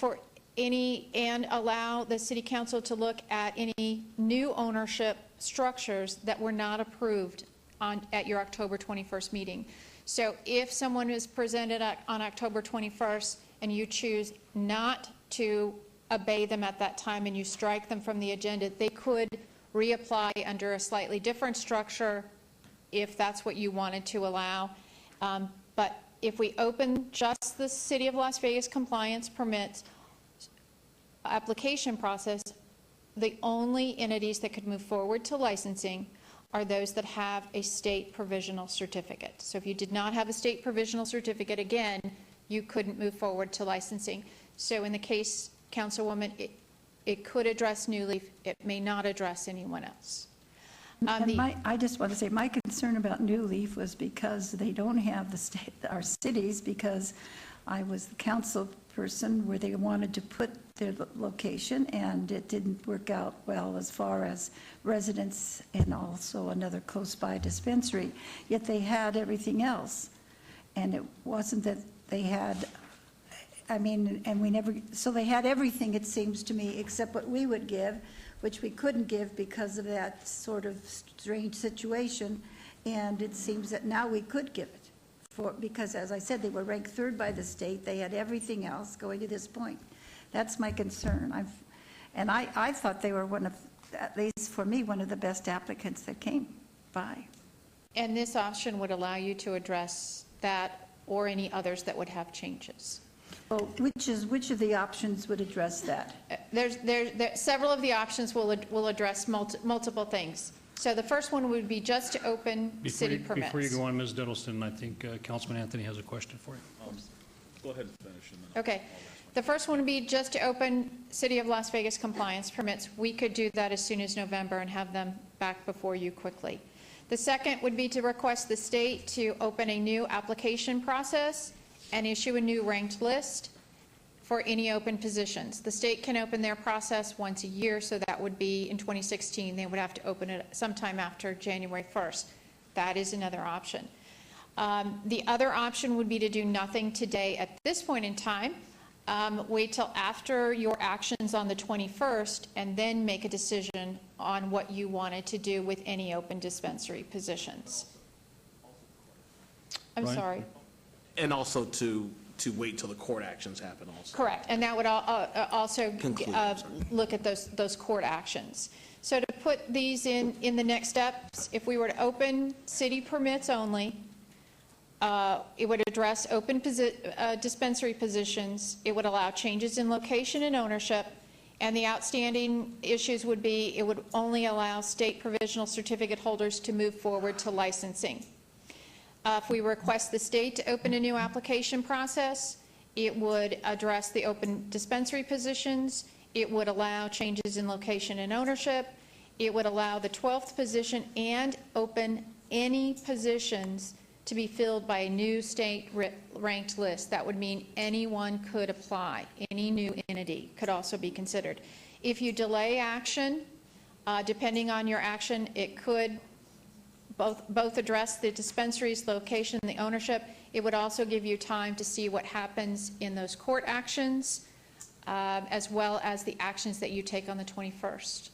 allow the City Council to look at any new ownership structures that were not approved at your October 21st meeting. So if someone is presented on October 21st and you choose not to obey them at that time and you strike them from the agenda, they could reapply under a slightly different structure if that's what you wanted to allow. But if we open just the City of Las Vegas compliance permits application process, the only entities that could move forward to licensing are those that have a state provisional certificate. So if you did not have a state provisional certificate, again, you couldn't move forward to licensing. So in the case, Councilwoman, it could address New Leaf. It may not address anyone else. I just want to say my concern about New Leaf was because they don't have our cities, because I was the council person where they wanted to put their location, and it didn't work out well as far as residents and also another close by dispensary. Yet they had everything else, and it wasn't that they had, so they had everything, it seems to me, except what we would give, which we couldn't give because of that sort of strange situation, and it seems that now we could give it. Because, as I said, they were ranked third by the state. They had everything else going to this point. That's my concern. I thought they were at least for me, one of the best applicants that came by. And this option would allow you to address that or any others that would have changes. Well, which of the options would address that? Several of the options will address multiple things. So the first one would be just to open city permits. Before you go on, Ms. Diddleston, I think Councilman Anthony has a question for you. Go ahead and finish. And then Okay. The first one would be just to open City of Las Vegas compliance permits. We could do that as soon as November and have them back before you quickly. The second would be to request the state to open a new application process and issue a new ranked list for any open positions. The state can open their process once a year, so that would be in 2016. They would have to open it sometime after January 1st. That is another option. The other option would be to do nothing today at this point in time. Wait till after your actions on the 21st and then make a decision on what you wanted to do with any open dispensary positions. I'm Brian? sorry. And also to wait till the court actions happen also. Correct, and that would also Conclude, look at those court actions. So to put these in the next steps, if we were to open city permits only, it would address open dispensary positions, it would allow changes in location and ownership, and the outstanding issues would be, it would only allow state provisional certificate holders to move forward to licensing. If we request the state to open a new application process, it would address the open dispensary positions, it would allow changes in location and ownership, it would allow the 12th position and open any positions to be filled by a new state ranked list. That would mean anyone could apply, any new entity could also be considered. If you delay action, depending on your action, it could both address the dispensary's location and the ownership. It would also give you time to see what happens in those court actions, as well as the actions that you take on the 21st.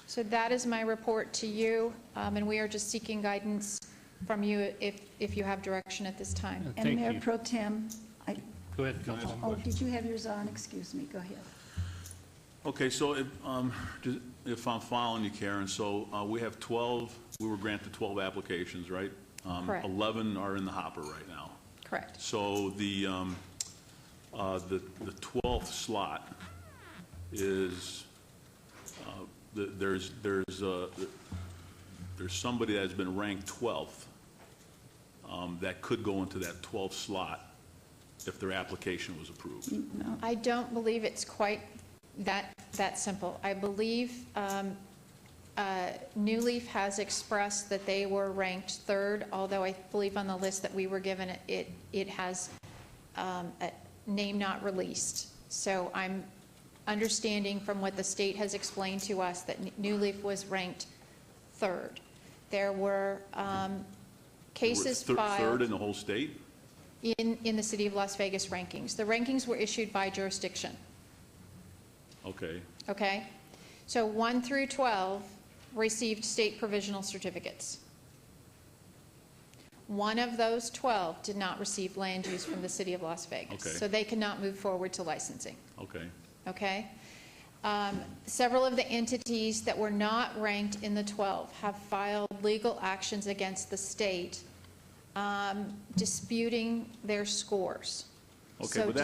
So that is my report to you, and we are just seeking guidance from you if you have direction at this time. And Mayor Pro Tem, Go ahead, Councilman. oh, did you have yours on? Excuse me, go ahead. Okay, so if I'm following you, Karen, so we have 12, we were granted 12 applications, right? Correct. 11 are in the hopper right now. Correct. So the 12th slot is, there's somebody that's been ranked 12th that could go into that 12th slot if their application was approved. No. I don't believe it's quite that simple. I believe New Leaf has expressed that they were ranked 3rd, although I believe on the list that we were given, it has a name not released. So I'm understanding from what the state has explained to us that New Leaf was ranked 3rd. There were cases filed. 3rd in the whole state? In the City of Las Vegas rankings. The rankings were issued by jurisdiction. Okay. Okay? So 1 through 12 received state provisional certificates. One of those 12 did not receive land use from the City of Las Vegas. Okay. So they cannot move forward to licensing. Okay. Okay? Several of the entities that were not ranked in the 12 have filed legal actions against the state disputing their scores. Okay, So but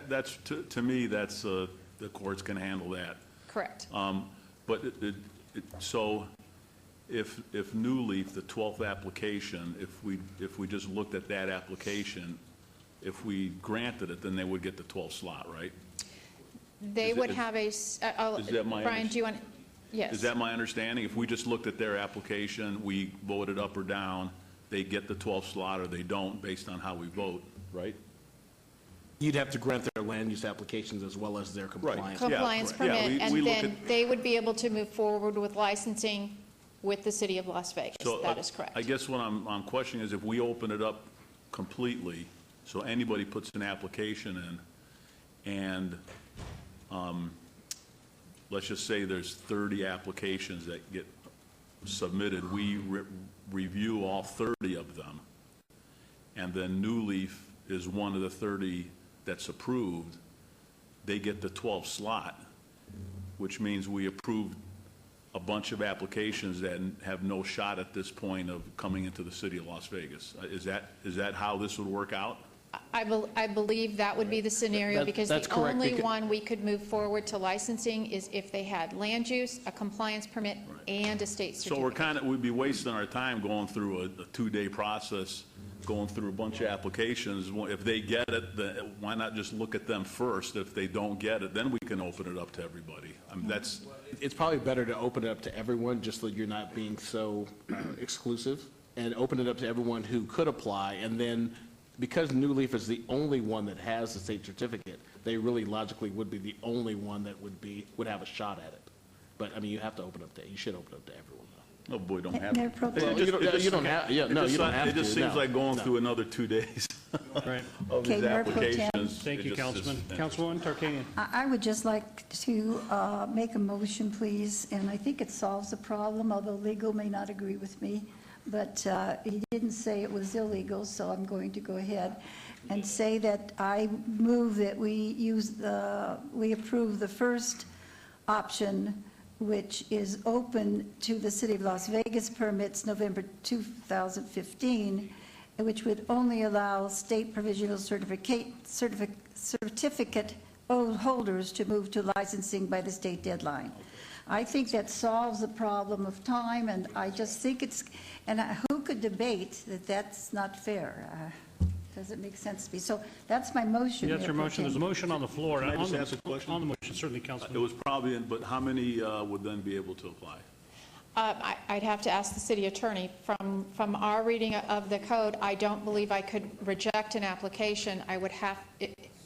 that's to me, that's the court's going to handle that. Correct. But so if New Leaf, the 12th application, if we just looked at that application, if we granted it, then they would get the 12th slot, right? They would have a, is that my Brian, do you want, yes. Is that my understanding? If we just looked at their application, we voted up or down, they get the 12th slot or they don't based on how we vote, right? You'd have to grant their land use applications as well as their compliance. Compliance permit, and then they would be able to move forward with licensing with the City of Las Vegas. So, That is correct. I guess what I'm questioning is if we open it up completely, so anybody puts an application in, and let's just say there's 30 applications that get submitted, we review all 30 of them, and then New Leaf is one of the 30 that's approved, they get the 12th slot, which means we approved a bunch of applications that have no shot at this point of coming into the city of Las Vegas. Is that how this would work out? I believe that would be the scenario, because that's the correct, only because- one we could move forward to licensing is if they had land use, a compliance permit, and a state So certificate. we'd be wasting our time going through a 2-day process, going through a bunch of applications. If they get it, then why not just look at them first? If they don't get it, then we can open it up to everybody. I mean, that's, It's probably better to open it up to everyone, just so you're not being so exclusive, and open it up to everyone who could apply, and then, because New Leaf is the only one that has the state certificate, they really logically would be the only one that would have a shot at it. But, I mean, you have to open up to, you should open up to everyone, though. oh boy, don't have. Mayor Pro Tem. It just- You don't have, yeah, no, you don't have to. It just seems no, like going no. through another 2 days Right. of Okay, these Mayor Pro Tem. applications. Thank It you, just is- Councilman. Councilwoman Tarkanian. I would just like to make a motion, please, and I think it solves the problem, although legal may not agree with me, but he didn't say it was illegal, so I'm going to go ahead and say that I move that we approve the first option, which is open to the City of Las Vegas permits November 2015, which would only allow state provisional certificate holders to move to licensing by the state deadline. I think that solves the problem of time, and I just think who could debate that that's not fair? Doesn't make sense to me. So that's my motion. That's Mayor your Pro motion. Tem. There's a motion on the floor. Can I just On the- ask a question? On the motion, certainly, It Councilman. was probably, but how many would then be able to apply? I'd have to ask the city attorney. From our reading of the code, I don't believe I could reject an application. I would have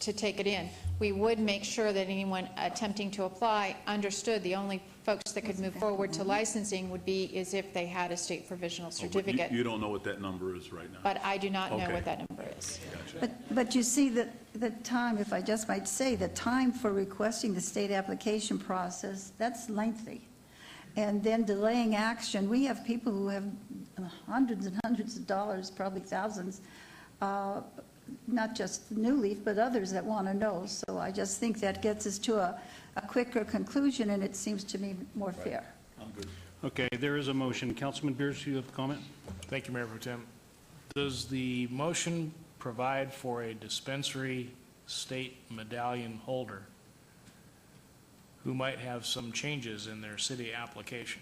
to take it in. We would make sure that anyone attempting to apply understood the only folks that could move forward to licensing would be as if they had a state provisional Oh, but certificate. You don't know what that number is right now? But I do not know Okay. what that number is. But you see, the time, if I just might say, the time for requesting the state application process, that's lengthy. And then delaying action, we have people who have hundreds and hundreds of dollars, probably thousands, not just New Leaf, but others that want to know. So I just think that gets us to a quicker conclusion, and it seems to me more fair. I'm good. Okay, there is a motion. Councilman Beers, you have a comment? Thank you, Mayor Pro Tem. Does the motion provide for a dispensary state medallion holder who might have some changes in their city application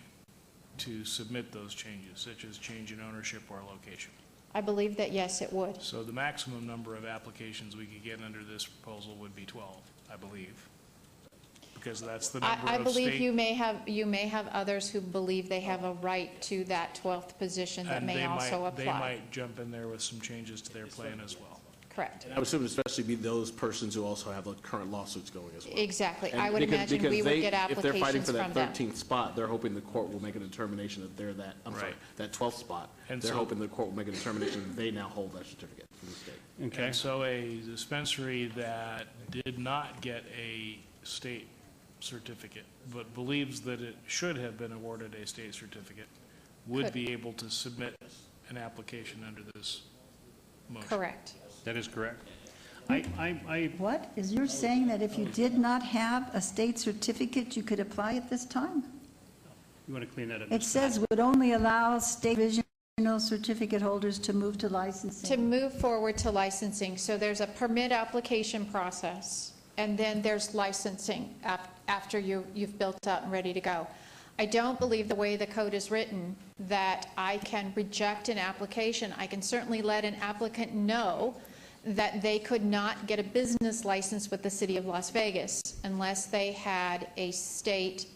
to submit those changes, such as change in ownership or location? I believe that, yes, it would. So the maximum number of applications we could get under this proposal would be 12, I believe, because that's the number I of believe state. you may have others who believe they have a right to that 12th position that and may they also might- They apply. might jump in there with some changes to their plan as well. Correct. And I would assume especially be those persons who also have the current lawsuits going as well. Exactly. And I would imagine we would get If they're fighting applications for that from them. 13th spot, they're hoping the court will make a determination that they're that, I'm sorry, Right. that 12th spot. And They're so- hoping the court will make a determination that they now hold that certificate from the state. Okay. And so a dispensary that did not get a state certificate, but believes that it should have been awarded a state certificate, would Could. be able to submit an application under this motion. Correct. That is correct. I What? Is you're saying that if you did not have a state certificate, you could apply at this time? You want to clean that up? It says would only allow state provisional certificate holders to move to licensing. To move forward to licensing, so there's a permit application process, and then there's licensing after you've built up and ready to go. I don't believe the way the code is written that I can reject an application. I can certainly let an applicant know that they could not get a business license with the City of Las Vegas unless they had a state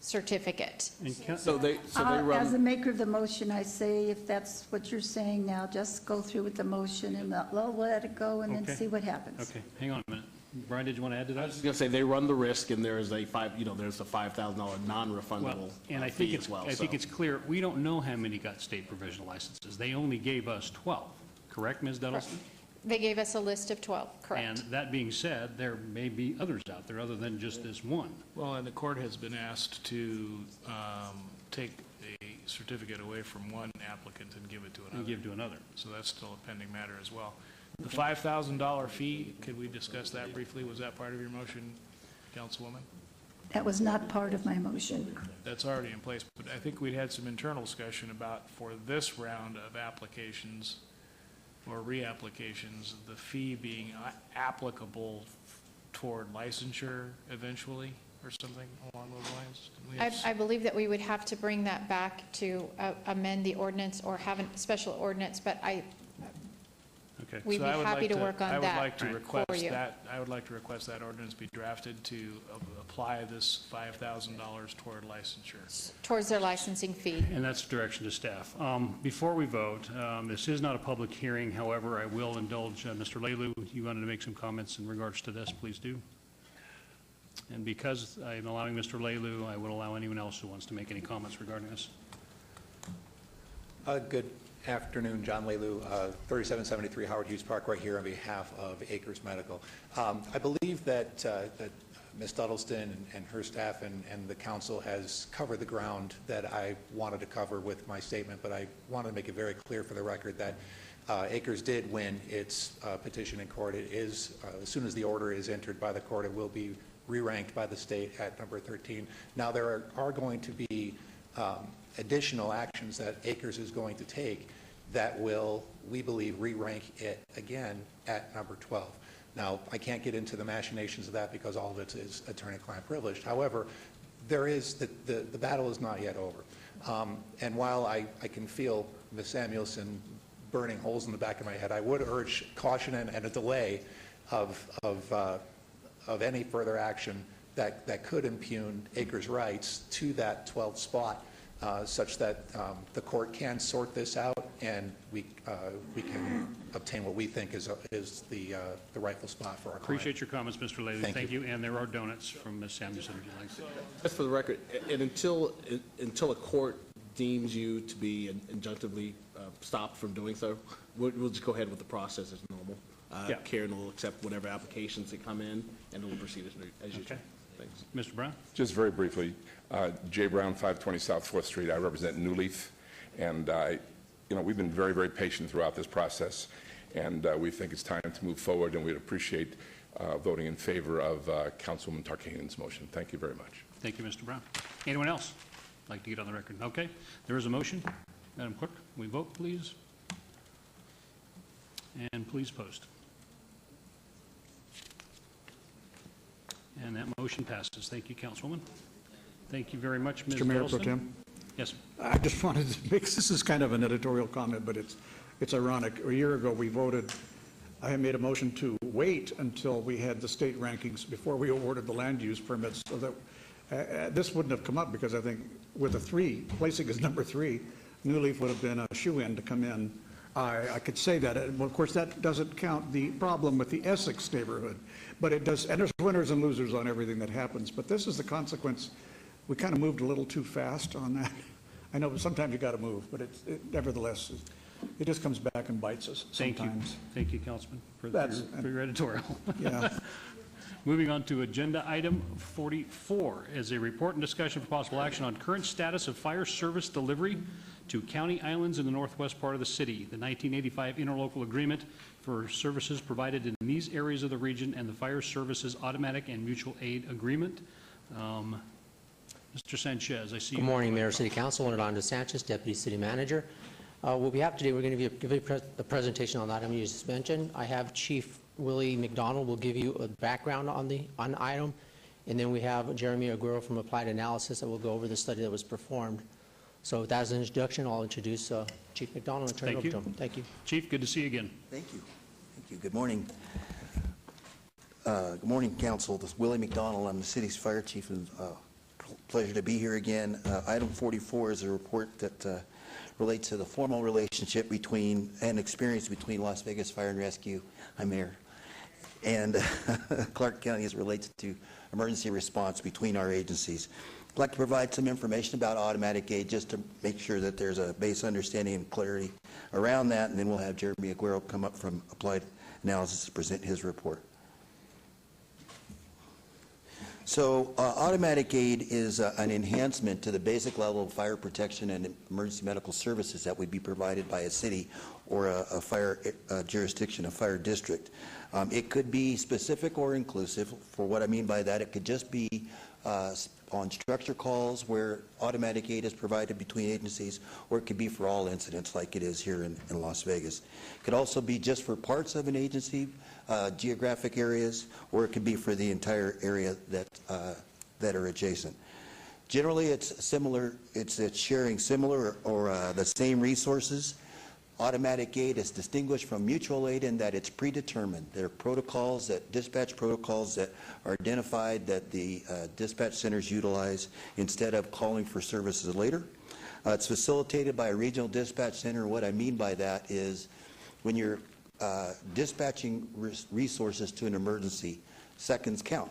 certificate. So they As the run, maker of the motion, I say if that's what you're saying now, just go through with the motion and we'll let it go and then Okay. see what happens. Okay, hang on a minute. Brian, did you want to add to I that? was going to say, they run the risk, and there's a there's a $5,000 non-refundable Well, and I think fee it's, as well. I think so. it's clear, we don't know how many got state provisional licenses. They only gave us 12, correct, Ms. Duddleston? They gave us a list of 12, correct. And that being said, there may be others out there other than just this one. Well, and the court has been asked to take a certificate away from one applicant and give it to another. And give to another. So that's still a pending matter as well. The $5,000 fee, could we discuss that briefly? Was that part of your motion, Councilwoman? That was not part of my motion. That's already in place, but I think we'd had some internal discussion about, for this round of applications or reapplications, the fee being applicable toward licensure eventually, or something along those lines. Didn't we have I believe that we would have to bring that back to amend the ordinance or have a special ordinance, but Okay. we'd So be I would happy like to work on I that would like to for request you. that, I would like to request that ordinance be drafted to apply this $5,000 toward licensure. towards their licensing fee. And that's direction to staff. Before we vote, this is not a public hearing. However, I will indulge Mr. Lelu. You wanted to make some comments in regards to this, please do. And because I'm allowing Mr. Lelu, I would allow anyone else who wants to make any comments regarding this. Good afternoon, John Lelu, 3773 Howard Hughes Parkway here on behalf of Acres Medical. I believe that Ms. Duddleston and her staff and the council has covered the ground that I wanted to cover with my statement, but I wanted to make it very clear for the record that Acres did win its petition in court. It is, as soon as the order is entered by the court, it will be re-ranked by the state at number 13. Now, there are going to be additional actions that Acres is going to take that will, we believe, re-rank it again at number 12. Now, I can't get into the machinations of that because all of it is attorney-client privileged. However, there is, the battle is not yet over. And while I can feel Ms. Samuelson burning holes in the back of my head, I would urge caution and a delay of any further action that could impugn Acres' rights to that 12th spot, such that the court can sort this out and we can obtain what we think is the rightful spot for our client. Appreciate your comments, Mr. Lelu. Thank you. And there are donuts from Ms. Samuelson. Would you like to? Just for the record, and until a court deems you to be injunctively stopped from doing so, we'll just go ahead with the process as normal. Yeah. Karen will accept whatever applications that come in, and we'll proceed as usual. Okay. Thanks. Mr. Brown? Just very briefly, Jay Brown, 520 South 4th Street. I represent New Leaf, and we've been very, very patient throughout this process, and we think it's time to move forward, and we'd appreciate voting in favor of Councilwoman Tarkanyan's motion. Thank you very much. Thank you, Mr. Brown. Anyone else like to get on the record? Okay. There is a motion. Madam Clerk, we vote, please. And please post. And that motion passes. Thank you, Councilwoman. Thank you very much, Ms. Mr. Mayor Pro Middleton. Tem? Yes. I just wanted to make, this is kind of an editorial comment, but it's ironic. A year ago, we voted, I had made a motion to wait until we had the state rankings before we awarded the land use permits, so that this wouldn't have come up, because I think with a 3, placing as number 3, New Leaf would have been a shoo-in to come in. I could say that. Well, of course, that doesn't count the problem with the Essex neighborhood, but it does, and there's winners and losers on everything that happens, but this is the consequence. We kind of moved a little too fast on that. I know sometimes you got to move, but nevertheless, it just comes back and bites us sometimes. Thank you, Councilman, for your editorial. Yeah. Moving on to agenda item 44 is a report and discussion for possible action on current status of fire service delivery to county islands in the northwest part of the city, the 1985 interlocal agreement for services provided in these areas of the region, and the fire services automatic and mutual aid agreement. Mr. Sanchez, I see you. Good morning, Mayor, City Council. Orlando Sanchez, Deputy City Manager. What we have today, we're going to give you a presentation on the item you just mentioned. I have Chief Willie McDonald will give you a background on the item, and then we have Jeremy Aguero from Applied Analysis that will go over the study that was performed. So with that as an introduction, I'll introduce Chief McDonald and turn it over to him. Thank you. Chief, good to see you again. Thank you. Thank you. Good morning. Good morning, Council. This is Willie McDonald. I'm the city's fire chief, and pleasure to be here again. Item 44 is a report that relates to the formal relationship between and experience between Las Vegas Fire and Rescue, I'm Mayor, and Clark County as it relates to emergency response between our agencies. I'd like to provide some information about automatic aid just to make sure that there's a base understanding and clarity around that, and then we'll have Jeremy Aguero come up from Applied Analysis to present his report. So automatic aid is an enhancement to the basic level of fire protection and emergency medical services that would be provided by a city or a fire jurisdiction, a fire district. It could be specific or inclusive. For what I mean by that, it could just be on structure calls where automatic aid is provided between agencies, or it could be for all incidents like it is here in Las Vegas. It could also be just for parts of an agency, geographic areas, or it could be for the entire area that are adjacent. Generally, it's similar. It's sharing similar or the same resources. Automatic aid is distinguished from mutual aid in that it's predetermined. There are protocols, dispatch protocols that are identified that the dispatch centers utilize instead of calling for services later. It's facilitated by a regional dispatch center. What I mean by that is when you're dispatching resources to an emergency, seconds count.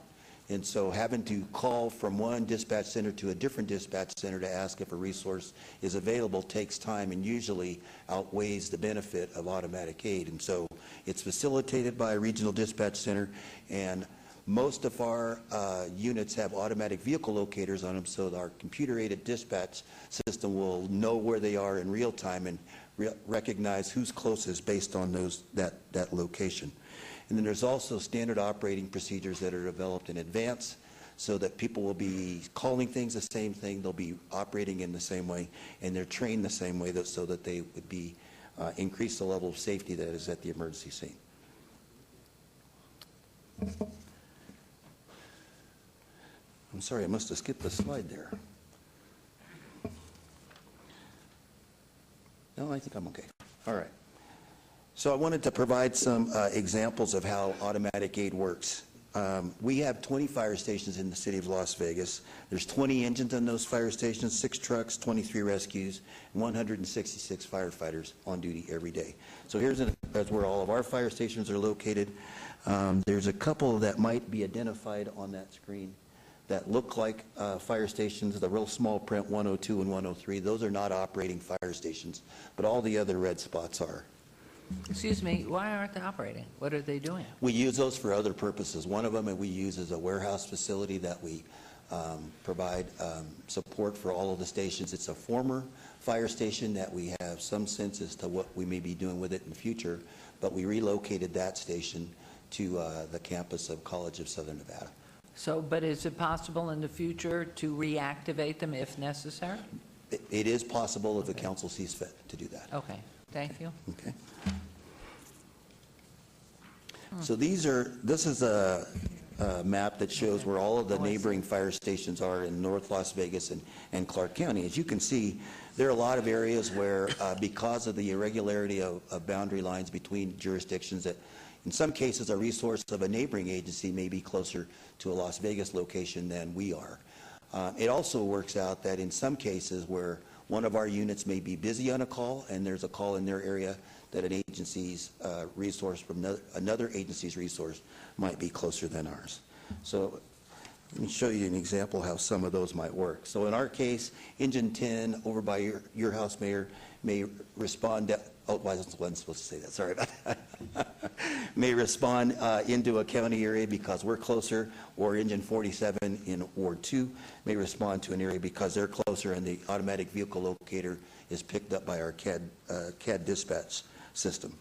And so having to call from one dispatch center to a different dispatch center to ask if a resource is available takes time and usually outweighs the benefit of automatic aid. And so it's facilitated by a regional dispatch center, and most of our units have automatic vehicle locators on them, so our computer-aided dispatch system will know where they are in real time and recognize who's closest based on that location. And then there's also standard operating procedures that are developed in advance so that people will be calling things the same thing, they'll be operating in the same way, and they're trained the same way so that they would be increase the level of safety that is at the emergency scene. I'm sorry, I must have skipped the slide there. No, I think I'm okay. All right. So I wanted to provide some examples of how automatic aid works. We have 20 fire stations in the city of Las Vegas. There's 20 engines on those fire stations, 6 trucks, 23 rescues, and 166 firefighters on duty every day. So that's where all of our fire stations are located. There's a couple that might be identified on that screen that look like fire stations, the real small print 102 and 103. Those are not operating fire stations, but all the other red spots are. Excuse me, why aren't they operating? What are they doing? We use those for other purposes. One of them we use as a warehouse facility that we provide support for all of the stations. It's a former fire station that we have some sense as to what we may be doing with it in the future, but we relocated that station to the campus of College of Southern Nevada. So, but is it possible in the future to reactivate them if necessary? It is possible if the council sees fit to do that. Okay, thank you. Okay. So this is a map that shows where all of the neighboring fire stations are in North Las Vegas and Clark County. As you can see, there are a lot of areas where, because of the irregularity of boundary lines between jurisdictions, that in some cases a resource of a neighboring agency may be closer to a Las Vegas location than we are. It also works out that in some cases where one of our units may be busy on a call and there's a call in their area, that an agency's resource from another agency's resource might be closer than ours. So let me show you an example how some of those might work. So in our case, Engine 10 over by your house, Mayor, may respond, I wasn't supposed to say that, sorry about that. May respond into a county area because we're closer, or Engine 47 in Ward 2 may respond to an area because they're closer and the automatic vehicle locator is picked up by our CAD dispatch system.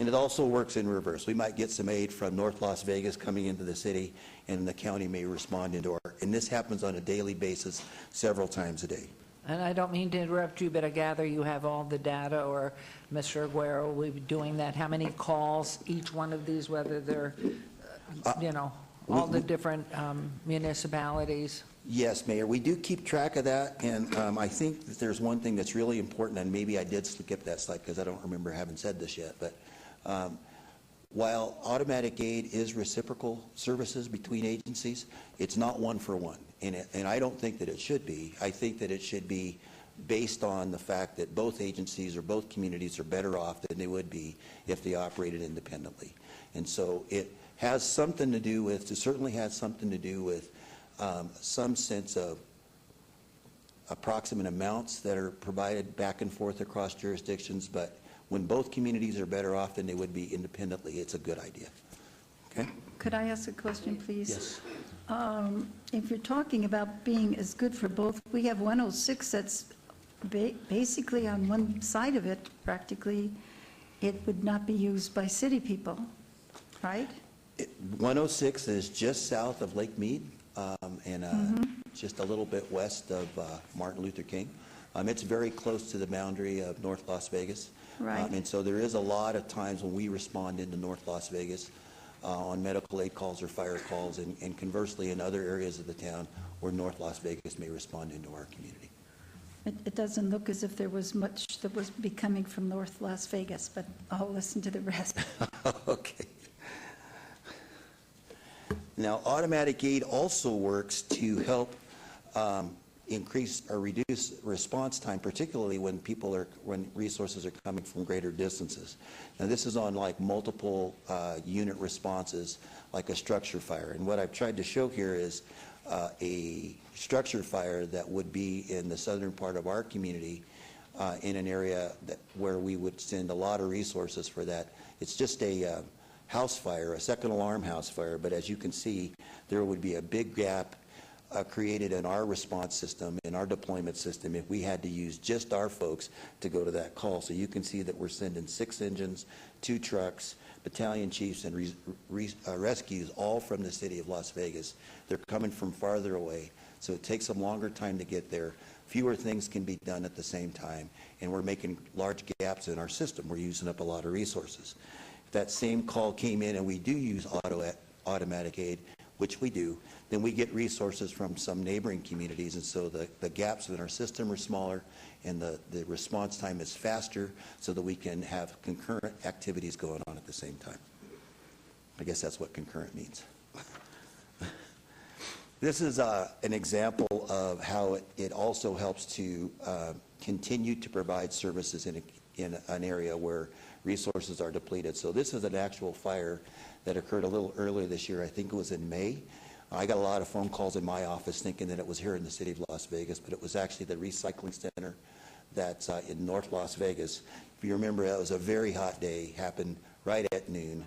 And it also works in reverse. We might get some aid from North Las Vegas coming into the city, and the county may respond into our, and this happens on a daily basis several times a day. And I don't mean to interrupt you, but I gather you have all the data, or Mr. Aguero will be doing that. How many calls each one of these, whether they're, all the different municipalities? Yes, Mayor, we do keep track of that, and I think that there's one thing that's really important, and maybe I did skip that slide because I don't remember having said this yet, but while automatic aid is reciprocal services between agencies, it's not one for one, and I don't think that it should be. I think that it should be based on the fact that both agencies or both communities are better off than they would be if they operated independently. And so it has something to do with, it certainly has something to do with some sense of approximate amounts that are provided back and forth across jurisdictions, but when both communities are better off than they would be independently, it's a good idea. Okay? Could I ask a question, please? Yes. If you're talking about being as good for both, we have 106 that's basically on one side of it, practically, it would not be used by city people, right? 106 is just south of Lake Mead. just a little bit west of Martin Luther King. It's very close to the boundary of North Las Vegas. Right. And so there is a lot of times when we respond into North Las Vegas on medical aid calls or fire calls, and conversely in other areas of the town where North Las Vegas may respond into our community. It doesn't look as if there was much that was be coming from North Las Vegas, but I'll listen to the rest. Okay. Now, automatic aid also works to help increase or reduce response time, particularly when when resources are coming from greater distances. Now, this is on like multiple unit responses, like a structure fire. And what I've tried to show here is a structure fire that would be in the southern part of our community, in an area where we would send a lot of resources for that. It's just a house fire, a second alarm house fire, but as you can see, there would be a big gap created in our response system, in our deployment system, if we had to use just our folks to go to that call. So you can see that we're sending 6 engines, 2 trucks, battalion chiefs, and rescues, all from the city of Las Vegas. They're coming from farther away, so it takes them longer time to get there. Fewer things can be done at the same time, and we're making large gaps in our system. We're using up a lot of resources. If that same call came in and we do use automatic aid, which we do, then we get resources from some neighboring communities, and so the gaps in our system are smaller, and the response time is faster, so that we can have concurrent activities going on at the same time. I guess that's what concurrent means. This is an example of how it also helps to continue to provide services in an area where resources are depleted. So this is an actual fire that occurred a little earlier this year. I think it was in May. I got a lot of phone calls in my office thinking that it was here in the city of Las Vegas, but it was actually the recycling center that's in North Las Vegas. If you remember, that was a very hot day, happened right at noon,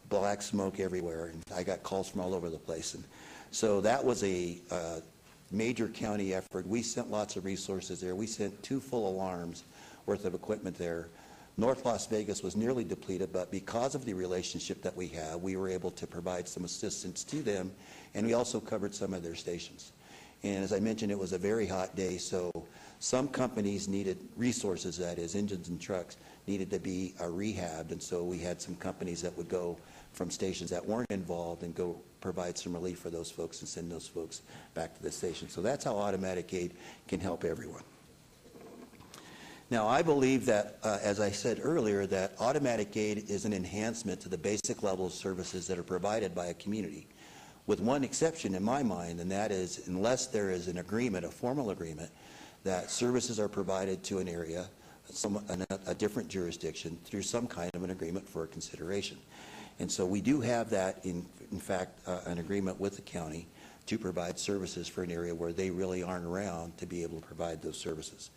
black smoke everywhere, and I got calls from all over the place. And so that was a major county effort. We sent lots of resources there. We sent 2 full alarms worth of equipment there. North Las Vegas was nearly depleted, but because of the relationship that we have, we were able to provide some assistance to them, and we also covered some of their stations. And as I mentioned, it was a very hot day, so some companies needed resources, that is, engines and trucks, needed to be rehabbed, and so we had some companies that would go from stations that weren't involved and go provide some relief for those folks and send those folks back to the station. So that's how automatic aid can help everyone. Now, I believe that, as I said earlier, that automatic aid is an enhancement to the basic level of services that are provided by a community, with one exception in my mind, and that is unless there is an agreement, a formal agreement, that services are provided to an area, a different jurisdiction, through some kind of an agreement for a consideration. And so we do have that, in fact, an agreement with the county to provide services for an area where they really aren't around to be able to provide those services.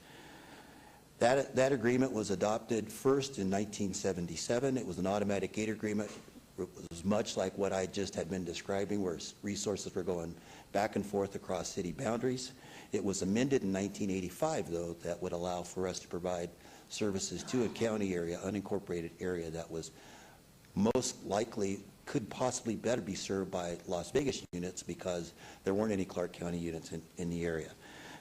That agreement was adopted first in 1977. It was an automatic aid agreement. It was much like what I just had been describing, where resources were going back and forth across city boundaries. It was amended in 1985, though, that would allow for us to provide services to a county area, unincorporated area, that was most likely could possibly better be served by Las Vegas units because there weren't any Clark County units in the area.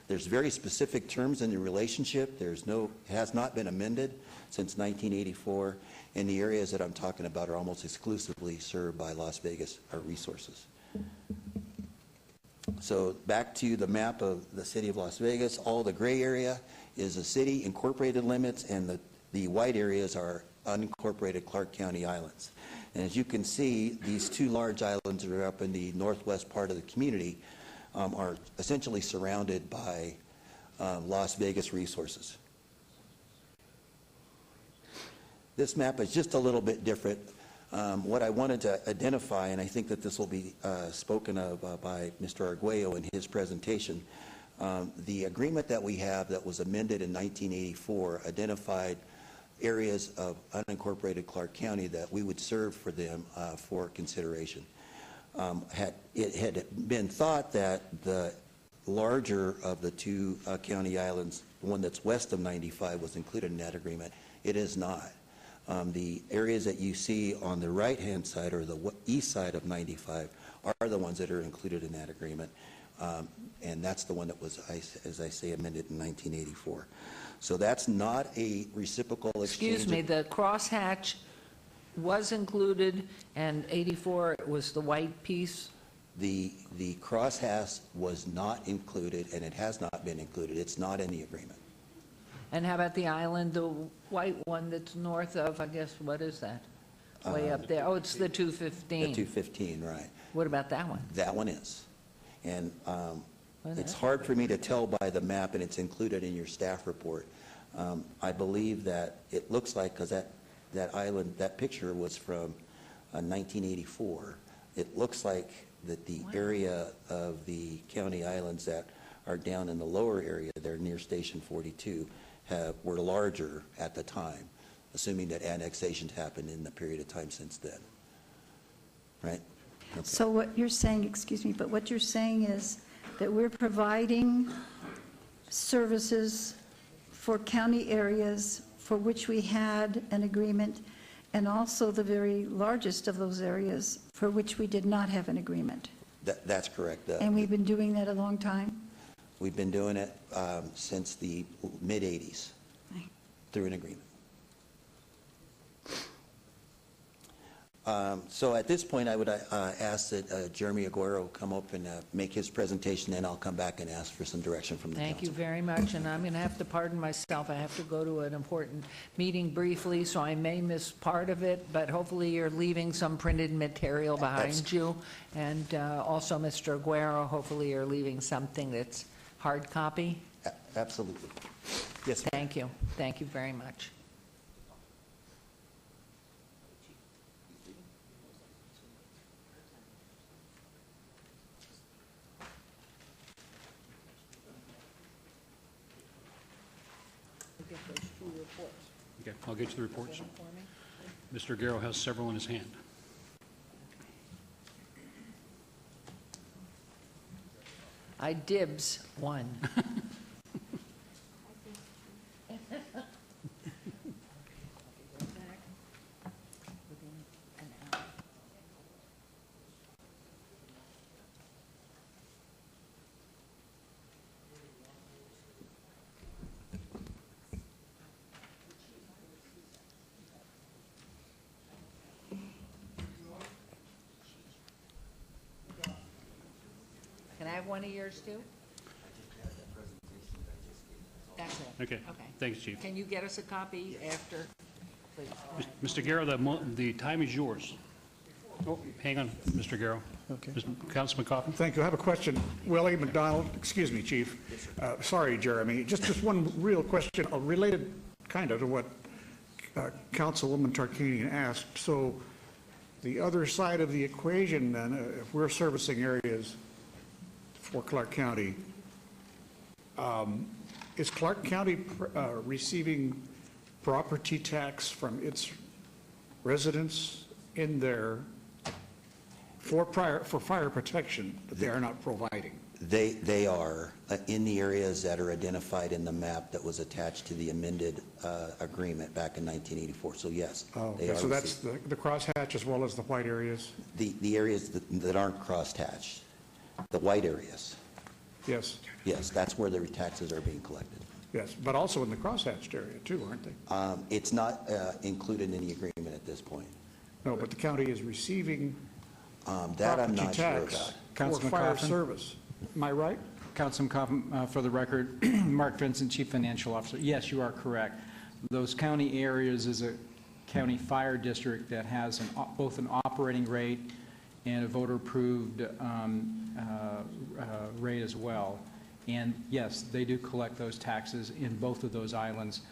There's very specific terms in the relationship. It has not been amended since 1984, and the areas that I'm talking about are almost exclusively served by Las Vegas resources. So back to the map of the city of Las Vegas, all the gray area is the city incorporated limits, and the white areas are unincorporated Clark County islands. And as you can see, these 2 large islands that are up in the northwest part of the community are essentially surrounded by Las Vegas resources. This map is just a little bit different. What I wanted to identify, and I think that this will be spoken of by Mr. Arguello in his presentation, the agreement that we have that was amended in 1984 identified areas of unincorporated Clark County that we would serve for them for consideration. It had been thought that the larger of the 2 county islands, the one that's west of 95, was included in that agreement. It is not. The areas that you see on the right-hand side, or the east side of 95, are the ones that are included in that agreement. And that's the one that was, as I say, amended in 1984. So that's not a reciprocal exchange. Excuse me, the crosshatch was included, and 84 was the white piece? The crosshatch was not included, and it has not been included. It's not in the agreement. And how about the island, the white one that's north of, I guess, what is that? Way up there. Oh, it's the 215. The 215, right. What about that one? That one is. And it's hard for me to tell by the map, and it's included in your staff report. I believe that it looks like, because that island, that picture was from 1984. It looks like that the area of the county islands that are down in the lower area there near Station 42 were larger at the time, assuming that annexations happened in the period of time since then. Right? Okay. So what you're saying, excuse me, but what you're saying is that we're providing services for county areas for which we had an agreement, and also the very largest of those areas for which we did not have an agreement. That's correct. And we've been doing that a long time? We've been doing it since the mid-'80s through an agreement. So at this point, I would ask that Jeremy Aguero come up and make his presentation, and I'll come back and ask for some direction from the council. Thank you very much, and I'm going to have to pardon myself. I have to go to an important meeting briefly, so I may miss part of it, but hopefully you're leaving some printed material behind you. And also, Mr. Aguero, hopefully you're leaving something that's hard copy. Absolutely. Yes, ma'am. Thank you. Thank you very much. Okay, I'll get you the reports. Mr. Garrow has several in his hand. I dibs one. Can I have one of yours too? That's it. Okay. Thanks, Chief. Can you get us a copy after, please? Mr. Garrow, the time is yours. Oh, hang on, Mr. Garrow. Okay. Councilman Coffin. Thank you. I have a question. Willie McDonald, excuse me, Chief. Sorry, Jeremy. Just one real question, related kind of to what Councilwoman Tarkanian asked. So the other side of the equation then, if we're servicing areas for Clark County, is Clark County receiving property tax from its residents in there for fire protection that they are not providing? They are in the areas that are identified in the map that was attached to the amended agreement back in 1984. So yes, they are. So that's the crosshatch as well as the white areas? The areas that aren't crosshatched, the white areas. Yes. Yes, that's where the taxes are being collected. Yes, but also in the crosshatched area too, aren't they? It's not included in the agreement at this point. No, but the county is receiving that I'm not property sure tax about. for Councilman fire Coffin? service. Am I right? Councilman Coffin, for the record, Mark Vincent, Chief Financial Officer. Yes, you are correct. Those county areas is a county fire district that has both an operating rate and a voter-approved rate as well. And yes, they do collect those taxes in both of those islands,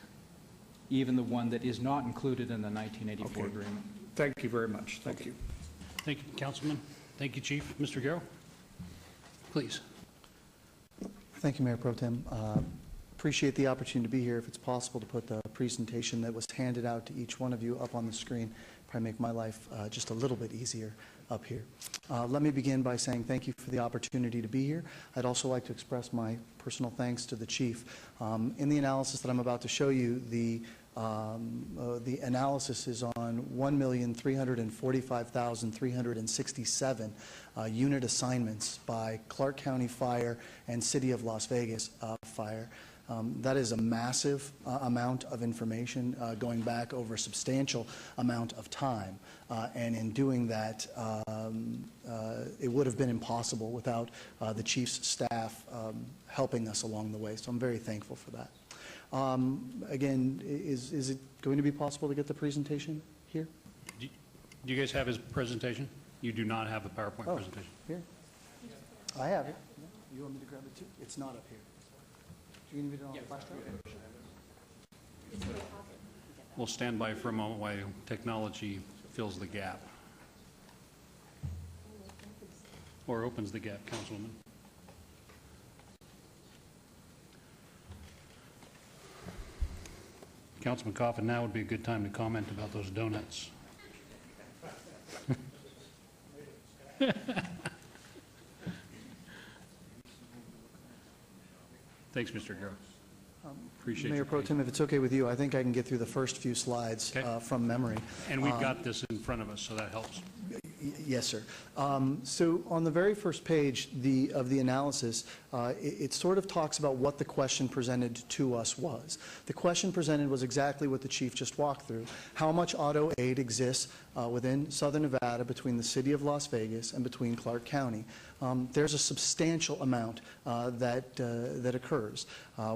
even the one that is not included in the 1984 agreement. Thank you very much. Thank you. Thank you, Councilman. Thank you, Chief. Mr. Garrow, please. Thank you, Mayor Pro Tem. Appreciate the opportunity to be here. If it's possible to put the presentation that was handed out to each one of you up on the screen, probably make my life just a little bit easier up here. Let me begin by saying thank you for the opportunity to be here. I'd also like to express my personal thanks to the Chief. In the analysis that I'm about to show you, the the analysis is on 1,345,367 unit assignments by Clark County Fire and City of Las Vegas Fire. That is a massive amount of information going back over a substantial amount of time. And in doing that, it would have been impossible without the chief's staff helping us along the way. So I'm very thankful for that. Again, is it going to be possible to get the presentation here? Do you guys have his presentation? You do not have the PowerPoint presentation. Here. I have it. You want me to grab it too? It's not up here. Do you need it on the flash drive? We'll stand by for a moment while technology fills the gap. Or opens the gap, Councilwoman. Councilman Coffin, now would be a good time to comment about those donuts. Thanks, Mr. Gross. Appreciate Mayor your Pro Tem, if it's okay with you, I think I can get through the first few slides from memory. And we've got this in front of us, so that helps. Yes, sir. So on the very first page of the analysis, it sort of talks about what the question presented to us was. The question presented was exactly what the chief just walked through. How much auto aid exists within Southern Nevada between the city of Las Vegas and between Clark County? There's a substantial amount that occurs.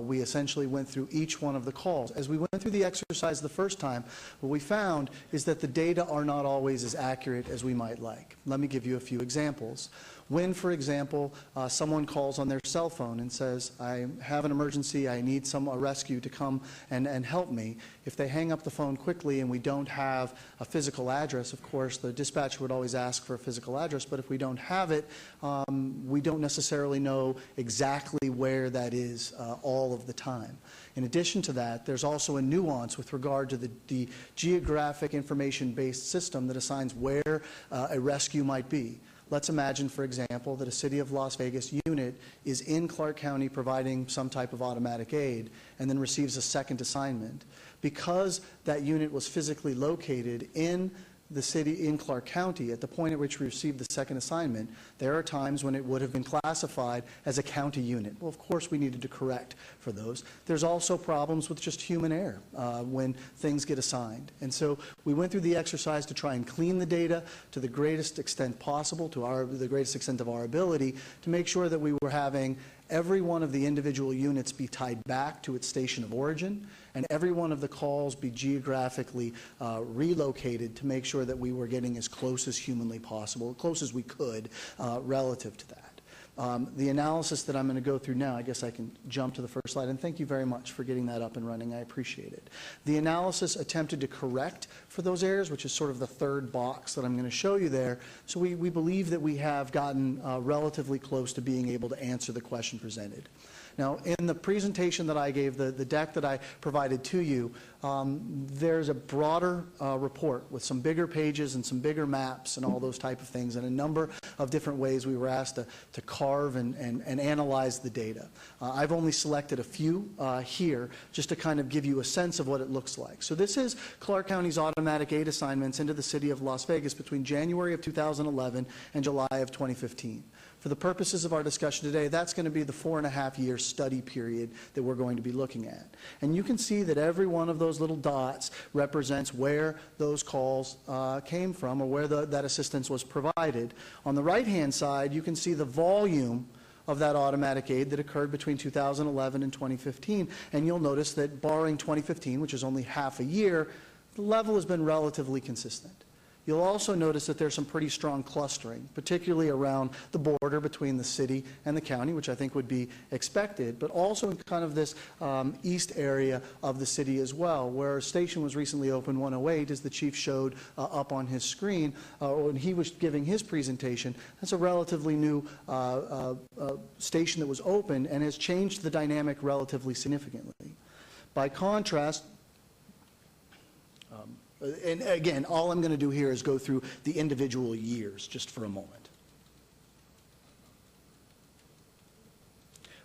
We essentially went through each one of the calls. As we went through the exercise the first time, what we found is that the data are not always as accurate as we might like. Let me give you a few examples. When, for example, someone calls on their cell phone and says, I have an emergency, I need a rescue to come and help me, if they hang up the phone quickly and we don't have a physical address, of course, the dispatcher would always ask for a physical address, but if we don't have it, we don't necessarily know exactly where that is all of the time. In addition to that, there's also a nuance with regard to the geographic information-based system that assigns where a rescue might be. Let's imagine, for example, that a City of Las Vegas unit is in Clark County providing some type of automatic aid and then receives a second assignment. Because that unit was physically located in the city in Clark County at the point at which we received the second assignment, there are times when it would have been classified as a county unit. Well, of course, we needed to correct for those. There's also problems with just human error when things get assigned. And so we went through the exercise to try and clean the data to the greatest extent possible, to the greatest extent of our ability, to make sure that we were having every one of the individual units be tied back to its station of origin, and every one of the calls be geographically relocated to make sure that we were getting as close as humanly possible, as close as we could relative to that. The analysis that I'm going to go through now, I guess I can jump to the first slide, and thank you very much for getting that up and running. I appreciate it. The analysis attempted to correct for those errors, which is sort of the third box that I'm going to show you there. So we believe that we have gotten relatively close to being able to answer the question presented. Now, in the presentation that I gave, the deck that I provided to you, there's a broader report with some bigger pages and some bigger maps and all those type of things, and a number of different ways we were asked to carve and analyze the data. I've only selected a few here just to kind of give you a sense of what it looks like. So this is Clark County's automatic aid assignments into the city of Las Vegas between January of 2011 and July of 2015. For the purposes of our discussion today, that's going to be the 4.5-year study period that we're going to be looking at. And you can see that every one of those little dots represents where those calls came from or where that assistance was provided. On the right-hand side, you can see the volume of that automatic aid that occurred between 2011 and 2015. And you'll notice that barring 2015, which is only half a year, the level has been relatively consistent. You'll also notice that there's some pretty strong clustering, particularly around the border between the city and the county, which I think would be expected, but also in kind of this east area of the city as well, where a station was recently opened, 108, as the chief showed up on his screen when he was giving his presentation. That's a relatively new station that was opened and has changed the dynamic relatively significantly. By contrast, and again, all I'm going to do here is go through the individual years just for a moment.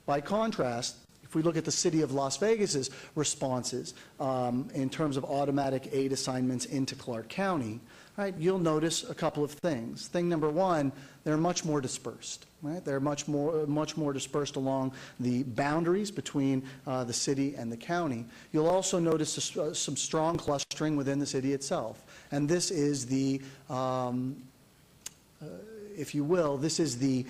By contrast, if if we look at the city of Las Vegas's responses in terms of automatic aid assignments into Clark County, right, you'll notice a couple of things. Thing number one, they're much more dispersed. Right? They're much more dispersed along the boundaries between the city and the county. You'll also notice some strong clustering within the city itself. And this is the, if you will, this is the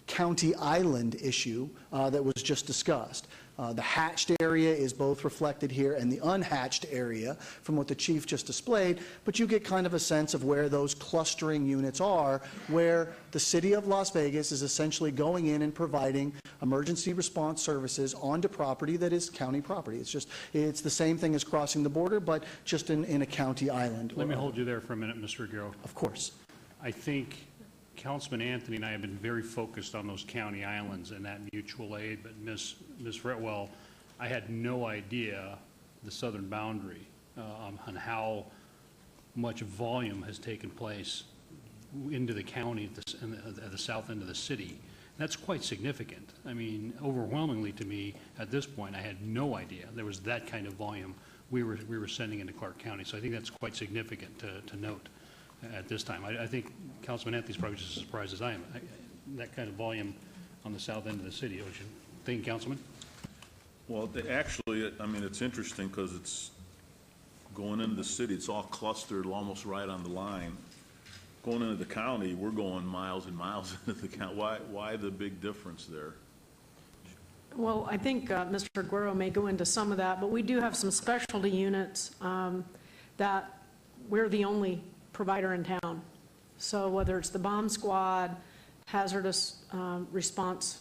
county island issue that was just discussed. The hatched area is both reflected here and the unhatched area from what the chief just displayed, but you get kind of a sense of where those clustering units are, where the city of Las Vegas is essentially going in and providing emergency response services onto property that is county property. It's the same thing as crossing the border, but just in a county island. Let me hold you there for a minute, Mr. Aguero. Of course. I think Councilman Anthony and I have been very focused on those county islands and that mutual aid, but Ms. Fretwell, I had no idea the southern boundary on how much volume has taken place into the county at the south end of the city. That's quite significant. I mean, overwhelmingly to me, at this point, I had no idea there was that kind of volume we were sending into Clark County. So I think that's quite significant to note at this time. I think Councilman Anthony's probably just as surprised as I am. That kind of volume on the south end of the city. What you think, Councilman? Well, actually, I mean, it's interesting because it's going into the city, it's all clustered almost right on the line. Going into the county, we're going miles and miles into the county. Why the big difference there? Well, I think Mr. Aguero may go into some of that, but we do have some specialty units that we're the only provider in town. So whether it's the bomb squad, hazardous response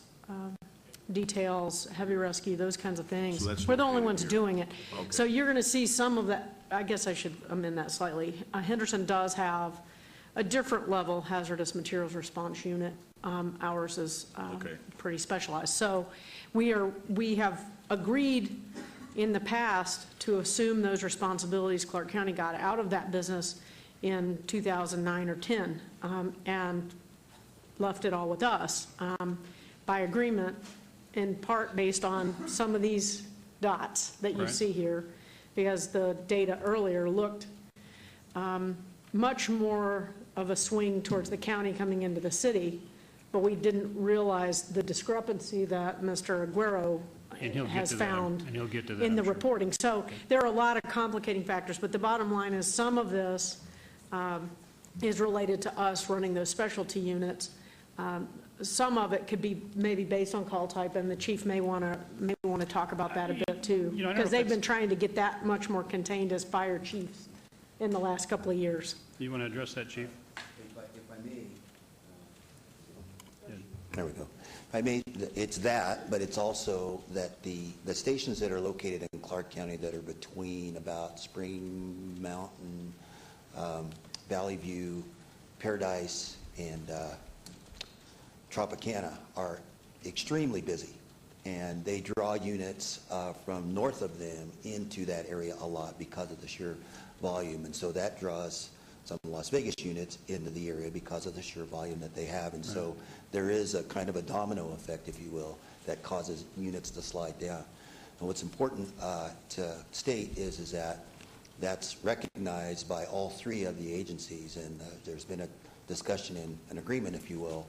details, heavy rescue, those kinds of things, So we're the only ones doing it. Okay. So you're going to see some of that. I guess I should amend that slightly. Henderson does have a different level hazardous materials response unit. Ours is pretty specialized. So we have agreed in the past to assume those responsibilities. Clark County got out of that business in 2009 or 10 and left it all with us by agreement, in part based on some of these dots that you see here, because the data earlier looked much more of a swing towards the county coming into the city, but we didn't realize the discrepancy that Mr. Aguero has found in the reporting. So there are a lot of complicating factors, but the bottom line is some of this is related to us running those specialty units. Some of it could be maybe based on call type, and the chief may want to talk about that a bit too, because they've been trying to get that much more contained as fire chiefs in the last couple of years. You want to address that, Chief? If I may. There we go. If I may, it's that, but it's also that the stations that are located in Clark County that are between about Spring Mountain, Valley View, Paradise, and Tropicana are extremely busy, and they draw units from north of them into that area a lot because of the sheer volume, and so that draws some Las Vegas units into the area because of the sheer volume that they have, and so there is a kind of a domino effect, if you will, that causes units to slide down. And what's important to state is that that's recognized by all three of the agencies, and there's been a discussion and an agreement, if you will,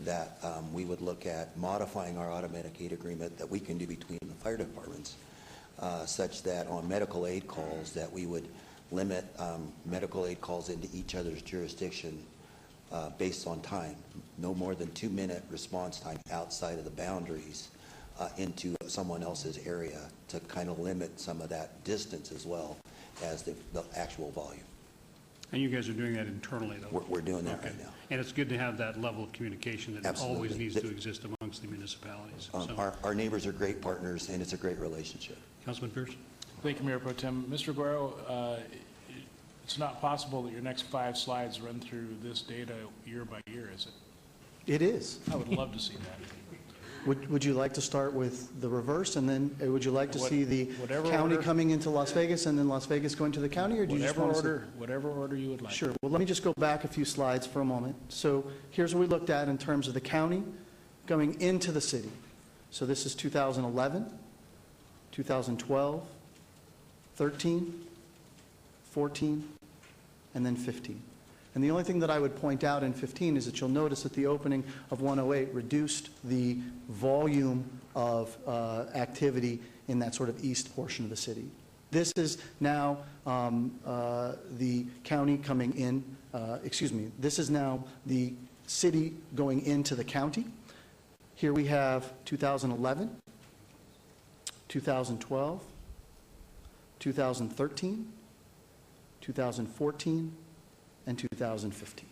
that we would look at modifying our automatic aid agreement that we can do between the fire departments, such that on medical aid calls that we would limit medical aid calls into each other's jurisdiction based on time, no more than 2-minute response time outside of the boundaries into someone else's area, to kind of limit some of that distance as well as the actual volume. And you guys are doing that internally, though? We're doing that right now. And it's good to have that level of communication that Absolutely. always needs to exist amongst the municipalities. Our neighbors are great partners, and it's a great relationship. Councilman Pierce? Thank you, Mayor Pro Tem. Mr. Aguero, it's not possible that your next 5 slides run through this data year by year, is it? It is. I would love to see that. Would you like to start with the reverse, and then would you like to see the county order, coming into Las Vegas and then Las Vegas going to the county, or do you just want to see? Whatever order you would like. Sure. Well, let me just go back a few slides for a moment. So here's what we looked at in terms of the county going into the city. So this is 2011, 2012, 13, 14, and then 15. And the only thing that I would point out in 15 is that you'll notice that the opening of 108 reduced the volume of activity in that sort of east portion of the city. This is now the county coming in, this is now the city going into the county. Here we have 2011, 2012, 2013, 2014, and 2015.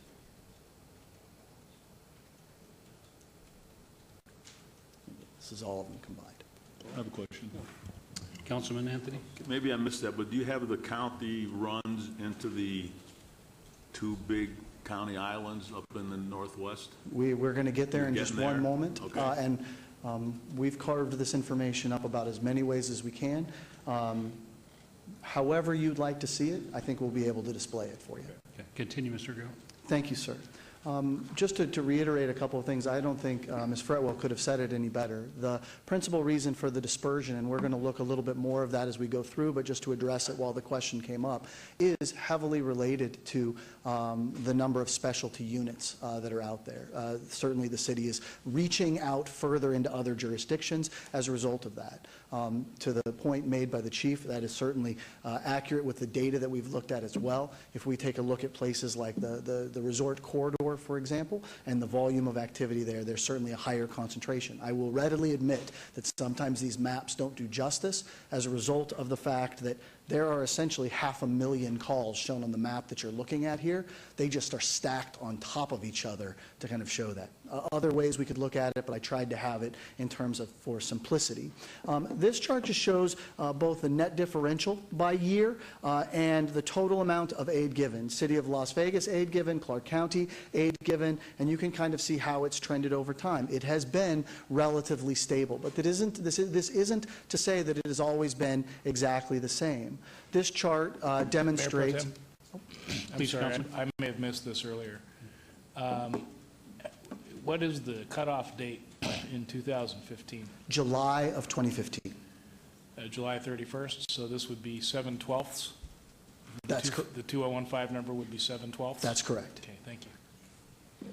This is all of them combined. I have a question. Councilman Anthony? Maybe I missed that, but do you have the county runs into the two big county islands up in the northwest? We're going to get there You're in just getting one there? moment. Okay. We've carved this information up about as many ways as we can. However you'd like to see it, I think we'll be able to display it for you. Okay. Continue, Mr. Gill. Thank you, sir. Just to reiterate a couple of things, I don't think Ms. Fretwell could have said it any better. The principal reason for the dispersion, and we're going to look a little bit more of that as we go through, but just to address it while the question came up, is heavily related to the number of specialty units that are out there. Certainly the city is reaching out further into other jurisdictions as a result of that. To the point made by the chief, that is certainly accurate with the data that we've looked at as well. If we take a look at places like the resort corridor, for example, and the volume of activity there, there's certainly a higher concentration. I will readily admit that sometimes these maps don't do justice as a result of the fact that there are essentially 500,000 calls shown on the map that you're looking at here. They just are stacked on top of each other to kind of show that. Other ways we could look at it, but I tried to have it in terms of for simplicity. This chart just shows both the net differential by year and the total amount of aid given. City of Las Vegas aid given, Clark County aid given, and you can kind of see how it's trended over time. It has been relatively stable, but this isn't to say that it has always been exactly the same. This chart demonstrates... I'm sorry, I may have missed this earlier. What is the cutoff date in 2015? July of 2015. July 31st, so this would be 7/12ths? That's The 2015 number would be 7/12ths? That's correct. Okay, thank you.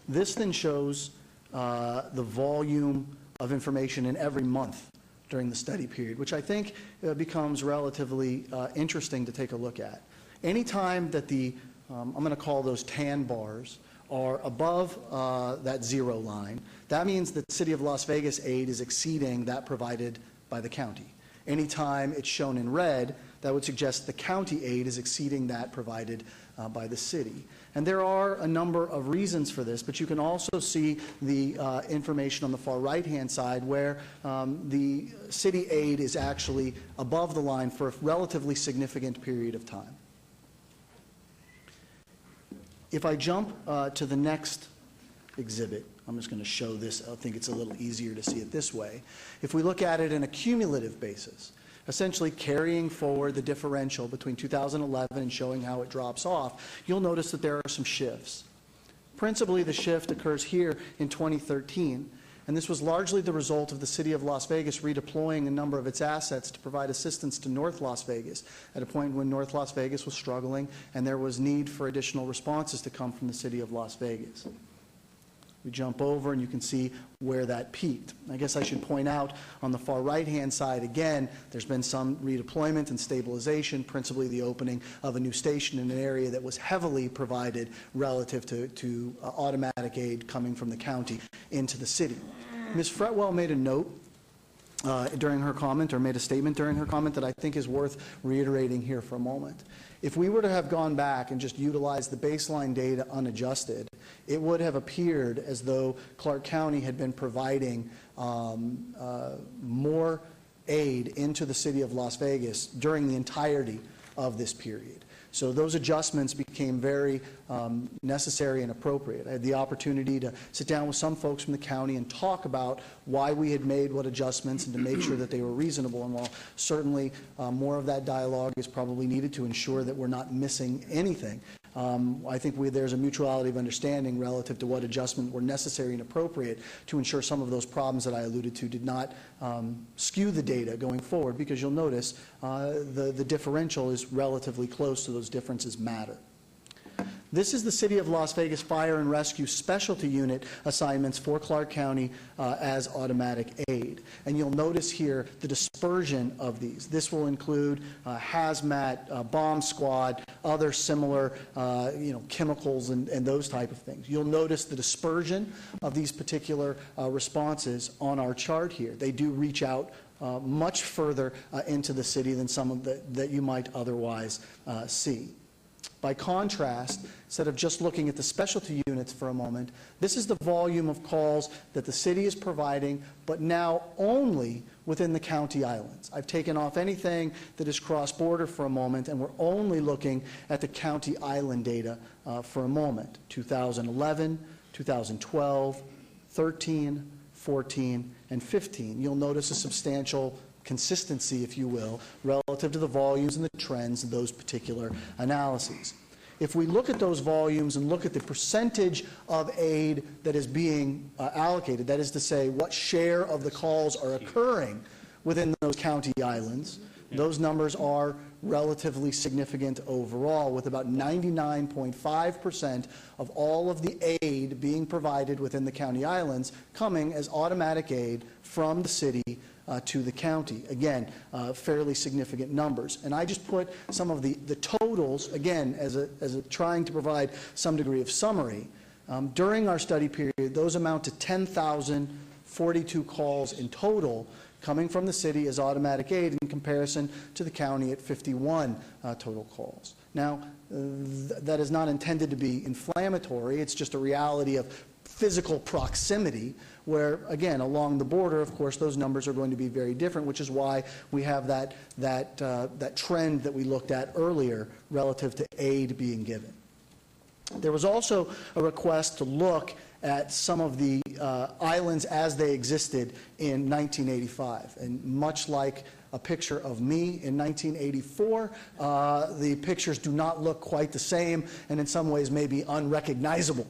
This then shows the volume of information in every month during the study period, which I think becomes relatively interesting to take a look at. Anytime that I'm going to call those tan bars, are above that zero line, that means that the City of Las Vegas aid is exceeding that provided by the county. Anytime it's shown in red, that would suggest the county aid is exceeding that provided by the city. And there are a number of reasons for this, but you can also see the information on the far right-hand side where the city aid is actually above the line for a relatively significant period of time. If I jump to the next exhibit, I'm just going to show this. I think it's a little easier to see it this way. If we look at it in a cumulative basis, essentially carrying forward the differential between 2011 and showing how it drops off, you'll notice that there are some shifts. Principally, the shift occurs here in 2013, and this was largely the result of the City of Las Vegas redeploying a number of its assets to provide assistance to North Las Vegas at a point when North Las Vegas was struggling and there was need for additional responses to come from the City of Las Vegas. We jump over and you can see where that peaked. I guess I should point out on the far right-hand side, again, there's been some redeployment and stabilization, principally the opening of a new station in an area that was heavily provided relative to automatic aid coming from the county into the city. Ms. Fretwell made a note during her comment, or made a statement during her comment that I think is worth reiterating here for a moment. If we were to have gone back and just utilized the baseline data unadjusted, it would have appeared as though Clark County had been providing more aid into the City of Las Vegas during the entirety of this period. So those adjustments became very necessary and appropriate. I had the opportunity to sit down with some folks from the county and talk about why we had made what adjustments and to make sure that they were reasonable. And while certainly more of that dialogue is probably needed to ensure that we're not missing anything, I think there's a mutuality of understanding relative to what adjustments were necessary and appropriate to ensure some of those problems that I alluded to did not skew the data going forward, because you'll notice the differential is relatively close, so those differences matter. This is the City of Las Vegas Fire and Rescue Specialty Unit assignments for Clark County as automatic aid. And you'll notice here the dispersion of these. This will include hazmat, bomb squad, other similar chemicals and those type of things. You'll notice the dispersion of these particular responses on our chart here. They do reach out much further into the city than some of that you might otherwise see. By contrast, instead of just looking at the specialty units for a moment, this is the volume of calls that the city is providing, but now only within the county islands. I've taken off anything that is cross-border for a moment, and we're only looking at the county island data for a moment. 2011, 2012, 13, 14, and 15. You'll notice a substantial consistency, if you will, relative to the volumes and the trends of those particular analyses. If we look at those volumes and look at the percentage of aid that is being allocated, that is to say what share of the calls are occurring within those county islands, those numbers are relatively significant overall, with about 99.5% of all of the aid being provided within the county islands coming as automatic aid from the city to the county. Again, fairly significant numbers. And I just put some of the totals, again, as trying to provide some degree of summary. During our study period, those amount to 10,042 calls in total coming from the city as automatic aid in comparison to the county at 51 total calls. Now, that is not intended to be inflammatory. It's just a reality of physical proximity, where, again, along the border, of course, those numbers are going to be very different, which is why we have that trend that we looked at earlier relative to aid being given. There was also a request to look at some of the islands as they existed in 1985. And much like a picture of me in 1984, the pictures do not look quite the same, and in some ways may be unrecognizable.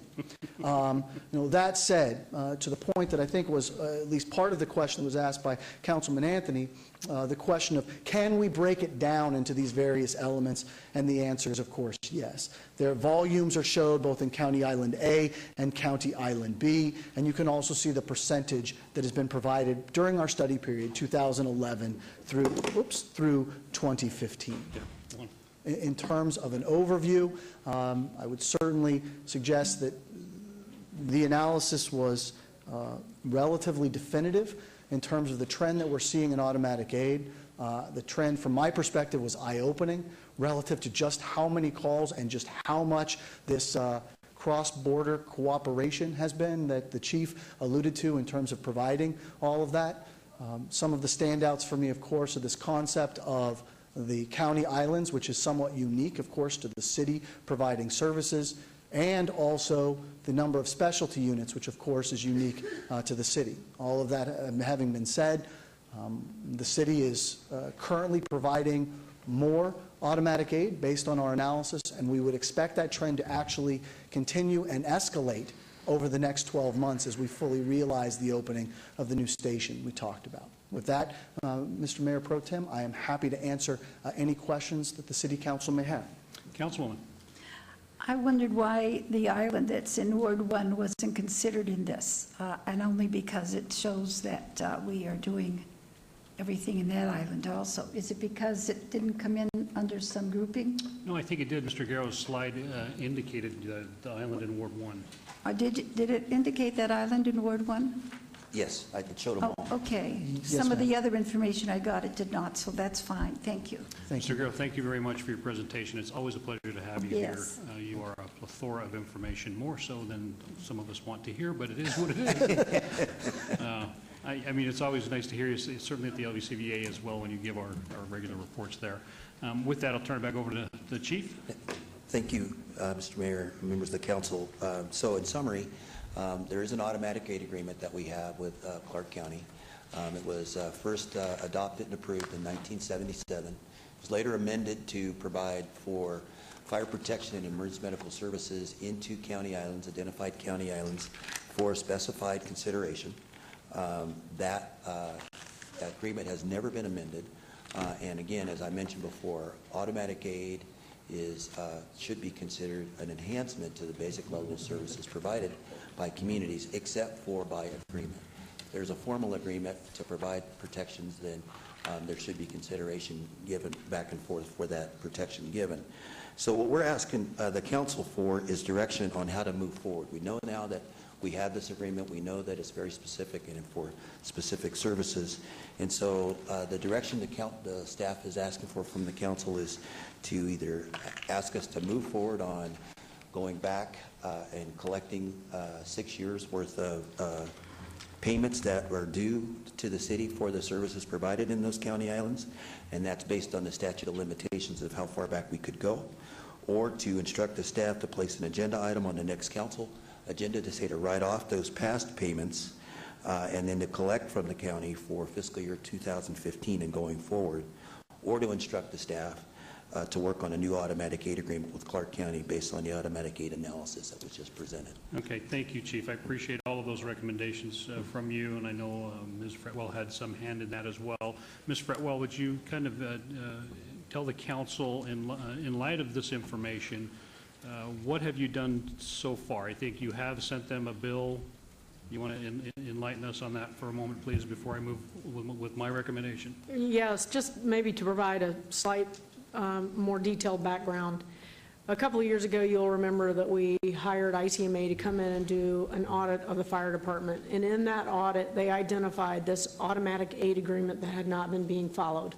That said, to the point that I think was at least part of the question that was asked by Councilman Anthony, the question of can we break it down into these various elements, and the answer is, of course, yes. Their volumes are showed both in County Island A and County Island B, and you can also see the percentage that has been provided during our study period, 2011 through 2015. In terms of an overview, I would certainly suggest that the analysis was relatively definitive in terms of the trend that we're seeing in automatic aid. The trend, from my perspective, was eye-opening relative to just how many calls and just how much this cross-border cooperation has been that the chief alluded to in terms of providing all of that. Some of the standouts for me, of course, are this concept of the county islands, which is somewhat unique, of course, to the city providing services, and also the number of specialty units, which, of course, is unique to the city. All of that having been said, the city is currently providing more automatic aid based on our analysis, and we would expect that trend to actually continue and escalate over the next 12 months as we fully realize the opening of the new station we talked about. With that, Mr. Mayor Pro Tem, I am happy to answer any questions that the City Council may have. Councilwoman. I wondered why the island that's in Ward 1 wasn't considered in this, and only because it shows that we are doing everything in that island also. Is it because it didn't come in under some grouping? No, I think it did. Mr. Garrow's slide indicated the island in Ward 1. Did it indicate that island in Ward 1? Yes, I can show them all. Okay. Yes, Some of ma'am. the other information I got, it did not, so that's fine. Thank you. Mr. Garrow, thank you very much for your presentation. It's always a pleasure to have you Yes. here. You are a plethora of information, more so than some of us want to hear, but it is what it is. I mean, it's always nice to hear you, certainly at the LVCVA as well, when you give our regular reports there. With that, I'll turn it back over to the Chief. Thank you, Mr. Mayor, members of the council. So in summary, there is an automatic aid agreement that we have with Clark County. It was first adopted and approved in 1977. It was later amended to provide for fire protection and emergency medical services into county islands, identified county islands, for a specified consideration. That agreement has never been amended. And again, as I mentioned before, automatic aid should be considered an enhancement to the basic level of services provided by communities, except for by agreement. If there's a formal agreement to provide protections, then there should be consideration given back and forth for that protection given. So what we're asking the council for is direction on how to move forward. We know now that we have this agreement. We know that it's very specific and for specific services. And so the direction the staff is asking for from the council is to either ask us to move forward on going back and collecting 6 years worth of payments that are due to the city for the services provided in those county islands, and that's based on the statute of limitations of how far back we could go, or to instruct the staff to place an agenda item on the next council agenda to say to write off those past payments and then to collect from the county for fiscal year 2015 and going forward, or to instruct the staff to work on a new automatic aid agreement with Clark County based on the automatic aid analysis that was just presented. Okay, thank you, Chief. I appreciate all of those recommendations from you, and I know Ms. Fretwell had some hand in that as well. Ms. Fretwell, would you kind of tell the council, in light of this information, what have you done so far? I think you have sent them a bill. You want to enlighten us on that for a moment, please, before I move with my recommendation? Yes, just maybe to provide a slight more detailed background. A couple of years ago, you'll remember that we hired ICMA to come in and do an audit of the fire department. And in that audit, they identified this automatic aid agreement that had not been being followed.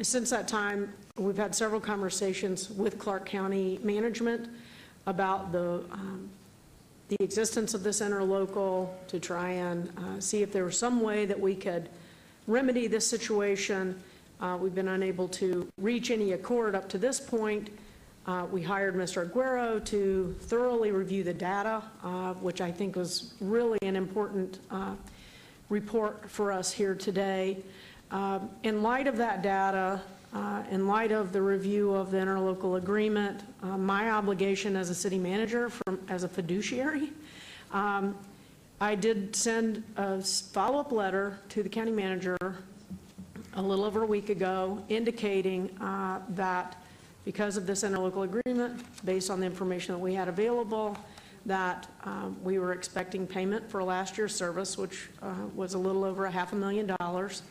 Since that time, we've had several conversations with Clark County management about the existence of this interlocal to try and see if there was some way that we could remedy this situation. We've been unable to reach any accord up to this point. We hired Mr. Aguero to thoroughly review the data, which I think was really an important report for us here today. In light of that data, in light of the review of the interlocal agreement, my obligation as a city manager, as a fiduciary, I did send a follow-up letter to the county manager a little over a week ago indicating that because of this interlocal agreement, based on the information that we had available, that we were expecting payment for last year's service, which was a little over $500,000,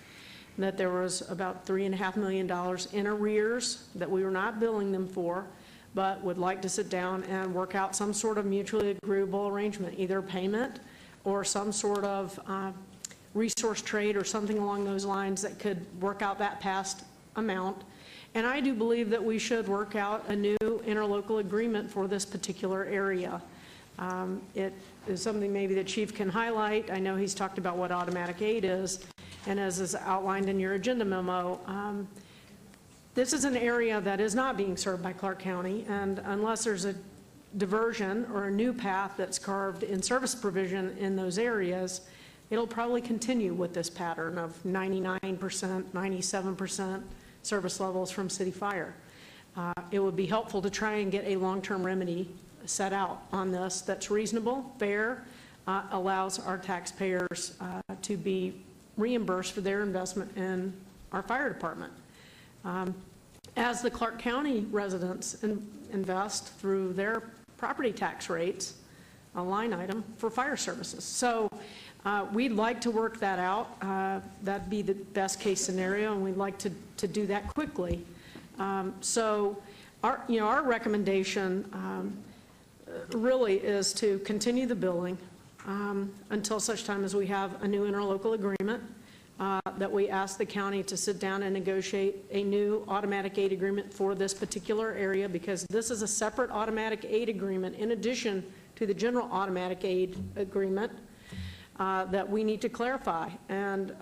that there was about $3.5 million in arrears that we were not billing them for, but would like to sit down and work out some sort of mutually agreeable arrangement, either payment or some sort of resource trade or something along those lines that could work out that past amount. And I do believe that we should work out a new interlocal agreement for this particular area. It is something maybe the chief can highlight. I know he's talked about what automatic aid is, and as is outlined in your agenda memo, this is an area that is not being served by Clark County, and unless there's a diversion or a new path that's carved in service provision in those areas, it'll probably continue with this pattern of 99%, 97% service levels from City Fire. It would be helpful to try and get a long-term remedy set out on this that's reasonable, fair, allows our taxpayers to be reimbursed for their investment in our fire department. As the Clark County residents invest through their property tax rates, a line item for fire services. So we'd like to work that out. That'd be the best case scenario, and we'd like to do that quickly. So our recommendation really is to continue the billing until such time as we have a new interlocal agreement, that we ask the county to sit down and negotiate a new automatic aid agreement for this particular area, because this is a separate automatic aid agreement in addition to the general automatic aid agreement that we need to clarify. And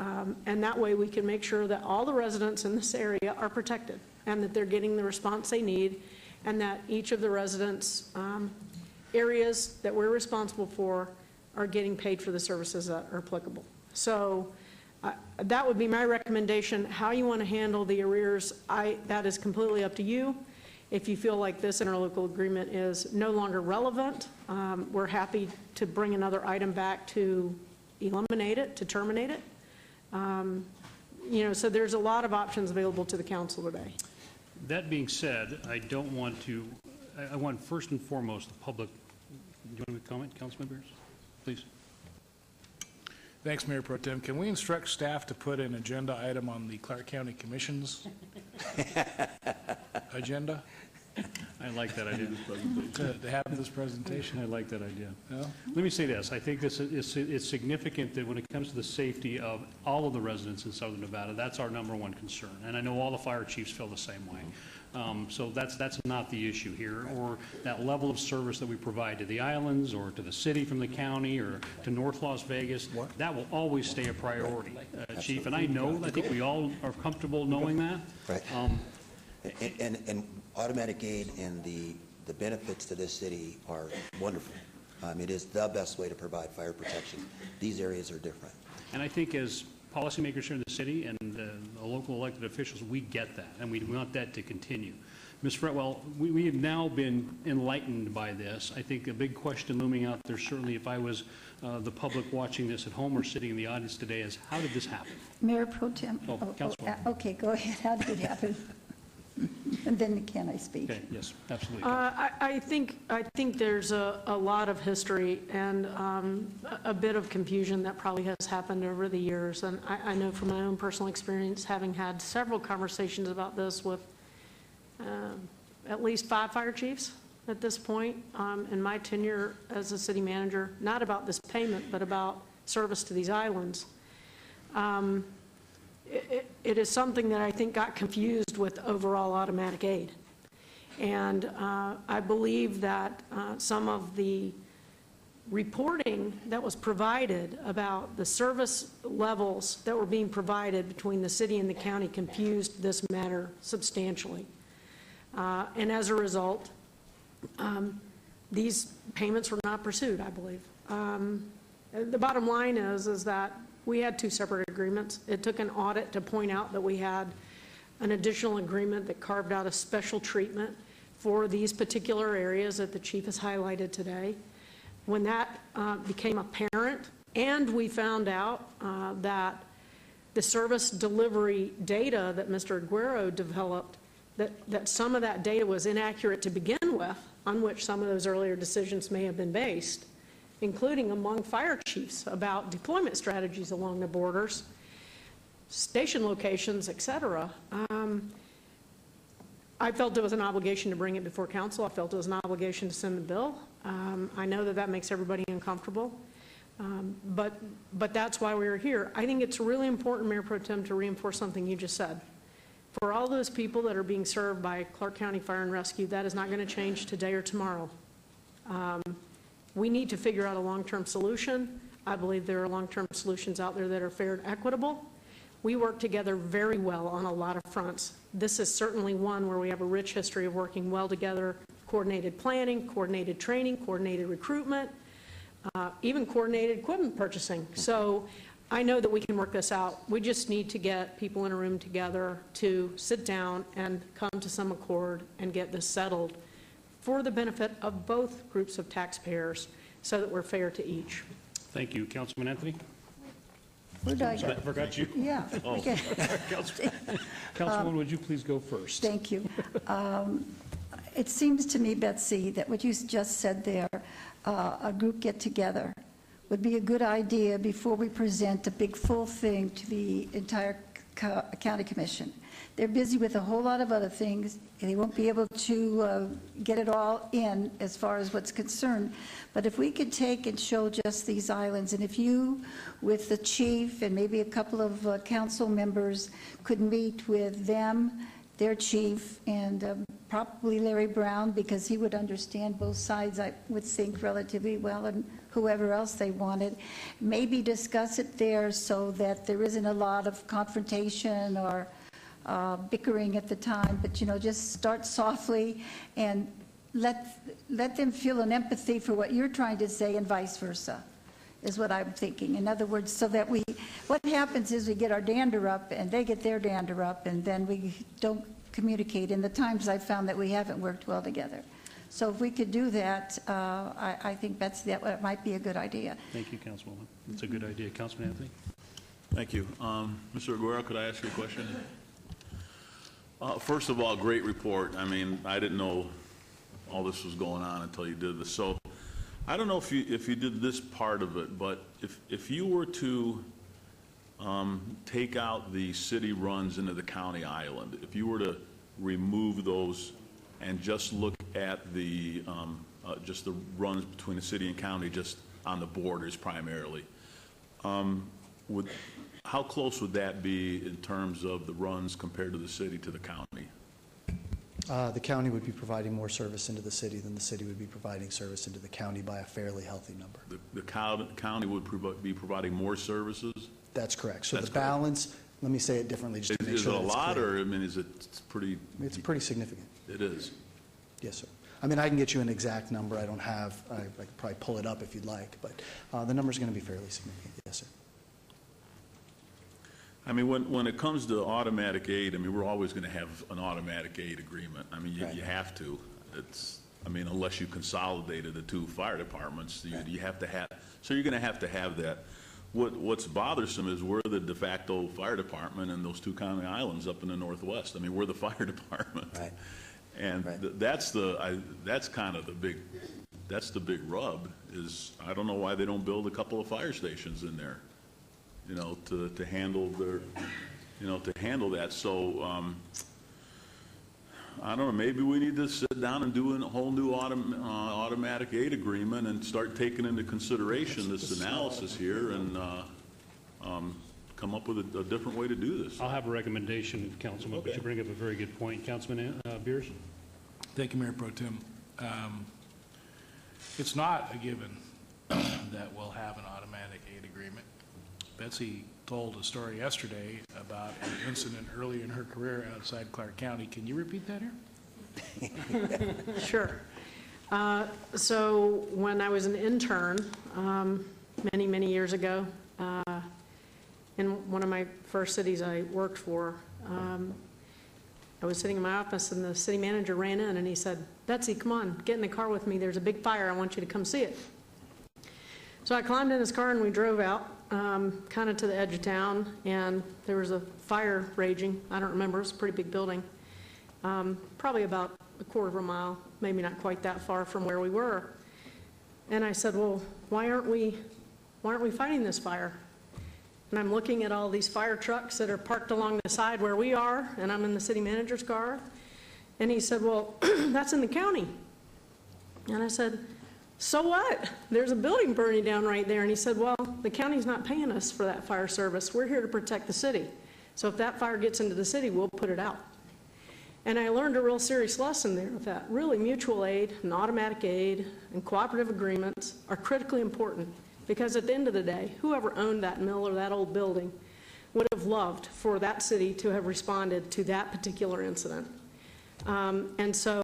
that way we can make sure that all the residents in this area are protected and that they're getting the response they need, and that each of the residents' areas that we're responsible for are getting paid for the services that are applicable. So that would be my recommendation. How you want to handle the arrears, that is completely up to you. If you feel like this interlocal agreement is no longer relevant, we're happy to bring another item back to eliminate it, to terminate it. You know, so there's a lot of options available to the council today. That being said, I don't want to, I want first and foremost the public. Do you want to comment, Councilman Beers? Please. Thanks, Mayor Pro Tem. Can we instruct staff to put an agenda item on the Clark County Commission's agenda? I like that idea. To have this presentation? I like that idea. No? Let me say this. I think this is, it's significant that when it comes to the safety of all of the residents in Southern Nevada, that's our number one concern. And I know all the fire chiefs feel the same way. So that's not the issue here, or that level of service that we provide to the islands or to the city from the county or to North Las Vegas. That will always stay a priority, Chief. And I think we all are comfortable knowing that. Right. And automatic aid and the benefits to this city are wonderful. It is the best way to provide fire protection. These areas are different. And I think as policymakers here in the city and the local elected officials, we get that, and we want that to continue. Ms. Fretwell, we have now been enlightened by this. I think a big question looming out there, certainly if I was the public watching this at home or sitting in the audience today, is how did this happen? Mayor Pro Tem. Councilwoman. Okay, go ahead. How did it happen? And then can I speak? Okay, yes, absolutely. I think there's a lot of history and a bit of confusion that probably has happened over the years. And I know from my own personal experience, having had several conversations about this with at least 5 fire chiefs at this point in my tenure as a city manager, not about this payment, but about service to these islands. It is something that I think got confused with overall automatic aid. And I believe that some of the reporting that was provided about the service levels that were being provided between the city and the county confused this matter substantially. And as a result, these payments were not pursued, I believe. The bottom line is that we had 2 separate agreements. It took an audit to point out that we had an additional agreement that carved out a special treatment for these particular areas that the chief has highlighted today. When that became apparent, and we found out that the service delivery data that Mr. Aguero developed, that some of that data was inaccurate to begin with, on which some of those earlier decisions may have been based, including among fire chiefs about deployment strategies along the borders, station locations, et cetera. I felt it was an obligation to bring it before council. I felt it was an obligation to send the bill. I know that makes everybody uncomfortable, but that's why we were here. I think it's really important, Mayor Pro Tem, to reinforce something you just said. For all those people that are being served by Clark County Fire and Rescue, that is not going to change today or tomorrow. We need to figure out a long-term solution. I believe there are long-term solutions out there that are fair and equitable. We work together very well on a lot of fronts. This is certainly one where we have a rich history of working well together, coordinated planning, coordinated training, coordinated recruitment, even coordinated equipment purchasing. So I know that we can work this out. We just need to get people in a room together to sit down and come to some accord and get this settled for the benefit of both groups of taxpayers so that we're fair to each. Thank you. Councilman Anthony? Where did I go? I forgot you. Yeah. Oh. Okay. Councilwoman, would you please go first? Thank you. It seems to me, Betsy, that what you just said there, a group get-together, would be a good idea before we present a big full thing to the entire county commission. They're busy with a whole lot of other things, and they won't be able to get it all in as far as what's concerned. But if we could take and show just these islands, and if you, with the chief and maybe a couple of council members, could meet with them, their chief, and probably Larry Brown, because he would understand both sides, I would think, relatively well, and whoever else they wanted, maybe discuss it there so that there isn't a lot of confrontation or bickering at the time, but, you know, just start softly and let them feel an empathy for what you're trying to say and vice versa, is what I'm thinking. In other words, so that what happens is we get our dander up and they get their dander up, and then we don't communicate. In the times I've found that we haven't worked well together. So if we could do that, I think that might be a good idea. Thank you, Councilwoman. It's a good idea. Councilman Anthony? Thank you. Mr. Aguero, could I ask you a question? First of all, great report. I mean, I didn't know all this was going on until you did this. So I don't know if you did this part of it, but if you were to take out the city runs into the county island, if you were to remove those and just look at the just the runs between the city and county, just on the borders primarily, how close would that be in terms of the runs compared to the city to the county? The county would be providing more service into the city than the city would be providing service into the county by a fairly healthy number. The county would be providing more services? That's correct. So That's the balance, let me say it differently just to make Is sure it a that it's lot, clear. or, I mean, is it pretty? It's pretty significant. It is. Yes, sir. I mean, I can get you an exact number. I don't have, I could probably pull it up if you'd like, but the number's going to be fairly significant. Yes, sir. I mean, when it comes to automatic aid, I mean, we're always going to have an automatic aid agreement. I mean, you have to. It's, I mean, unless you consolidated the two fire departments, you have to have, so you're going to have that. What's bothersome is we're the de facto fire department in those two county islands up in the northwest. I mean, we're the fire department. Right. And that's kind of the big rub is, I don't know why they don't build a couple of fire stations in there, you know, to handle their, you know, to handle that. So, I don't know, maybe we need to sit down and do a whole new automatic aid agreement and start taking into consideration this analysis here and come up with a different way to do this. I'll have a recommendation, Councilman, but you bring up a very good point. Councilman Beers? Thank you, Mayor Pro Tem. It's not a given that we'll have an automatic aid agreement. Betsy told a story yesterday about an incident early in her career outside Clark County. Can you repeat that here? Sure. So when I was an intern many, many years ago, in one of my first cities I worked for, I was sitting in my office and the city manager ran in and he said, "Betsy, come on, get in the car with me. There's a big fire. I want you to come see it." So I climbed in his car and we drove out kind of to the edge of town, and there was a fire raging. I don't remember. It was a pretty big building, probably about a quarter of a mile, maybe not quite that far from where we were. And I said, "Well, why aren't we fighting this fire?" And I'm looking at all these fire trucks that are parked along the side where we are, and I'm in the city manager's car. And he said, "Well, that's in the county." And I said, "So what? There's a building burning down right there." And he said, "Well, the county's not paying us for that fire service. We're here to protect the city. So if that fire gets into the city, we'll put it out." And I learned a real serious lesson there with that. Really, mutual aid and automatic aid and cooperative agreements are critically important, because at the end of the day, whoever owned that mill or that old building would have loved for that city to have responded to that particular incident. And so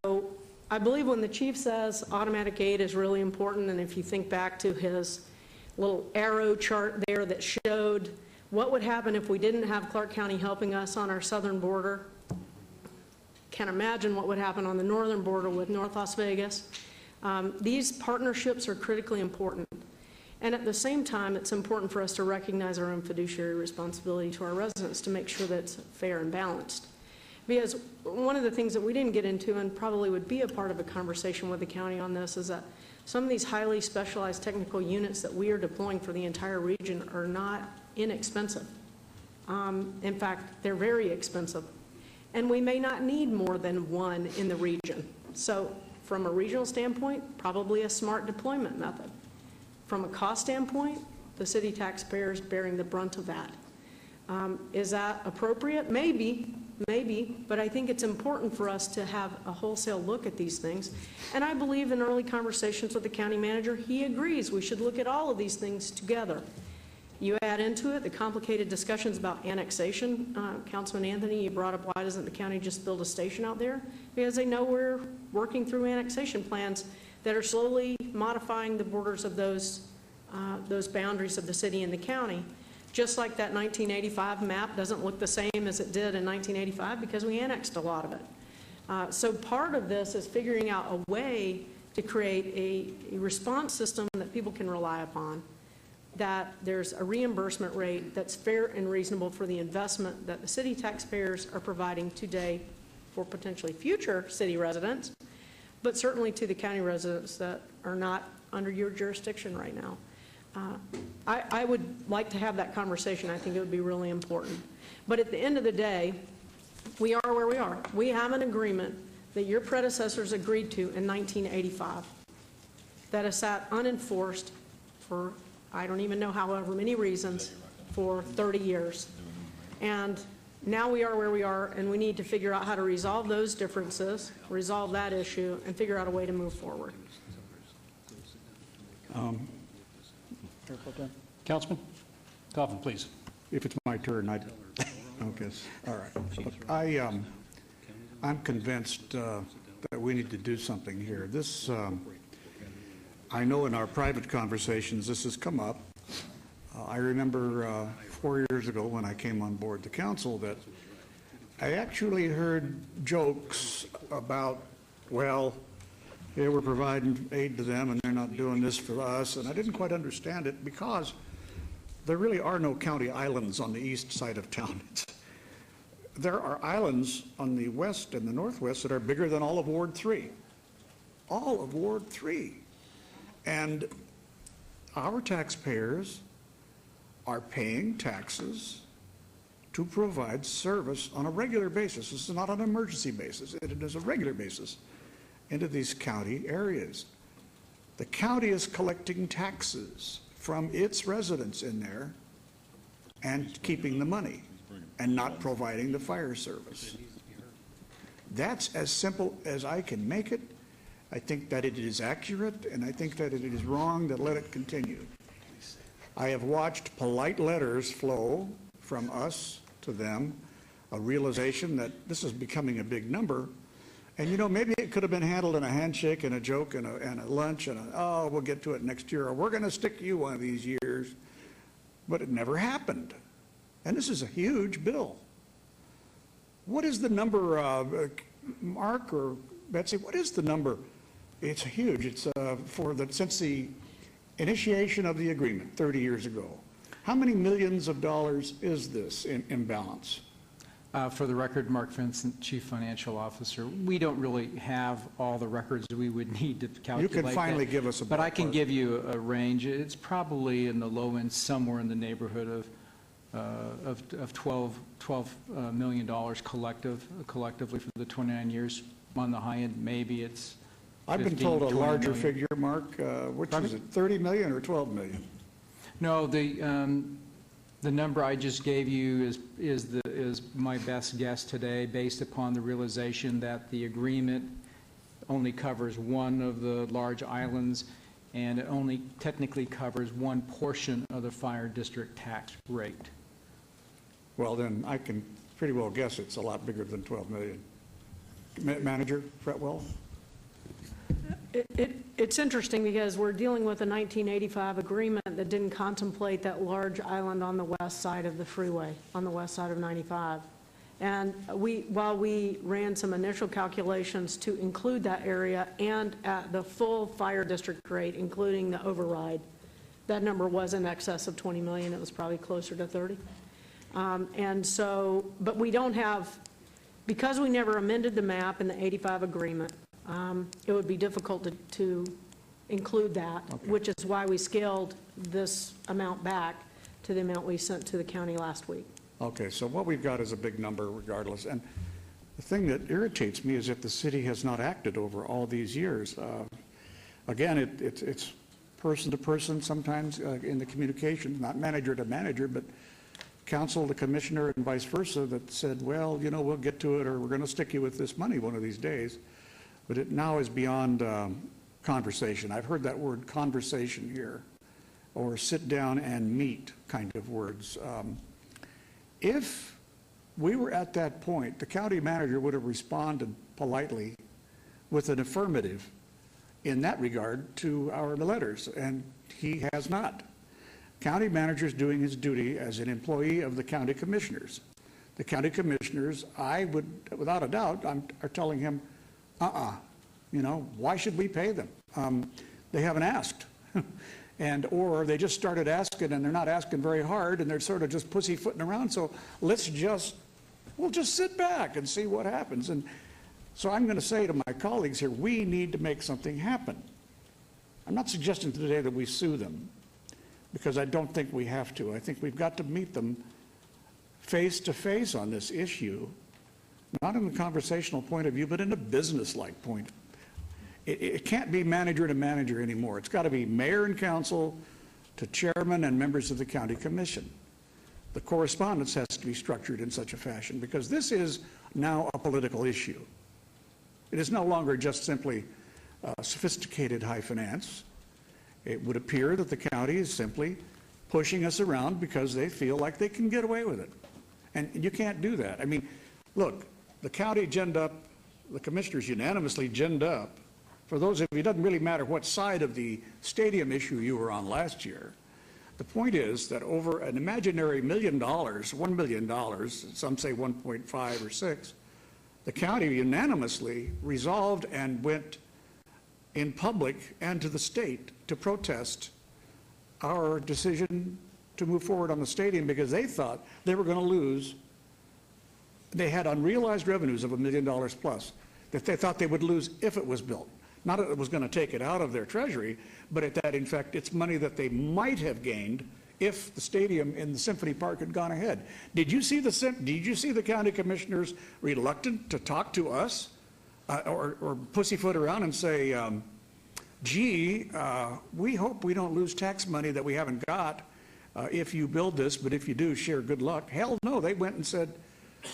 I believe when the chief says automatic aid is really important, and if you think back to his little arrow chart there that showed what would happen if we didn't have Clark County helping us on our southern border, can't imagine what would happen on the northern border with North Las Vegas. These partnerships are critically important. And at the same time, it's important for us to recognize our own fiduciary responsibility to our residents to make sure that it's fair and balanced. Because one of the things that we didn't get into, and probably would be a part of a conversation with the county on this, is that some of these highly specialized technical units that we are deploying for the entire region are not inexpensive. In fact, they're very expensive. And we may not need more than one in the region. So from a regional standpoint, probably a smart deployment method. From a cost standpoint, the city taxpayers bearing the brunt of that. Is that appropriate? Maybe, but I think it's important for us to have a wholesale look at these things. And I believe in early conversations with the county manager, he agrees we should look at all of these things together. You add into it the complicated discussions about annexation. Councilman Anthony, you brought up, why doesn't the county just build a station out there? Because they know we're working through annexation plans that are slowly modifying the borders of those boundaries of the city and the county. Just like that 1985 map doesn't look the same as it did in 1985 because we annexed a lot of it. So part of this is figuring out a way to create a response system that people can rely upon, that there's a reimbursement rate that's fair and reasonable for the investment that the city taxpayers are providing today for potentially future city residents, but certainly to the county residents that are not under your jurisdiction right now. I would like to have that conversation. I think it would be really important. But at the end of the day, we are where we are. We have an agreement that your predecessors agreed to in 1985 that has sat unenforced for, I don't even know however many reasons, for 30 years. And now we are where we are, and we need to figure out how to resolve those differences, resolve that issue, and figure out a way to move forward. Councilman Coffin, please. If it's my turn, I guess. All right. Look, I'm convinced that we need to do something here. This, I know in our private conversations this has come up. I remember 4 years ago when I came on board the council that I actually heard jokes about, well, here we're providing aid to them and they're not doing this for us, and I didn't quite understand it because there really are no county islands on the east side of town. There are islands on the west and the northwest that are bigger than all of Ward 3. All of Ward 3. And our taxpayers are paying taxes to provide service on a regular basis. This is not an emergency basis. It is a regular basis into these county areas. The county is collecting taxes from its residents in there and keeping the money and not providing the fire service. That's as simple as I can make it. I think that it is accurate, and I think that it is wrong to let it continue. I have watched polite letters flow from us to them, a realization that this is becoming a big number. And you know, maybe it could have been handled in a handshake and a joke and a lunch and oh, we'll get to it next year, or we're going to stick you one of these years. But it never happened. And this is a huge bill. What is the number, Mark or Betsy, what is the number? It's huge. It's since the initiation of the agreement 30 years ago. How many millions of dollars is this in balance? For the record, Mark Vincent, Chief Financial Officer. We don't really have all the records we would need to calculate that. You can finally give us a But I can give you a range. It's probably in the low end, somewhere in the neighborhood of $12 million collectively for the 29 years. On the high end, maybe it's I've been told a larger figure, Mark. Which is it, 30 million or 12 million? No, the number I just gave you is my best guess today, based upon the realization that the agreement only covers one of the large islands, and it only technically covers one portion of the fire district tax rate. Well, then I can pretty well guess it's a lot bigger than 12 million. Manager Fretwell? It's interesting because we're dealing with a 1985 agreement that didn't contemplate that large island on the west side of the freeway, on the west side of 95. And while we ran some initial calculations to include that area and at the full fire district rate, including the override, that number was in excess of 20 million. It was probably closer to 30. And so, but we don't have, because we never amended the map in the 85 agreement, it would be difficult to include that, which is why we scaled this amount back to the amount we sent to the county last week. Okay, so what we've got is a big number regardless. And the thing that irritates me is that the city has not acted over all these years. Again, it's person to person sometimes in the communication, not manager to manager, but council to commissioner and vice versa, that said, well, you know, we'll get to it, or we're going to stick you with this money one of these days. But it now is beyond conversation. I've heard that word conversation here, or sit down and meet kind of words. If we were at that point, the county manager would have responded politely with an affirmative in that regard to our letters, and he has not. County manager is doing his duty as an employee of the county commissioners. The county commissioners, I would, without a doubt, are telling him, why should we pay them? They haven't asked. Or they just started asking and they're not asking very hard and they're sort of just pussyfooting around. So we'll just sit back and see what happens. And so I'm going to say to my colleagues here, we need to make something happen. I'm not suggesting today that we sue them, because I don't think we have to. I think we've got to meet them face to face on this issue, not in a conversational point of view, but in a business-like point. It can't be manager to manager anymore. It's got to be mayor and council to chairman and members of the county commission. The correspondence has to be structured in such a fashion, because this is now a political issue. It is no longer just simply sophisticated high finance. It would appear that the county is simply pushing us around because they feel like they can get away with it. And you can't do that. I mean, look, the county ginned up, the commissioners unanimously ginned up. For those of you, it doesn't really matter what side of the stadium issue you were on last year. The point is that over an imaginary $1 million, $1 million, some say 1.5 or 6, the county unanimously resolved and went in public and to the state to protest our decision to move forward on the stadium, because they thought they were going to lose. They had unrealized revenues of $1 million plus that they thought they would lose if it was built. Not that it was going to take it out of their treasury, but that in fact it's money that they might have gained if the stadium in the Symphony Park had gone ahead. Did you see the county commissioners reluctant to talk to us or pussyfoot around and say, we hope we don't lose tax money that we haven't got if you build this, but if you do, share good luck? Hell no, they went and said,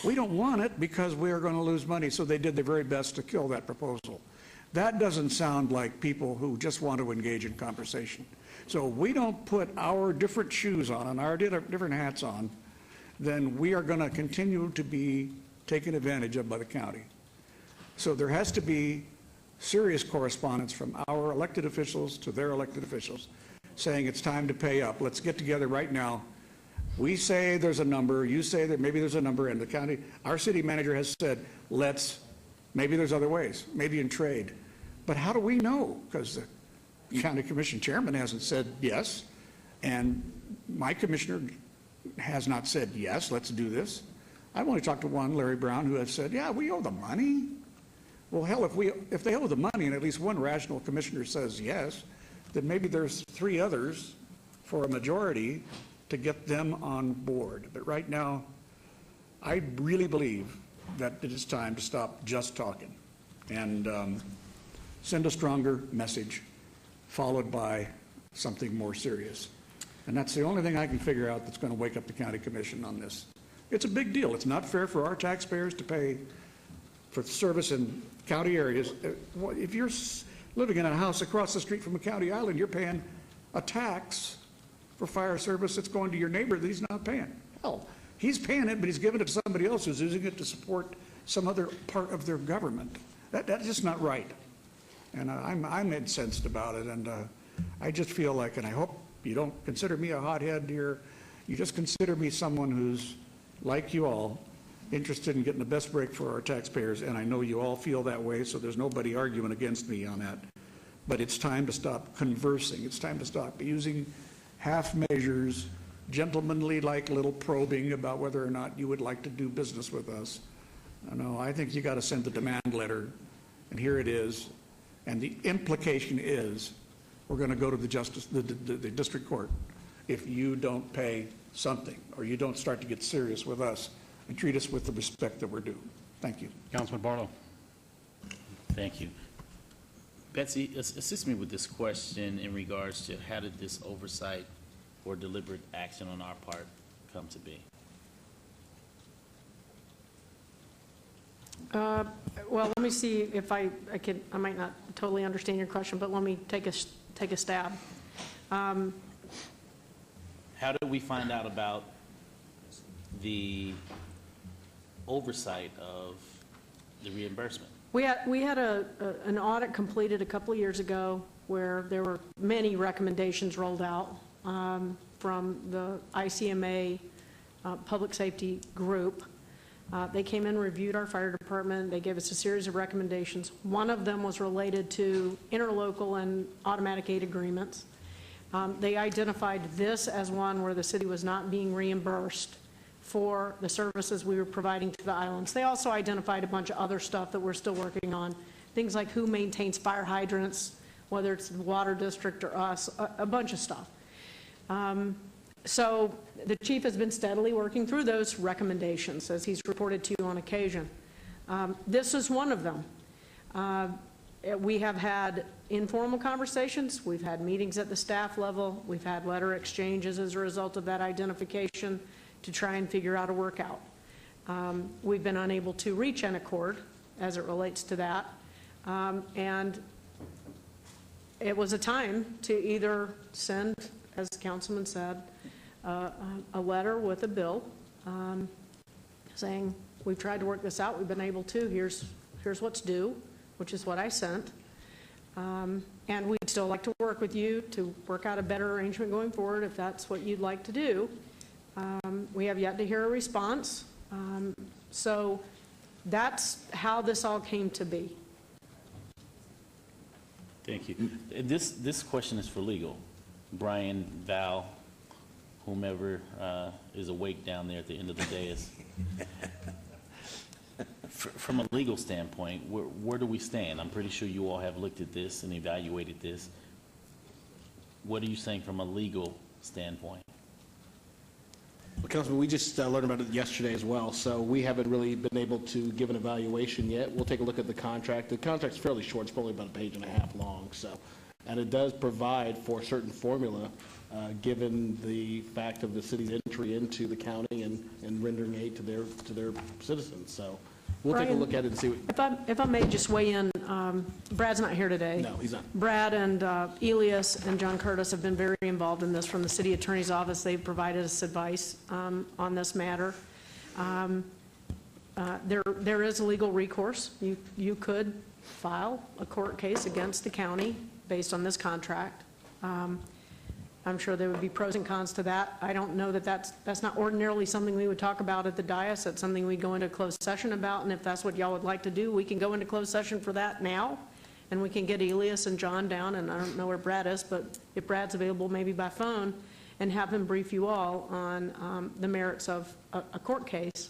we don't want it because we are going to lose money. So they did their very best to kill that proposal. That doesn't sound like people who just want to engage in conversation. So we don't put our different shoes on and our different hats on, then we are going to continue to be taken advantage of by the county. So there has to be serious correspondence from our elected officials to their elected officials saying it's time to pay up. Let's get together right now. We say there's a number, you say that maybe there's a number, and the county, our city manager has said, maybe there's other ways, maybe in trade. But how do we know? Because the county commission chairman hasn't said yes, and my commissioner has not said yes, let's do this. I've only talked to one, Larry Brown, who has said, yeah, we owe the money. Well, hell, if they owe the money and at least one rational commissioner says yes, then maybe there's 3 others for a majority to get them on board. But right now, I really believe that it is time to stop just talking and send a stronger message followed by something more serious. And that's the only thing I can figure out that's going to wake up the county commission on this. It's a big deal. It's not fair for our taxpayers to pay for service in county areas. If you're living in a house across the street from a county island, you're paying a tax for fire service that's going to your neighbor that he's not paying. Hell, he's paying it, but he's giving it to somebody else who's using it to support some other part of their government. That's just not right. And I'm incensed about it, and I just feel like, and I hope you don't consider me a hothead here, you just consider me someone who's, like you all, interested in getting the best break for our taxpayers, and I know you all feel that way, so there's nobody arguing against me on that. But it's time to stop conversing. It's time to stop using half measures, gentlemanly-like little probing about whether or not you would like to do business with us. No, I think you got to send the demand letter, and here it is. And the implication is we're going to go to the district court if you don't pay something or you don't start to get serious with us and treat us with the respect that we're due. Thank you. Councilman Barlow. Thank you. Betsy, assist me with this question in regards to how did this oversight or deliberate action on our part come to be? Well, let me see if I might not totally understand your question, but let me take a stab. How did we find out about the oversight of the reimbursement? We had an audit completed a couple of years ago where there were many recommendations rolled out, from the ICMA Public Safety Group. They came in, reviewed our fire department. They gave us a series of recommendations. One of them was related to interlocal and automatic aid agreements. They identified this as one where the city was not being reimbursed for the services we were providing to the islands. They also identified a bunch of other stuff that we're still working on, things like who maintains fire hydrants, whether it's the water district or us, a bunch of stuff. So the chief has been steadily working through those recommendations, as he's reported to you on occasion. This is one of them. We have had informal conversations. We've had meetings at the staff level. We've had letter exchanges as a result of that identification to try and figure out a workout. We've been unable to reach an accord as it relates to that. And it was a time to either send, as the councilman said, a letter with a bill saying, we've tried to work this out, we've been able to, here's what's due, which is what I sent. And we'd still like to work with you to work out a better arrangement going forward if that's what you'd like to do. We have yet to hear a response. So that's how this all came to be. Thank you. This question is for legal. Brian, Val, whomever is awake down there at the end of the day is. From a legal standpoint, where do we stand? I'm pretty sure you all have looked at this and evaluated this. What are you saying from a legal standpoint? Well, Councilman, we just learned about it yesterday as well, so we haven't really been able to give an evaluation yet. We'll take a look at the contract. The contract's fairly short. It's probably about a page and a half long, so. And it does provide for a certain formula, given the fact of the city's entry into the county and rendering aid to their citizens. So we'll take a look at it and see what. If I may just weigh in, Brad's not here today. No, he's not. Brad and Elias and John Curtis have been very involved in this from the city attorney's office. They've provided us advice on this matter. There is a legal recourse. You could file a court case against the county based on this contract. I'm sure there would be pros and cons to that. I don't know that that's not ordinarily something we would talk about at the dais. That's something we go into closed session about, and if that's what y'all would like to do, we can go into closed session for that now, and we can get Elias and John down, and I don't know where Brad is, but if Brad's available, maybe by phone, and have him brief you all on the merits of a court case.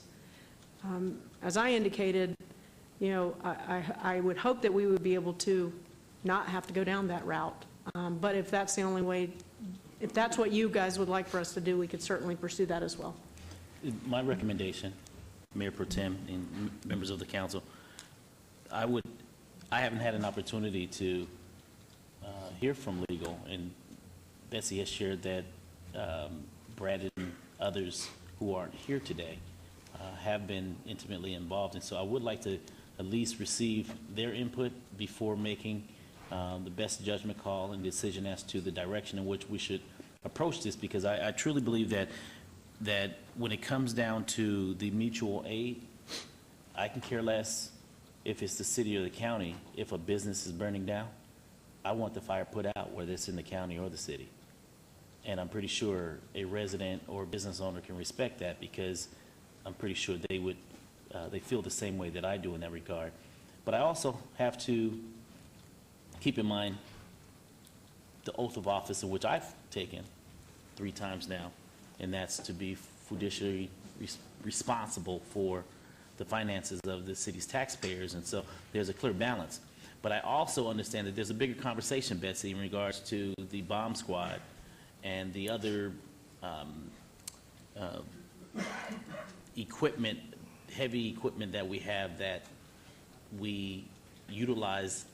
As I indicated, you know, I would hope that we would be able to not have to go down that route. But if that's the only way, if that's what you guys would like for us to do, we could certainly pursue that as well. My recommendation, Mayor Pro Tem and members of the council, I haven't had an opportunity to hear from legal, and Betsy has shared that Brad and others who aren't here today have been intimately involved, and so I would like to at least receive their input before making the best judgment call and decision as to the direction in which we should approach this, because I truly believe that when it comes down to the mutual aid, I can care less if it's the city or the county. If a business is burning down, I want the fire put out, whether it's in the county or the city. And I'm pretty sure a resident or business owner can respect that, because I'm pretty sure they feel the same way that I do in that regard. But I also have to keep in mind the oath of office in which I've taken 3 times now, and that's to be fiduciary responsible for the finances of the city's taxpayers, and so there's a clear balance. But I also understand that there's a bigger conversation, Betsy, in regards to the bomb squad and the other equipment, heavy equipment that we have, that we utilize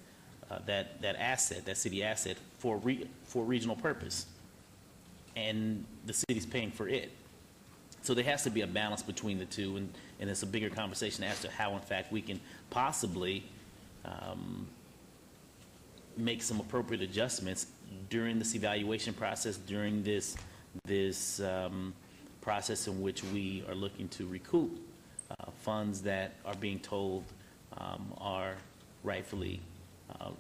that asset, that city asset, for regional purpose, and the city's paying for it. So there has to be a balance between the two, and it's a bigger conversation as to how, in fact, we can possibly make some appropriate adjustments during this evaluation process, during this process in which we are looking to recoup funds that are being told are rightfully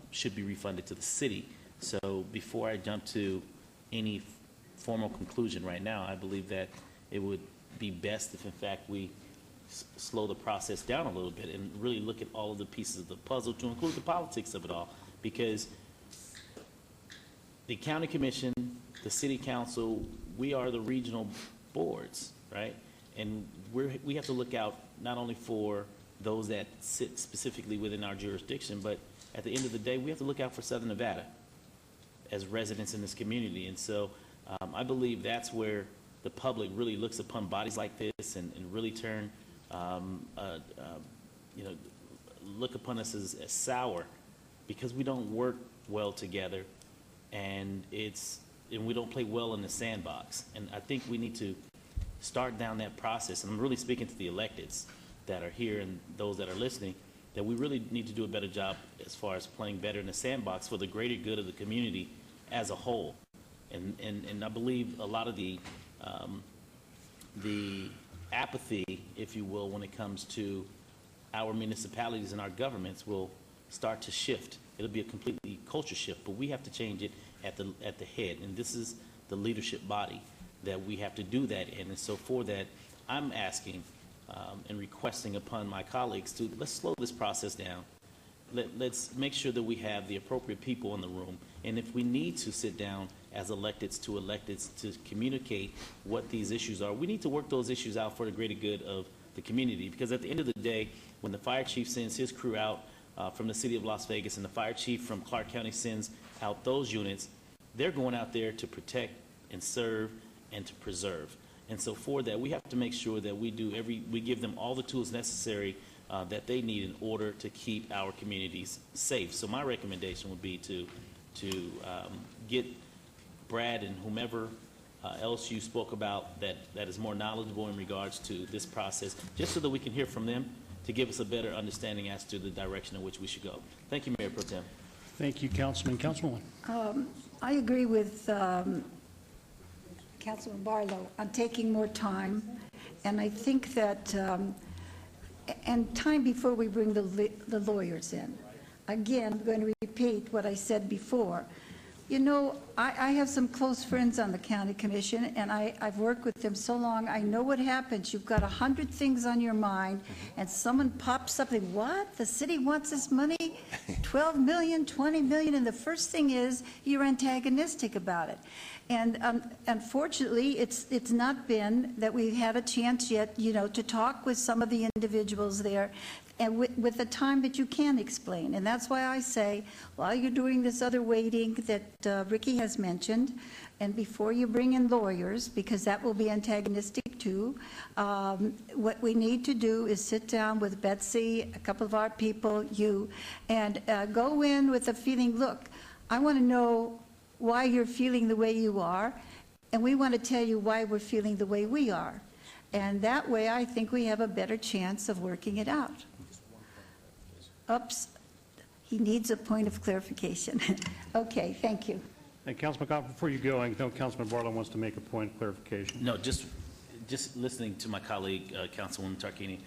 should be refunded to the city. So before I jump to any formal conclusion right now. I believe that it would be best if, in fact, we slow the process down a little bit and really look at all of the pieces of the puzzle, to include the politics of it all, because the county commission, the city council, we are the regional boards, right? And we have to look out not only for those that sit specifically within our jurisdiction, but at the end of the day, we have to look out for Southern Nevada as residents in this community. And so I believe that's where the public really looks upon bodies like this and really turn, look upon us as sour, because we don't work well together, and we don't play well in the sandbox. And I think we need to start down that process. And I'm really speaking to the electeds that are here and those that are listening, that we really need to do a better job as far as playing better in the sandbox for the greater good of the community as a whole. And I believe a lot of the apathy, if you will, when it comes to our municipalities and our governments will start to shift. It'll be a completely culture shift, but we have to change it at the head. And this is the leadership body that we have to do that in. And so for that, I'm asking and requesting upon my colleagues to let's slow this process down. Let's make sure that we have the appropriate people in the room. And if we need to sit down as electeds to communicate what these issues are, we need to work those issues out for the greater good of the community. Because at the end of the day, when the fire chief sends his crew out from the city of Las Vegas and the fire chief from Clark County sends out those units, they're going out there to protect and serve and to preserve. And so for that, we have to make sure that we give them all the tools necessary that they need in order to keep our communities safe. So my recommendation would be to get Brad and whomever else you spoke about that is more knowledgeable in regards to this process, just so that we can hear from them to give us a better understanding as to the direction in which we should go. Thank you, Mayor Pro Tem. Thank you, Councilman. Councilwoman. I agree with Councilman Barlow on taking more time, and I think that, and time before we bring the lawyers in. Again, I'm going to repeat what I said before. You know, I have some close friends on the county commission, and I've worked with them so long. I know what happens. You've got 100 things on your mind, and someone pops up and, what? The city wants this money? 12 million, 20 million, and the first thing is you're antagonistic about it. And unfortunately, it's not been that we've had a chance yet, you know, to talk with some of the individuals there, and with the time that you can explain. And that's why I say, while you're doing this other waiting that Ricky has mentioned, and before you bring in lawyers, because that will be antagonistic too, what we need to do is sit down with Betsy, a couple of our people, you, and go in with a feeling, look, I want to know why you're feeling the way you are, and we want to tell you why we're feeling the way we are. And that way, I think we have a better chance of working it out. Oops, he needs a point of clarification. Okay, thank you. And Councilman Cobb, before you go, I know Councilman Barlow wants to make a point of clarification. No, just listening to my colleague, Councilwoman Tarquini,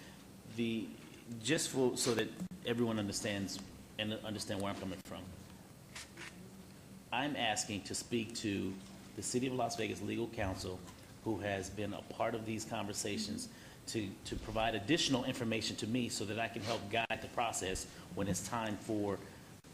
so that everyone understands and understand where I'm coming from. I'm asking to speak to the City of Las Vegas Legal Counsel, who has been a part of these conversations, to provide additional information to me so that I can help guide the process when it's time for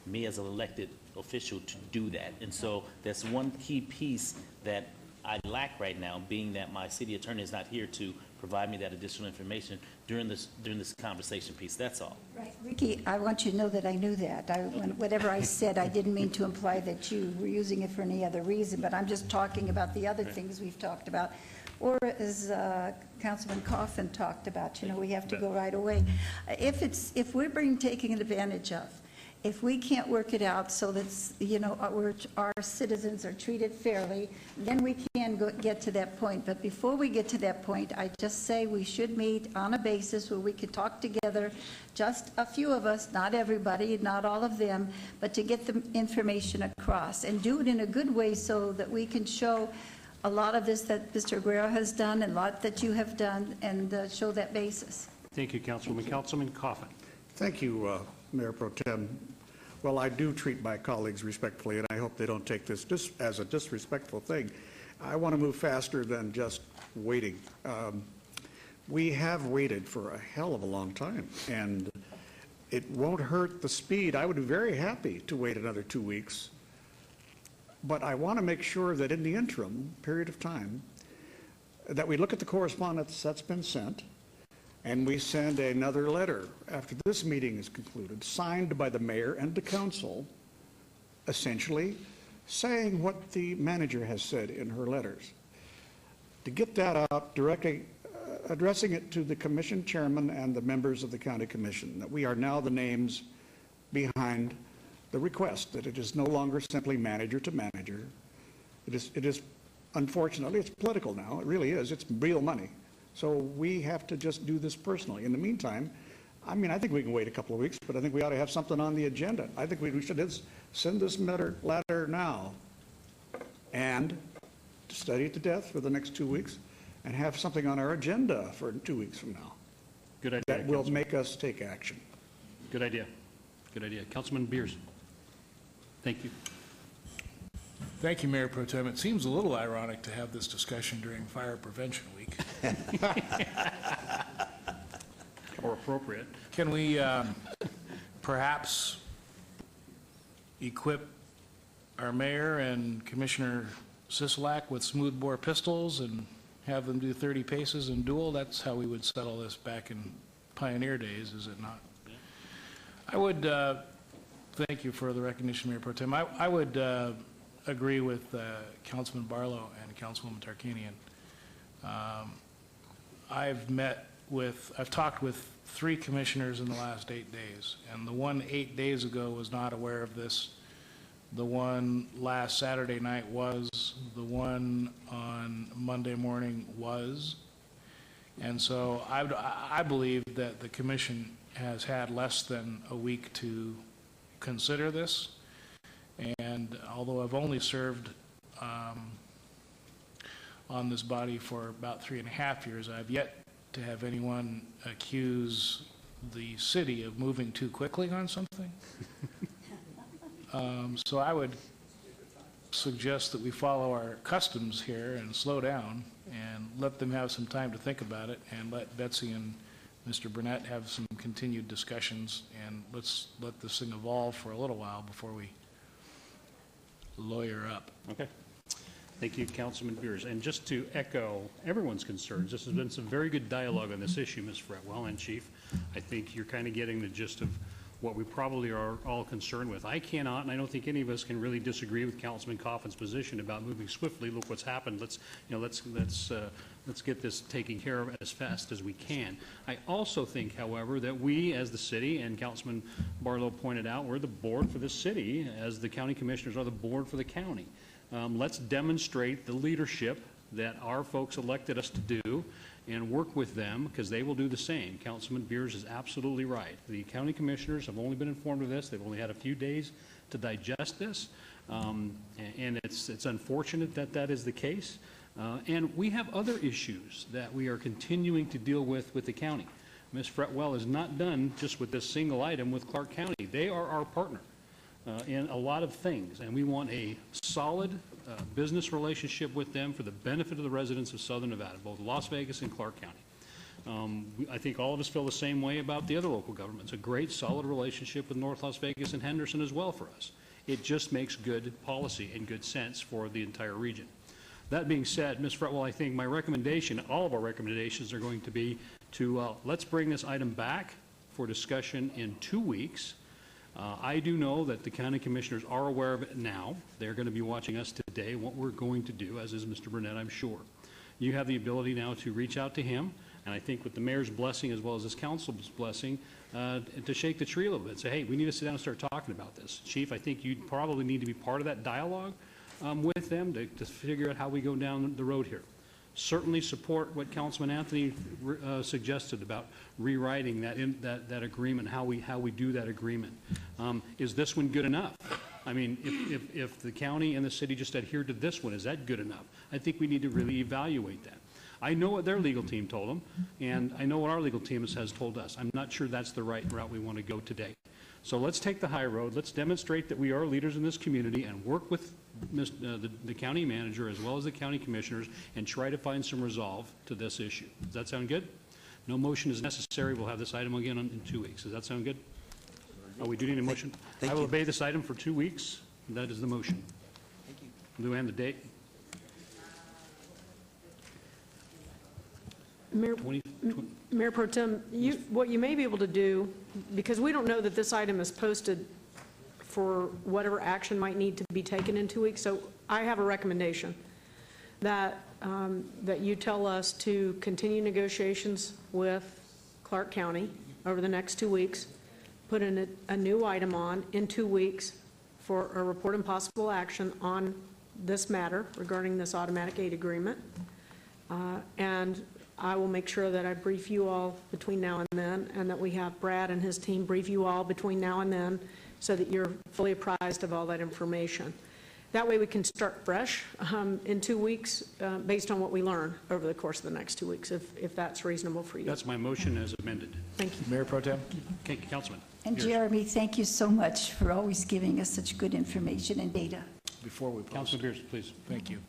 me as an elected official to do that. And so that's one key piece that I lack right now, being that my city attorney is not here to provide me that additional information during this conversation piece. That's all. Right. Ricky, I want you to know that I knew that. Whatever I said, I didn't mean to imply that you were using it for any other reason, but I'm just talking about the other things we've talked about. Or as Councilman Coffin talked about, you know, we have to go right away. If we're being taken advantage of, if we can't work it out so that, you know, our citizens are treated fairly, then we can get to that point. But before we get to that point, I just say we should meet on a basis where we could talk together, just a few of us, not everybody, not all of them, but to get the information across and do it in a good way so that we can show a lot of this that Mr. Aguero has done and a lot that you have done, and show that basis. Thank you, Councilwoman. Councilman Coffin. Thank you, Mayor Pro Tem. Well, I do treat my colleagues respectfully, and I hope they don't take this as a disrespectful thing. I want to move faster than just waiting. We have waited for a hell of a long time, and it won't hurt the speed. I would be very happy to wait another 2 weeks, but I want to make sure that in the interim period of time, that we look at the correspondence that's been sent, and we send another letter after this meeting is concluded, signed by the mayor and the council, essentially saying what the manager has said in her letters. To get that out, directly addressing it to the commission chairman and the members of the county commission, that we are now the names behind the request, that it is no longer simply manager to manager. It is unfortunately, it's political now. It really is. It's real money. So we have to just do this personally. In the meantime, I mean, I think we can wait a couple of weeks, but I think we ought to have something on the agenda. I think we should send this letter now and study it to death for the next 2 weeks and have something on our agenda for 2 weeks from now. Good idea. That will make us take action. Good idea. Good idea. Councilman Beers. Thank you. Thank you, Mayor Pro Tem. It seems a little ironic to have this discussion during Fire Prevention Week. Or appropriate. Can we perhaps equip our mayor and Commissioner Sisolak with smoothbore pistols and have them do 30 paces and duel? That's how we would settle this back in pioneer days, is it not? I would, thank you for the recognition, Mayor Pro Tem. I would agree with Councilman Barlow and Councilwoman Tarkanian. I've talked with 3 commissioners in the last 8 days, and the one 8 days ago was not aware of this. The one last Saturday night was, the one on Monday morning was. And so I believe that the commission has had less than a week to consider this. And although I've only served on this body for about 3.5 years, I've yet to have anyone accuse the city of moving too quickly on something. So I would suggest that we follow our customs here and slow down and let them have some time to think about it, and let Betsy and Mr. Burnett have some continued discussions, and let's let this thing evolve for a little while before we lawyer up. Okay. Thank you, Councilman Beers. And just to echo everyone's concerns, this has been some very good dialogue on this issue, Ms. Fretwell and Chief. I think you're kind of getting the gist of what we probably are all concerned with. I cannot, and I don't think any of us can really disagree with Councilman Coffin's position about moving swiftly. Look what's happened. Let's get this taken care of as fast as we can. I also think, however, that we as the city, and Councilman Barlow pointed out, we're the board for the city, as the county commissioners are the board for the county. Let's demonstrate the leadership that our folks elected us to do and work with them, because they will do the same. Councilman Beers is absolutely right. The county commissioners have only been informed of this. They've only had a few days to digest this, and it's unfortunate that that is the case. And we have other issues that we are continuing to deal with the county. Ms. Fretwell is not done just with this single item with Clark County. They are our partner in a lot of things, and we want a solid business relationship with them for the benefit of the residents of Southern Nevada, both Las Vegas and Clark County. I think all of us feel the same way about the other local governments. A great, solid relationship with North Las Vegas and Henderson as well for us. It just makes good policy and good sense for the entire region. That being said, Ms. Fretwell, I think my recommendation, all of our recommendations are going to be to let's bring this item back for discussion in 2 weeks. I do know that the county commissioners are aware of it now. They're going to be watching us today, what we're going to do, as is Mr. Burnett, I'm sure. You have the ability now to reach out to him, and I think with the mayor's blessing as well as this council's blessing, to shake the tree a little bit and say, hey, we need to sit down and start talking about this. Chief, I think you probably need to be part of that dialogue with them to figure out how we go down the road here. Certainly support what Councilman Anthony suggested about rewriting that agreement, how we do that agreement. Is this one good enough? I mean, if the county and the city just adhere to this one, is that good enough? I think we need to really evaluate that. I know what their legal team told them, and I know what our legal team has told us. I'm not sure that's the right route we want to go today. So let's take the high road. Let's demonstrate that we are leaders in this community and work with the county manager as well as the county commissioners and try to find some resolve to this issue. Does that sound good? No motion is necessary. We'll have this item again in 2 weeks. Does that sound good? Oh, we do need a motion? I will obey this item for 2 weeks. That is the motion. Thank you. Luann, the date? Mayor Pro Tem, what you may be able to do, because we don't know that this item is posted for whatever action might need to be taken in 2 weeks, so I have a recommendation that, that you tell us to continue negotiations with Clark County over the next 2 weeks, put in a new item on in 2 weeks for a report and possible action on this matter regarding this automatic aid agreement. And I will make sure that I brief you all between now and then, and that we have Brad and his team brief you all between now and then so that you're fully apprised of all that information. That way we can start fresh in 2 weeks based on what we learn over the course of the next 2 weeks, if that's reasonable for you. That's my motion as amended. Thank you. Mayor Pro Tem? Okay, Councilman. And Jeremy, thank you so much for always giving us such good information and data. Before we post. Councilman Beers, please. Thank you.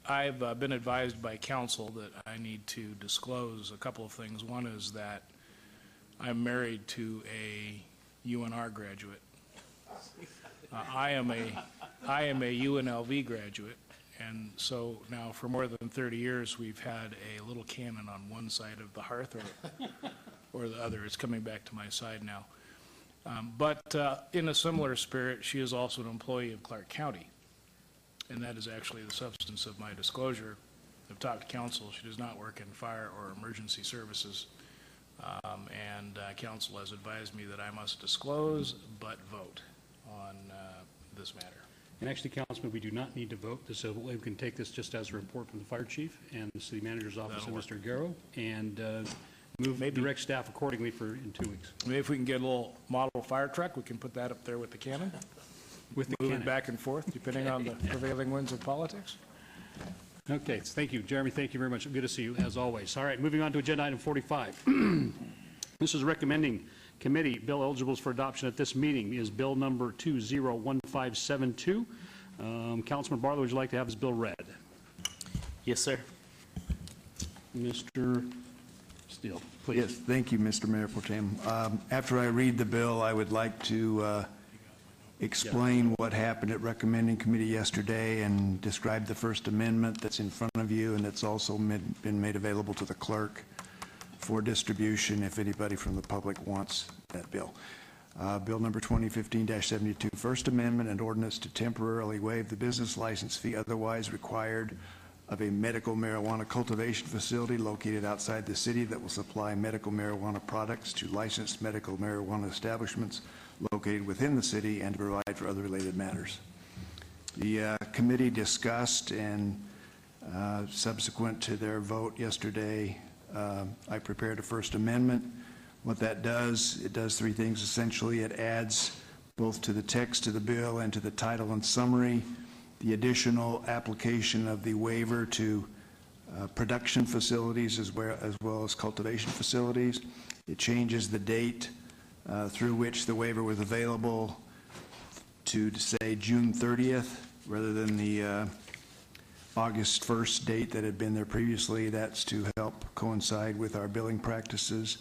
I've been advised by counsel that I need to disclose a couple of things. One is that I'm married to a UNR graduate. I am a UNLV graduate, and so now for more than 30 years we've had a little cannon on one side of the hearth or the other. It's coming back to my side now. But in a similar spirit, she is also an employee of Clark County. And that is actually the substance of my disclosure. I've talked to counsel. She does not work in fire or emergency services. Counsel has advised me that I must disclose but vote on this matter. And actually, Councilman, we do not need to vote. So we can take this just as a report from the fire chief and the city manager's office and Mr. Garrow, and direct staff accordingly for in 2 weeks. Maybe if we can get a little model fire truck, we can put that up there with the cannon. With the moving cannon. back and forth, depending on the prevailing winds of politics. Okay, thank you. Jeremy, thank you very much. Good to see you, as always. All right, moving on to agenda item 45. This is recommending committee bill eligibles for adoption at this meeting is bill number 201572. Councilman Barlow, would you like to have this bill read? Yes, sir. Mr. Steele, please. Yes, thank you, Mr. Mayor Pro Tem. After I read the bill, I would like to explain what happened at recommending committee yesterday and describe the First Amendment that's in front of you and that's also been made available to the clerk for distribution if anybody from the public wants that bill. Bill number 2015-72, First Amendment, an ordinance to temporarily waive the business license fee otherwise required of a medical marijuana cultivation facility located outside the city that will supply medical marijuana products to licensed medical marijuana establishments located within the city and to provide for other related matters. The committee discussed and subsequent to their vote yesterday, I prepared a First Amendment. What that does, it does three things essentially. It adds both to the text of the bill and to the title and summary the additional application of the waiver to production facilities as well as cultivation facilities. It changes the date through which the waiver was available to say June 30th rather than the August 1st date that had been there previously. That's to help coincide with our billing practices.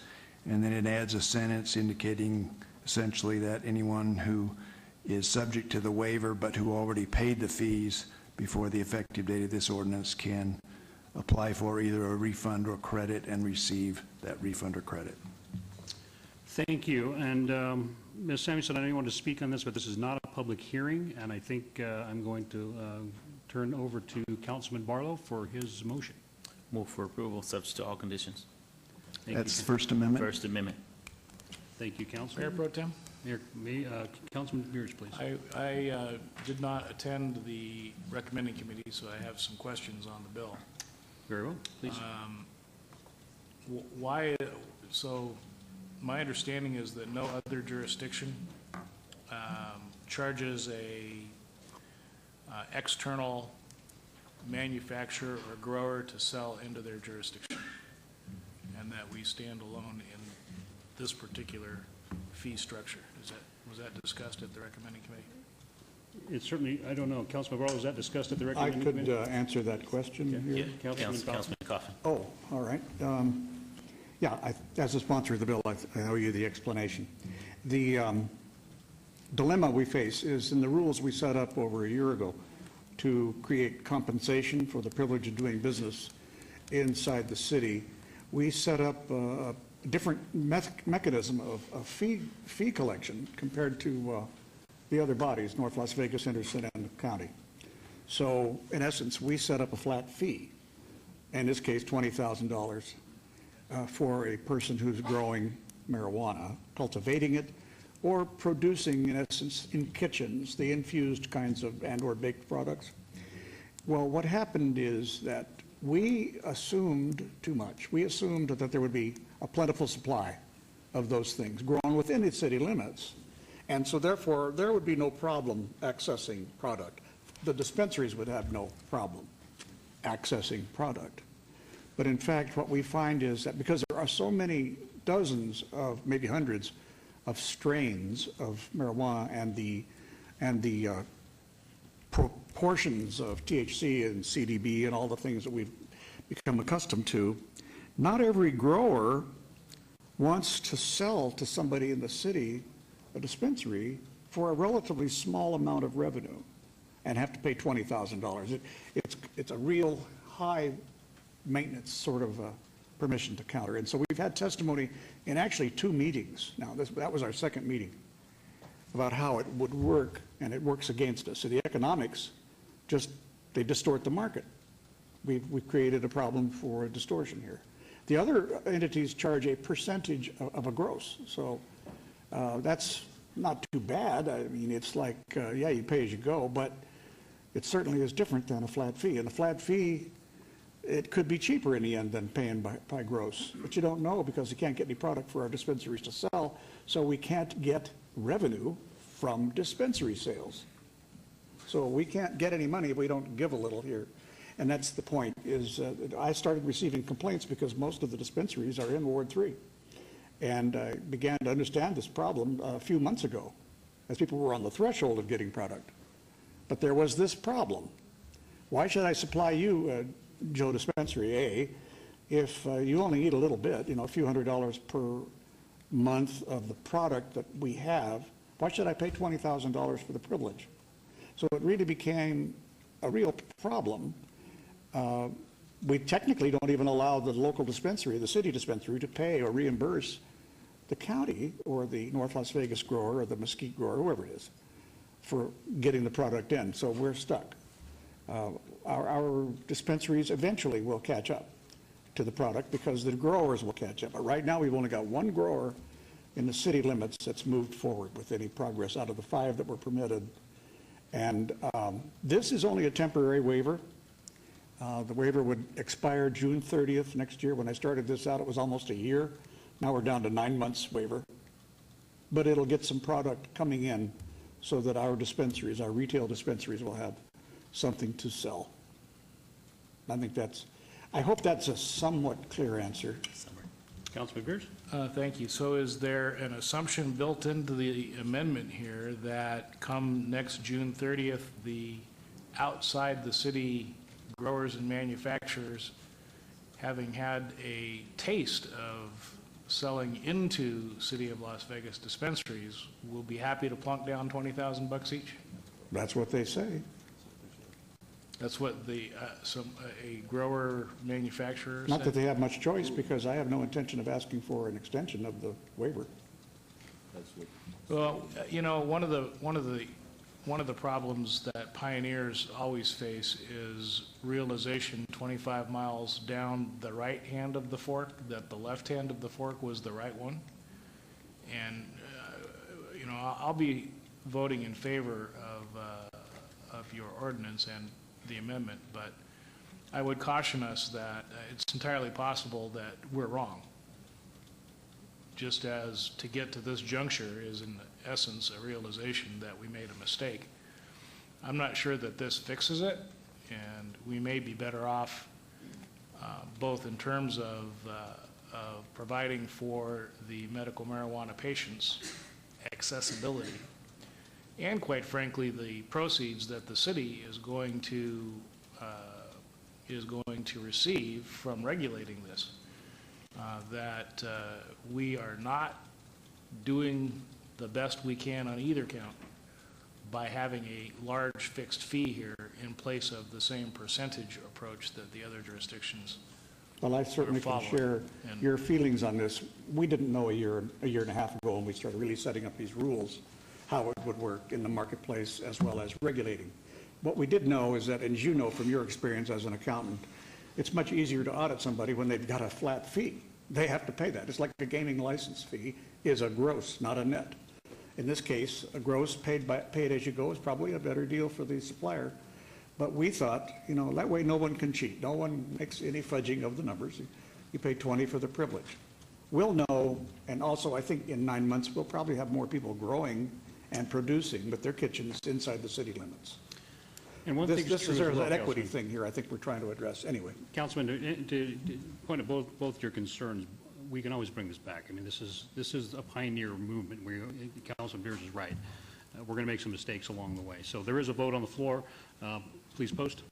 And then it adds a sentence indicating essentially that anyone who is subject to the waiver but who already paid the fees before the effective date of this ordinance can apply for either a refund or credit and receive that refund or credit. Thank you. And Ms. Samuelson, I know you want to speak on this, but this is not a public hearing, and I think I'm going to turn over to Councilman Barlow for his motion. Move for approval, subject to all conditions. That's First Amendment. First Amendment. Thank you, Councilman. Mayor Pro Tem? Councilman Beers, please. I did not attend the recommending committee, so I have some questions on the bill. Very well, please. Why, so my understanding is that no other jurisdiction charges a external manufacturer or grower to sell into their jurisdiction, and that we stand alone in this particular fee structure? Was that discussed at the recommending committee? It's certainly, I don't know, Councilman Barlow, was that discussed at the I recommending could committee? answer that question here. Councilman Coffin. Oh, all right. Yeah, as a sponsor of the bill, I owe you the explanation. The dilemma we face is in the rules we set up over a year ago to create compensation for the privilege of doing business inside the city. We set up a different mechanism of fee collection compared to the other bodies, North Las Vegas, Henderson, and the county. So in essence, we set up a flat fee, in this case $20,000, for a person who's growing marijuana, cultivating it, or producing, in essence, in kitchens, the infused kinds of and/or baked products. Well, what happened is that we assumed too much. We assumed that there would be a plentiful supply of those things grown within the city limits. And so therefore, there would be no problem accessing product. The dispensaries would have no problem accessing product. But in fact, what we find is that because there are so many dozens of, maybe hundreds, of strains of marijuana and the proportions of THC and CBD and all the things that we've become accustomed to, not every grower wants to sell to somebody in the city, a dispensary, for a relatively small amount of revenue and have to pay $20,000. It's a real high maintenance sort of permission to counter. And so we've had testimony in actually 2 meetings. Now, that was our second meeting about how it would work, and it works against us. So the economics, they distort the market. We've created a problem for a distortion here. The other entities charge a percentage of a gross. So that's not too bad. I mean, it's like, yeah, you pay as you go, but it certainly is different than a flat fee. And a flat fee, it could be cheaper in the end than paying by gross. But you don't know because you can't get any product for our dispensaries to sell, so we can't get revenue from dispensary sales. So we can't get any money if we don't give a little here. And that's the point, is I started receiving complaints because most of the dispensaries are in Ward 3. And I began to understand this problem a few months ago, as people were on the threshold of getting product. But there was this problem. Why should I supply you, Joe Dispensary A, if you only need a little bit, a few $100s per month of the product that we have? Why should I pay $20,000 for the privilege? So it really became a real problem. We technically don't even allow the local dispensary, the city dispensary, to pay or reimburse the county or the North Las Vegas grower or the Mesquite grower, whoever it is, for getting the product in. So we're stuck. Our dispensaries eventually will catch up to the product because the growers will catch up. But right now we've only got 1 grower in the city limits that's moved forward with any progress out of the 5 that were permitted. And this is only a temporary waiver. The waiver would expire June 30th next year. When I started this out, it was almost a year. Now we're down to 9 months waiver. But it'll get some product coming in so that our dispensaries, our retail dispensaries, will have something to sell. I hope that's a somewhat clear answer. Councilman Beers? Thank you. So is there an assumption built into the amendment here that come next June 30th, the outside the city growers and manufacturers, having had a taste of selling into City of Las Vegas dispensaries, will be happy to plunk down $20,000 each? That's what they say. That's what a grower manufacturer said? Not that they have much choice, because I have no intention of asking for an extension of the waiver. Well, one of the problems that pioneers always face is realization 25 miles down the right hand of the fork that the left hand of the fork was the right one. And I'll be voting in favor of your ordinance and the amendment, but I would caution us that it's entirely possible that we're wrong. Just as to get to this juncture is in essence a realization that we made a mistake. I'm not sure that this fixes it, and we may be better off both in terms of providing for the medical marijuana patients accessibility. And quite frankly, the proceeds that the city is going to receive from regulating this, that we are not doing the best we can on either count by having a large fixed fee here in place of the same percentage approach that the other jurisdictions Well, I certainly are can following. share And- your feelings on this. We didn't know a year and a half ago when we started really setting up these rules, how it would work in the marketplace as well as regulating. What we did know is that, and as you know from your experience as an accountant, it's much easier to audit somebody when they've got a flat fee. They have to pay that. It's like a gaming license fee is a gross, not a net. In this case, a gross paid as you go is probably a better deal for the supplier. But we thought, you know, that way no one can cheat. No one makes any fudging of the numbers. You pay 20 for the privilege. We'll know, and also I think in 9 months, we'll probably have more people growing and producing with their kitchens inside the city limits. And one This thing is true as there's well, an equity Councilman. thing here I think we're trying to address. Anyway. Councilman, to point of both your concerns, we can always bring this back. I mean, this is a pioneer movement. Councilman Beers is right. We're going to make some mistakes along the way. So there is a vote on the floor. Please post.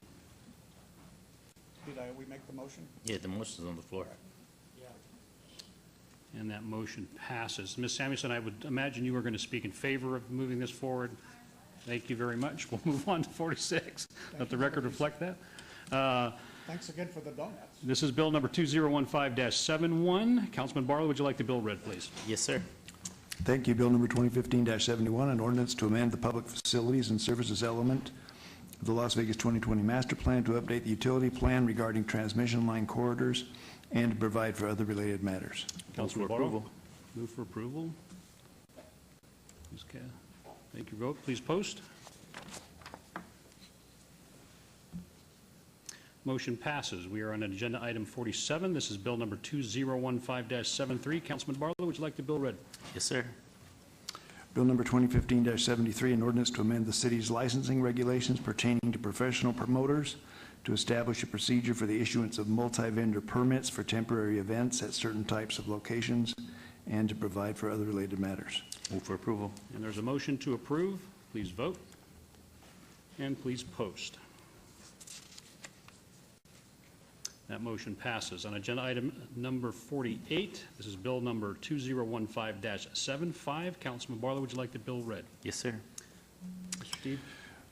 Did we make the motion? Yeah, the motion's on the floor. And that motion passes. Ms. Samuelson, I would imagine you are going to speak in favor of moving this forward. Thank you very much. We'll move on to 46. Let the record reflect that. Thanks again for the donuts. This is Bill number 2015-71. Councilman Barlow, would you like the bill read, please? Yes, sir. Thank you. Bill number 2015-71, an ordinance to amend the public facilities and services element of the Las Vegas 2020 master plan to update the utility plan regarding transmission line corridors and to provide for other related matters. Councilman for Barlow? approval. Move for approval. Ms. Cass, take your vote. Please post. Motion passes. We are on agenda item 47. This is bill number 2015-73. Councilman Barlow, would you like the bill read? Yes, sir. Bill number 2015-73, an ordinance to amend the city's licensing regulations pertaining to professional promoters to establish a procedure for the issuance of multi-vendor permits for temporary events at certain types of locations and to provide for other related matters. Move for approval. And there's a motion to approve. Please vote. And please post. That motion passes. On agenda item number 48, this is bill number 2015-75. Councilman Barlow, would you like the bill read? Yes, sir. Mr. Steve?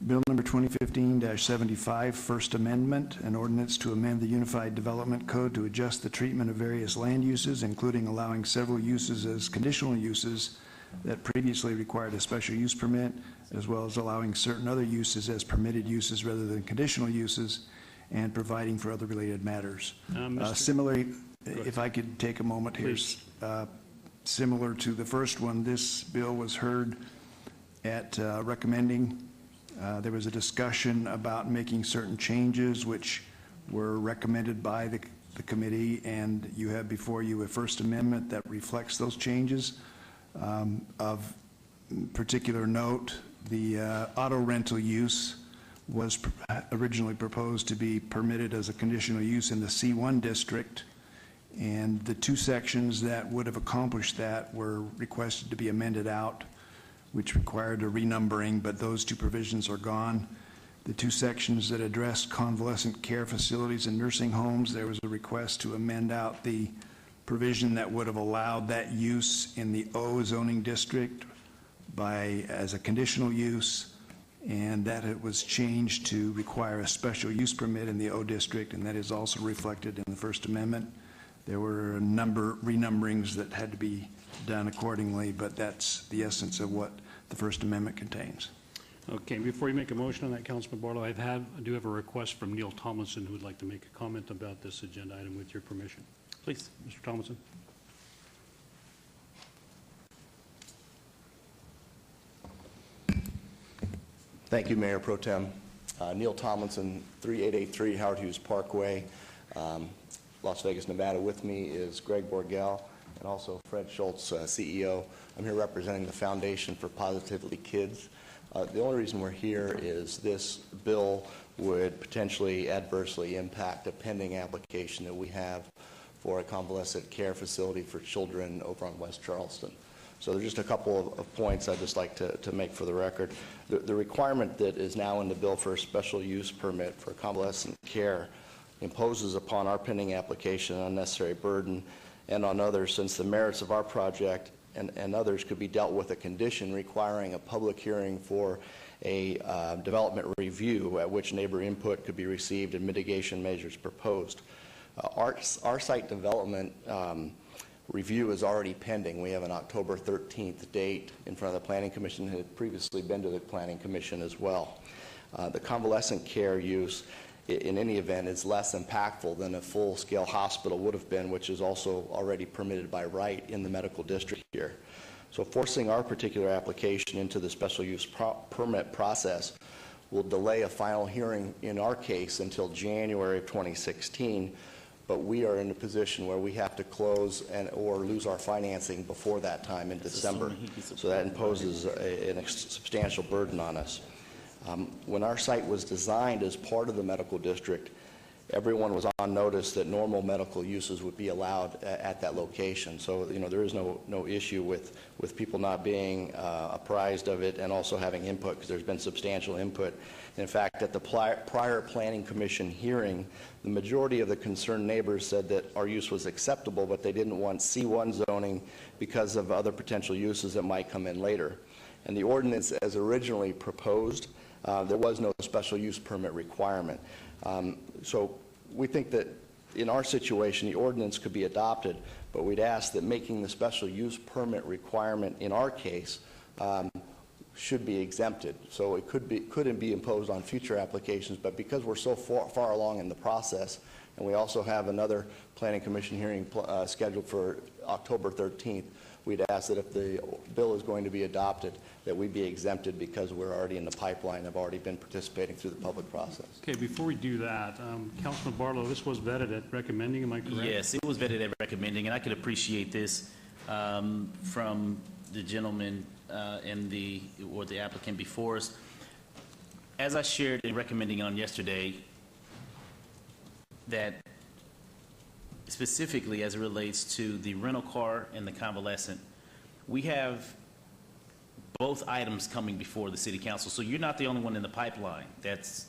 Bill number 2015-75, First Amendment, an ordinance to amend the Unified Development Code to adjust the treatment of various land uses, including allowing several uses as conditional uses that previously required a special use permit, as well as allowing certain other uses as permitted uses rather than conditional uses, and providing for other related matters. Similarly, if I could take a moment here, similar to the first one, this bill was heard at recommending. There was a discussion about making certain changes which were recommended by the committee, and you have before you a First Amendment that reflects those changes. Of particular note, the auto rental use was originally proposed to be permitted as a conditional use in the C1 district, and the two sections that would have accomplished that were requested to be amended out, which required a renumbering, but those two provisions are gone. The two sections that addressed convalescent care facilities and nursing homes, there was a request to amend out the provision that would have allowed that use in the O zoning district as a conditional use, and that it was changed to require a special use permit in the O district, and that is also reflected in the First Amendment. There were a number renumberings that had to be done accordingly, but that's the essence of what the First Amendment contains. Okay, before you make a motion on that, Councilman Barlow, I do have a request from Neil Tomlinson who would like to make a comment about this agenda item with your permission. Please, Mr. Tomlinson. Thank you, Mayor Pro Tem. Neil Tomlinson, 3883 Howard Hughes Parkway, Las Vegas, Nevada. With me is Greg Borgell and also Fred Schultz, CEO. I'm here representing the Foundation for Positively Kids. The only reason we're here is this bill would potentially adversely impact a pending application that we have for a convalescent care facility for children over on West Charleston. So there's just a couple of points I'd just like to make for the record. The requirement that is now in the bill for a special use permit for convalescent care imposes upon our pending application an unnecessary burden and on others, since the merits of our project and others could be dealt with a condition requiring a public hearing for a development review at which neighbor input could be received and mitigation measures proposed. Our site development review is already pending. We have an October 13th date in front of the Planning Commission. It had previously been to the Planning Commission as well. The convalescent care use, in any event, is less impactful than a full-scale hospital would have been, which is also already permitted by right in the medical district here. So forcing our particular application into the special use permit process will delay a final hearing in our case until January of 2016, but we are in a position where we have to close or lose our financing before that time in December. So that imposes a substantial burden on us. When our site was designed as part of the medical district, everyone was on notice that normal medical uses would be allowed at that location. So, there is no issue with people not being apprised of it and also having input, because there's been substantial input. In fact, at the prior Planning Commission hearing, the majority of the concerned neighbors said that our use was acceptable, but they didn't want C1 zoning because of other potential uses that might come in later. And the ordinance as originally proposed, there was no special use permit requirement. So we think that in our situation, the ordinance could be adopted, but we'd ask that making the special use permit requirement in our case should be exempted. So it couldn't be imposed on future applications, but because we're so far along in the process, and we also have another Planning Commission hearing scheduled for October 13th, we'd ask that if the bill is going to be adopted, that we be exempted because we're already in the pipeline, have already been participating through the public process. Okay, before we do that, Councilman Barlow, this was vetted at recommending, am I correct? Yes, it was vetted at recommending, and I could appreciate this from the gentleman or the applicant before us. As I shared in recommending on yesterday, that specifically as it relates to the rental car and the convalescent, we have both items coming before the city council. So you're not the only one in the pipeline that's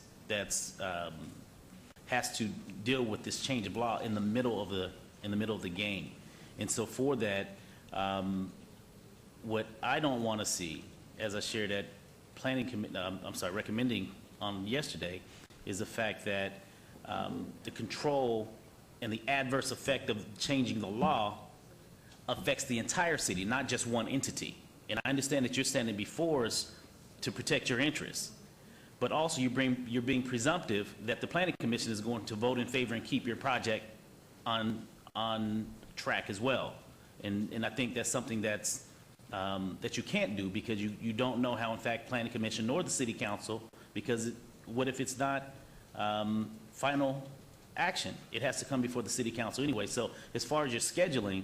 has to deal with this change of law in the middle of the game. And so for that, what I don't want to see, as I shared at recommending on yesterday, is the fact that the control and the adverse effect of changing the law affects the entire city, not just one entity. And I understand that you're standing before us to protect your interests, but also you're being presumptive that the Planning Commission is going to vote in favor and keep your project on track as well. And I think that's something that's that you can't do, because you don't know how, in fact, Planning Commission nor the City Council, because what if it's not final action? It has to come before the City Council anyway. So as far as your scheduling,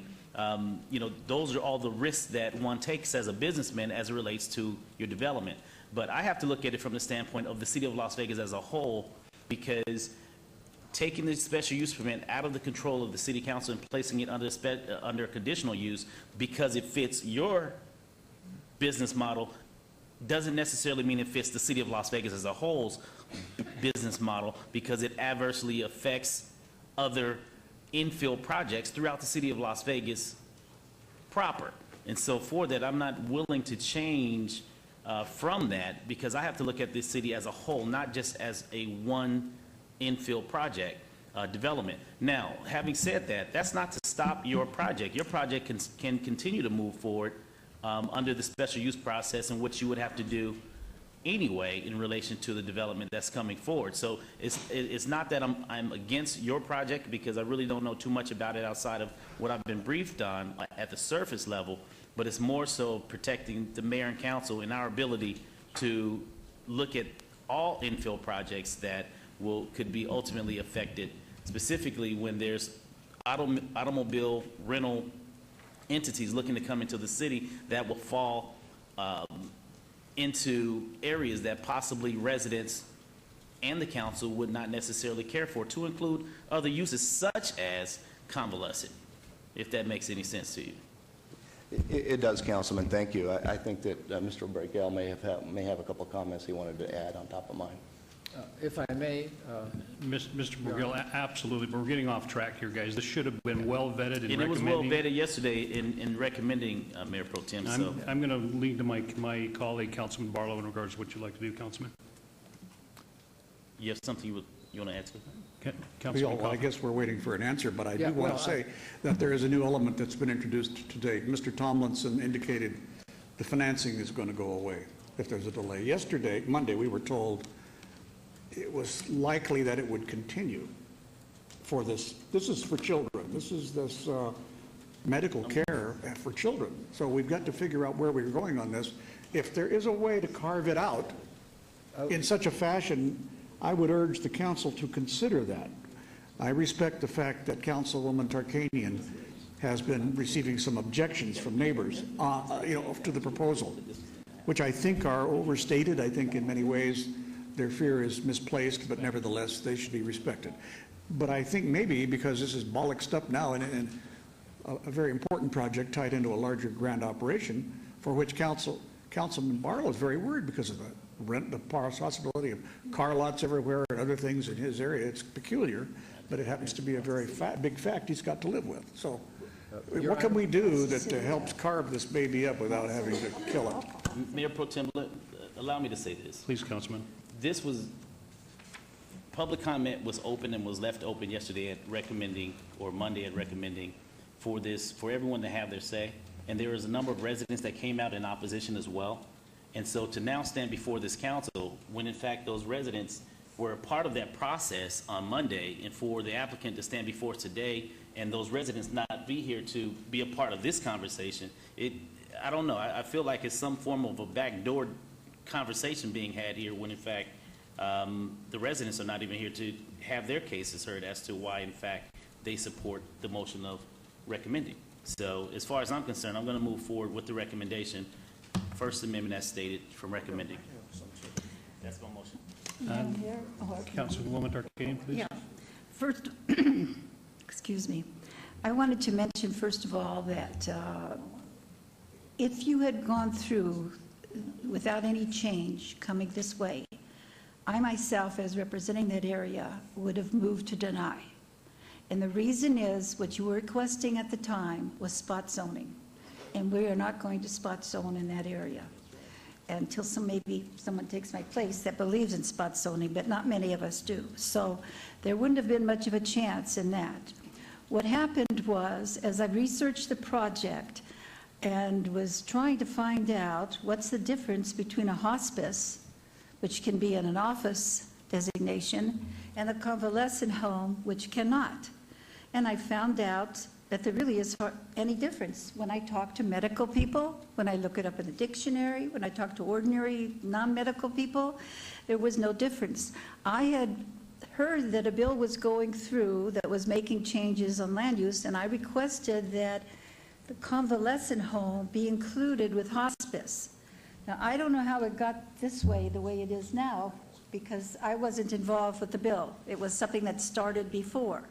those are all the risks that one takes as a businessman as it relates to your development. But I have to look at it from the standpoint of the City of Las Vegas as a whole, because taking the special use permit out of the control of the City Council and placing it under conditional use because it fits your business model doesn't necessarily mean it fits the City of Las Vegas as a whole's business model, because it adversely affects other infill projects throughout the City of Las Vegas proper. And so for that, I'm not willing to change from that, because I have to look at this city as a whole, not just as a one infill project development. Now, having said that, that's not to stop your project. Your project can continue to move forward under the special use process, and what you would have to do anyway in relation to the development that's coming forward. So it's not that I'm against your project, because I really don't know too much about it outside of what I've been briefed on at the surface level, but it's more so protecting the mayor and council and our ability to look at all infill projects that could be ultimately affected, specifically when there's automobile rental entities looking to come into the city that will fall into areas that possibly residents and the council would not necessarily care for, to include other uses such as convalescent, if that makes any sense to you. It does, Councilman, thank you. I think that Mr. Brackell may have a couple of comments he wanted to add on top of mine. If I may, Mr. Burgill, absolutely, but we're getting off track here, guys. This should have been well vetted and And it was well recommending. vetted yesterday in recommending Mayor Pro Tem, so. I'm going to lead to my colleague, Councilman Barlow, in regards to what you'd like to do, Councilman. You have something you want to add to? Councilman Well, I Coffin. guess we're waiting for an answer, but I Yeah, do want well, to say that there is a new element that's been introduced today. Mr. Tomlinson indicated the financing is going to go away if there's a delay. Yesterday, Monday, we were told it was likely that it would continue for this. This is for children. This is this medical care for children. So we've got to figure out where we're going on this. If there is a way to carve it out in such a fashion, I would urge the council to consider that. I respect the fact that Councilwoman Tarkanian has been receiving some objections from neighbors, to the proposal, which I think are overstated. I think in many ways their fear is misplaced, but nevertheless they should be respected. But I think maybe because this is bollocksed up now and a very important project tied into a larger grand operation for which Councilman Barlow is very worried because of the possibility of car lots everywhere and other things in his area. It's peculiar, but it happens to be a very big fact he's got to live with. So what can we do that helps carve this baby up without having to kill it? Mayor Pro Tem, allow me to say this. Please, Councilman. This was, public comment was open and was left open yesterday at recommending, or Monday at recommending, for this, for everyone to have their say. And there was a number of residents that came out in opposition as well. And so to now stand before this council, when in fact those residents were a part of that process on Monday, and for the applicant to stand before us today and those residents not be here to be a part of this conversation, I don't know, I feel like it's some form of a backdoor conversation being had here when in fact the residents are not even here to have their cases heard as to why in fact they support the motion of recommending. So as far as I'm concerned, I'm going to move forward with the recommendation, First Amendment as stated, from recommending. That's my motion. Councilwoman Tarkanian, please. Yeah. First, excuse me. I wanted to mention, first of all, that if you had gone through without any change coming this way, I myself, as representing that area, would have moved to deny. And the reason is, what you were requesting at the time was spot zoning. And we are not going to spot zone in that area until maybe someone takes my place that believes in spot zoning, but not many of us do. So there wouldn't have been much of a chance in that. What happened was, as I researched the project and was trying to find out what's the difference between a hospice, which can be in an office designation, and a convalescent home, which cannot. And I found out that there really is any difference. When I talk to medical people, when I look it up in the dictionary, when I talk to ordinary non-medical people, there was no difference. I had heard that a bill was going through that was making changes on land use, and I requested that the convalescent home be included with hospice. Now, I don't know how it got this way, the way it is now, because I wasn't involved with the bill. It was something that started before.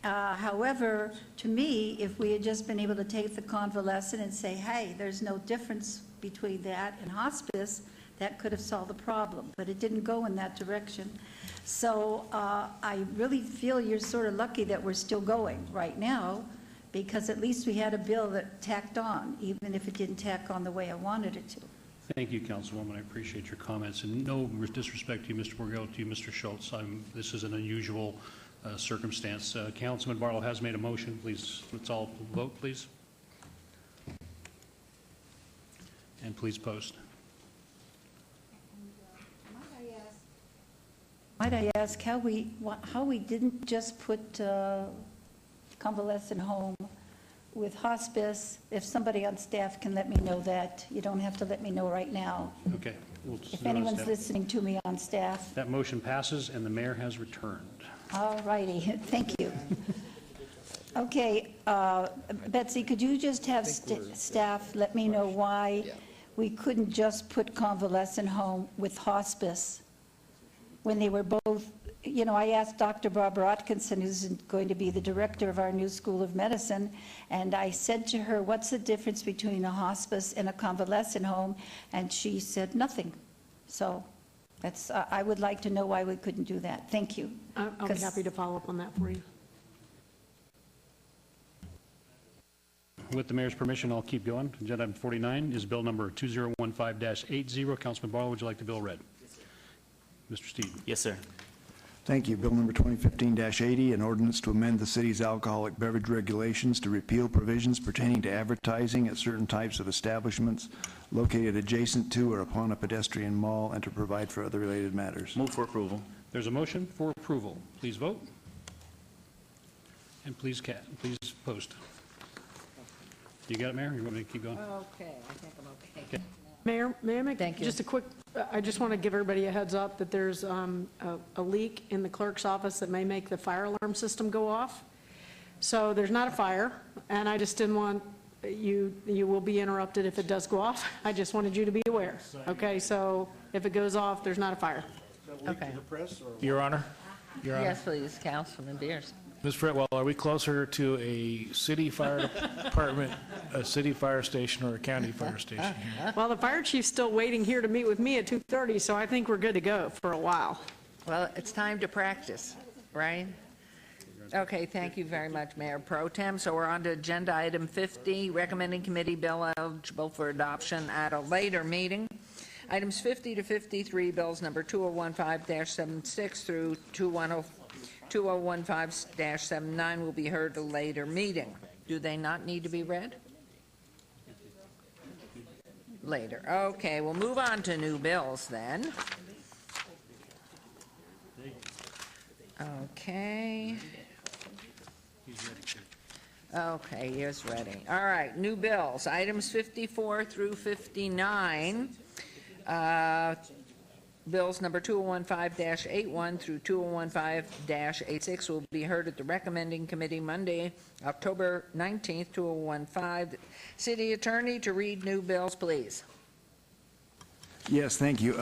However, to me, if we had just been able to take the convalescent and say, hey, there's no difference between that and hospice, that could have solved the problem, but it didn't go in that direction. So I really feel you're sort of lucky that we're still going right now, because at least we had a bill that tacked on, even if it didn't tack on the way I wanted it to. Thank you, Councilwoman. I appreciate your comments. And no disrespect to you, Mr. Borgel, to you, Mr. Schultz. This is an unusual circumstance. Councilman Barlow has made a motion. Please, let's all vote, please. And please post. Might I ask how we didn't just put convalescent home with hospice? If somebody on staff can let me know that. You don't have to let me know right now. Okay. We'll If anyone's listening to me on staff. That motion passes, and the mayor has returned. All righty, thank you. Okay, Betsy, could you just have staff let me know why we couldn't just put convalescent home with hospice when they were both you know, I asked Dr. Barbara Atkinson, who's going to be the director of our new School of Medicine, and I said to her, what's the difference between a hospice and a convalescent home? And she said nothing. So that's, I would like to know why we couldn't do that. Thank you. I'll be happy to follow up on that for you. With the mayor's permission, I'll keep going. Agenda item 49 is bill number 2015-80. Councilman Barlow, would you like the bill read? Mr. Steed. Yes, sir. Thank you. Bill number 2015-80, an ordinance to amend the city's alcoholic beverage regulations to repeal provisions pertaining to advertising at certain types of establishments located adjacent to or upon a pedestrian mall and to provide for other related matters. Move for approval. There's a motion for approval. Please vote. And please post. You got it, Mayor? You want me to keep going? Okay, I think I'm okay. Mayor, may I make Thank you. just a quick, I just want to give everybody a heads up that there's a leak in the clerk's office that may make the fire alarm system go off. So there's not a fire, and I just didn't want, you will be interrupted if it does go off. I just wanted you to be aware. Okay, so if it goes off, there's not a fire. Okay. Your Honor? Your Honor? Yes, please, Councilman Beers. Ms. Fretwell, are we closer to a city fire department, a city fire station, or a county fire station here? Well, the fire chief's still waiting here to meet with me at 2:30, so I think we're good to go for a while. Well, it's time to practice, right? Okay, thank you very much, Mayor Pro Tem. So we're on to agenda item 50, recommending committee bill eligible for adoption at a later meeting. Items 50 to 53, bills number 2015-76 through 2015-79 will be heard at a later meeting. Do they not need to be read? Later. Okay, we'll move on to new bills then. Okay. Okay, he is ready. All right, new bills, items 54 through 59. Bills number 2015-81 through 2015-86 will be heard at the recommending committee Monday, October 19th, 2015. City Attorney, to read new bills, please. Yes, thank you.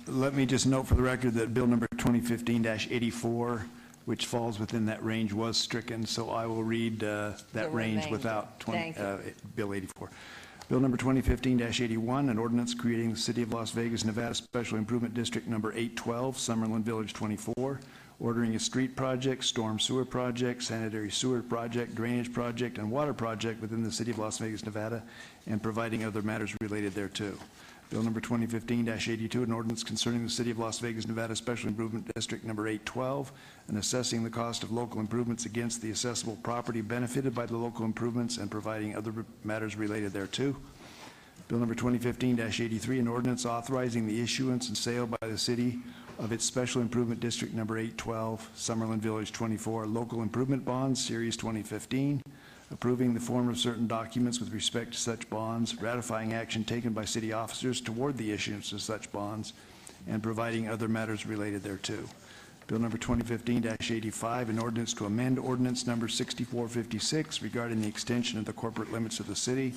Let me just note for the record that bill number 2015-84, which falls within that range, was stricken, so I will read that range remainder. without Thank you. Bill 84. Bill number 2015-81, an ordinance creating the City of Las Vegas, Nevada Special Improvement District number 812, Summerlin Village 24, ordering a street project, storm sewer project, sanitary sewer project, drainage project, and water project within the City of Las Vegas, Nevada, and providing other matters related thereto. Bill number 2015-82, an ordinance concerning the City of Las Vegas, Nevada Special Improvement District number 812, and assessing the cost of local improvements against the assessable property benefited by the local improvements and providing other matters related thereto. Bill number 2015-83, an ordinance authorizing the issuance and sale by the city of its Special Improvement District number 812, Summerlin Village 24, local improvement bonds, Series 2015, approving the form of certain documents with respect to such bonds, ratifying action taken by city officers toward the issuance of such bonds, and providing other matters related thereto. Bill number 2015-85, an ordinance to amend ordinance number 6456 regarding the extension of the corporate limits of the city,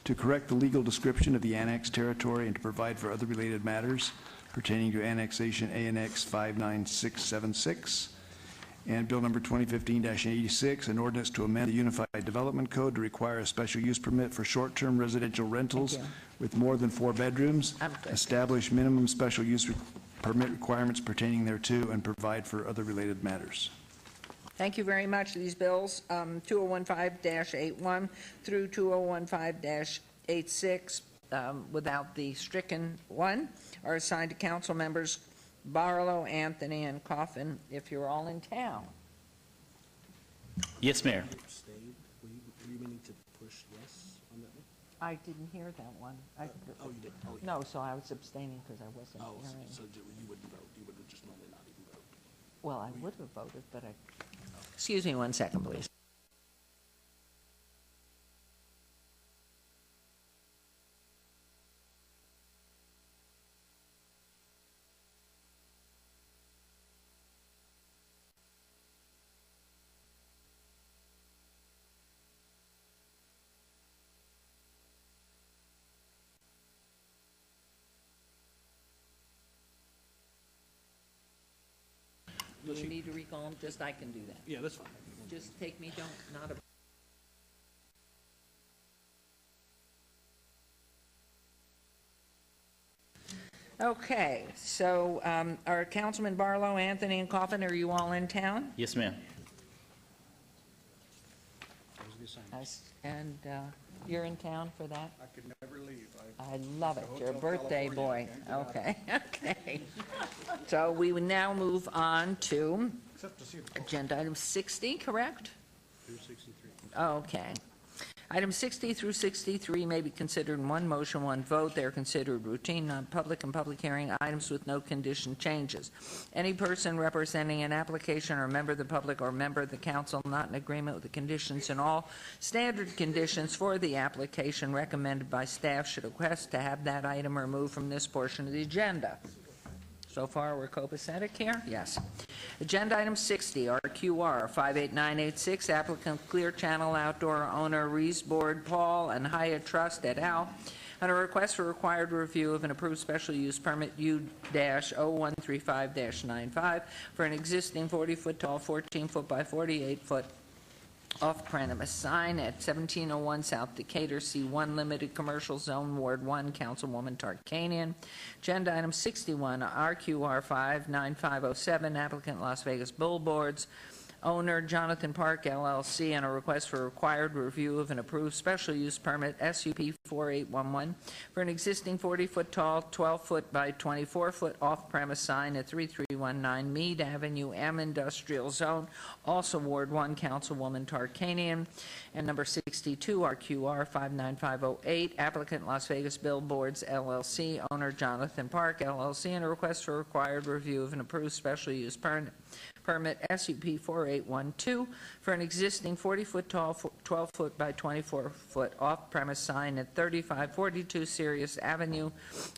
to correct the legal description of the annexed territory and to provide for other related matters pertaining to annexation ANX 59676. And Bill number 2015-86, an ordinance to amend the Unified Development Code to require a special use permit for short-term residential rentals with more than 4 bedrooms, establish minimum special use permit requirements pertaining thereto, and provide for other related matters. Thank you very much. These bills, 2015-81 through 2015-86, without the stricken one, are assigned to council members Barlow, Anthony, and Coffin, if you're all in town. Yes, Mayor. I didn't hear that one. You did? No, so I was abstaining because I wasn't hearing. So you wouldn't vote? You would have just normally not even vote? Well, I would have voted, but I... Excuse me 1 second, please. Do you need to recall them? Just I can do that. Yeah, that's fine. Just take me, not a... Okay, so are Councilman Barlow, Anthony, and Coffin, are you all in town? Yes, ma'am. And you're in town for that? I could never leave. I love it. You're a birthday boy. Okay, okay. So we will now move on to agenda item 60, correct? Through 63. Okay. Items 60 through 63 may be considered in one motion, one vote. They are considered routine, non-public, and public hearing items with no condition changes. Any person representing an application or a member of the public or member of the council not in agreement with the conditions and all standard conditions for the application recommended by staff should request to have that item removed from this portion of the agenda. So far, we're copacetic here? Yes. Agenda item 60, RQR 58986, applicant Clear Channel Outdoor owner Rees Board Paul and Hyatt Trust et al. On a request for required review of an approved special use permit U-0135-95 for an existing 40-foot tall, 14-foot by 48-foot off-premise sign at 1701 South Decatur, C1 Limited Commercial Zone, Ward 1, Councilwoman Tarkanian. Agenda item 61, RQR 59507, applicant Las Vegas Billboards, owner Jonathan Park LLC, on a request for required review of an approved special use permit SUP 4811 for an existing 40-foot tall, 12-foot by 24-foot off-premise sign at 3319 Meade Avenue, M Industrial Zone, also Ward 1, Councilwoman Tarkanian. And number 62, RQR 59508, applicant Las Vegas Billboards LLC, owner Jonathan Park LLC, and a request for required review of an approved special use permit SUP 4812 for an existing 40-foot tall, 12-foot by 24-foot off-premise sign at 3542 Sirius Avenue,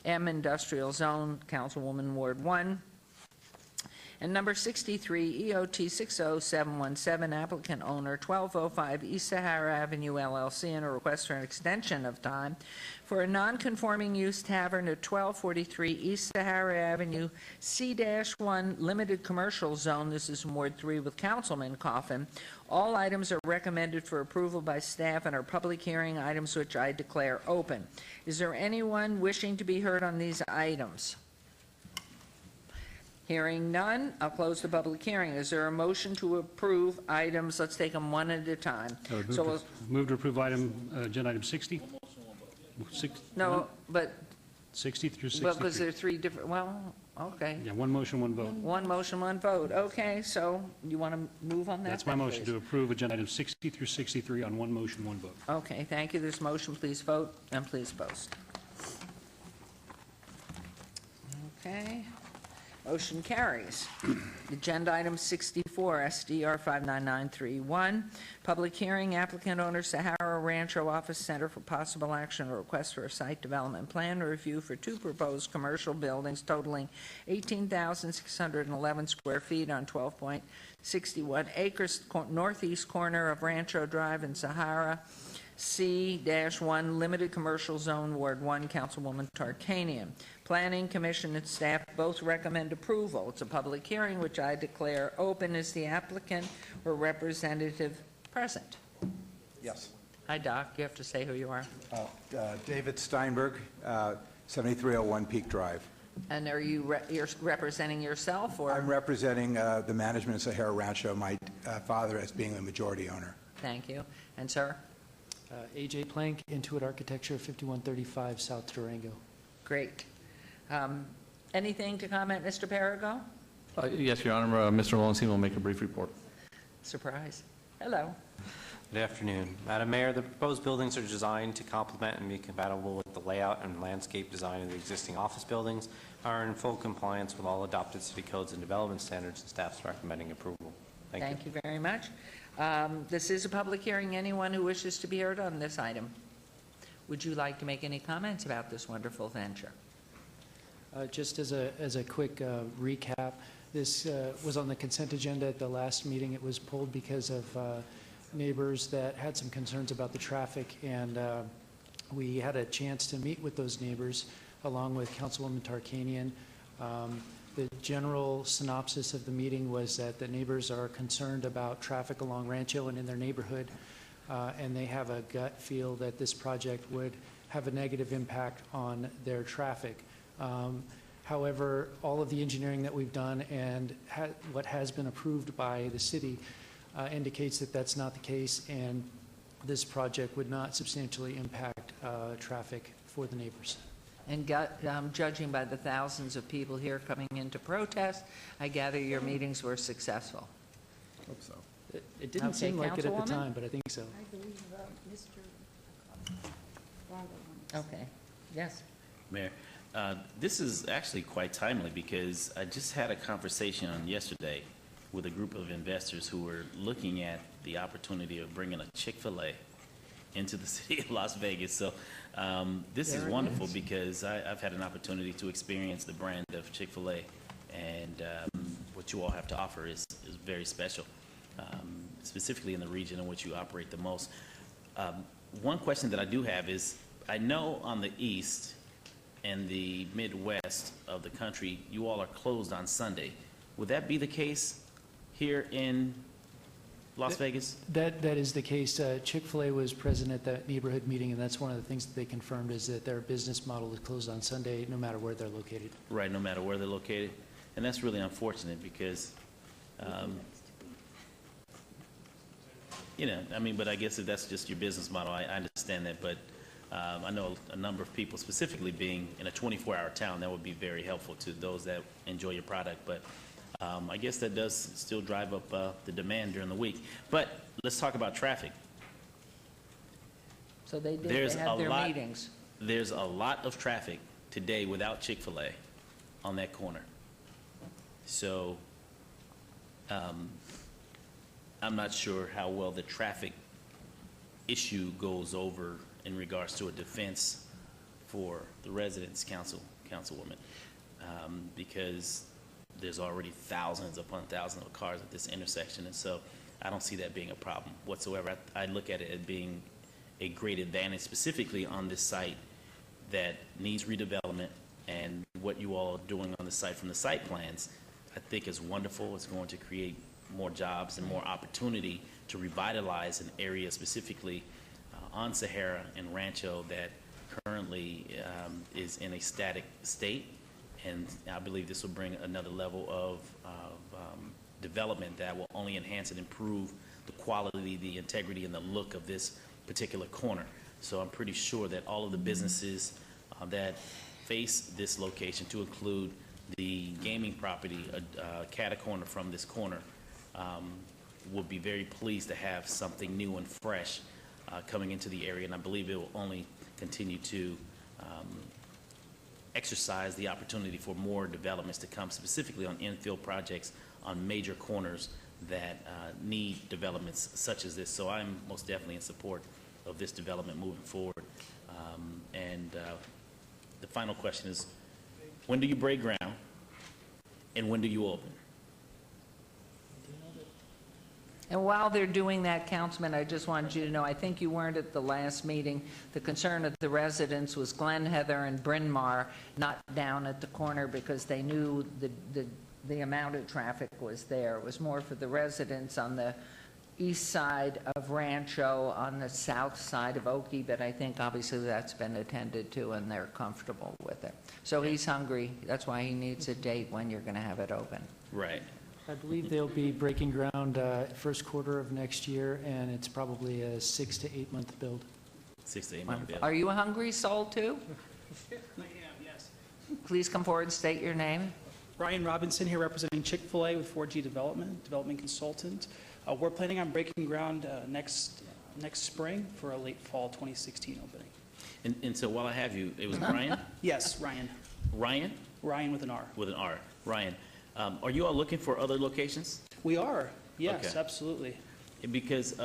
M Industrial Zone, Councilwoman Ward 1. And number 63, EOT 60717, applicant owner 1205 East Sahara Avenue LLC, and a request for an extension of time for a non-conforming use tavern at 1243 East Sahara Avenue, C-1 Limited Commercial Zone. This is in Ward 3 with Councilman Coffin. All items are recommended for approval by staff and are public hearing items which I declare open. Is there anyone wishing to be heard on these items? Hearing none, I'll close the public hearing. Is there a motion to approve items? Let's take them one at a time. So we'll, Move to approve agenda item 60? no, but, 60 through well, because 63. there are three different, well, okay. Yeah, one motion, one vote. One motion, one vote. Okay, so you want to move on that? That's my then, motion, please? to approve agenda item 60 through 63 on one motion, one vote. Okay, thank you. This motion, please vote, and please post. Okay. Motion carries. Agenda item 64, SDR 59931, public hearing, applicant owner Sahara Rancho Office Center for possible action or request for a site development plan review for two proposed commercial buildings totaling 18,611 square feet on 12.61 acres northeast corner of Rancho Drive in Sahara, C-1 Limited Commercial Zone, Ward 1, Councilwoman Tarkanian. Planning Commission and staff both recommend approval. It's a public hearing which I declare open. Is the applicant or representative present? Yes. Hi, Doc. You have to say who you are. David Steinberg, 7301 Peak Drive. And are you you're representing yourself, or? I'm representing the management of Sahara Rancho, my father as being the majority owner. Thank you. And sir? A.J. Plank, Intuit Architecture, 5135 South Durango. Great. Anything to comment, Mr. Perigo? Yes, Your Honor. Mr. Lowenstein will make a brief report. Surprise. Hello. Good afternoon. Madam Mayor, the proposed buildings are designed to complement and be compatible with the layout and landscape design of the existing office buildings, are in full compliance with all adopted city codes and development standards, and staff's recommending approval. Thank you very much. This is a public hearing. Anyone who wishes to be heard on this item, would you like to make any comments about this wonderful venture? Just as a quick recap, this was on the consent agenda at the last meeting. It was pulled because of neighbors that had some concerns about the traffic, and we had a chance to meet with those neighbors along with Councilwoman Tarkanian. The general synopsis of the meeting was that the neighbors are concerned about traffic along Rancho and in their neighborhood, and they have a gut feel that this project would have a negative impact on their traffic. However, all of the engineering that we've done and what has been approved by the city indicates that that's not the case, and this project would not substantially impact traffic for the neighbors. And judging by the thousands of people here coming in to protest, I gather your meetings were successful. Hope so. It didn't Okay, seem like it at the Councilwoman? time, but I think so. I believe Mr. Okay, yes. Mayor, this is actually quite timely because I just had a conversation yesterday with a group of investors who were looking at the opportunity of bringing a Chick-fil-A into the city of Las Vegas. So this is There it wonderful is. because I've had an opportunity to experience the brand of Chick-fil-A, and what you all have to offer is very special, specifically in the region in which you operate the most. One question that I do have is, I know on the east and the Midwest of the country, you all are closed on Sunday. Would that be the case here in Las Vegas? That is the case. Chick-fil-A was present at that neighborhood meeting, and that's one of the things that they confirmed is that their business model is closed on Sunday, no matter where they're located. Right, no matter where they're located. And that's really unfortunate because, you know, I mean, but I guess if that's just your business model, I understand that. But I know a number of people, specifically being in a 24-hour town, that would be very helpful to those that enjoy your product. But I guess that does still drive up the demand during the week. But let's talk about traffic. So they had their meetings. There's a lot of traffic today without Chick-fil-A on that corner. So I'm not sure how well the traffic issue goes over in regards to a defense for the residents, Councilwoman, because there's already thousands upon thousands of cars at this intersection, and so I don't see that being a problem whatsoever. I look at it as being a great advantage, specifically on this site that needs redevelopment, and what you all are doing on the site from the site plans, I think is wonderful. It's going to create more jobs and more opportunity to revitalize an area specifically on Sahara and Rancho that currently is in a static state. And I believe this will bring another level of development that will only enhance and improve the quality, the integrity, and the look of this particular corner. So I'm pretty sure that all of the businesses that face this location, to include the gaming property, cat-a-corner from this corner, will be very pleased to have something new and fresh coming into the area. And I believe it will only continue to exercise the opportunity for more developments to come, specifically on infill projects on major corners that need developments such as this. So I'm most definitely in support of this development moving forward. The final question is, when do you break ground and when do you open? And while they're doing that, Councilman, I just wanted you to know, I think you weren't at the last meeting. The concern of the residents was Glen Heather and Bryn Mawr not down at the corner because they knew the amount of traffic was there. It was more for the residents on the east side of Rancho, on the south side of Oakey, but I think obviously that's been attended to and they're comfortable with it. So he's hungry. That's why he needs a date when you're going to have it open. Right. I believe they'll be breaking ground first quarter of next year, and it's probably a 6 to 8 month build. 6 to 8 month build. Are you a hungry soul too? I am, yes. Please come forward and state your name. Ryan Robinson here representing Chick-fil-A with 4G Development Consultant. We're planning on breaking ground next spring for a late fall 2016 opening. And so while I have you, it was Brian? Yes, Ryan. Ryan? Ryan with an R. With an R. Ryan. Are you all looking for other locations? We are, yes, Okay. absolutely. Because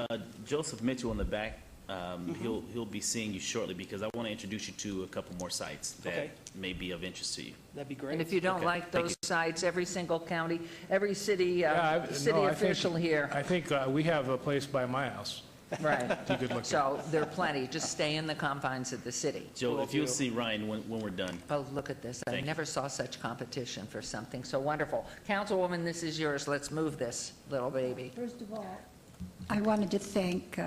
Joseph Mitchell in the back, he'll be seeing you shortly, because I want to introduce you to a couple more sites that Okay. may be of interest to you. That'd be great. And if you don't Okay. like Thank those sites, every single county, every city, No, I city think- official here. I think we have a place by my house. Right. Too good looking. So there are plenty. Just stay in the confines of the city. Joe, if you'll see Ryan when we're done. Oh, look at this. I Thank you. never saw such competition for something so wonderful. Councilwoman, this is yours. Let's move this little baby. First of all, I wanted to thank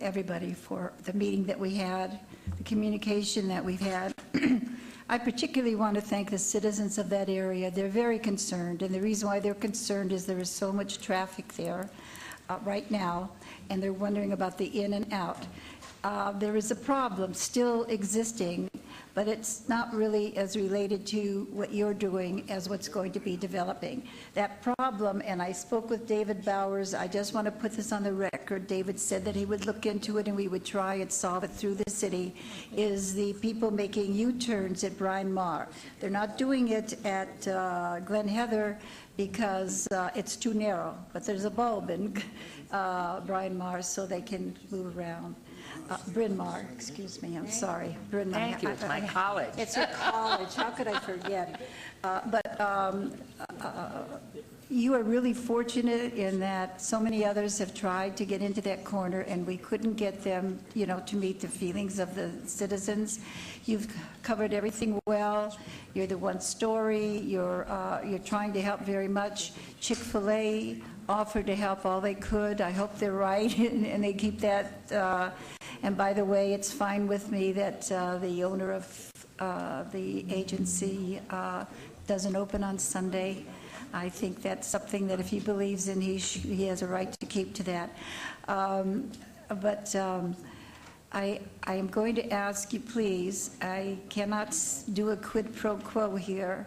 everybody for the meeting that we had, the communication that we've had. I particularly want to thank the citizens of that area. They're very concerned, and the reason why they're concerned is there is so much traffic there right now, and they're wondering about the in and out. There is a problem still existing, but it's not really as related to what you're doing as what's going to be developing. That problem, and I spoke with David Bowers, I just want to put this on the record. David said that he would look into it and we would try and solve it through the city, is the people making U-turns at Bryn Mawr. They're not doing it at Glen Heather because it's too narrow, but there's a bulb in Bryn Mawr so they can move around. Bryn Mawr, excuse me, I'm sorry. Bryn Mawr. Thank you. It's my college. It's your college. How could I forget? You are really fortunate in that so many others have tried to get into that corner, and we couldn't get them, to meet the feelings of the citizens. You've covered everything well. You're the one story. You're trying to help very much. Chick-fil-A offered to help all they could. I hope they're right, and they keep that. And by the way, it's fine with me that the owner of the agency doesn't open on Sunday. I think that's something that if he believes in, he has a right to keep to that. I am going to ask you, please, I cannot do a quid pro quo here,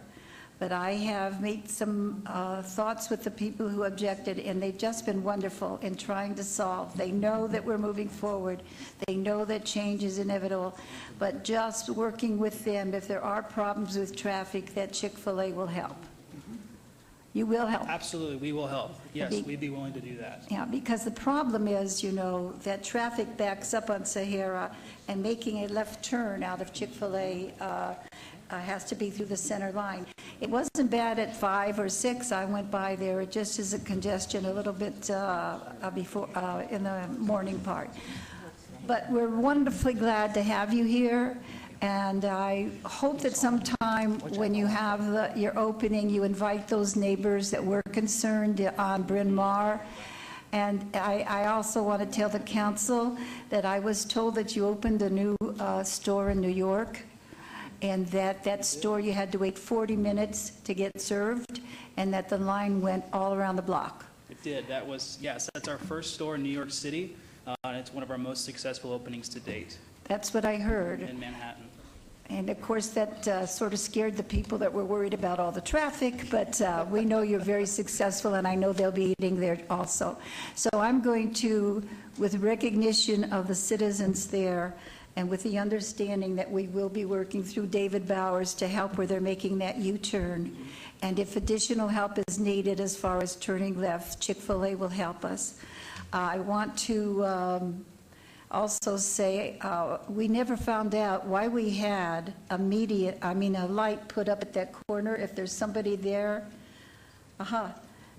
but I have made some thoughts with the people who objected, and they've just been wonderful in trying to solve. They know that we're moving forward. They know that change is inevitable, but just working with them, if there are problems with traffic, that Chick-fil-A will help. You will help. Absolutely, we will help. Yes, we'd be willing to do that. Yeah, because the problem is, that traffic backs up on Sahara, and making a left turn out of Chick-fil-A has to be through the center line. It wasn't bad at 5 or 6. I went by there. It just is a congestion a little bit before in the morning part. But we're wonderfully glad to have you here. And I hope that sometime when you have your opening, you invite those neighbors that were concerned on Bryn Mawr. And I also want to tell the council that I was told that you opened a new store in New York, and that store you had to wait 40 minutes to get served, and that the line went all around the block. It did. Yes, that's our first store in New York City, and it's one of our most successful openings to date. That's what I heard. In Manhattan. And of course, that sort of scared the people that were worried about all the traffic, but we know you're very successful, and I know they'll be eating there also. So I'm going to, with recognition of the citizens there, and with the understanding that we will be working through David Bowers to help where they're making that U-turn. And if additional help is needed as far as turning left, Chick-fil-A will help us. I want to also say we never found out why we had a light put up at that corner if there's somebody there.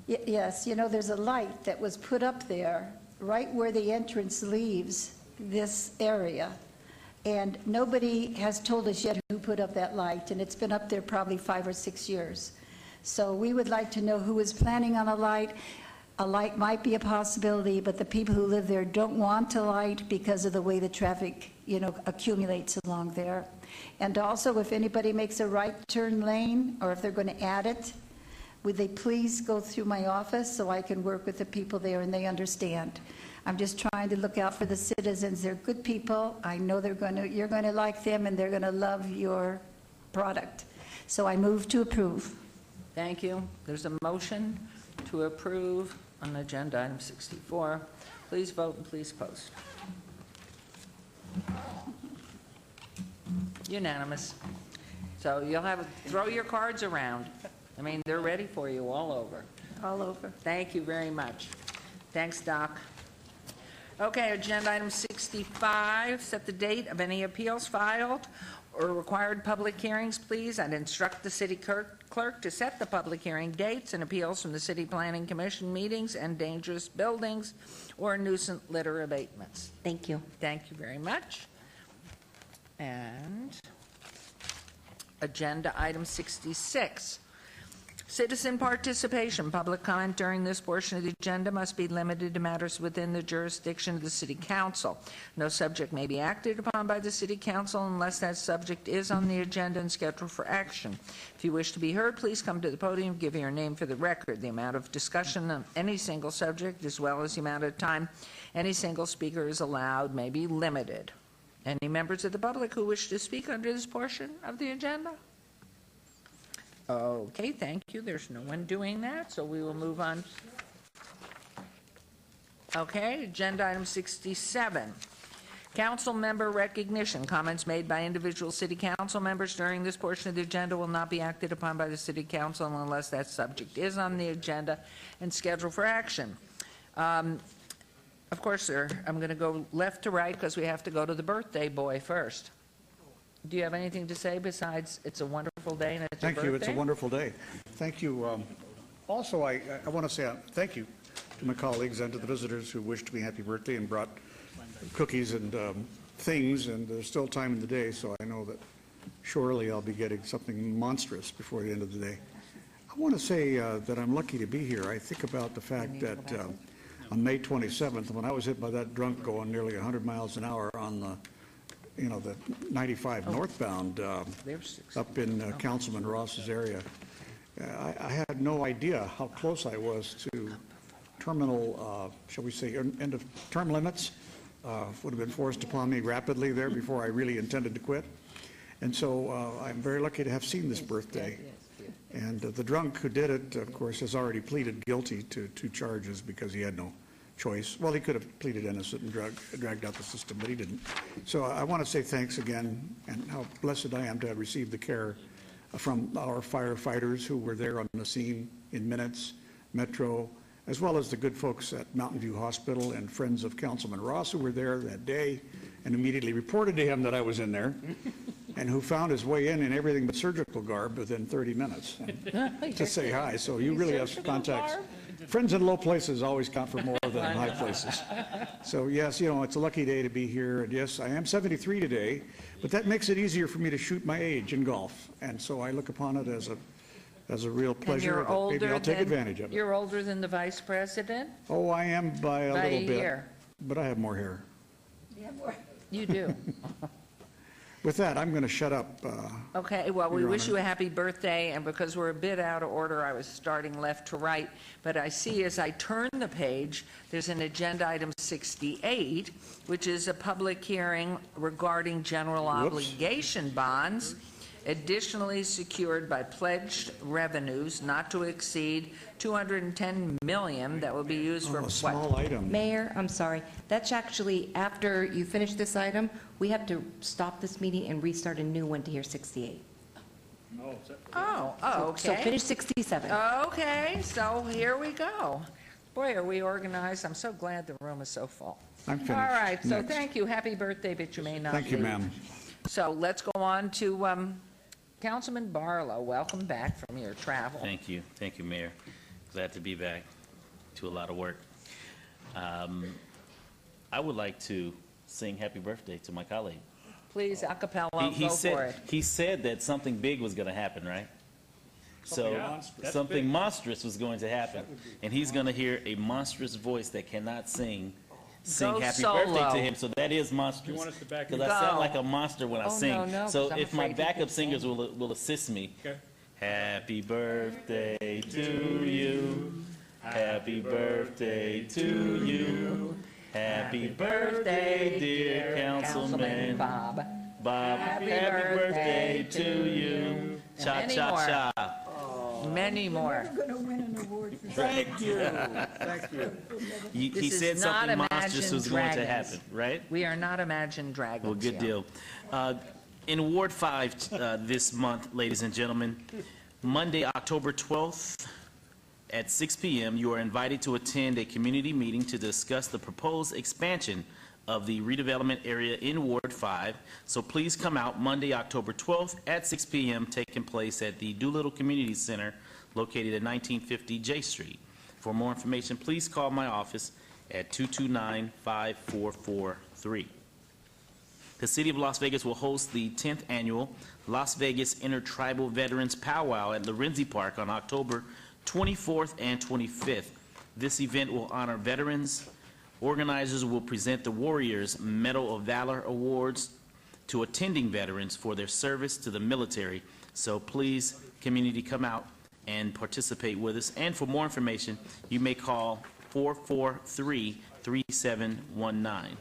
Yes, there's a light that was put up there right where the entrance leaves this area. And nobody has told us yet who put up that light, and it's been up there probably 5 or 6 years. So we would like to know who is planning on a light. A light might be a possibility, but the people who live there don't want a light because of the way the traffic, accumulates along there. And also, if anybody makes a right turn lane, or if they're going to add it, would they please go through my office so I can work with the people there and they understand? I'm just trying to look out for the citizens. They're good people. I know you're going to like them, and they're going to love your product. So I move to approve. Thank you. There's a motion to approve on agenda item 64. Please vote and please post. Unanimous. So you'll throw your cards around. They're ready for you all over. All over. Thank you very much. Thanks, Doc. Okay, agenda item 65, set the date of any appeals filed or required public hearings, please, I'd instruct the city clerk to set the public hearing dates and appeals from the City Planning Commission meetings and dangerous buildings or nuisance litter abatements. Thank you. Thank you very much. And agenda item 66. Citizen participation. Public comment during this portion of the agenda must be limited to matters within the jurisdiction of the City Council. No subject may be acted upon by the City Council unless that subject is on the agenda and scheduled for action. If you wish to be heard, please come to the podium, give your name for the record. The amount of discussion on any single subject, as well as the amount of time any single speaker is allowed, may be limited. Any members of the public who wish to speak under this portion of the agenda? Okay, thank you. There's no one doing that, so we will move on. Okay, agenda item 67. Council member recognition. Comments made by individual city council members during this portion of the agenda will not be acted upon by the city council unless that subject is on the agenda and scheduled for action. Of course, sir, I'm going to go left to right because we have to go to the birthday boy first. Do you have anything to say besides it's a wonderful day and it's your birthday? Thank you. It's a wonderful day. Thank you. Also, I want to say thank you to my colleagues and to the visitors who wished me happy birthday and brought cookies and things, and there's still time in the day, so I know that surely I'll be getting something monstrous before the end of the day. I want to say that I'm lucky to be here. I think about the fact that on May 27th, when I was hit by that drunk going nearly 100 miles an hour on the the 95 northbound up in Councilman Ross's area. I had no idea how close I was to terminal, shall we say, end of term limits. Would have been forced upon me rapidly there before I really intended to quit. And so I'm very lucky to have seen this birthday. And the drunk who did it, of course, has already pleaded guilty to 2 charges because he had no choice. Well, he could have pleaded innocent and dragged out the system, but he didn't. So I want to say thanks again, and how blessed I am to have received the care from our firefighters who were there on the scene in minutes, Metro, as well as the good folks at Mountain View Hospital and friends of Councilman Ross who were there that day and immediately reported to him that I was in there and who found his way in everything but surgical garb within 30 minutes to say hi. So you really have some contacts. Friends in low places always count for more than in high places. So yes, it's a lucky day to be here. And yes, I am 73 today, but that makes it easier for me to shoot my age in golf. And so I look upon it as a real pleasure. Maybe I'll take advantage of it. You're older than the vice president? Oh, I am by a little bit. Year. But I have more hair. You do. With that, I'm going to shut up. Okay, well, we Your wish Honor. you a happy birthday, and because we're a bit out of order, I was starting left to right, but I see as I turn the page, there's an agenda item 68, which is a public hearing regarding general obligation bonds, additionally secured by pledged revenues not to exceed $210 million that will be used for a what? small item. Mayor, I'm sorry. That's actually, after you finish this item, we have to stop this meeting and restart a new one to hear 68. Oh, okay. So finish 67. Okay, so here we go. Boy, are we organized. I'm so glad the room is so full. I'm finished. All right, so Next. thank you. Happy birthday, but you may not Thank you, leave. ma'am. So let's go on to Councilman Barlow. Welcome back from your travel. Thank you, Mayor. Glad to be back to a lot of work. I would like to sing happy birthday to my colleague. Please, a cappella, He go for said, it. he said that something big was going to happen, right? So That's something big. monstrous was going to happen, and he's going to hear a monstrous voice that cannot sing Go happy solo. birthday to him. So that is monstrous. You want us to back Because you I up? sound Go. like a monster when I Oh, sing. no, no, So 'cause I'm if my afraid you backup can singers will assist me. Okay. Happy birthday to you. Happy birthday to you. Happy birthday, dear Councilman Bob. Bob. Happy Happy birthday birthday to to you. Cha Many cha more. cha. Many more. Thank you. Thank you. He This said is not something monstrous Imagine was going to Dragons. happen, right? We are not Imagine Dragons. Well, good yeah. deal. In Ward 5 this month, ladies and gentlemen, Monday, October 12th at 6 p.m., you are invited to attend a community meeting to discuss the proposed expansion of the redevelopment area in Ward 5. So please come out Monday, October 12th at 6 p.m., taking place at the Doolittle Community Center located at 1950 J Street. For more information, please call my office at 229-5443. The City of Las Vegas will host the 10th annual Las Vegas Intertribal Veterans Powwow at Lorenzi Park on October 24th and 25th. This event will honor veterans. Organizers will present the Warriors Medal of Valor Awards to attending veterans for their service to the military. So please, community, come out and participate with us. And for more information, you may call 443-3719.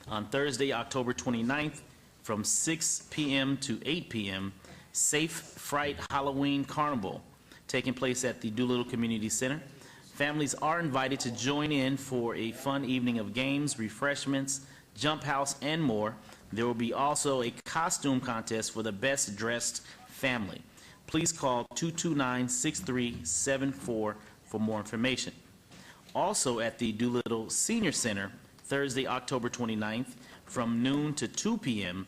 On Thursday, October 29th, from 6 p.m. to 8 p.m., Safe Fright Halloween Carnival, taking place at the Doolittle Community Center. Families are invited to join in for a fun evening of games, refreshments, jump house, and more. There will be also a costume contest for the best dressed family. Please call 229-6374 for more information. Also at the Doolittle Senior Center, Thursday, October 29th, from noon to 2 p.m.,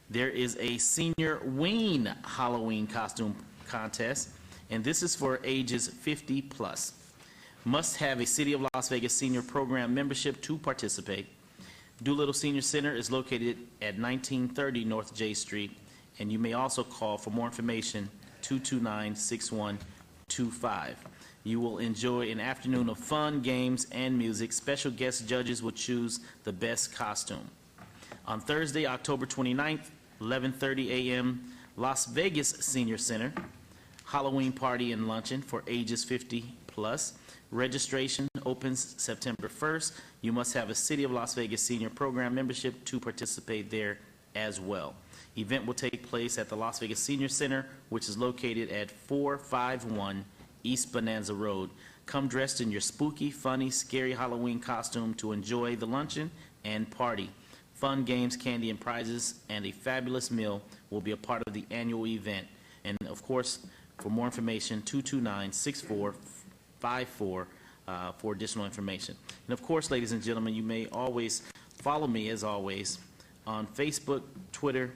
there is a Senior Ween Halloween costume contest, and this is for ages 50 plus. Must have a City of Las Vegas Senior Program membership to participate. Doolittle Senior Center is located at 1930 North J Street, and you may also call for more information 229-6125. You will enjoy an afternoon of fun, games, and music. Special guest judges will choose the best costume. On Thursday, October 29th, 11:30 a.m., Las Vegas Senior Center, Halloween party and luncheon for ages 50 plus. Registration opens September 1st. You must have a City of Las Vegas Senior Program membership to participate there as well. Event will take place at the Las Vegas Senior Center, which is located at 451 East Bonanza Road. Come dressed in your spooky, funny, scary Halloween costume to enjoy the luncheon and party. Fun games, candy, and prizes, and a fabulous meal will be a part of the annual event. And of course, for more information, 229-6454 for additional information. And of course, ladies and gentlemen, you may always follow me, as always, on Facebook, Twitter,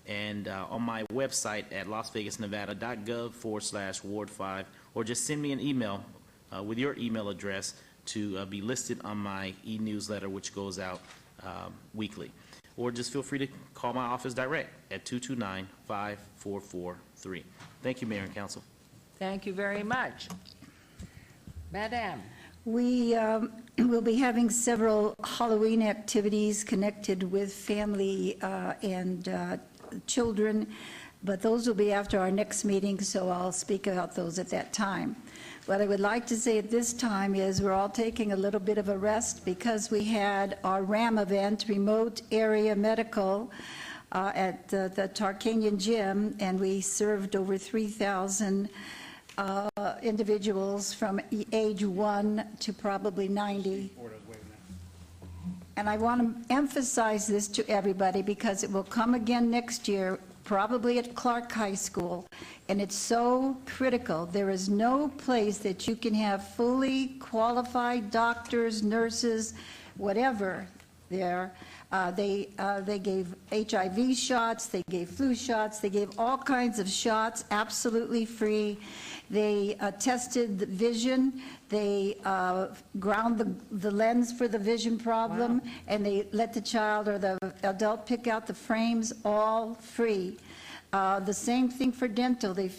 and on my website at lasvegasnevada.gov/Ward5, or just send me an email with your email address to be listed on my e-newsletter, which goes out weekly. Or just feel free to call my office direct at 229-5443. Thank you, Mayor and Council. Thank you very much. Madam. We will be having several Halloween activities connected with family and children, but those will be after our next meeting, so I'll speak about those at that time. What I would like to say at this time is we're all taking a little bit of a rest because we had our RAM event, Remote Area Medical, at the Tarkanian Gym, and we served over 3,000 individuals from age 1 to probably 90. And I want to emphasize this to everybody because it will come again next year, probably at Clark High School, and it's so critical. There is no place that you can have fully qualified doctors, nurses, whatever there. They gave HIV shots, they gave flu shots, they gave all kinds of shots absolutely free. They tested the vision, they ground the lens for the vision problem, and they let the child or the adult pick out the frames, all free. The same thing for dental. They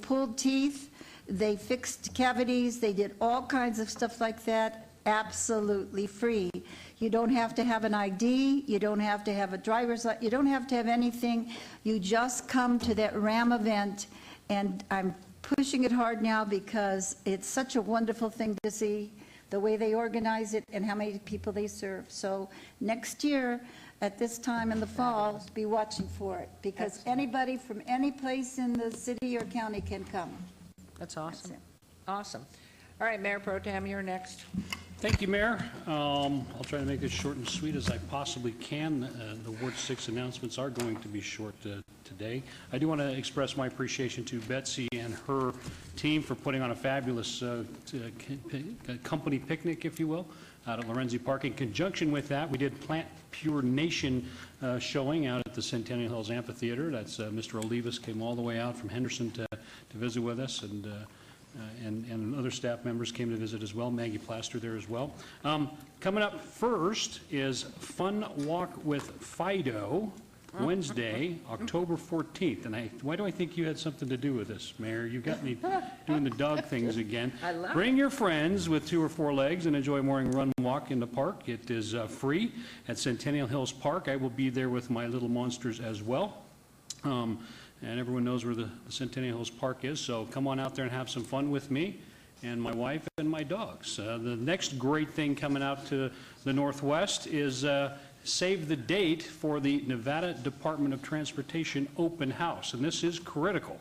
pulled teeth, they fixed cavities, they did all kinds of stuff like that, absolutely free. You don't have to have an ID, you don't have to have a driver's license, you don't have to have anything. You just come to that RAM event, and I'm pushing it hard now because it's such a wonderful thing to see the way they organize it and how many people they serve. So next year, at this time in the fall, be watching for it, because anybody from any place in the city or county can come. That's awesome. Awesome. All right, Mayor Pro Tem, you're next. Thank you, Mayor. I'll try to make this short and sweet as I possibly can. The Ward 6 announcements are going to be short today. I do want to express my appreciation to Betsy and her team for putting on a fabulous company picnic, if you will. out at Lorenzi Park. In conjunction with that, we did Plant Pure Nation showing out at the Centennial Hills Amphitheater. That's Mr. Olivas came all the way out from Henderson to visit with us, and other staff members came to visit as well. Maggie Plaster there as well. Coming up first is Fun Walk with Fido, Wednesday, October 14th. And why do I think you had something to do with this, Mayor? You got me doing the dog things again. I love Bring your friends with 2 or 4 legs and enjoy a morning run walk in the park. It is free at Centennial Hills Park. I will be there with my little monsters as well. And everyone knows where the Centennial Hills Park is, so come on out there and have some fun with me and my wife and my dogs. The next great thing coming out to the Northwest is save the date for the Nevada Department of Transportation open house, and this is critical.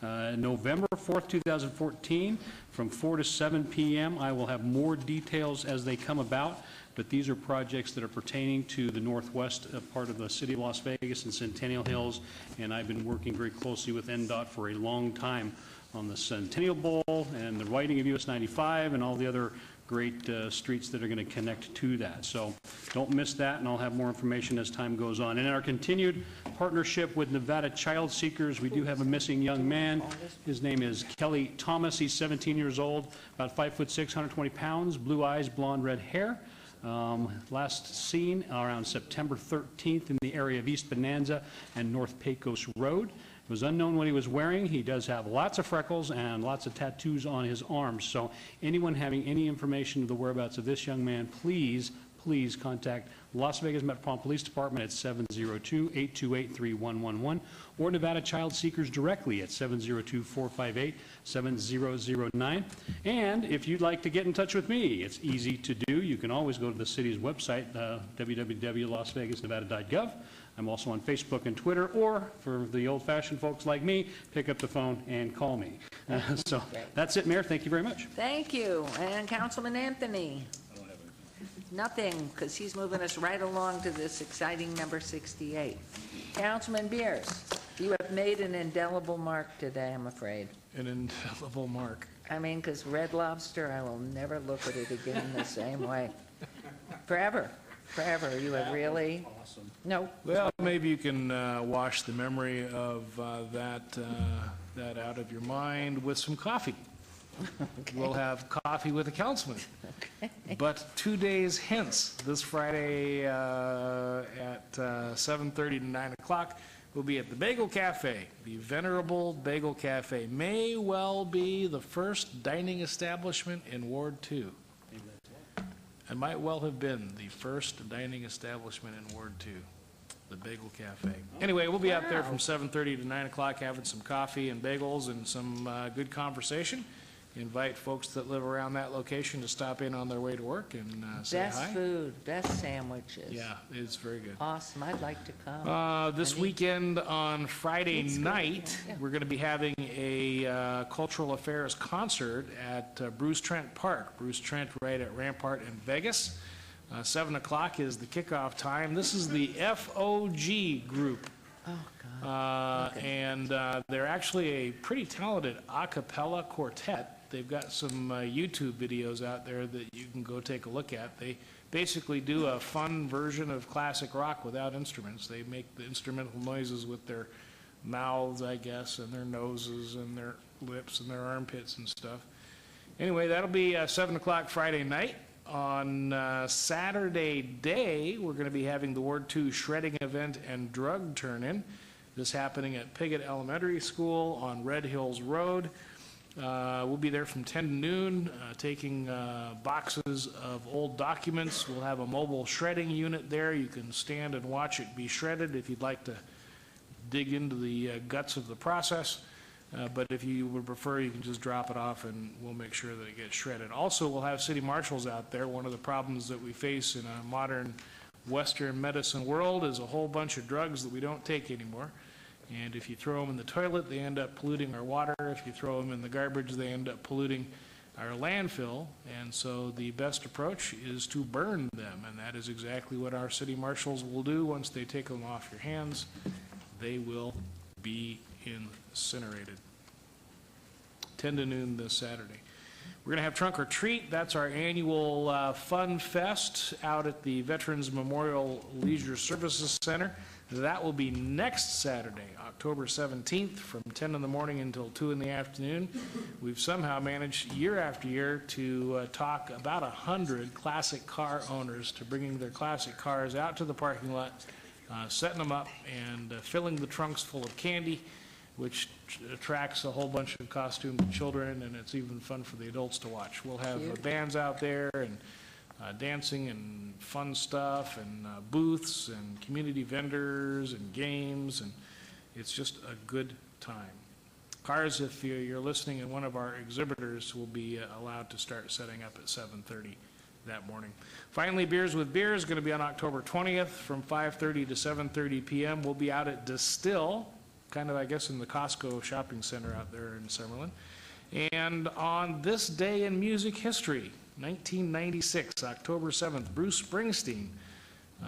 November 4th, 2014, from 4 to 7 p.m. I will have more details as they come about, but these are projects that are pertaining to the northwest part of the city of Las Vegas and Centennial Hills, and I've been working very closely with NDOT for a long time on the Centennial Bowl and the widening of US 95 and all the other great streets that are going to connect to that. So don't miss that, and I'll have more information as time goes on. And in our continued partnership with Nevada Child Seekers, we do have a missing young man. His name is Kelly Thomas. He's 17 years old, about 5'6", 120 pounds, blue eyes, blonde red hair. Last seen around September 13th in the area of East Bonanza and North Pecos Road. It was unknown what he was wearing. He does have lots of freckles and lots of tattoos on his arms. So anyone having any information of the whereabouts of this young man, please contact Las Vegas Metropolitan Police Department at 702-828-3111 or Nevada Child Seekers directly at 702-458-7009. And if you'd like to get in touch with me, it's easy to do. You can always go to the city's website, www.lasvegasnevada.gov. I'm also on Facebook and Twitter, or for the old-fashioned folks like me, pick up the phone and call me. So that's it, Mayor. Thank you very much. Thank you. And Councilman Anthony? Nothing, because he's moving us right along to this exciting number 68. Councilman Beers, you have made an indelible mark today, I'm afraid. An indelible mark. I mean, because Red Lobster, I will never look at it again the same way. Forever. Forever. You have really... Awesome. No. Well, maybe you can wash the memory of that out of your mind with some coffee. Okay. We'll have coffee with a councilman. Okay. But 2 days hence, this Friday at 7:30 to 9 o'clock, we'll be at the Bagel Cafe. The Venerable Bagel Cafe may well be the first dining establishment in Ward 2. It might well have been the first dining establishment in Ward 2, the Bagel Cafe. Anyway, we'll be out there from 7:30 to 9 o'clock having some coffee and bagels and some good conversation. Invite folks that live around that location to stop in on their way to work and say hi. Best food, best sandwiches. Yeah, it's very good. Awesome. I'd like to come. This weekend on Friday night, we're going to be having a cultural affairs concert at Bruce Trent Park. Bruce Trent right at Rampart in Vegas. 7 o'clock is the kickoff time. This is the FOG group. Oh, God. Okay. And they're actually a pretty talented a cappella quartet. They've got some YouTube videos out there that you can go take a look at. They basically do a fun version of classic rock without instruments. They make the instrumental noises with their mouths, I guess, and their noses and their lips and their armpits and stuff. Anyway, that'll be 7 o'clock Friday night. On Saturday day, we're going to be having the Ward 2 shredding event and drug turn-in. This happening at Piggott Elementary School on Red Hills Road. We'll be there from 10 to noon, taking boxes of old documents. We'll have a mobile shredding unit there. You can stand and watch it be shredded if you'd like to dig into the guts of the process. But if you would prefer, you can just drop it off and we'll make sure that it gets shredded. Also, we'll have city marshals out there. One of the problems that we face in a modern Western medicine world is a whole bunch of drugs that we don't take anymore. And if you throw them in the toilet, they end up polluting our water. If you throw them in the garbage, they end up polluting our landfill. And so the best approach is to burn them. And that is exactly what our city marshals will do. Once they take them off your hands, they will be incinerated. 10 to noon this Saturday. We're going to have Trunk or Treat. That's our annual Fun Fest out at the Veterans Memorial Leisure Services Center. That will be next Saturday, October 17th, from 10 in the morning until 2 in the afternoon. We've somehow managed year after year to talk about 100 classic car owners to bringing their classic cars out to the parking lot, setting them up, and filling the trunks full of candy, which attracts a whole bunch of costumed children, and it's even fun for the adults to watch. We'll have bands out there and dancing and fun stuff and booths and community vendors and games, and it's just a good time. Cars, if you're listening, and one of our exhibitors will be allowed to start setting up at 7:30 that morning. Finally, Beers with Beer is going to be on October 20th from 5:30 to 7:30 p.m. We'll be out at Distill, kind of, I guess, in the Costco shopping center out there in Summerlin. And on this day in music history, 1996, October 7th, Bruce Springsteen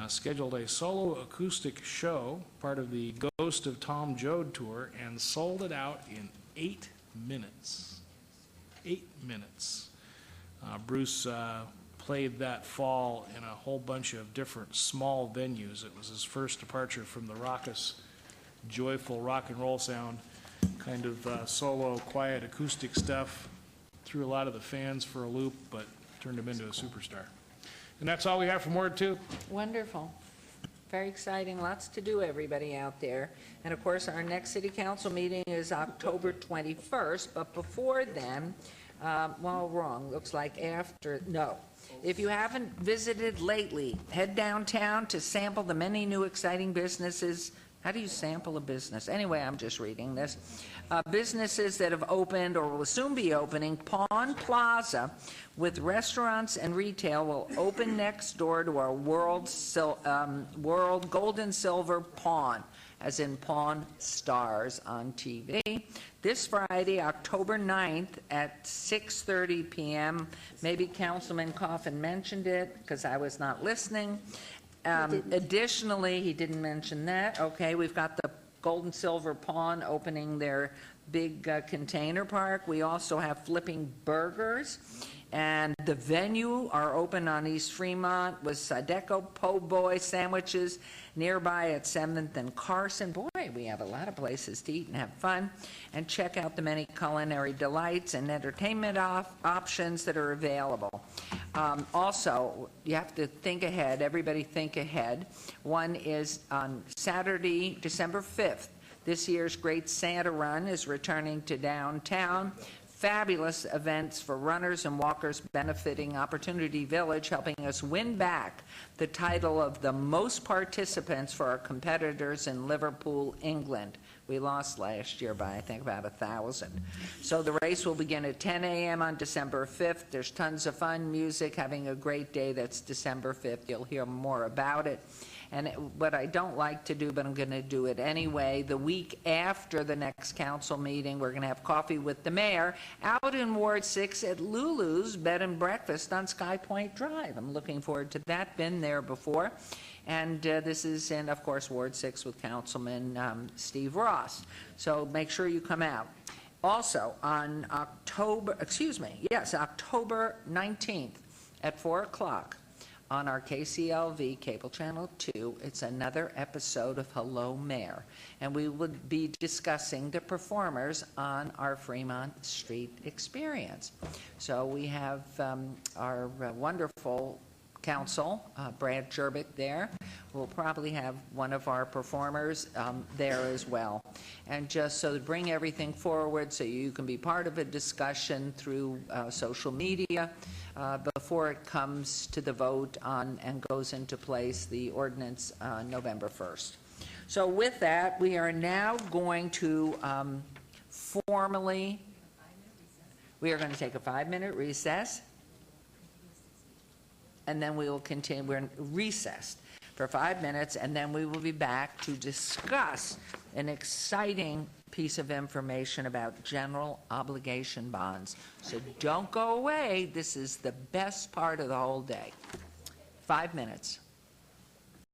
scheduled a solo acoustic show, part of the Ghost of Tom Joad tour, and sold it out in 8 minutes. 8 minutes. Bruce played that fall in a whole bunch of different small venues. It was his first departure from the raucous, joyful rock and roll sound, kind of solo, quiet, acoustic stuff. Threw a lot of the fans for a loop, but turned him into a superstar. And that's all we have from Ward 2. Wonderful. Very exciting. Lots to do, everybody out there. And of course, our next city council meeting is October 21st, but before then, well, wrong. Looks like after, no. If you haven't visited lately, head downtown to sample the many new exciting businesses. How do you sample a business? Anyway, I'm just reading this. Businesses that have opened or will soon be opening. Pawn Plaza with restaurants and retail will open next door to our World Gold and Silver Pawn, as in Pawn Stars on TV. This Friday, October 9th at 6:30 p.m. Maybe Councilman Coffin mentioned it because I was not listening. Additionally, he didn't mention that. Okay, we've got the Gold and Silver Pawn opening their big container park. We also have Flipping Burgers. And the venue are open on East Fremont with Sadeco Po' Boy sandwiches nearby at 7th and Carson. Boy, we have a lot of places to eat and have fun. And check out the many culinary delights and entertainment options that are available. Also, you have to think ahead. Everybody think ahead. One is on Saturday, December 5th. This year's Great Santa Run is returning to downtown. Fabulous events for runners and walkers benefiting Opportunity Village, helping us win back the title of the most participants for our competitors in Liverpool, England. We lost last year by, I think, about 1,000. So the race will begin at 10 a.m. on December 5th. There's tons of fun, music, having a great day. That's December 5th. You'll hear more about it. And what I don't like to do, but I'm going to do it anyway, the week after the next council meeting, we're going to have coffee with the mayor out in Ward 6 at Lulu's Bed and Breakfast on Sky Point Drive. I'm looking forward to that. Been there before. And this is in, of course, Ward 6 with Councilman Steve Ross. So make sure you come out. Also, on October 19th at 4 o'clock, on our KCLV Cable Channel 2, it's another episode of Hello Mayor, and we will be discussing the performers on our Fremont Street experience. So we have our wonderful council, Brad Jerbick there. We'll probably have one of our performers there as well. And just so to bring everything forward so you can be part of a discussion through social media before it comes to the vote on and goes into place, the ordinance November 1st. So with that, we are now going to formally, we are going to take a 5-minute recess. And then we will continue, we're recessed for 5 minutes, and then we will be back to discuss an exciting piece of information about general obligation bonds. So don't go away. This is the best part of the whole day. 5 minutes.